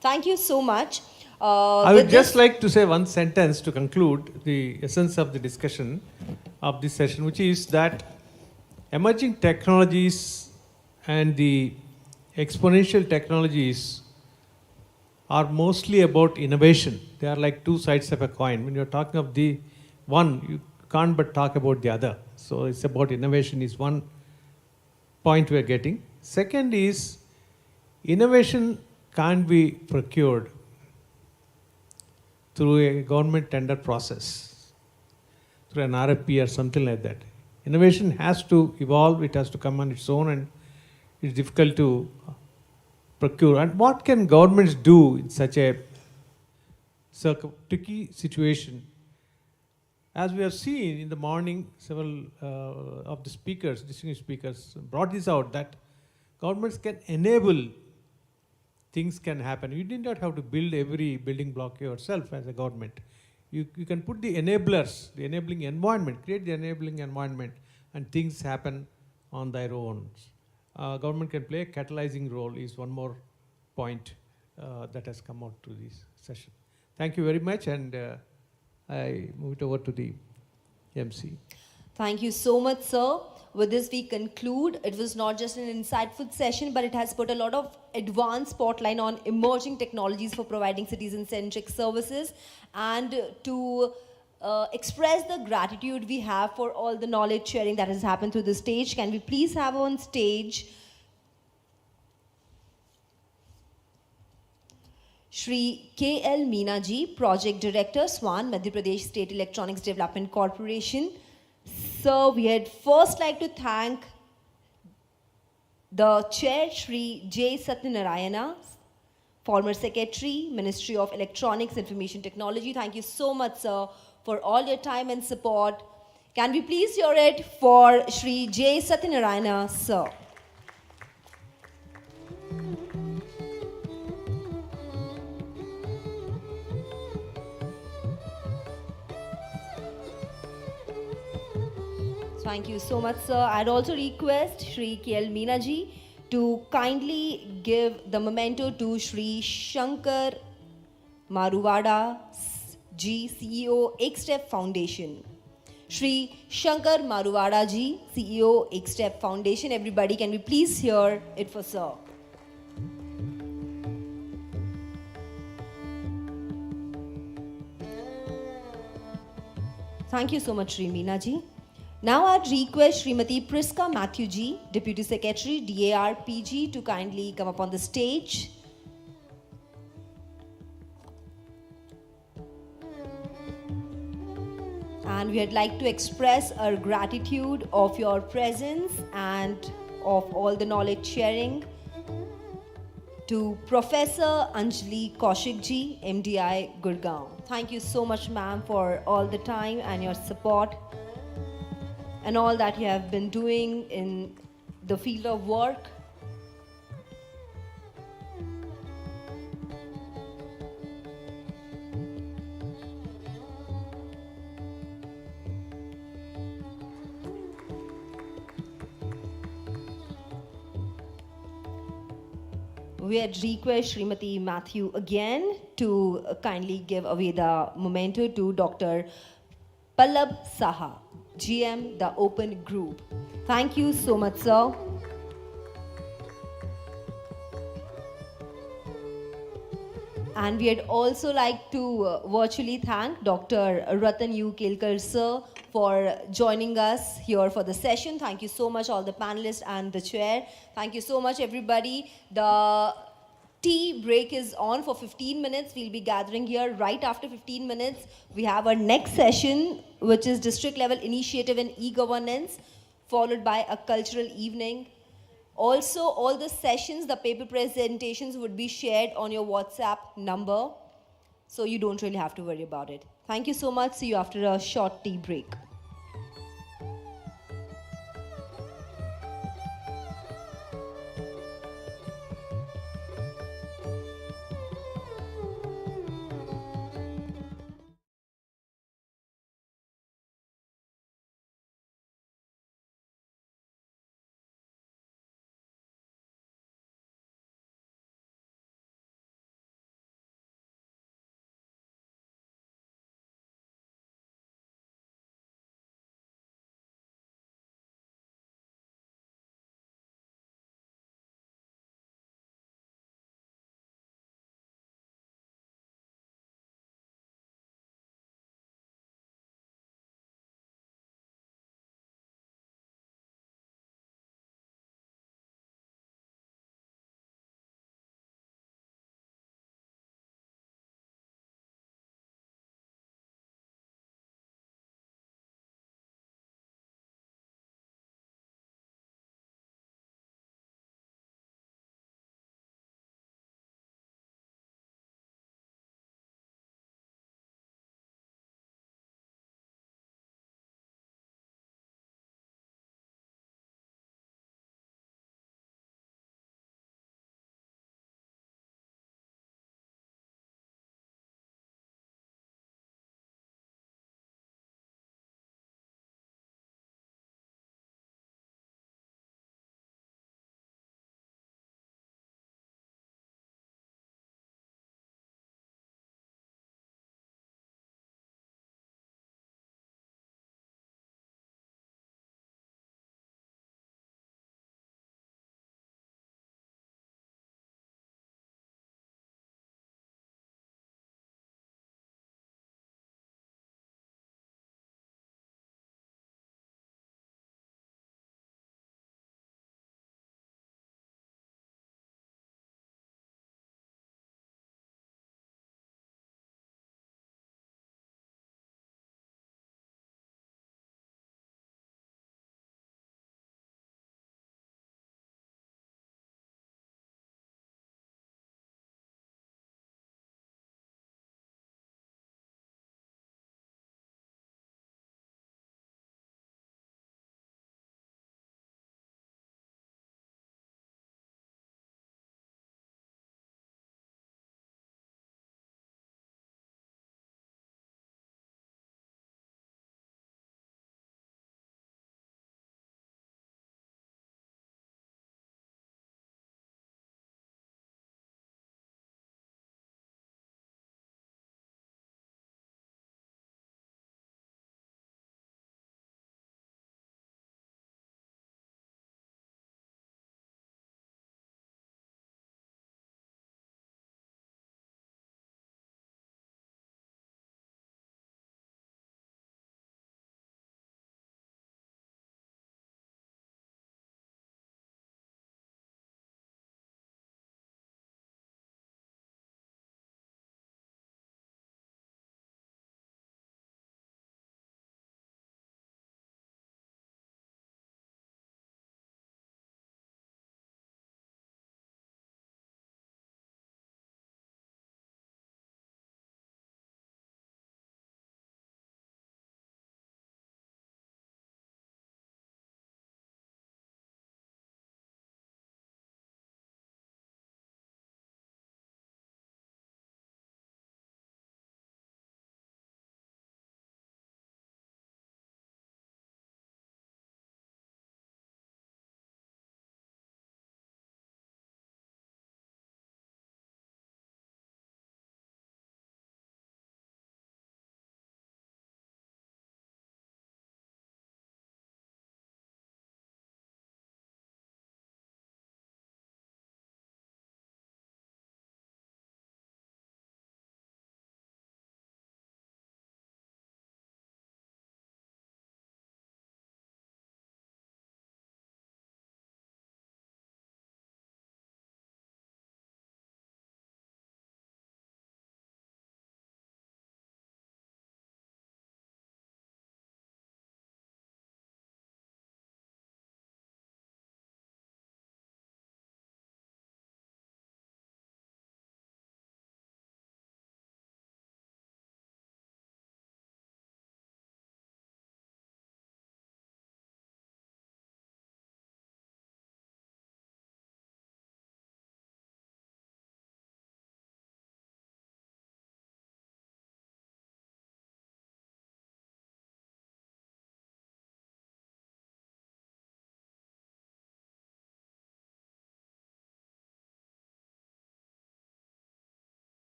Thank you so much. I would just like to say one sentence to conclude the essence of the discussion of this session, which is that emerging technologies and the exponential technologies are mostly about innovation. They are like two sides of a coin. When you're talking of the one, you can't but talk about the other. So it's about innovation is one point we're getting. Second is, innovation can't be procured through a government tender process, through an RFP or something like that. Innovation has to evolve, it has to come on its own, and it's difficult to procure, and what can governments do in such a tricky situation? As we have seen in the morning, several of the speakers, distinguished speakers, brought this out, that governments can enable things can happen. You did not have to build every building block yourself as a government. You can put the enablers, the enabling environment, create the enabling environment, and things happen on their own. Government can play a catalyzing role is one more point that has come out to this session. Thank you very much, and I move it over to the MC. Thank you so much, sir. With this, we conclude. It was not just an insightful session, but it has put a lot of advanced spotlight on emerging technologies for providing citizen-centric services, and to express the gratitude we have for all the knowledge sharing that has happened through the stage. Can we please have on stage Shri K.L. Meena ji, Project Director, SWAN, Madhya Pradesh State Electronics Development Corporation. Sir, we had first like to thank the Chair, Shri J. Satyanarayana, former Secretary, Ministry of Electronics, Information Technology. Thank you so much, sir, for all your time and support. Can we please hear it for Shri J. Satyanarayana, sir? Thank you so much, sir. I'd also request Shri K.L. Meena ji to kindly give the memento to Shri Shankar Maruvada ji, CEO, X-Step Foundation. Shri Shankar Maruvada ji, CEO, X-Step Foundation. Everybody, can we please hear it for sir? Thank you so much, Shri Meena ji. Now I'd request Srimati Priska Matthew ji, Deputy Secretary, DAR PG, to kindly come up on the stage. And we'd like to express our gratitude of your presence and of all the knowledge sharing to Professor Anjali Kaushik ji, MDI Gurgaon. Thank you so much, ma'am, for all the time and your support and all that you have been doing in the field of work. We had request Srimati Matthew again to kindly give away the memento to Dr. Pallab Saha, GM, the Open Group. Thank you so much, sir. And we'd also like to virtually thank Dr. Ratan U. Kelkar, sir, for joining us here for the session. Thank you so much, all the panelists and the chair. Thank you so much, everybody. The tea break is on for 15 minutes. We'll be gathering here right after 15 minutes. We have our next session, which is district level initiative in e-governance, followed by a cultural evening. Also, all the sessions, the paper presentations would be shared on your WhatsApp number, so you don't really have to worry about it. Thank you so much. See you after a short tea break.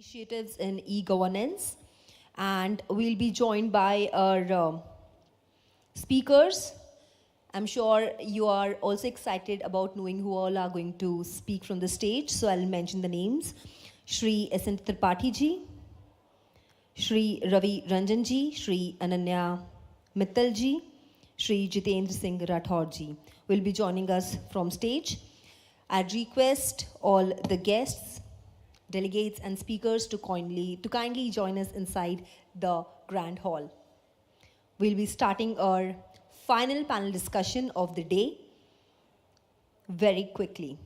initiatives in e-governance, and we'll be joined by our speakers. I'm sure you are also excited about knowing who all are going to speak from the stage, so I'll mention the names. Shri S.N. Tripathi ji, Shri Ravi Ranjan ji, Shri Ananya Mittal ji, Shri Jitendra Singh Rathod ji will be joining us from stage. I'd request all the guests, delegates and speakers to kindly join us inside the Grand Hall. We'll be starting our final panel discussion of the day very quickly.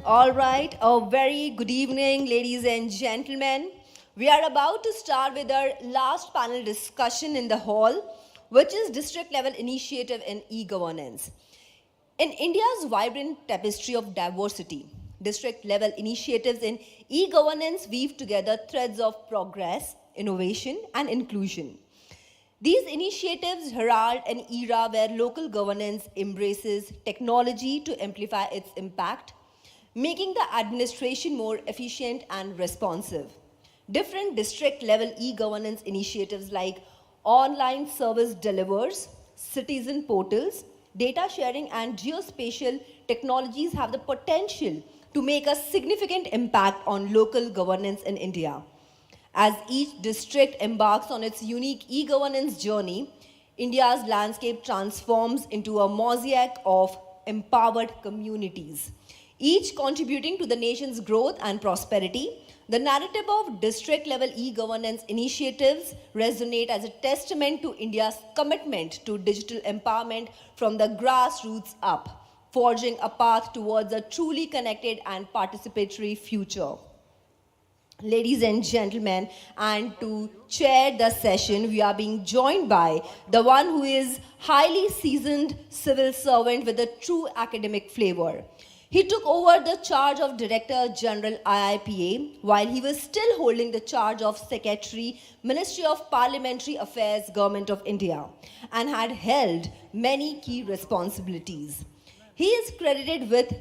All right, a very good evening, ladies and gentlemen. We are about to start with our last panel discussion in the hall. which is district level initiative in e-governance. In India's vibrant tapestry of diversity, district level initiatives in e-governance weave together threads of progress, innovation, and inclusion. These initiatives herald an era where local governance embraces technology to amplify its impact, making the administration more efficient and responsive. Different district level e-governance initiatives like online service delivers, citizen portals, data sharing, and geospatial technologies have the potential to make a significant impact on local governance in India. As each district embarks on its unique e-governance journey, India's landscape transforms into a mosaic of empowered communities, each contributing to the nation's growth and prosperity. The narrative of district-level e-governance initiatives resonate as a testament to India's commitment to digital empowerment from the grassroots up, forging a path towards a truly connected and participatory future. Ladies and gentlemen, and to chair the session, we are being joined by the one who is highly seasoned civil servant with a true academic flavor. He took over the charge of Director General IIPA while he was still holding the charge of Secretary, Ministry of Parliamentary Affairs, Government of India, and had held many key responsibilities. He is credited with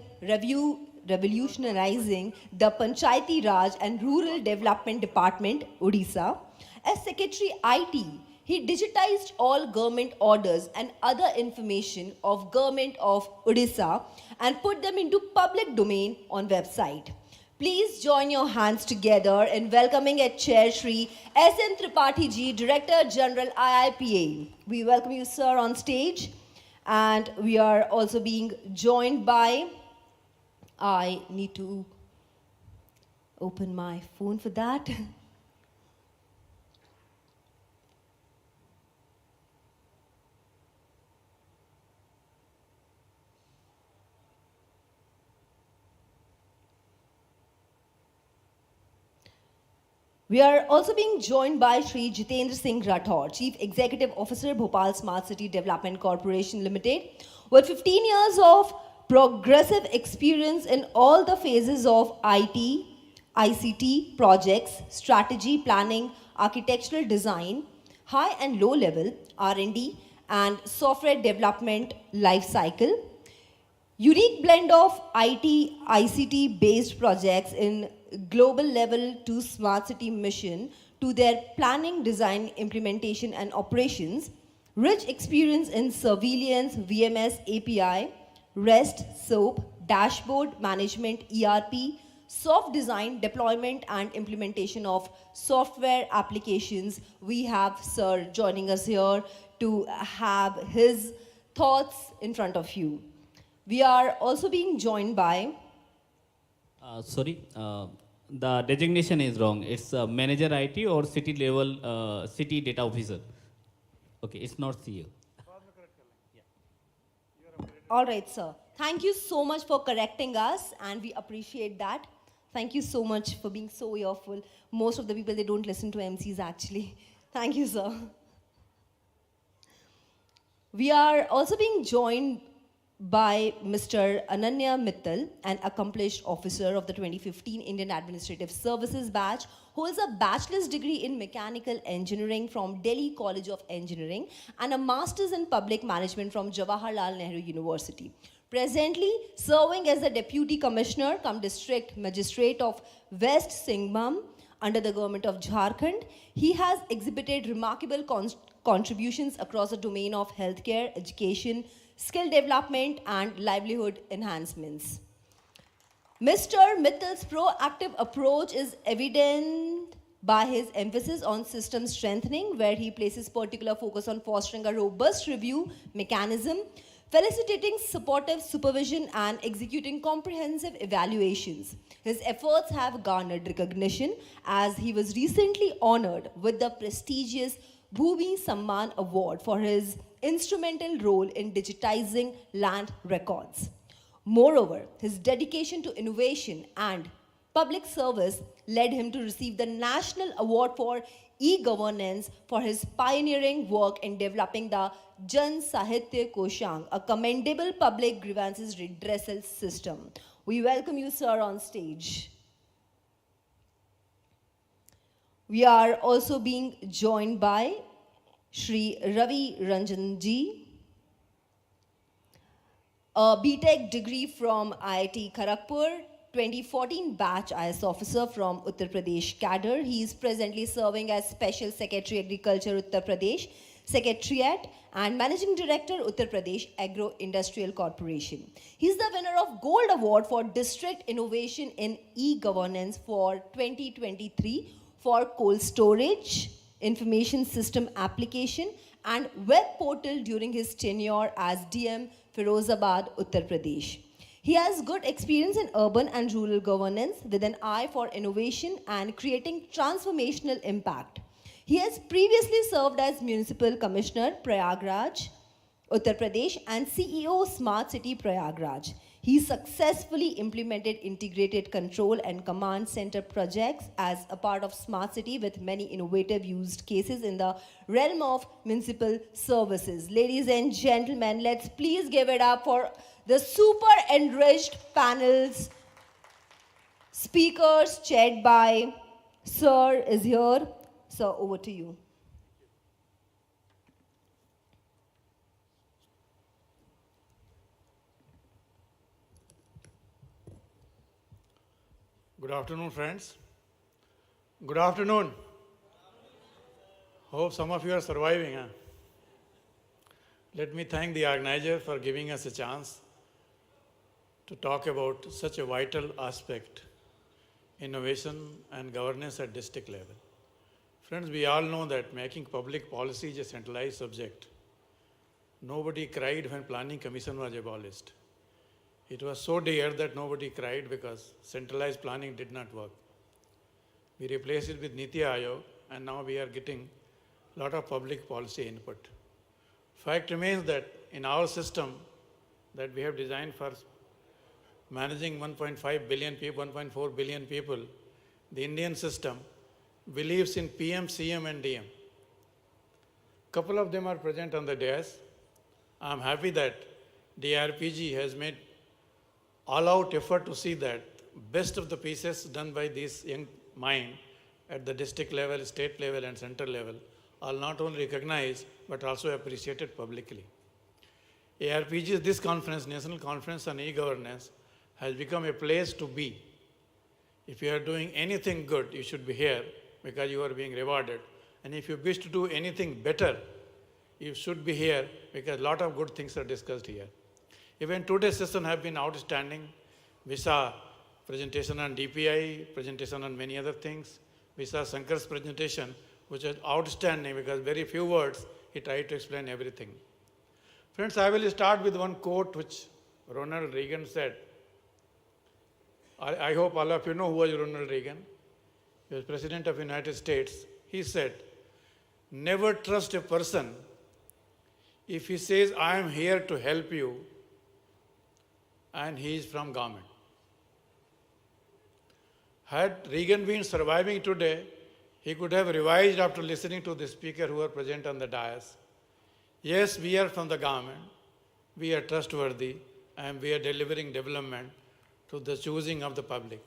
revolutionizing the Panchayati Raj and Rural Development Department, Odisha. As Secretary IT, he digitized all government orders and other information of Government of Odisha and put them into public domain on website. Please join your hands together in welcoming at Chair Shri S.N. Tripathi Ji, Director General IIPA. We welcome you, sir, on stage. And we are also being joined by, I need to open my phone for that. We are also being joined by Shri Jitendra Singh Rathore, Chief Executive Officer, Bhopal Smart City Development Corporation Limited, with 15 years of progressive experience in all the phases of IT, ICT projects, strategy, planning, architectural design, high and low level R&D, and software development life cycle. Unique blend of IT, ICT based projects in global level to smart city mission to their planning, design, implementation, and operations. Rich experience in surveillance, VMS, API, REST, SOAP, dashboard management, ERP, soft design, deployment, and implementation of software applications. We have Sir joining us here to have his thoughts in front of you. We are also being joined by... the designation is wrong. It's manager IT or city level city data officer. Okay, it's not CEO. All right, sir. Thank you so much for correcting us, and we appreciate that. Thank you so much for being so earful. Most of the people, they don't listen to MCs actually. Thank you, sir. We are also being joined by Mr. Ananya Mittal, an accomplished officer of the 2015 Indian Administrative Services batch, who has a bachelor's degree in mechanical engineering from Delhi College of Engineering and a master's in public management from Jawaharlal Nehru University. Presently serving as the Deputy Commissioner cum District Magistrate of West Singhbhum under the government of Jharkhand. He has exhibited remarkable contributions across the domain of healthcare, education, skill development, and livelihood enhancements. Mr. Mittal's proactive approach is evident by his emphasis on system strengthening, where he places particular focus on fostering a robust review mechanism, facilitating supportive supervision, and executing comprehensive evaluations. His efforts have garnered recognition as he was recently honored with the prestigious Bhumi Samman Award for his instrumental role in digitizing land records. Moreover, his dedication to innovation and public service led him to receive the National Award for e-governance for his pioneering work in developing the Jan Sahitya Koshang, a commendable public grievances redressal system. We welcome you, sir, on stage. We are also being joined by Shri Ravi Ranjan ji, a BTech degree from IIT Kharagpur, 2014 batch IS officer from Uttar Pradesh cadre. He is presently serving as Special Secretary Agriculture Uttar Pradesh Secretariat and Managing Director Uttar Pradesh Agro Industrial Corporation. He is the winner of Gold Award for District Innovation in E-Governance for 2023 for cold storage, information system application and web portal during his tenure as DM Firozabad, Uttar Pradesh. He has good experience in urban and rural governance with an eye for innovation and creating transformational impact. He has previously served as Municipal Commissioner, Prayagraj, Uttar Pradesh and CEO Smart City Prayagraj. He successfully implemented integrated control and command center projects as a part of Smart City with many innovative use cases in the realm of municipal services. Ladies and gentlemen, let's please give it up for the super enriched panels. Speakers chaired by Sir is here. Sir, over to you. Good afternoon, friends. Good afternoon. Hope some of you are surviving. Huh? Let me thank the organizer for giving us a chance to talk about such a vital aspect, innovation and governance at district level. Friends, we all know that making public policy is a centralized subject. Nobody cried when Planning Commission was abolished. It was so dear that nobody cried because centralized planning did not work. We replaced it with Niti Aayog and now we are getting a lot of public policy input. Fact remains that in our system that we have designed for managing 1.5 billion people, 1.4 billion people, the Indian system believes in PM, CM and DM. Couple of them are present on the dais. I'm happy that DRPG has made all-out effort to see that best of the pieces done by this young mind at the district level, state level and central level are not only recognized but also appreciated publicly. ARPG's this conference, National Conference on E-Governance, has become a place to be. If you are doing anything good, you should be here because you are being rewarded. And if you wish to do anything better, you should be here because a lot of good things are discussed here. Even today's session have been outstanding. We saw presentation on DPI, presentation on many other things. We saw Shankar's presentation, which was outstanding because very few words, he tried to explain everything. Friends, I will start with one quote which Ronald Reagan said. I hope all of you know who was Ronald Reagan. He was President of the United States. He said, never trust a person if he says, I am here to help you, and he is from government. Had Reagan been surviving today, he could have revised after listening to the speaker who are present on the dais. Yes, we are from the government, we are trustworthy, and we are delivering development to the choosing of the public.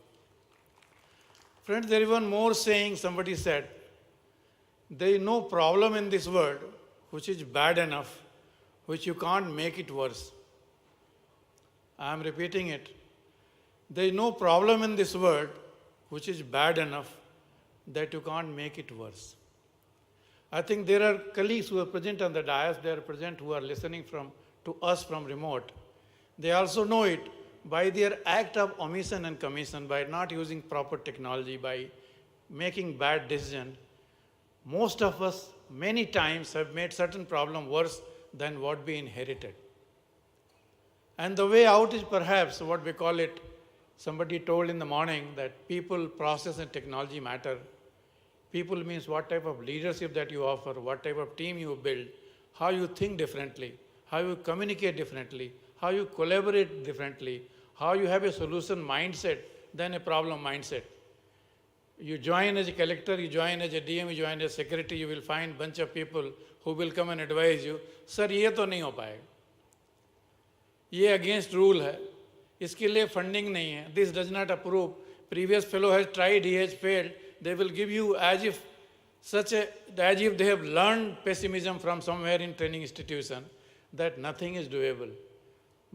Friends, there is one more saying somebody said, there is no problem in this world which is bad enough, which you can't make it worse. I am repeating it. There is no problem in this world which is bad enough that you can't make it worse. I think there are colleagues who are present on the dais, they are present who are listening to us from remote. They also know it by their act of omission and commission, by not using proper technology, by making bad decisions. Most of us many times have made certain problem worse than what we inherited. And the way out is perhaps what we call it, somebody told in the morning that people, process and technology matter. People means what type of leadership that you offer, what type of team you build, how you think differently, how you communicate differently, how you collaborate differently, how you have a solution mindset than a problem mindset. You join as a collector, you join as a DM, you join as secretary, you will find bunch of people who will come and advise you. Sir, ये तो नहीं हो पाएगा, ये against rule है, इसके लिए funding नहीं है, this does not approve, previous fellow has tried, he has failed. They will give you as if they have learned pessimism from somewhere in training institution, that nothing is doable.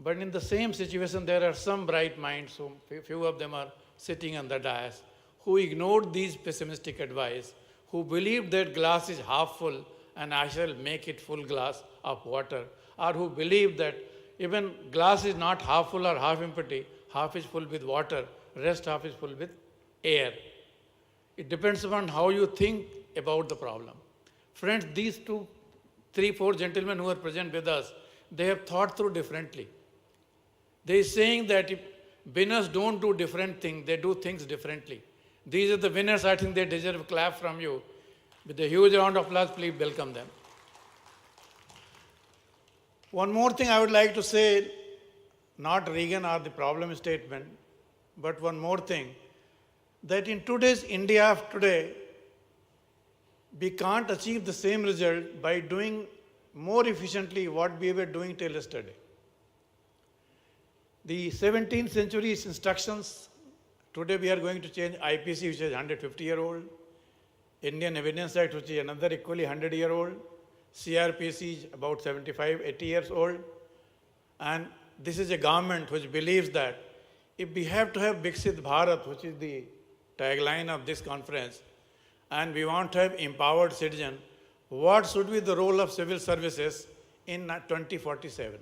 But in the same situation, there are some bright minds, so few of them are sitting on the dais, who ignored these pessimistic advice, who believed that glass is half full and I shall make it full glass of water, or who believe that even glass is not half full or half empty, half is full with water, rest half is full with air. It depends upon how you think about the problem. Friends, these 2, 3, 4 gentlemen who are present with us, they have thought through differently. They are saying that if winners don't do different things, they do things differently. These are the winners. I think they deserve a clap from you. With a huge round of applause, please welcome them. One more thing I would like to say, not Reagan or the problem statement, but one more thing, that in today's India of today, we can't achieve the same result by doing more efficiently what we were doing till yesterday. The 17th century's instructions, today we are going to change IPC, which is 150-year-old, Indian Evidence Act, which is another equally 100-year-old, CRPC is about 75, 80 years old, and this is a government which believes that if we have to have Viksit Bharat, which is the tagline of this conference, and we want to have empowered citizens, what should be the role of civil services in 2047?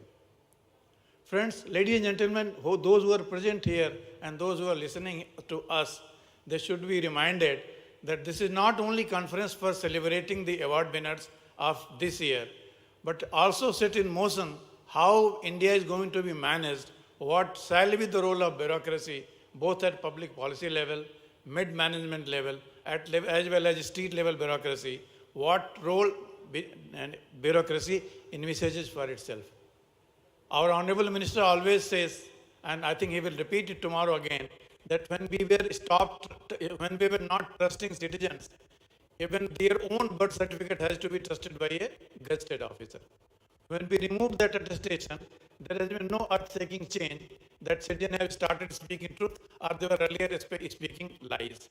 Friends, ladies and gentlemen, those who are present here and those who are listening to us, they should be reminded that this is not only conference for celebrating the award winners of this year, but also set in motion how India is going to be managed, what shall be the role of bureaucracy, both at public policy level, mid-management level, as well as street level bureaucracy, what role bureaucracy envisages for itself. Our Honorable Minister always says, and I think he will repeat it tomorrow again, that when we were not trusting citizens, even their own birth certificate has to be trusted by a gazetted officer. When we removed that attestation, there has been no earth-shaking change that citizens have started speaking truth or they were earlier speaking lies.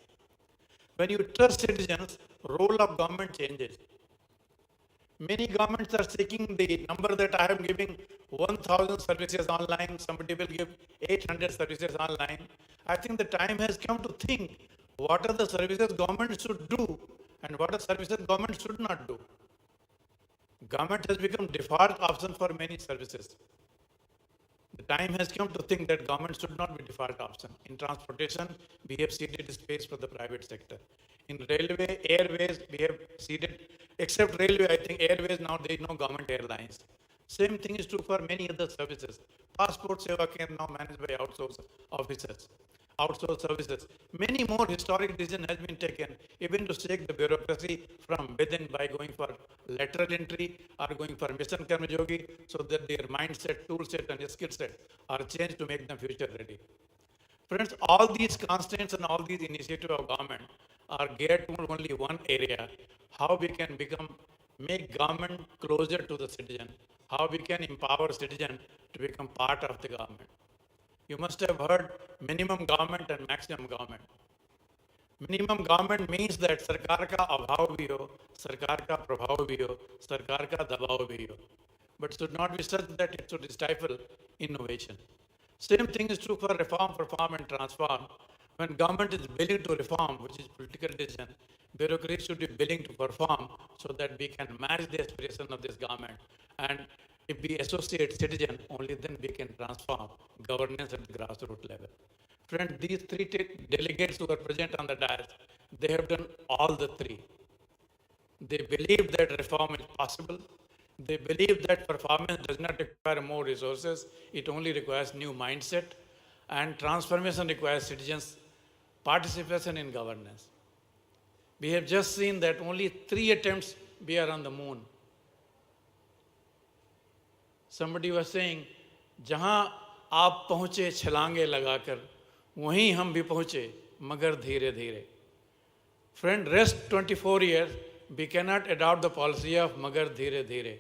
When you trust citizens, role of government changes. Many governments are seeking the number that I am giving 1,000 services online, somebody will give 800 services online. I think the time has come to think what are the services government should do and what are services government should not do. Government has become default option for many services. The time has come to think that government should not be default option. In transportation, we have ceded space for the private sector. In railway, airways, we have ceded, except railway, I think airways now there is no government airlines. Same thing is true for many other services. Passport Seva can now managed by outsourced officers, outsourced services. Many more historic decision has been taken even to shake the bureaucracy from within by going for lateral entry or going for mission Karmayogi so that their mindset, tool set and skill set are changed to make them future ready. Friends, all these constraints and all these initiatives of government are geared to only one area, how we can make government closer to the citizen, how we can empower citizen to become part of the government. You must have heard minimum government and maximum government. Minimum government means that सरकार का अभाव भी हो, सरकार का प्रभाव भी हो, सरकार का दबाव भी हो. But should not be such that it should stifle innovation. Same thing is true for reform, perform and transform. When government is willing to reform, which is political decision, bureaucracy should be willing to perform so that we can match the aspiration of this government. And if we associate citizen, only then we can transform governance at the grassroots level. Friends, these three delegates who are present on the dais, they have done all the three. They believe that reform is possible. They believe that performance does not require more resources. It only requires new mindset. And transformation requires citizens' participation in governance. We have just seen that only 3 attempts we are on the moon. Somebody was saying, जहाँ आप पहुँचे छलांगे लगाकर, वहीं हम भी पहुँचे, मगर धीरे धीरे. Friend, rest 24 years, we cannot adopt the policy of magar dheere dheere.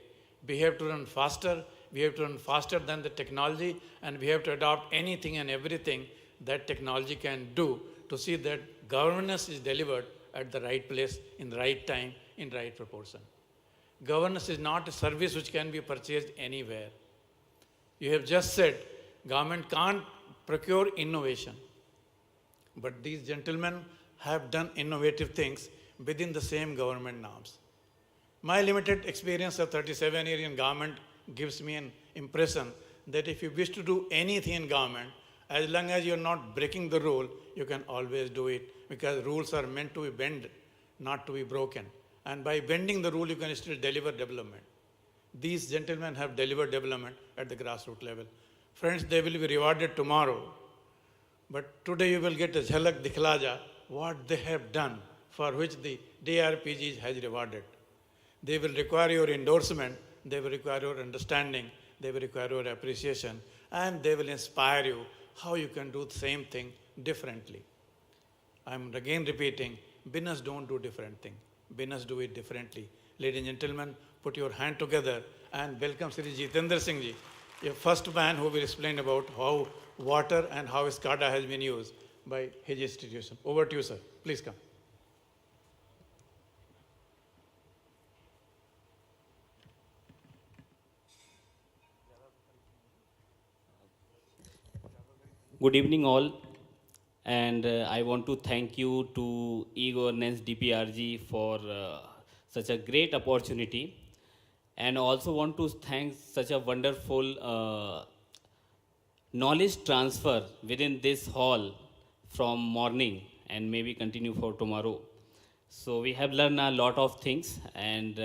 We have to run faster, we have to run faster than the technology, and we have to adopt anything and everything that technology can do to see that governance is delivered at the right place, in the right time, in right proportion. Governance is not a service which can be purchased anywhere. You have just said government can't procure innovation. But these gentlemen have done innovative things within the same government norms. My limited experience of 37 years in government gives me an impression that if you wish to do anything in government, as long as you're not breaking the rule, you can always do it, because rules are meant to be bent, not to be broken. And by bending the rule, you can still deliver development. These gentlemen have delivered development at the grassroots level. Friends, they will be rewarded tomorrow. But today you will get a jhalak dikhlaja what they have done, for which the DRPG has rewarded. They will require your endorsement, they will require your understanding, they will require your appreciation, and they will inspire you how you can do the same thing differently. I'm again repeating, business don't do different thing. Business do it differently. Ladies and gentlemen, put your hand together and welcome Sri Jitendra Singh Ji, a first man who will explain about how water and how SCADA has been used by his institution. Over to you, sir. Please come. Good evening, all. And I want to thank you to e-governance DPRG for such a great opportunity. And also want to thank such a wonderful knowledge transfer within this hall from morning and maybe continue for tomorrow. So we have learned a lot of things, and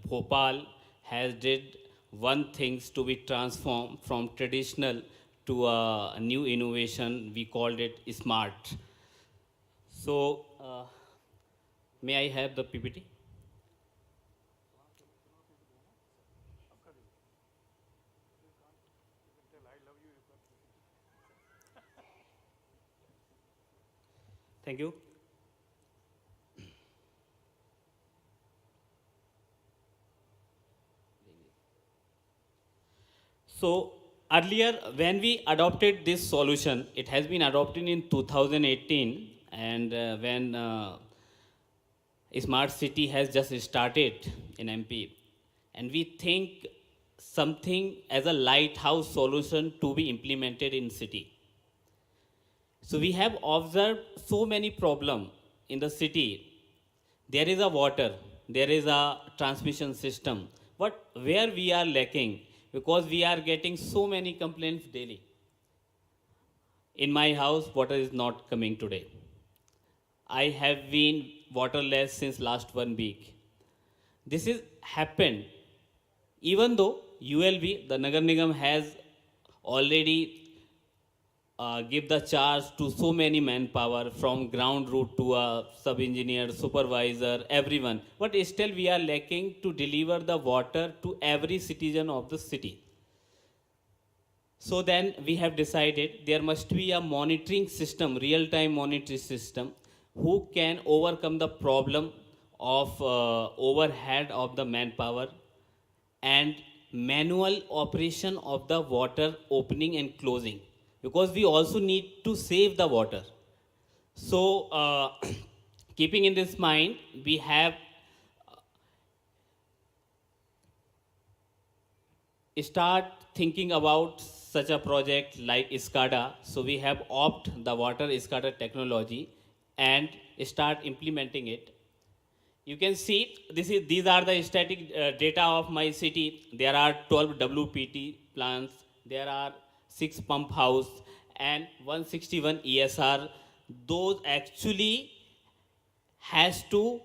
Bhopal has did one things to be transformed from traditional to a new innovation. We called it SMART. So may I have the PPT? Thank you. So earlier, when we adopted this solution, it has been adopted in 2018, and when Smart City has just started in MP, and we think something as a lighthouse solution to be implemented in city. So we have observed so many problems in the city. There is a water, there is a transmission system, but where we are lacking, because we are getting so many complaints daily. In my house, water is not coming today. I have been waterless since last 1 week. This is happened even though ULB, the Nagar Nigam, has already give the charge to so many manpower from ground root to a sub-engineer, supervisor, everyone. But still we are lacking to deliver the water to every citizen of the city. So then we have decided there must be a monitoring system, real-time monitoring system, who can overcome the problem of overhead of the manpower and manual operation of the water opening and closing, because we also need to save the water. So keeping in this mind, we have start thinking about such a project like SCADA. So we have opted the water SCADA technology and start implementing it. You can see these are the static data of my city. There are 12 WPT plants. There are 6 pump house and 161 ESR. Those actually has to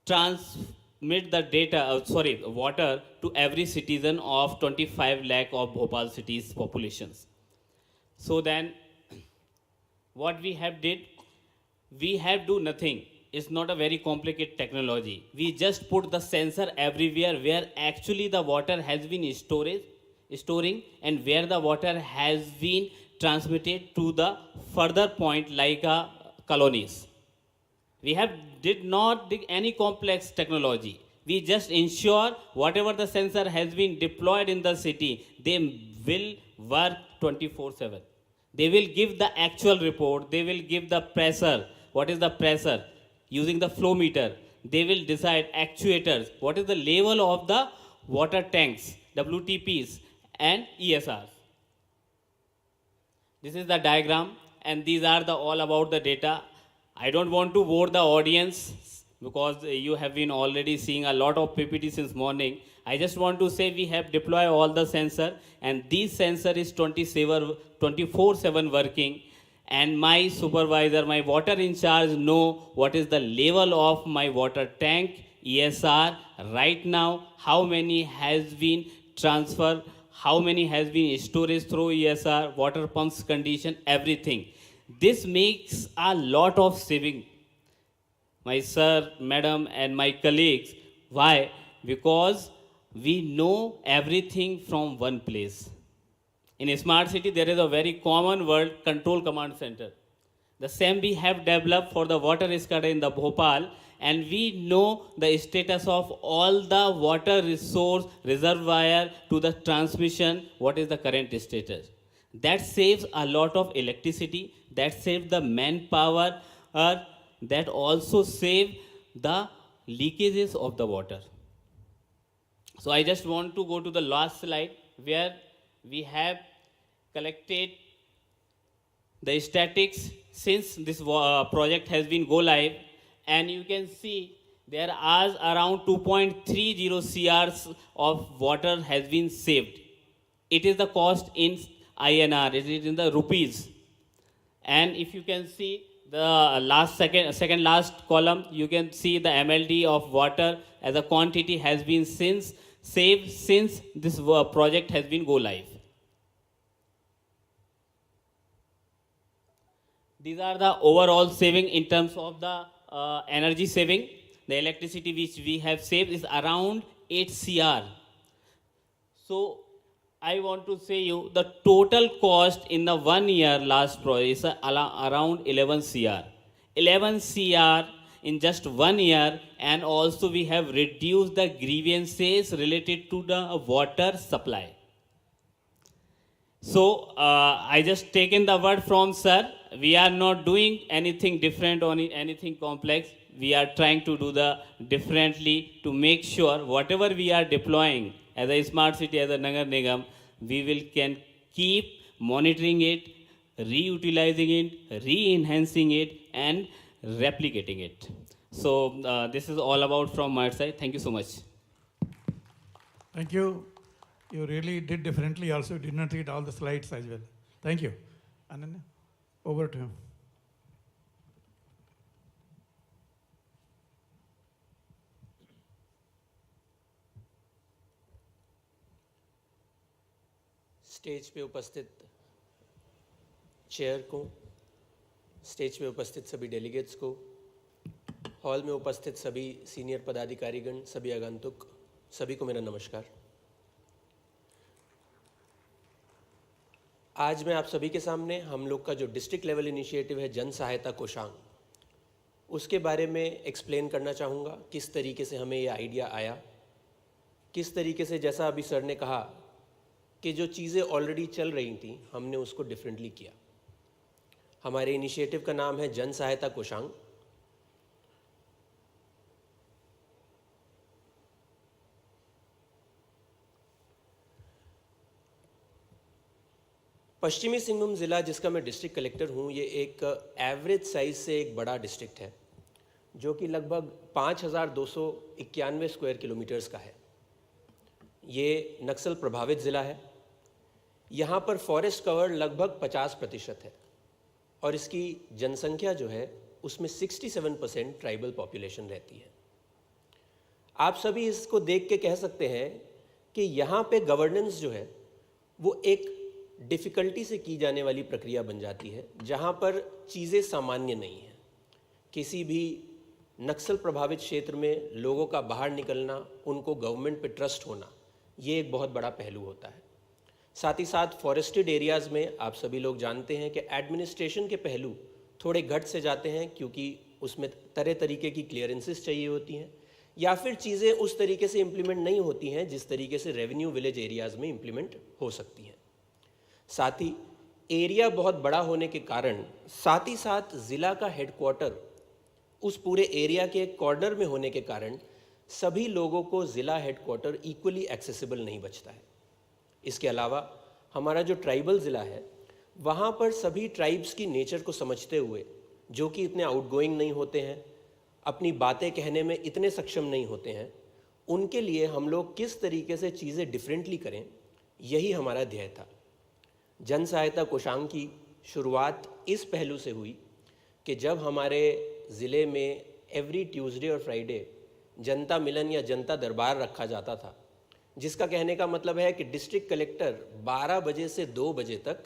transmit the data, water to every citizen of 25 lakh of Bhopal city's populations. So then what we have did, we have do nothing. It's not a very complicated technology. We just put the sensor everywhere where actually the water has been storing and where the water has been transmitted to the further point like colonies. We did not dig any complex technology. We just ensure whatever the sensor has been deployed in the city, they will work 24/7. They will give the actual report. They will give the pressure. What is the pressure? Using the flow meter. They will decide actuators. What is the level of the water tanks, WTPs and ESRs. This is the diagram, and these are all about the data. I don't want to bore the audience because you have been already seeing a lot of PPT since morning. I just want to say we have deployed all the sensor, and this sensor is 24/7 working. And my supervisor, my water in charge know what is the level of my water tank, ESR, right now, how many has been transferred, how many has been storage through ESR, water pumps condition, everything. This makes a lot of saving. My sir, madam, and my colleagues. Why? Because we know everything from one place. In a smart city, there is a very common word, control command center. The same we have developed for the water SCADA in the Bhopal, and we know the status of all the water resource reservoir to the transmission, what is the current status. That saves a lot of electricity, that saves the manpower, that also saves the leakages of the water. So I just want to go to the last slide where we have collected the statistics since this project has been go live, and you can see there are around 2.30 CRs of water has been saved. It is the cost in INR, it is in the rupees. And if you can see the second last column, you can see the MLD of water as a quantity has been saved since this project has been go live. These are the overall saving in terms of the energy saving. The electricity which we have saved is around 8 CR. So I want to say you the total cost in the 1 year last project is around 11 CR. 11 CR in just 1 year, and also we have reduced the grievances related to the water supply. So I just taken the word from sir. We are not doing anything different or anything complex. We are trying to do the differently to make sure whatever we are deploying as a smart city, as a Nagar Nigam, we can keep monitoring it, reutilizing it, re-enhancing it, and replicating it. So this is all about from my side. Thank you so much. Thank you. You really did differently also. Did not read all the slides as well. Thank you. Ananya, over to him. Stage पे उपस्थित chair को, stage पे उपस्थित सभी delegates को, hall में उपस्थित सभी सीनियर पदाधिकारीगण, सभी आगंतुक, सभी को मेरा नमस्कार। आज मैं आप सभी के सामने हम लोग का जो डिस्ट्रिक्ट लेवल इनिशिएटिव है जन सहायता कोषांग, उसके बारे में एक्सप्लेन करना चाहूँगा। किस तरीके से हमें ये आइडिया आया, किस तरीके से जैसा अभी सर ने कहा कि जो चीज़ें ऑलरेडी चल रही थी हमने उसको डिफरेंटली किया। हमारे इनिशिएटिव का नाम है जन सहायता कोषांग। पश्चिमी सिंहभूम ज़िला, जिसका मैं डिस्ट्रिक्ट कलेक्टर हूँ, ये एक एवरेज साइज से एक बड़ा डिस्ट्रिक्ट है जो कि लगभग 5,291 स्क्वायर किलोमीटर्स का है। ये नक्सल प्रभावित ज़िला है। यहाँ पर फॉरेस्ट कवर लगभग 50% है और इसकी जनसंख्या जो है उसमें 67% ट्राइबल पॉपुलेशन रहती है। आप सभी इसको देख के कह सकते हैं कि यहाँ पे गवर्नेंस जो है वो एक डिफ़िकल्टी से की जाने वाली प्रक्रिया बन जाती है, जहाँ पर चीज़ें सामान्य नहीं हैं। किसी भी नक्सल प्रभावित क्षेत्र में लोगों का बाहर निकलना, उनको गवर्नमेंट पे ट्रस्ट होना, ये एक बहुत बड़ा पहलू होता है। साथ ही साथ फॉरेस्टेड एरियाज़ में आप सभी लोग जानते हैं कि एडमिनिस्ट्रेशन के पहलू थोड़े घट से जाते हैं, क्योंकि उसमें तरह तरीके की क्लियरेंसेस चाहिए होती हैं, या फिर चीज़ें उस तरीके से इम्प्लीमेंट नहीं होती हैं जिस तरीके से रेवेन्यू विलेज एरियाज़ में इम्प्लीमेंट हो सकती हैं। साथ ही एरिया बहुत बड़ा होने के कारण साथ ही साथ ज़िला का हेडक्वार्टर उस पूरे एरिया के एक कॉर्नर में होने के कारण सभी लोगों को ज़िला हेडक्वार्टर इक्वली एक्सेसिबल नहीं बचता है। इसके अलावा हमारा जो ट्राइबल ज़िला है वहाँ पर सभी ट्राइब्स की नेचर को समझते हुए, जो कि इतने आउटगोइंग नहीं होते हैं, अपनी बातें कहने में इतने सक्षम नहीं होते हैं, उनके लिए हम लोग किस तरीके से चीज़ें डिफरेंटली करें, यही हमारा ध्येय था। जन सहायता कोषांग की शुरुआत इस पहलू से हुई कि जब हमारे ज़िले में एवरी ट्यूसडे और फ्राइडे जनता मिलन या जनता दरबार रखा जाता था, जिसका कहने का मतलब है कि डिस्ट्रिक्ट कलेक्टर 12 बजे से 2 बजे तक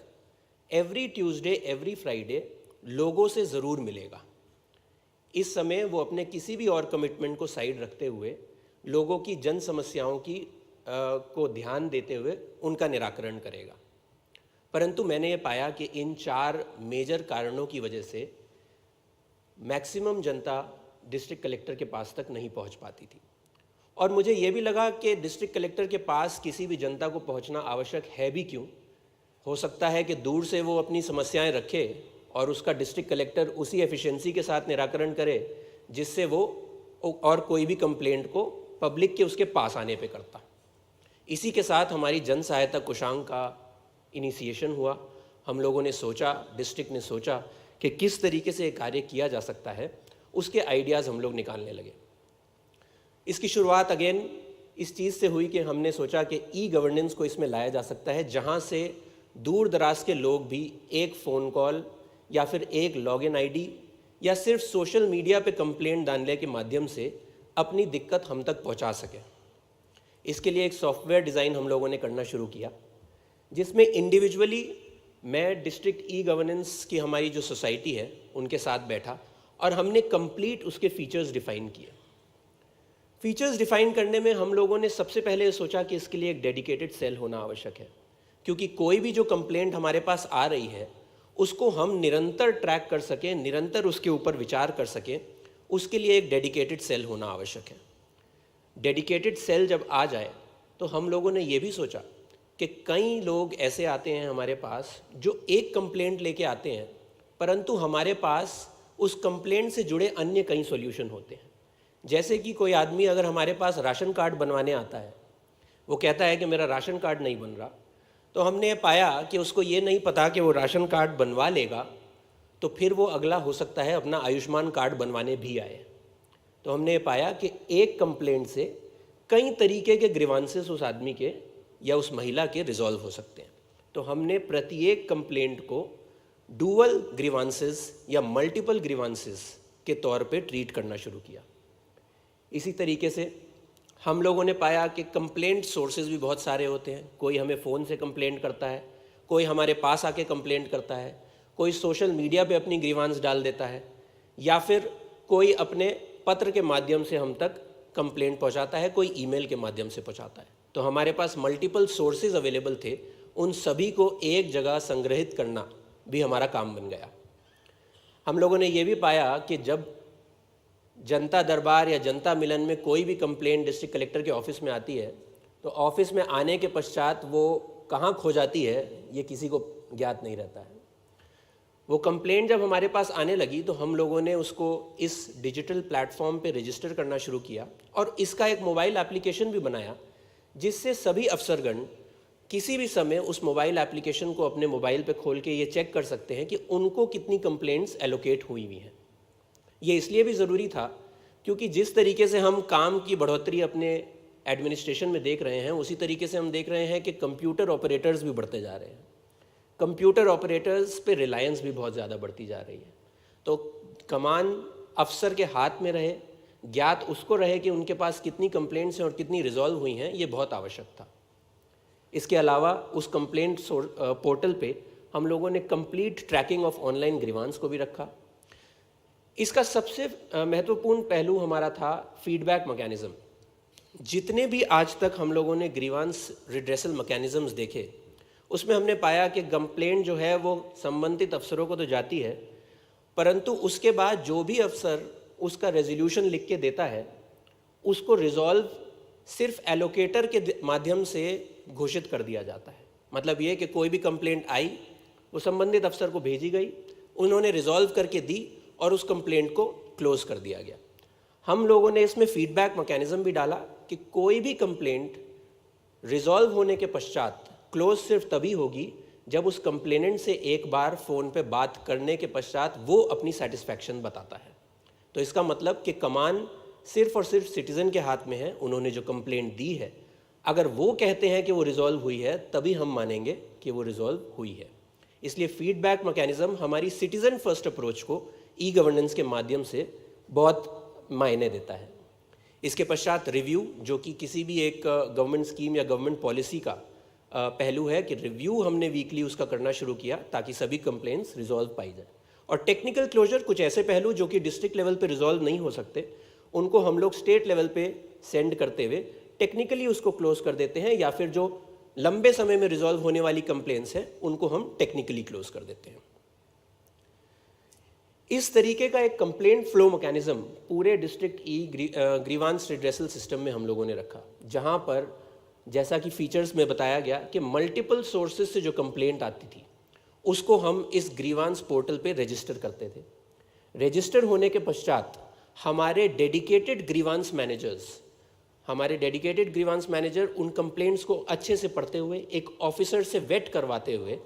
एवरी ट्यूसडे एवरी फ्राइडे लोगों से ज़रूर मिलेगा। इस समय वो अपने किसी भी और कमिटमेंट को साइड रखते हुए लोगों की जन समस्याओं की को ध्यान देते हुए उनका निराकरण करेगा। परंतु मैंने ये पाया कि इन 4 मेजर कारणों की वजह से मैक्सिमम जनता डिस्ट्रिक्ट कलेक्टर के पास तक नहीं पहुंच पाती थी, और मुझे ये भी लगा कि डिस्ट्रिक्ट कलेक्टर के पास किसी भी जनता को पहुंचना आवश्यक है भी क्यों। हो सकता है कि दूर से वो अपनी समस्याएं रखे और उसका डिस्ट्रिक्ट कलेक्टर उसी एफिशिएंसी के साथ निराकरण करे जिससे वो और कोई भी कंप्लेंट को पब्लिक के उसके पास आने पे करता। इसी के साथ हमारी जन सहायता कोषांग का इनिशिएशन हुआ। हम लोगों ने सोचा, डिस्ट्रिक्ट ने सोचा कि किस तरीके से ये कार्य किया जा सकता है, उसके आइडियाज़ हम लोग निकालने लगे। इसकी शुरुआत अगेन इस चीज़ से हुई कि हमने सोचा कि ई गवर्नेंस को इसमें लाया जा सकता है, जहाँ से दूर दराज के लोग भी एक फ़ोन कॉल या फिर एक लॉगिन आईडी या सिर्फ सोशल मीडिया पे कंप्लेंट डालने के माध्यम से अपनी दिक्कत हम तक पहुंचा सकें। इसके लिए एक सॉफ्टवेयर डिज़ाइन हम लोगों ने करना शुरू किया, जिसमें इंडिविजुअली मैं डिस्ट्रिक्ट ई गवर्नेंस की हमारी जो सोसाइटी है उनके साथ बैठा और हमने कंप्लीट उसके फीचर्स डिफ़ाइन किए। फीचर्स डिफ़ाइन करने में हम लोगों ने सबसे पहले सोचा कि इसके लिए एक डेडिकेटेड सेल होना आवश्यक है, क्योंकि कोई भी जो कंप्लेंट हमारे पास आ रही है उसको हम निरंतर ट्रैक कर सकें, निरंतर उसके ऊपर विचार कर सकें, उसके लिए एक डेडिकेटेड सेल होना आवश्यक है। डेडिकेटेड सेल जब आ जाए तो हम लोगों ने ये भी सोचा कि कई लोग ऐसे आते हैं हमारे पास जो एक कंप्लेंट लेके आते हैं, परंतु हमारे पास उस कंप्लेंट से जुड़े अन्य कई सॉल्यूशन होते हैं। जैसे कि कोई आदमी अगर हमारे पास राशन कार्ड बनवाने आता है, वो कहता है कि मेरा राशन कार्ड नहीं बन रहा, तो हमने पाया कि उसको ये नहीं पता कि वो राशन कार्ड बनवा लेगा तो फिर वो अगला हो सकता है अपना आयुष्मान कार्ड बनवाने भी आए। तो हमने ये पाया कि एक कंप्लेंट से कई तरीके के ग्रीवांसेस उस आदमी के या उस महिला के रिजॉल्व हो सकते हैं। तो हमने प्रत्येक कंप्लेंट को डुअल ग्रीवांसेस या मल्टीपल ग्रीवांसेस के तौर पे ट्रीट करना शुरू किया। इसी तरीके से हम लोगों ने पाया कि कंप्लेंट सोर्सेज भी बहुत सारे होते हैं। कोई हमें फ़ोन से कंप्लेंट करता है, कोई हमारे पास आके कंप्लेंट करता है, कोई सोशल मीडिया पे अपनी ग्रीवांस डाल देता है, या फिर कोई अपने पत्र के माध्यम से हम तक कंप्लेंट पहुंचाता है, कोई ईमेल के माध्यम से पहुंचाता है। तो हमारे पास मल्टीपल सोर्सेज अवेलेबल थे, उन सभी को एक जगह संग्रहित करना भी हमारा काम बन गया। हम लोगों ने ये भी पाया कि जब जनता दरबार या जनता मिलन में कोई भी कंप्लेंट डिस्ट्रिक्ट कलेक्टर के ऑफिस में आती है, तो ऑफिस में आने के पश्चात वो कहाँ खो जाती है ये किसी को ज्ञात नहीं रहता है। वो कंप्लेंट जब हमारे पास आने लगी तो हम लोगों ने उसको इस डिजिटल प्लेटफॉर्म पे रजिस्टर करना शुरू किया और इसका एक मोबाइल एप्लीकेशन भी बनाया, जिससे सभी अफसरगण किसी भी समय उस मोबाइल एप्लीकेशन को अपने मोबाइल पे खोल के ये चेक कर सकते हैं कि उनको कितनी कंप्लेंट्स एलोकेट हुई हुई हैं। ये इसलिए भी ज़रूरी था क्योंकि जिस तरीके से हम काम की बढ़ोतरी अपने एडमिनिस्ट्रेशन में देख रहे हैं, उसी तरीके से हम देख रहे हैं कि कंप्यूटर ऑपरेटर्स भी बढ़ते जा रहे हैं। कंप्यूटर ऑपरेटर्स पे रिलायंस भी बहुत ज़्यादा बढ़ती जा रही है। तो कमान अफसर के हाथ में रहे, ज्ञात उसको रहे कि उनके पास कितनी कंप्लेंट्स हैं और कितनी रिजॉल्व हुई हैं, ये बहुत आवश्यक था। इसके अलावा उस कंप्लेंट पोर्टल पे हम लोगों ने complete tracking of online grievance को भी रखा। इसका सबसे महत्वपूर्ण पहलू हमारा था फीडबैक मैकेनिज्म। जितने भी आज तक हम लोगों ने ग्रीवांस रिड्रेसल मैकेनिज्म्स देखे, उसमें हमने पाया कि कंप्लेंट जो है वो संबंधित अफसरों को तो जाती है, परंतु उसके बाद जो भी अफसर उसका रेजोल्यूशन लिख के देता है उसको रिजॉल्व सिर्फ एलोकेटर के माध्यम से घोषित कर दिया जाता है। मतलब ये कि कोई भी कंप्लेंट आई, वो संबंधित अफसर को भेजी गई, उन्होंने रिजॉल्व करके दी और उस कंप्लेंट को क्लोज कर दिया गया। हम लोगों ने इसमें फीडबैक मैकेनिज्म भी डाला कि कोई भी कंप्लेंट रिजॉल्व होने के पश्चात क्लोज सिर्फ तभी होगी जब उस कंप्लेनेंट से एक बार फ़ोन पे बात करने के पश्चात वो अपनी सेटिस्फैक्शन बताता है। तो इसका मतलब कि कमान सिर्फ और सिर्फ सिटीज़न के हाथ में है। उन्होंने जो कंप्लेंट दी है, अगर वो कहते हैं कि वो रिजॉल्व हुई है तभी हम मानेंगे कि वो रिजॉल्व हुई है। इसलिए फीडबैक मैकेनिज्म हमारी सिटीज़न फर्स्ट अप्रोच को ई गवर्नेंस के माध्यम से बहुत मायने देता है। इसके पश्चात रिव्यू, जो कि किसी भी एक गवर्नमेंट स्कीम या गवर्नमेंट पॉलिसी का पहलू है कि रिव्यू हमने वीकली उसका करना शुरू किया ताकि सभी कंप्लेंट्स रिजॉल्व पाई जाए। और टेक्निकल क्लोजर, कुछ ऐसे पहलू जो कि डिस्ट्रिक्ट लेवल पे रिजॉल्व नहीं हो सकते, उनको हम लोग स्टेट लेवल पे सेंड करते हुए टेक्निकली उसको क्लोज कर देते हैं, या फिर जो लंबे समय में रिजॉल्व होने वाली कंप्लेंट्स हैं उनको हम टेक्निकली क्लोज कर देते हैं। इस तरीके का एक कंप्लेंट फ्लो मैकेनिज्म पूरे डिस्ट्रिक्ट ई ग्रीवांस रिड्रेसल सिस्टम में हम लोगों ने रखा, जहां पर जैसा कि फीचर्स में बताया गया कि मल्टीपल सोर्सेज से जो कंप्लेंट आती थी उसको हम इस ग्रीवांस पोर्टल पे रजिस्टर करते थे। रजिस्टर होने के पश्चात हमारे डेडिकेटेड ग्रीवांस मैनेजर उन कंप्लेंट्स को अच्छे से पढ़ते हुए एक ऑफिसर से वेट करवाते हुए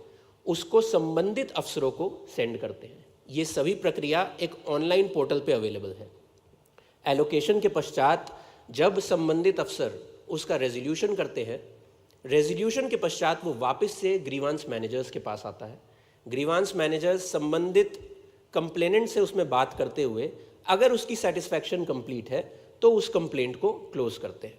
उसको संबंधित अफसरों को सेंड करते हैं। ये सभी प्रक्रिया एक ऑनलाइन पोर्टल पे अवेलेबल है। एलोकेशन के पश्चात जब संबंधित अफसर उसका रेजोल्यूशन करते हैं, रेजोल्यूशन के पश्चात वो वापस से ग्रीवांस मैनेजर्स के पास आता है। ग्रीवांस मैनेजर्स संबंधित कंप्लेनेंट से उसमें बात करते हुए अगर उसकी सेटिस्फैक्शन कंप्लीट है तो उस कंप्लेंट को क्लोज करते हैं।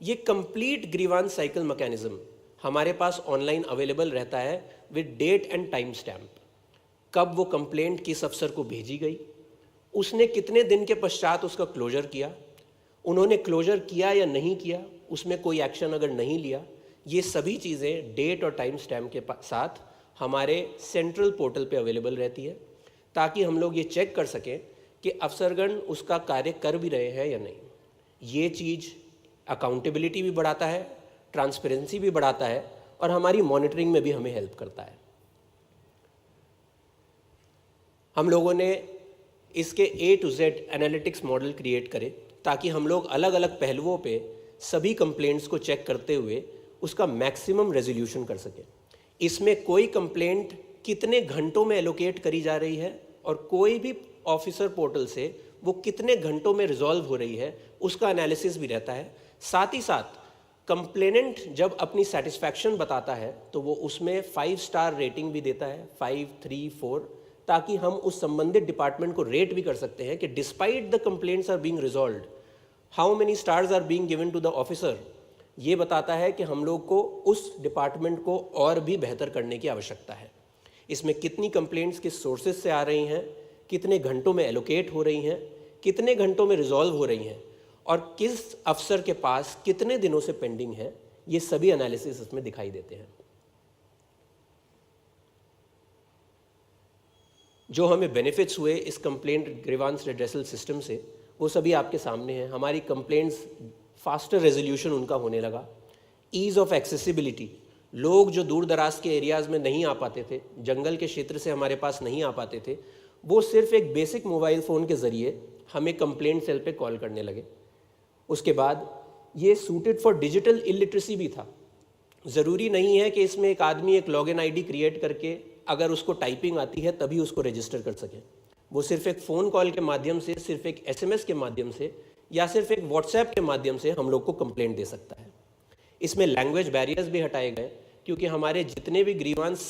ये कंप्लीट ग्रीवांस साइकिल मैकेनिज्म हमारे पास ऑनलाइन अवेलेबल रहता है with date and time stamp. कब वो कंप्लेंट किस अफसर को भेजी गई, उसने कितने दिन के पश्चात उसका क्लोजर किया, उन्होंने क्लोजर किया या नहीं किया, उसमें कोई एक्शन अगर नहीं लिया, ये सभी चीज़ें डेट और टाइम स्टैम्प के साथ हमारे सेंट्रल पोर्टल पे अवेलेबल रहती है, ताकि हम लोग ये चेक कर सकें कि अफसरगण उसका कार्य कर भी रहे हैं या नहीं। ये चीज़ अकाउंटेबिलिटी भी बढ़ाता है, ट्रांसपेरेंसी भी बढ़ाता है और हमारी मॉनिटरिंग में भी हमें हेल्प करता है। हम लोगों ने इसके A to Z analytics model create करे ताकि हम लोग अलग अलग पहलुओं पे सभी कंप्लेंट्स को चेक करते हुए उसका मैक्सिमम रेजोल्यूशन कर सकें। इसमें कोई कंप्लेंट कितने घंटों में एलोकेट करी जा रही है और कोई भी ऑफिसर पोर्टल से वो कितने घंटों में रिजॉल्व हो रही है उसका एनालिसिस भी रहता है। साथ ही साथ कंप्लेनेंट जब अपनी सेटिस्फैक्शन बताता है तो वो उसमें 5 स्टार रेटिंग भी देता है, 5, 3, 4, ताकि हम उस संबंधित डिपार्टमेंट को रेट भी कर सकते हैं कि despite the complaints are being resolved, how many stars are being given to the officer. ये बताता है कि हम लोग को उस डिपार्टमेंट को और भी बेहतर करने की आवश्यकता है। इसमें कितनी कंप्लेंट्स किस सोर्सेज से आ रही हैं, कितने घंटों में एलोकेट हो रही हैं, कितने घंटों में रिजॉल्व हो रही हैं और किस अफसर के पास कितने दिनों से पेंडिंग है, ये सभी एनालिसिस इसमें दिखाई देते हैं। जो हमें बेनिफिट्स हुए इस कंप्लेंट ग्रीवांस रिड्रेसल सिस्टम से, वो सभी आपके सामने हैं। हमारी कंप्लेंट्स फास्टर रेजोल्यूशन उनका होने लगा। ईज़ ऑफ एक्सेसिबिलिटी, लोग जो दूर दराज के एरियाज़ में नहीं आ पाते थे, जंगल के क्षेत्र से हमारे पास नहीं आ पाते थे, वो सिर्फ एक बेसिक मोबाइल फ़ोन के ज़रिए हमें कंप्लेंट सेल पे कॉल करने लगे। उसके बाद ये सूटेड फॉर डिजिटल इलिटरेसी भी था। ज़रूरी नहीं है कि इसमें एक आदमी एक लॉगिन आईडी क्रिएट करके अगर उसको टाइपिंग आती है तभी उसको रजिस्टर कर सके। वो सिर्फ एक फ़ोन कॉल के माध्यम से, सिर्फ एक SMS के माध्यम से या सिर्फ एक व्हाट्सएप के माध्यम से हम लोग को कंप्लेंट दे सकता है। इसमें लैंग्वेज बैरियर्स भी हटाए गए, क्योंकि हमारे जितने भी ग्रीवांस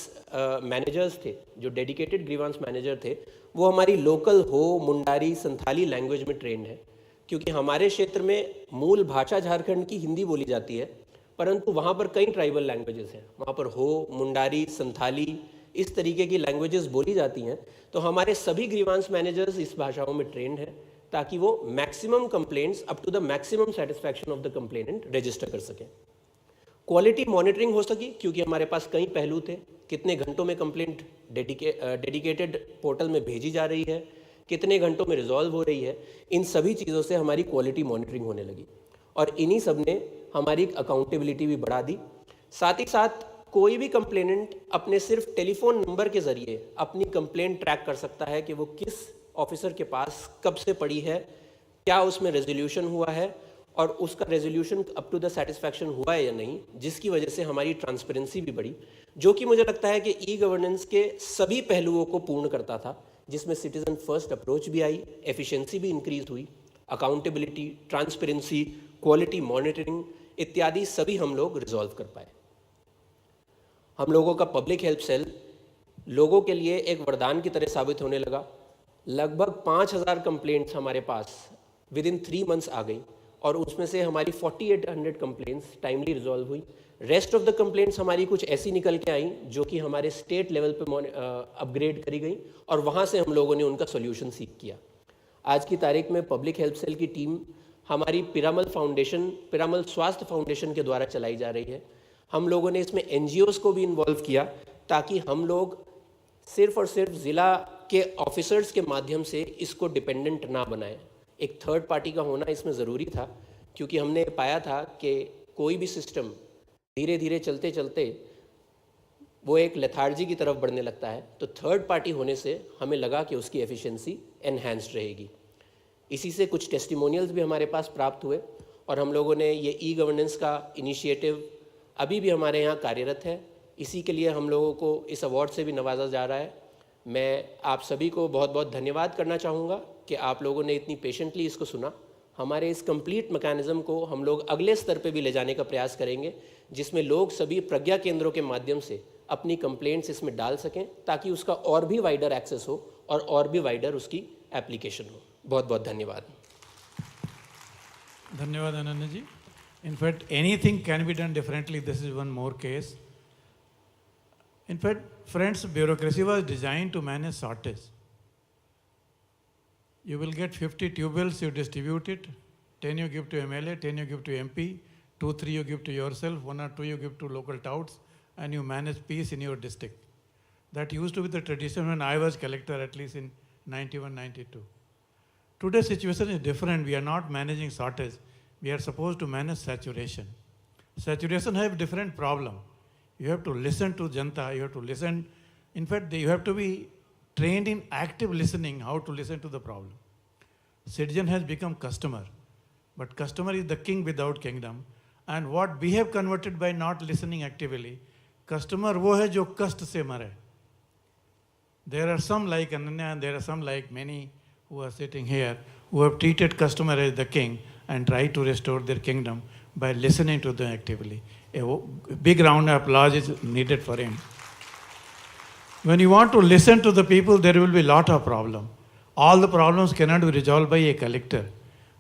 मैनेजर्स थे, जो डेडिकेटेड ग्रीवांस मैनेजर थे, वो हमारी लोकल हो मुंडारी संथाली लैंग्वेज में ट्रेंड है। क्योंकि हमारे क्षेत्र में मूल भाषा झारखंड की हिंदी बोली जाती है, परंतु वहाँ पर कई ट्राइबल लैंग्वेजेस हैं। वहाँ पर हो, मुंडारी, संथाली, इस तरीके की लैंग्वेजेस बोली जाती हैं। तो हमारे सभी ग्रीवांस मैनेजर्स इस भाषाओं में ट्रेंड है ताकि वो maximum complaints up to the maximum satisfaction of the complainant register कर सकें। क्वालिटी मॉनिटरिंग हो सकी, क्योंकि हमारे पास कई पहलू थे, कितने घंटों में कंप्लेंट डेडिकेटेड पोर्टल में भेजी जा रही है, कितने घंटों में रिजॉल्व हो रही है, इन सभी चीज़ों से हमारी क्वालिटी मॉनिटरिंग होने लगी और इन्हीं सब ने हमारी अकाउंटेबिलिटी भी बढ़ा दी। साथ ही साथ कोई भी कंप्लेनेंट अपने सिर्फ टेलीफोन नंबर के ज़रिए अपनी कंप्लेंट ट्रैक कर सकता है कि वो किस ऑफिसर के पास कब से पड़ी है, क्या उसमें रेजोल्यूशन हुआ है और उसका resolution up to the satisfaction हुआ है या नहीं, जिसकी वजह से हमारी ट्रांसपेरेंसी भी बढ़ी, जो कि मुझे लगता है कि ई गवर्नेंस के सभी पहलुओं को पूर्ण करता था, जिसमें सिटीजन फर्स्ट अप्रोच भी आई, एफिशिएंसी भी इंक्रीज हुई, अकाउंटेबिलिटी, ट्रांसपेरेंसी, क्वालिटी मॉनिटरिंग इत्यादि सभी हम लोग रिजॉल्व कर पाए। हम लोगों का पब्लिक हेल्प सेल लोगों के लिए एक वरदान की तरह साबित होने लगा। लगभग 5000 कंप्लेंट्स हमारे पास विद इन 3 मंथ्स आ गई और उसमें से हमारी 4800 कंप्लेंट्स टाइमली रिजॉल्व हुई। रेस्ट ऑफ द कंप्लेंट्स हमारी कुछ ऐसी निकल के आई जो कि हमारे स्टेट लेवल पे अपग्रेड करी गई और वहाँ से हम लोगों ने उनका सोल्यूशन सीख किया। आज की तारीख में पब्लिक हेल्प सेल की टीम हमारी पिरामल स्वास्थ्य फाउंडेशन के द्वारा चलाई जा रही है। हम लोगों ने इसमें NGOs को भी इन्वॉल्व किया ताकि हम लोग सिर्फ और सिर्फ ज़िला के ऑफिसर्स के माध्यम से इसको डिपेंडेंट ना बनाएं। एक थर्ड पार्टी का होना इसमें ज़रूरी था, क्योंकि हमने पाया था कि कोई भी सिस्टम धीरे धीरे चलते चलते वो एक लेथार्जी की तरफ बढ़ने लगता है, तो थर्ड पार्टी होने से हमें लगा कि उसकी एफिशिएंसी एनहांस्ड रहेगी। इसी से कुछ टेस्टिमोनियल्स भी हमारे पास प्राप्त हुए और हम लोगों ने ये ई गवर्नेंस का इनिशिएटिव अभी भी हमारे यहाँ कार्यरत है। इसी के लिए हम लोगों को इस अवार्ड से भी नवाजा जा रहा है। मैं आप सभी को बहुत बहुत धन्यवाद करना चाहूँगा कि आप लोगों ने इतनी पेशेंटली इसको सुना। हमारे इस कंप्लीट मैकेनिज़्म को हम लोग अगले स्तर पे भी ले जाने का प्रयास करेंगे, जिसमें लोग सभी प्रज्ञा केंद्रों के माध्यम से अपनी कंप्लेंट्स इसमें डाल सकें, ताकि उसका और भी वाइडर एक्सेस हो और भी वाइडर उसकी एप्लीकेशन हो। बहुत बहुत धन्यवाद। धन्यवाद अनन्या जी। In fact, anything can be done differently. This is one more case. In fact, friends, bureaucracy was designed to manage shortage. You will get 50 tube wells, you distribute it, 10 you give to MLA, 10 you give to MP, 2, 3 you give to yourself, 1 or 2 you give to local touts, and you manage peace in your district. That used to be the tradition when I was collector, at least in 91, 92. Today's situation is different. We are not managing shortage. We are supposed to manage saturation. Saturation have different problem. You have to listen to Janta, you have to listen. In fact, you have to be trained in active listening, how to listen to the problem. Citizen has become customer, but customer is the king without kingdom. And what we have converted by not listening actively, customer वो है जो कष्ट से मरे. There are some like Ananya and there are some like many who are sitting here who have treated customer as the king and try to restore their kingdom by listening to them actively. A big round of applause is needed for him. When you want to listen to the people, there will be a lot of problems. All the problems cannot be resolved by a collector.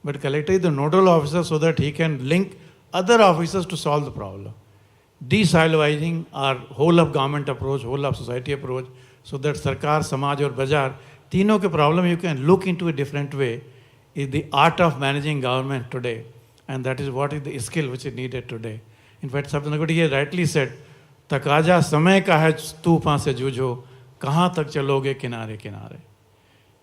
But collector is the nodal officer so that he can link other officers to solve the problem. Desilizing our whole of government approach, whole of society approach, so that Sarkar, Samaj or Bazaar, तीनों के problem you can look into a different way, is the art of managing government today. And that is what is the skill which is needed today. In fact, Sapnagudi rightly said, तकाजा समय का है तूफान से जूझो, कहाँ तक चलोगे किनारे किनारे.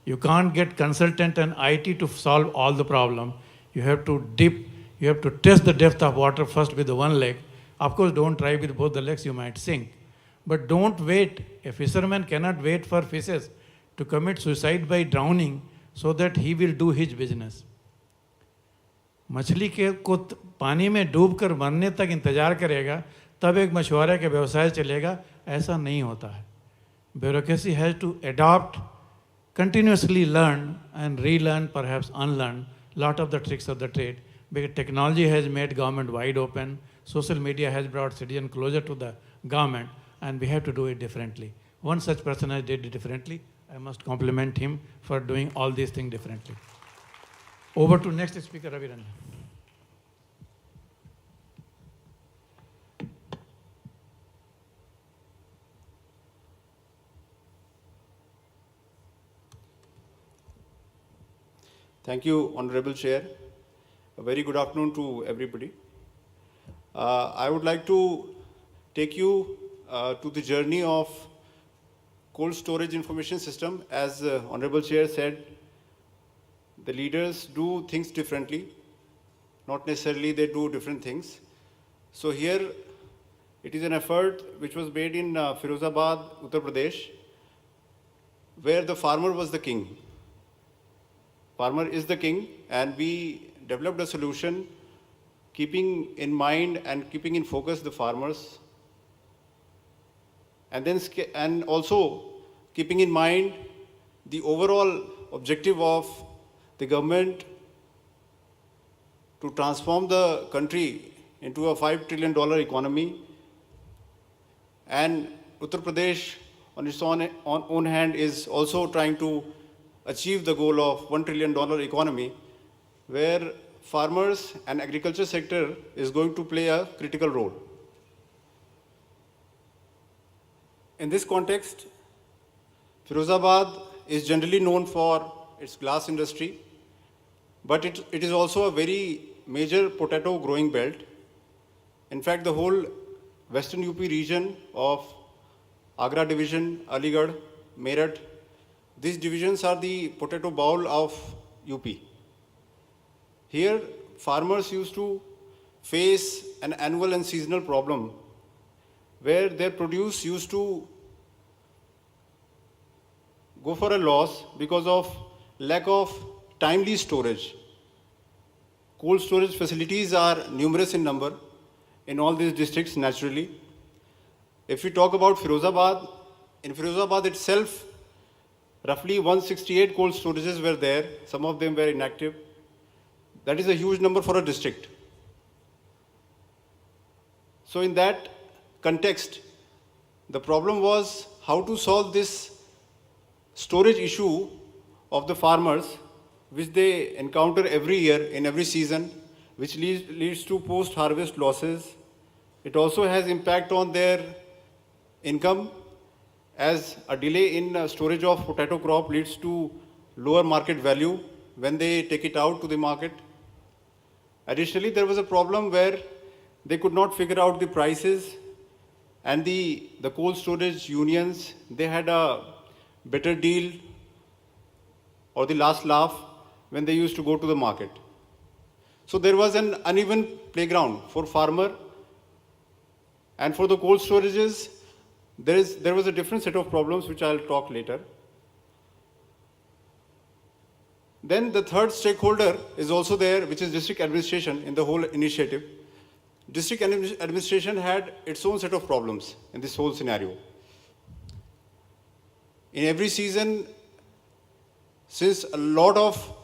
You can't get consultant and IT to solve all the problem. You have to dip, you have to test the depth of water first with the one leg. Of course, don't try with both the legs, you might sink. But don't wait. A fisherman cannot wait for fishes to commit suicide by drowning so that he will do his business. मछली के को पानी में डूबकर मरने तक इंतजार करेगा तब एक मछुआरे का व्यवसाय चलेगा, ऐसा नहीं होता है. Bureaucracy has to adopt, continuously learn and relearn, perhaps unlearn lot of the tricks of the trade, because technology has made government wide open, social media has brought citizen closer to the government, and we have to do it differently. One such person has did it differently. I must compliment him for doing all these things differently. Over to next speaker, Ravi Ranjan. Thank you, Honorable Chair. A very good afternoon to everybody. I would like to take you to the journey of cold storage information system. As Honorable Chair said, the leaders do things differently. Not necessarily they do different things. So here it is an effort which was made in Firozabad, Uttar Pradesh, where the farmer was the king. Farmer is the king, and we developed a solution keeping in mind and keeping in focus the farmers, and also keeping in mind the overall objective of the government to transform the country into a $5 trillion economy. And Uttar Pradesh, on its own hand, is also trying to achieve the goal of $1 trillion economy, where farmers and agriculture sector is going to play a critical role. In this context, Firozabad is generally known for its glass industry, but it is also a very major potato growing belt. In fact, the whole Western UP region of Agra division, Aligarh, Meerut, these divisions are the potato bowl of UP. Here, farmers used to face an annual and seasonal problem where their produce used to go for a loss because of lack of timely storage. Cold storage facilities are numerous in number in all these districts naturally. If we talk about Firozabad, in Firozabad itself, roughly 168 cold storages were there. Some of them were inactive. That is a huge number for a district. So in that context, the problem was how to solve this storage issue of the farmers, which they encounter every year in every season, which leads to post-harvest losses. It also has impact on their income, as a delay in storage of potato crop leads to lower market value when they take it out to the market. Additionally, there was a problem where they could not figure out the prices, and the cold storage unions, they had a better deal or the last laugh when they used to go to the market. So there was an uneven playground for farmer, and for the cold storages, there was a different set of problems which I'll talk later. Then the third stakeholder is also there, which is district administration in the whole initiative. District administration had its own set of problems in this whole scenario. In every season, since a lot of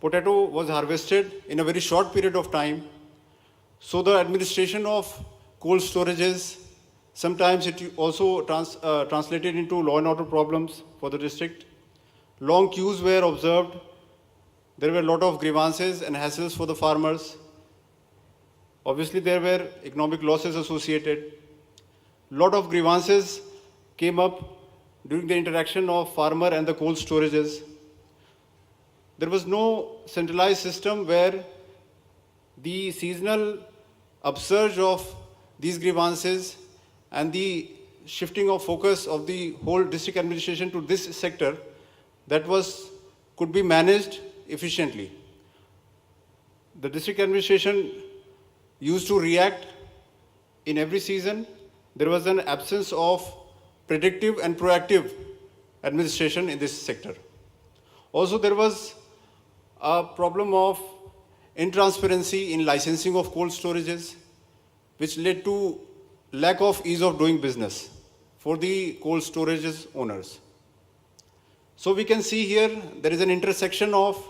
potato was harvested in a very short period of time, so the administration of cold storages, sometimes it also translated into law and order problems for the district. Long queues were observed. There were a lot of grievances and hassles for the farmers. Obviously, there were economic losses associated. A lot of grievances came up during the interaction of farmer and the cold storages. There was no centralized system where the seasonal upsurge of these grievances and the shifting of focus of the whole district administration to this sector could be managed efficiently. The district administration used to react in every season. There was an absence of predictive and proactive administration in this sector. Also, there was a problem of intransparency in licensing of cold storages, which led to lack of ease of doing business for the cold storages owners. So we can see here there is an intersection of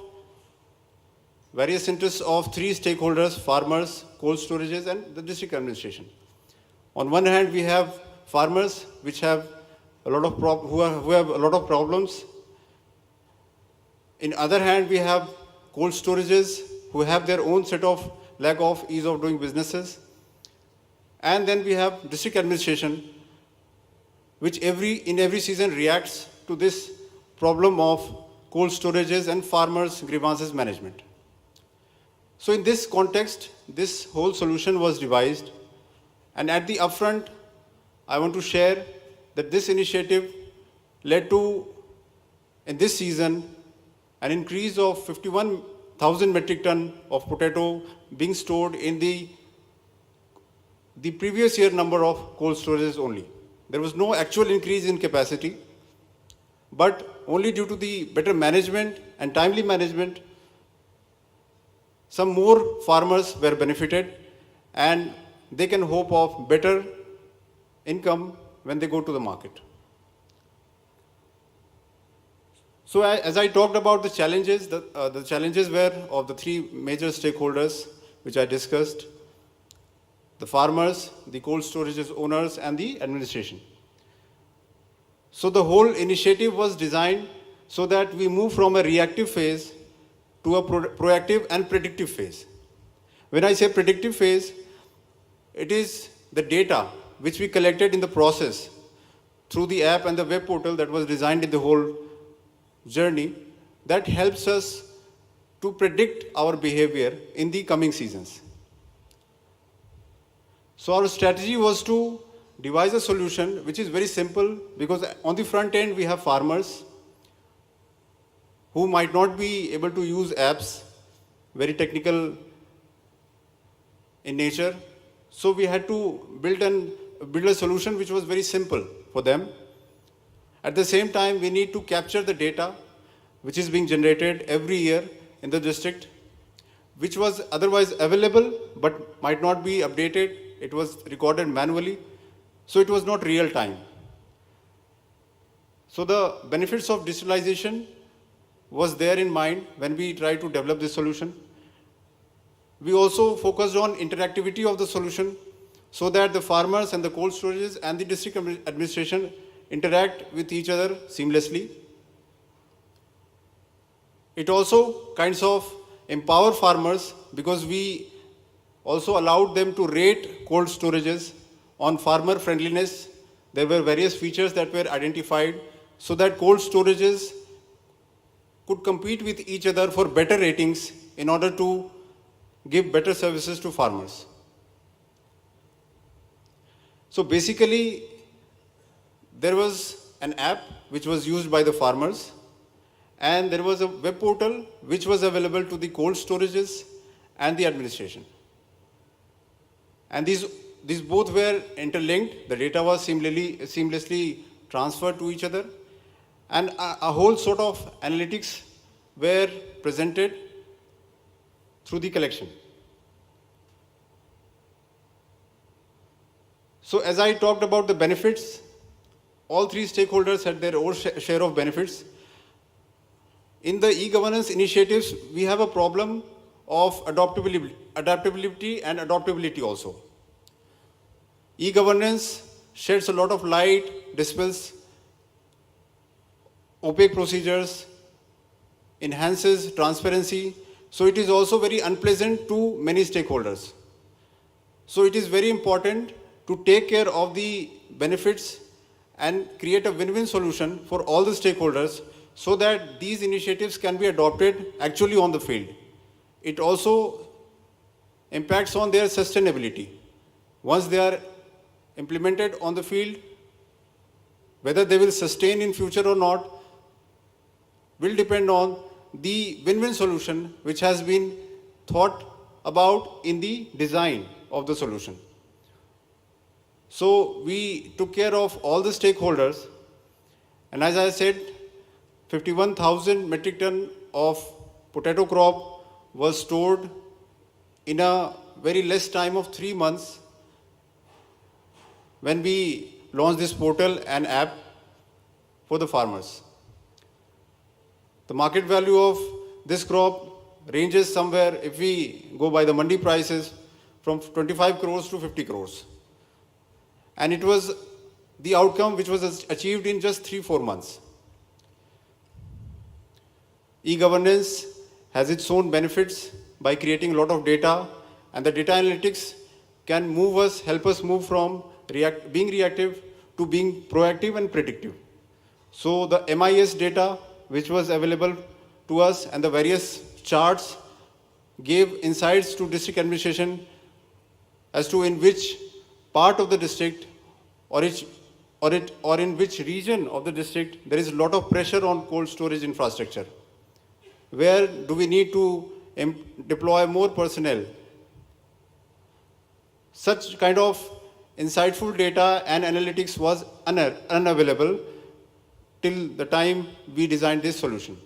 various interests of three stakeholders: farmers, cold storages, and the district administration. On one hand, we have farmers which have a lot of who have a lot of problems. In other hand, we have cold storages who have their own set of lack of ease of doing businesses. And then we have district administration, which in every season reacts to this problem of cold storages and farmers' grievances management. So in this context, this whole solution was devised And at the upfront, I want to share that this initiative led to, in this season, an increase of 51,000 metric ton of potato being stored in the previous year number of cold storages only. There was no actual increase in capacity, but only due to the better management and timely management, some more farmers were benefited and they can hope of better income when they go to the market. So as I talked about the challenges, the challenges were of the three major stakeholders which I discussed: the farmers, the cold storages owners, and the administration. So the whole initiative was designed so that we move from a reactive phase to a proactive and predictive phase. When I say predictive phase, it is the data which we collected in the process through the app and the web portal that was designed in the whole journey that helps us to predict our behavior in the coming seasons. So our strategy was to devise a solution which is very simple, because on the front end we have farmers who might not be able to use apps, very technical in nature. So we had to build a solution which was very simple for them. At the same time, we need to capture the data which is being generated every year in the district, which was otherwise available but might not be updated. It was recorded manually, so it was not real time. So the benefits of digitalization was there in mind when we tried to develop this solution. We also focused on interactivity of the solution so that the farmers and the cold storages and the district administration interact with each other seamlessly. It also kinds of empower farmers, because we also allowed them to rate cold storages on farmer friendliness. There were various features that were identified so that cold storages could compete with each other for better ratings in order to give better services to farmers. So basically, there was an app which was used by the farmers, and there was a web portal which was available to the cold storages and the administration. And these both were interlinked. The data was seamlessly transferred to each other, and a whole sort of analytics were presented through the collection. So as I talked about the benefits, all three stakeholders had their own share of benefits. In the e-governance initiatives, we have a problem of adaptability and adaptability also. E-governance sheds a lot of light, dispels opaque procedures, enhances transparency, so it is also very unpleasant to many stakeholders. So it is very important to take care of the benefits and create a win-win solution for all the stakeholders so that these initiatives can be adopted actually on the field. It also impacts on their sustainability. Once they are implemented on the field, whether they will sustain in future or not will depend on the win-win solution which has been thought about in the design of the solution. So we took care of all the stakeholders, and as I said, 51,000 metric ton of potato crop was stored in a very less time of 3 months when we launched this portal and app for the farmers. The market value of this crop ranges somewhere, if we go by the mandi prices, from 25 crores to 50 crores. And it was the outcome which was achieved in just 3-4 months. E-governance has its own benefits by creating a lot of data, and the data analytics can help us move from being reactive to being proactive and predictive. So the MIS data which was available to us and the various charts gave insights to district administration as to in which part of the district or in which region of the district there is a lot of pressure on cold storage infrastructure. Where do we need to deploy more personnel? Such kind of insightful data and analytics was unavailable till the time we designed this solution.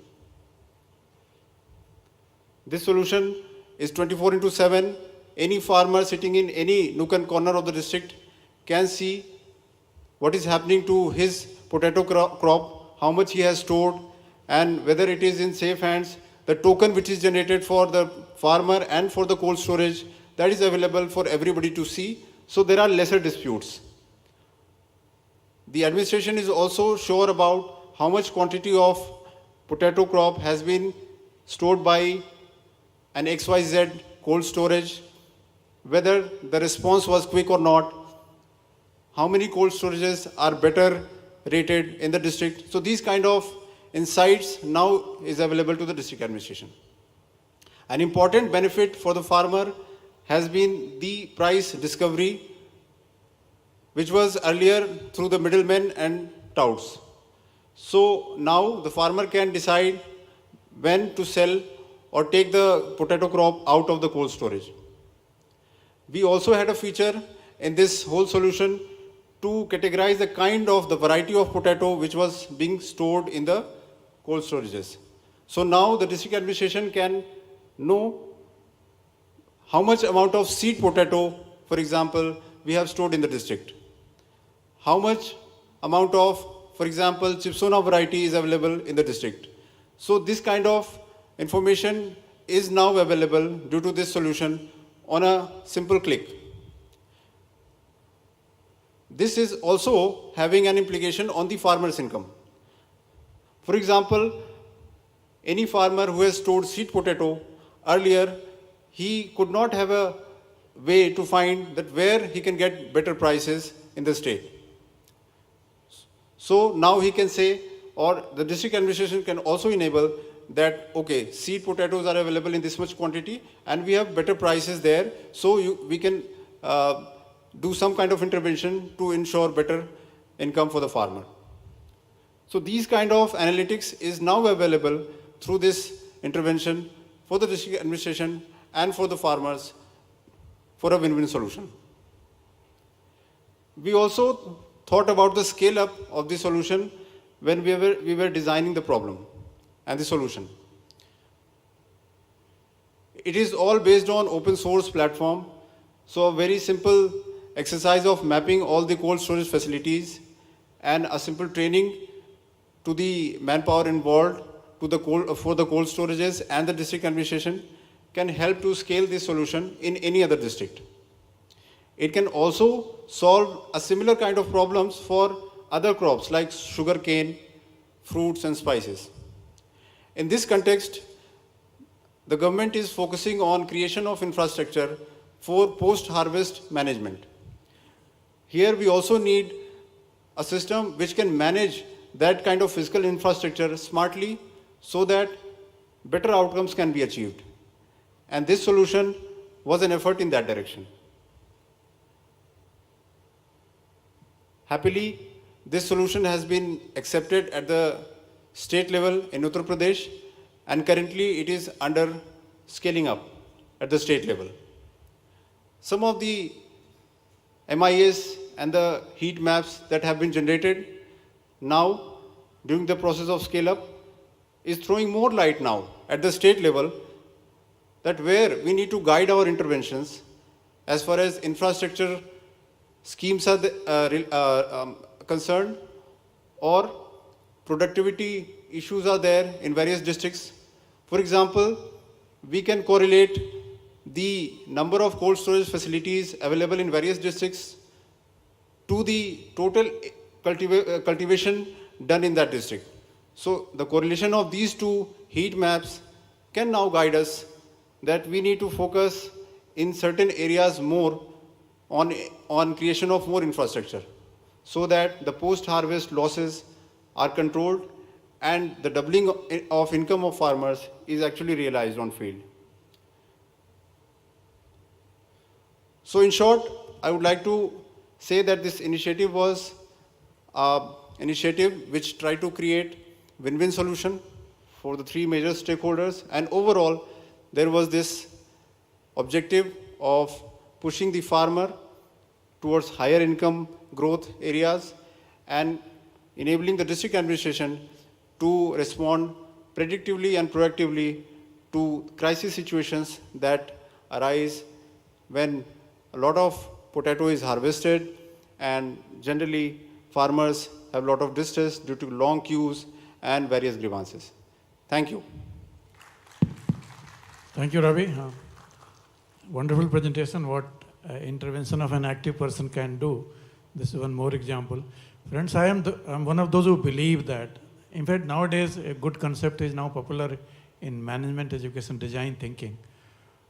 This solution is 24/7. Any farmer sitting in any nook and corner of the district can see what is happening to his potato crop, how much he has stored, and whether it is in safe hands. The token which is generated for the farmer and for the cold storage, that is available for everybody to see, so there are lesser disputes. The administration is also sure about how much quantity of potato crop has been stored by an XYZ cold storage, whether the response was quick or not, how many cold storages are better rated in the district. So these kind of insights now is available to the district administration. An important benefit for the farmer has been the price discovery, which was earlier through the middlemen and touts. So now the farmer can decide when to sell or take the potato crop out of the cold storage. We also had a feature in this whole solution to categorize the variety of potato which was being stored in the cold storages. So now the district administration can know how much amount of seed potato, for example, we have stored in the district. How much amount of, for example, Chipsona variety is available in the district. So this kind of information is now available due to this solution on a simple click. This is also having an implication on the farmer's income. For example, any farmer who has stored seed potato, earlier he could not have a way to find that where he can get better prices in the state. So now he can say, or the district administration can also enable that, okay, seed potatoes are available in this much quantity and we have better prices there, so we can do some kind of intervention to ensure better income for the farmer. So these kind of analytics is now available through this intervention for the district administration and for the farmers for a win-win solution. We also thought about the scale up of the solution when we were designing the problem and the solution. It is all based on open source platform. So a very simple exercise of mapping all the cold storage facilities and a simple training to the manpower involved for the cold storages and the district administration can help to scale this solution in any other district. It can also solve a similar kind of problems for other crops like sugarcane, fruits and spices. In this context, the government is focusing on creation of infrastructure for post-harvest management. Here we also need a system which can manage that kind of physical infrastructure smartly so that better outcomes can be achieved. And this solution was an effort in that direction. Happily, this solution has been accepted at the state level in Uttar Pradesh, and currently it is under scaling up at the state level. Some of the MIS and the heat maps that have been generated now during the process of scale up is throwing more light now at the state level that where we need to guide our interventions as far as infrastructure schemes are concerned, or productivity issues are there in various districts. For example, we can correlate the number of cold storage facilities available in various districts to the total cultivation done in that district. So the correlation of these two heat maps can now guide us that we need to focus in certain areas more on creation of more infrastructure so that the post-harvest losses are controlled and the doubling of income of farmers is actually realized on field. So in short, I would like to say that this initiative was an initiative which tried to create win-win solution for the three major stakeholders, and overall there was this objective of pushing the farmer towards higher income growth areas and enabling the district administration to respond predictively and proactively to crisis situations that arise when a lot of potato is harvested and generally farmers have a lot of distress due to long queues and various grievances. Thank you. Thank you, Ravi. Wonderful presentation, what intervention of an active person can do. This is one more example. Friends, I'm one of those who believe that, in fact, nowadays a good concept is now popular in management, education, design thinking.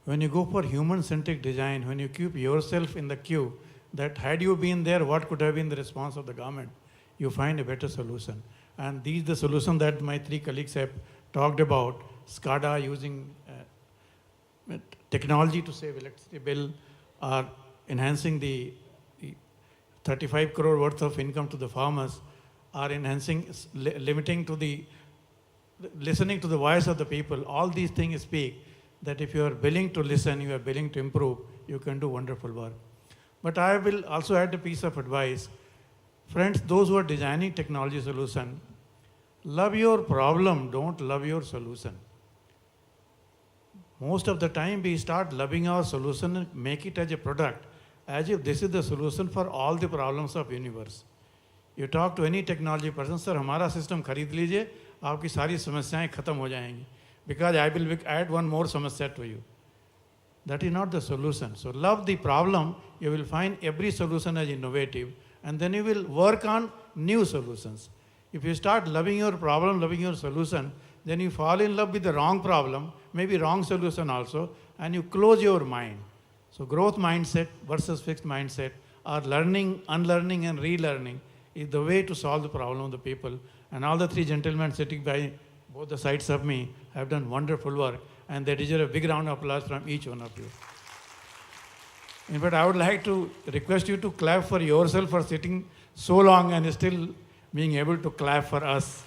When you go for human-centric design, when you keep yourself in the queue, that had you been there, what could have been the response of the government? You find a better solution. And these are the solution that my three colleagues have talked about. SCADA using technology to save electricity bill, or enhancing the 35 crore worth of income to the farmers, or enhancing, limiting to the, listening to the voice of the people. All these things speak that if you are willing to listen, you are willing to improve, you can do wonderful work. But I will also add a piece of advice. Friends, those who are designing technology solution, love your problem, don't love your solution. Most of the time we start loving our solution and make it as a product, as if this is the solution for all the problems of universe. You talk to any technology person, sir, हमारा system खरीद लीजिए, आपकी सारी समस्याएं खत्म हो जाएंगी. Because I will add one more समस्या to you. That is not the solution. So love the problem, you will find every solution as innovative, and then you will work on new solutions. If you start loving your problem, loving your solution, then you fall in love with the wrong problem, maybe wrong solution also, and you close your mind. So growth mindset versus fixed mindset, or learning, unlearning and relearning is the way to solve the problem of the people. And all the three gentlemen sitting by both the sides of me have done wonderful work, and they deserve a big round of applause from each one of you. In fact, I would like to request you to clap for yourself for sitting so long and still being able to clap for us.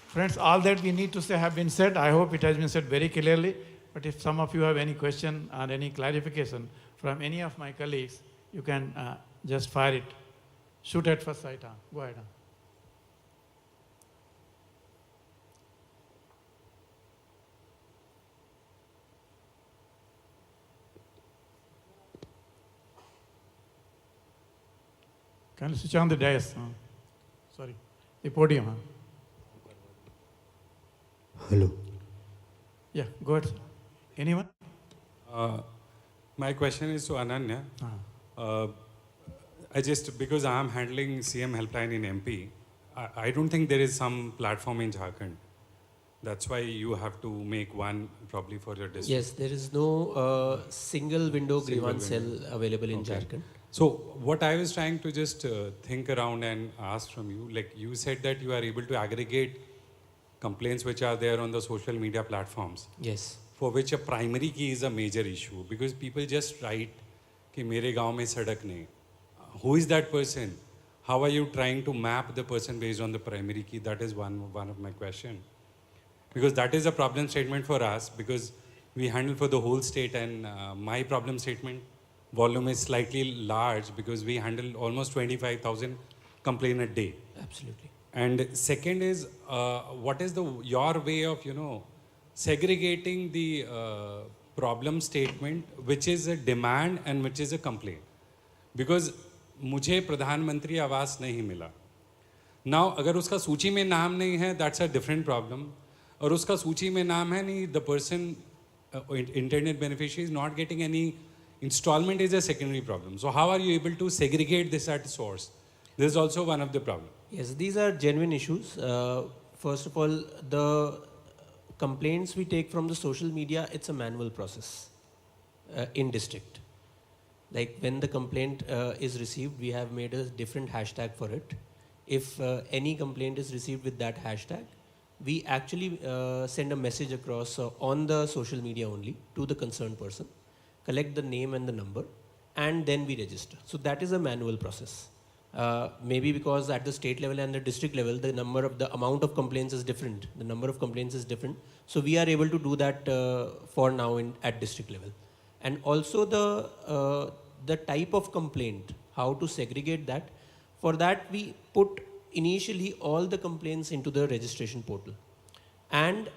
Friends, all that we need to say have been said. I hope it has been said very clearly. But if some of you have any question or any clarification from any of my colleagues, you can just fire it. Shoot at first sight. Go ahead. Can you switch on the dais? Sorry, the podium. Hello. Yeah, go ahead. Anyone? My question is to Ananya. Because I am handling CM helpline in MP, I don't think there is some platform in Jharkhand. That's why you have to make one probably for your district. Yes, there is no single window grievance cell available in Jharkhand. So what I was trying to just think around and ask from you, like you said that you are able to aggregate complaints which are there on the social media platforms. Yes. For which a primary key is a major issue, because people just write कि मेरे गांव में सड़क नहीं. Who is that person? How are you trying to map the person based on the primary key? That is one of my question. Because that is a problem statement for us, because we handle for the whole state, and my problem statement volume is slightly large because we handle almost 25,000 complaints a day. Absolutely. And second is, what is your way of, segregating the problem statement, which is a demand and which is a complaint? Because मुझे प्रधानमंत्री आवास नहीं मिला. Now, अगर उसका सूची में नाम नहीं है, that's a different problem. और उसका सूची में नाम है नहीं, the person, intended beneficiary is not getting any installment is a secondary problem. So how are you able to segregate this at source? This is also one of the problems. Yes, these are genuine issues. First of all, the complaints we take from the social media, it's a manual process in district. Like when the complaint is received, we have made a different hashtag for it. If any complaint is received with that hashtag, we actually send a message across on the social media only to the concerned person, collect the name and the number, and then we register. So that is a manual process. Maybe because at the state level and the district level, the amount of complaints is different. The number of complaints is different. So we are able to do that for now at district level. And also the type of complaint, how to segregate that. For that, we put initially all the complaints into the registration portal. And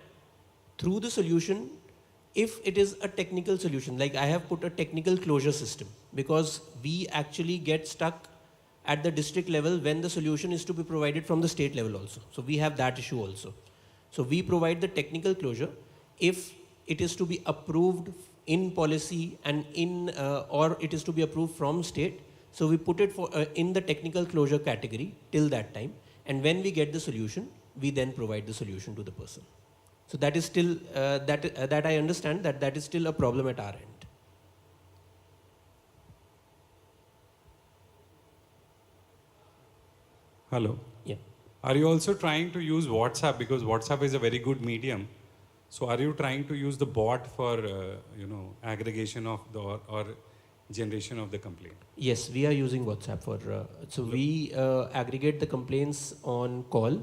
through the solution, if it is a technical solution, like I have put a technical closure system, because we actually get stuck at the district level when the solution is to be provided from the state level also. So we have that issue also. So we provide the technical closure. If it is to be approved in policy and or it is to be approved from state, so we put it in the technical closure category till that time. And when we get the solution, we then provide the solution to the person. So that is still, that I understand that is still a problem at our end. Hello. Yeah. Are you also trying to use WhatsApp, because WhatsApp is a very good medium? So are you trying to use the bot for aggregation of the or generation of the complaint? Yes, we are using WhatsApp for. So we aggregate the complaints on call,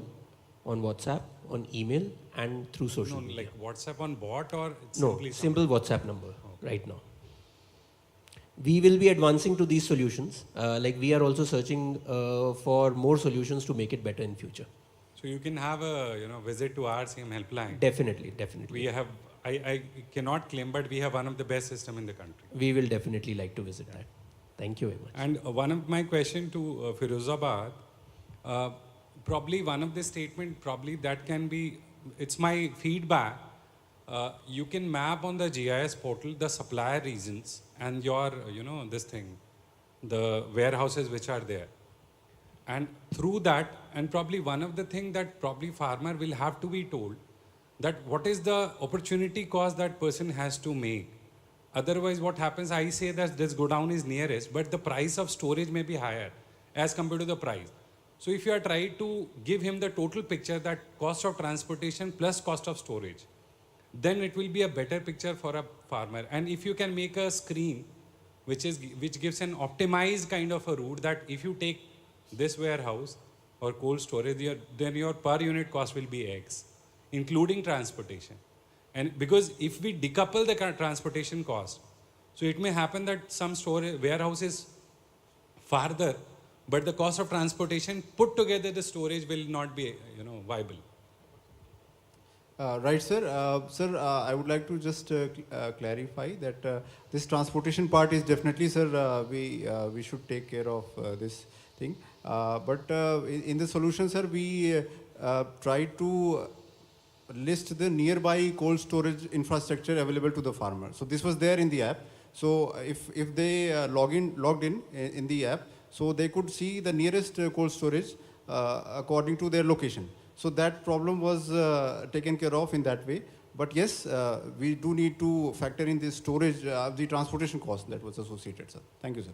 on WhatsApp, on email, and through social media. Like WhatsApp on bot, or it's No, simply simple WhatsApp number right now. We will be advancing to these solutions. Like we are also searching for more solutions to make it better in future. So you can have a visit to our same helpline. Definitely, definitely. We have. I cannot claim, but we have one of the best system in the country. We will definitely like to visit that. Thank you very much. And one of my question to Firozabad, probably one of the statement, probably that can be, it's my feedback. You can map on the GIS portal the supplier regions and your, this thing, the warehouses which are there. And through that, and probably one of the thing that probably farmer will have to be told, that what is the opportunity cost that person has to make. Otherwise what happens, I say that this godown is nearest, but the price of storage may be higher as compared to the price. So if you are trying to give him the total picture, that cost of transportation plus cost of storage, then it will be a better picture for a farmer. And if you can make a screen which gives an optimized kind of a route, that if you take this warehouse or cold storage, then your per unit cost will be X, including transportation. And because if we decouple the transportation cost, so it may happen that some warehouse is farther, but the cost of transportation put together the storage will not be viable. Right, sir. Sir, I would like to just clarify that this transportation part is definitely, sir, we should take care of this thing. But in the solution, sir, we try to list the nearby cold storage infrastructure available to the farmer. So this was there in the app. So if they logged in the app, so they could see the nearest cold storage according to their location. So that problem was taken care of in that way. But yes, we do need to factor in the storage, the transportation cost that was associated, sir. Thank you, sir.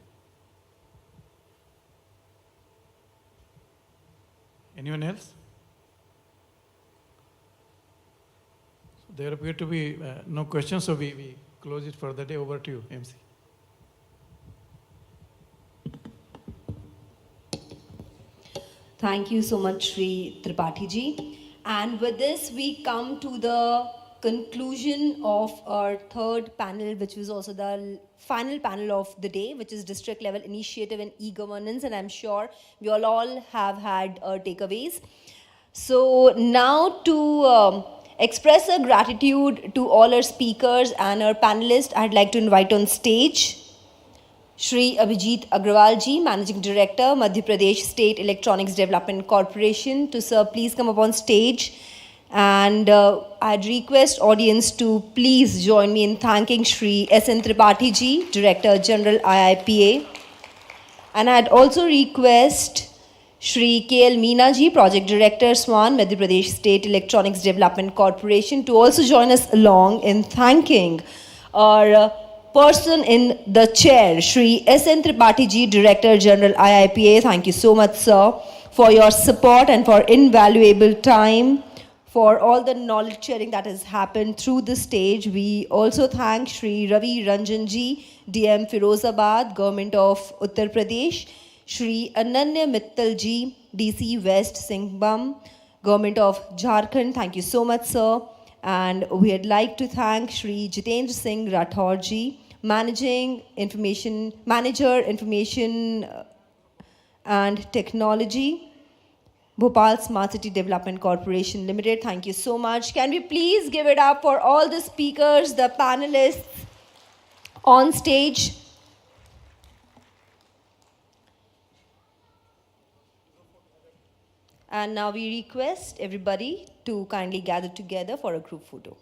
Anyone else? So there appear to be no questions, so we close it for the day. Over to you, MC. Thank you so much, Sri Tripathi ji. And with this, we come to the conclusion of our third panel, which was also the final panel of the day, which is district level initiative and e-governance. And I'm sure we all have had takeaways. So now to express our gratitude to all our speakers and our panelists, I'd like to invite on stage Shri Abhijit Agrawal ji, Managing Director, Madhya Pradesh State Electronics Development Corporation. To sir, please come up on stage. And I'd request audience to please join me in thanking Shri S.N. Tripathi ji, Director General IIPA. And I'd also request Shri K.L. Meena ji, Project Director, SWAN, Madhya Pradesh State Electronics Development Corporation, to also join us along in thanking our person in the chair, Shri S.N. Tripathi ji, Director General IIPA. Thank you so much, sir, for your support and for invaluable time for all the knowledge sharing that has happened through the stage. We also thank Shri Ravi Ranjan ji, DM Firozabad, Government of Uttar Pradesh, Shri Ananya Mittal ji, DC West Singhbam, Government of Jharkhand. Thank you so much, sir. And we'd like to thank Shri Jitendra Singh Rathore ji, Manager Information and Technology, Bhopal Smart City Development Corporation Limited. Thank you so much. Can we please give it up for all the speakers, the panelists on stage? And now we request everybody to kindly gather together for a group photo.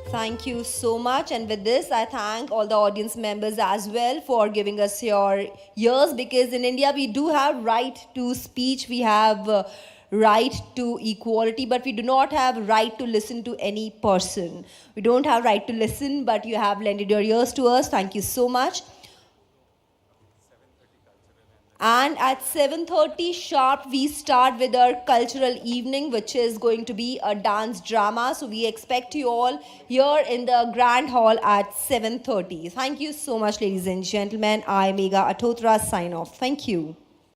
Thank you so much. And with this, I thank all the audience members as well for giving us your ears, because in India we do have right to speech, we have right to equality, but we do not have right to listen to any person. We don't have right to listen, but you have lended your ears to us. Thank you so much. And at 7:30 sharp, we start with our cultural evening, which is going to be a dance drama. So we expect you all here in the Grand Hall at 7:30. Thank you so much, ladies and gentlemen. I, Megha Athotra, sign off. Thank you.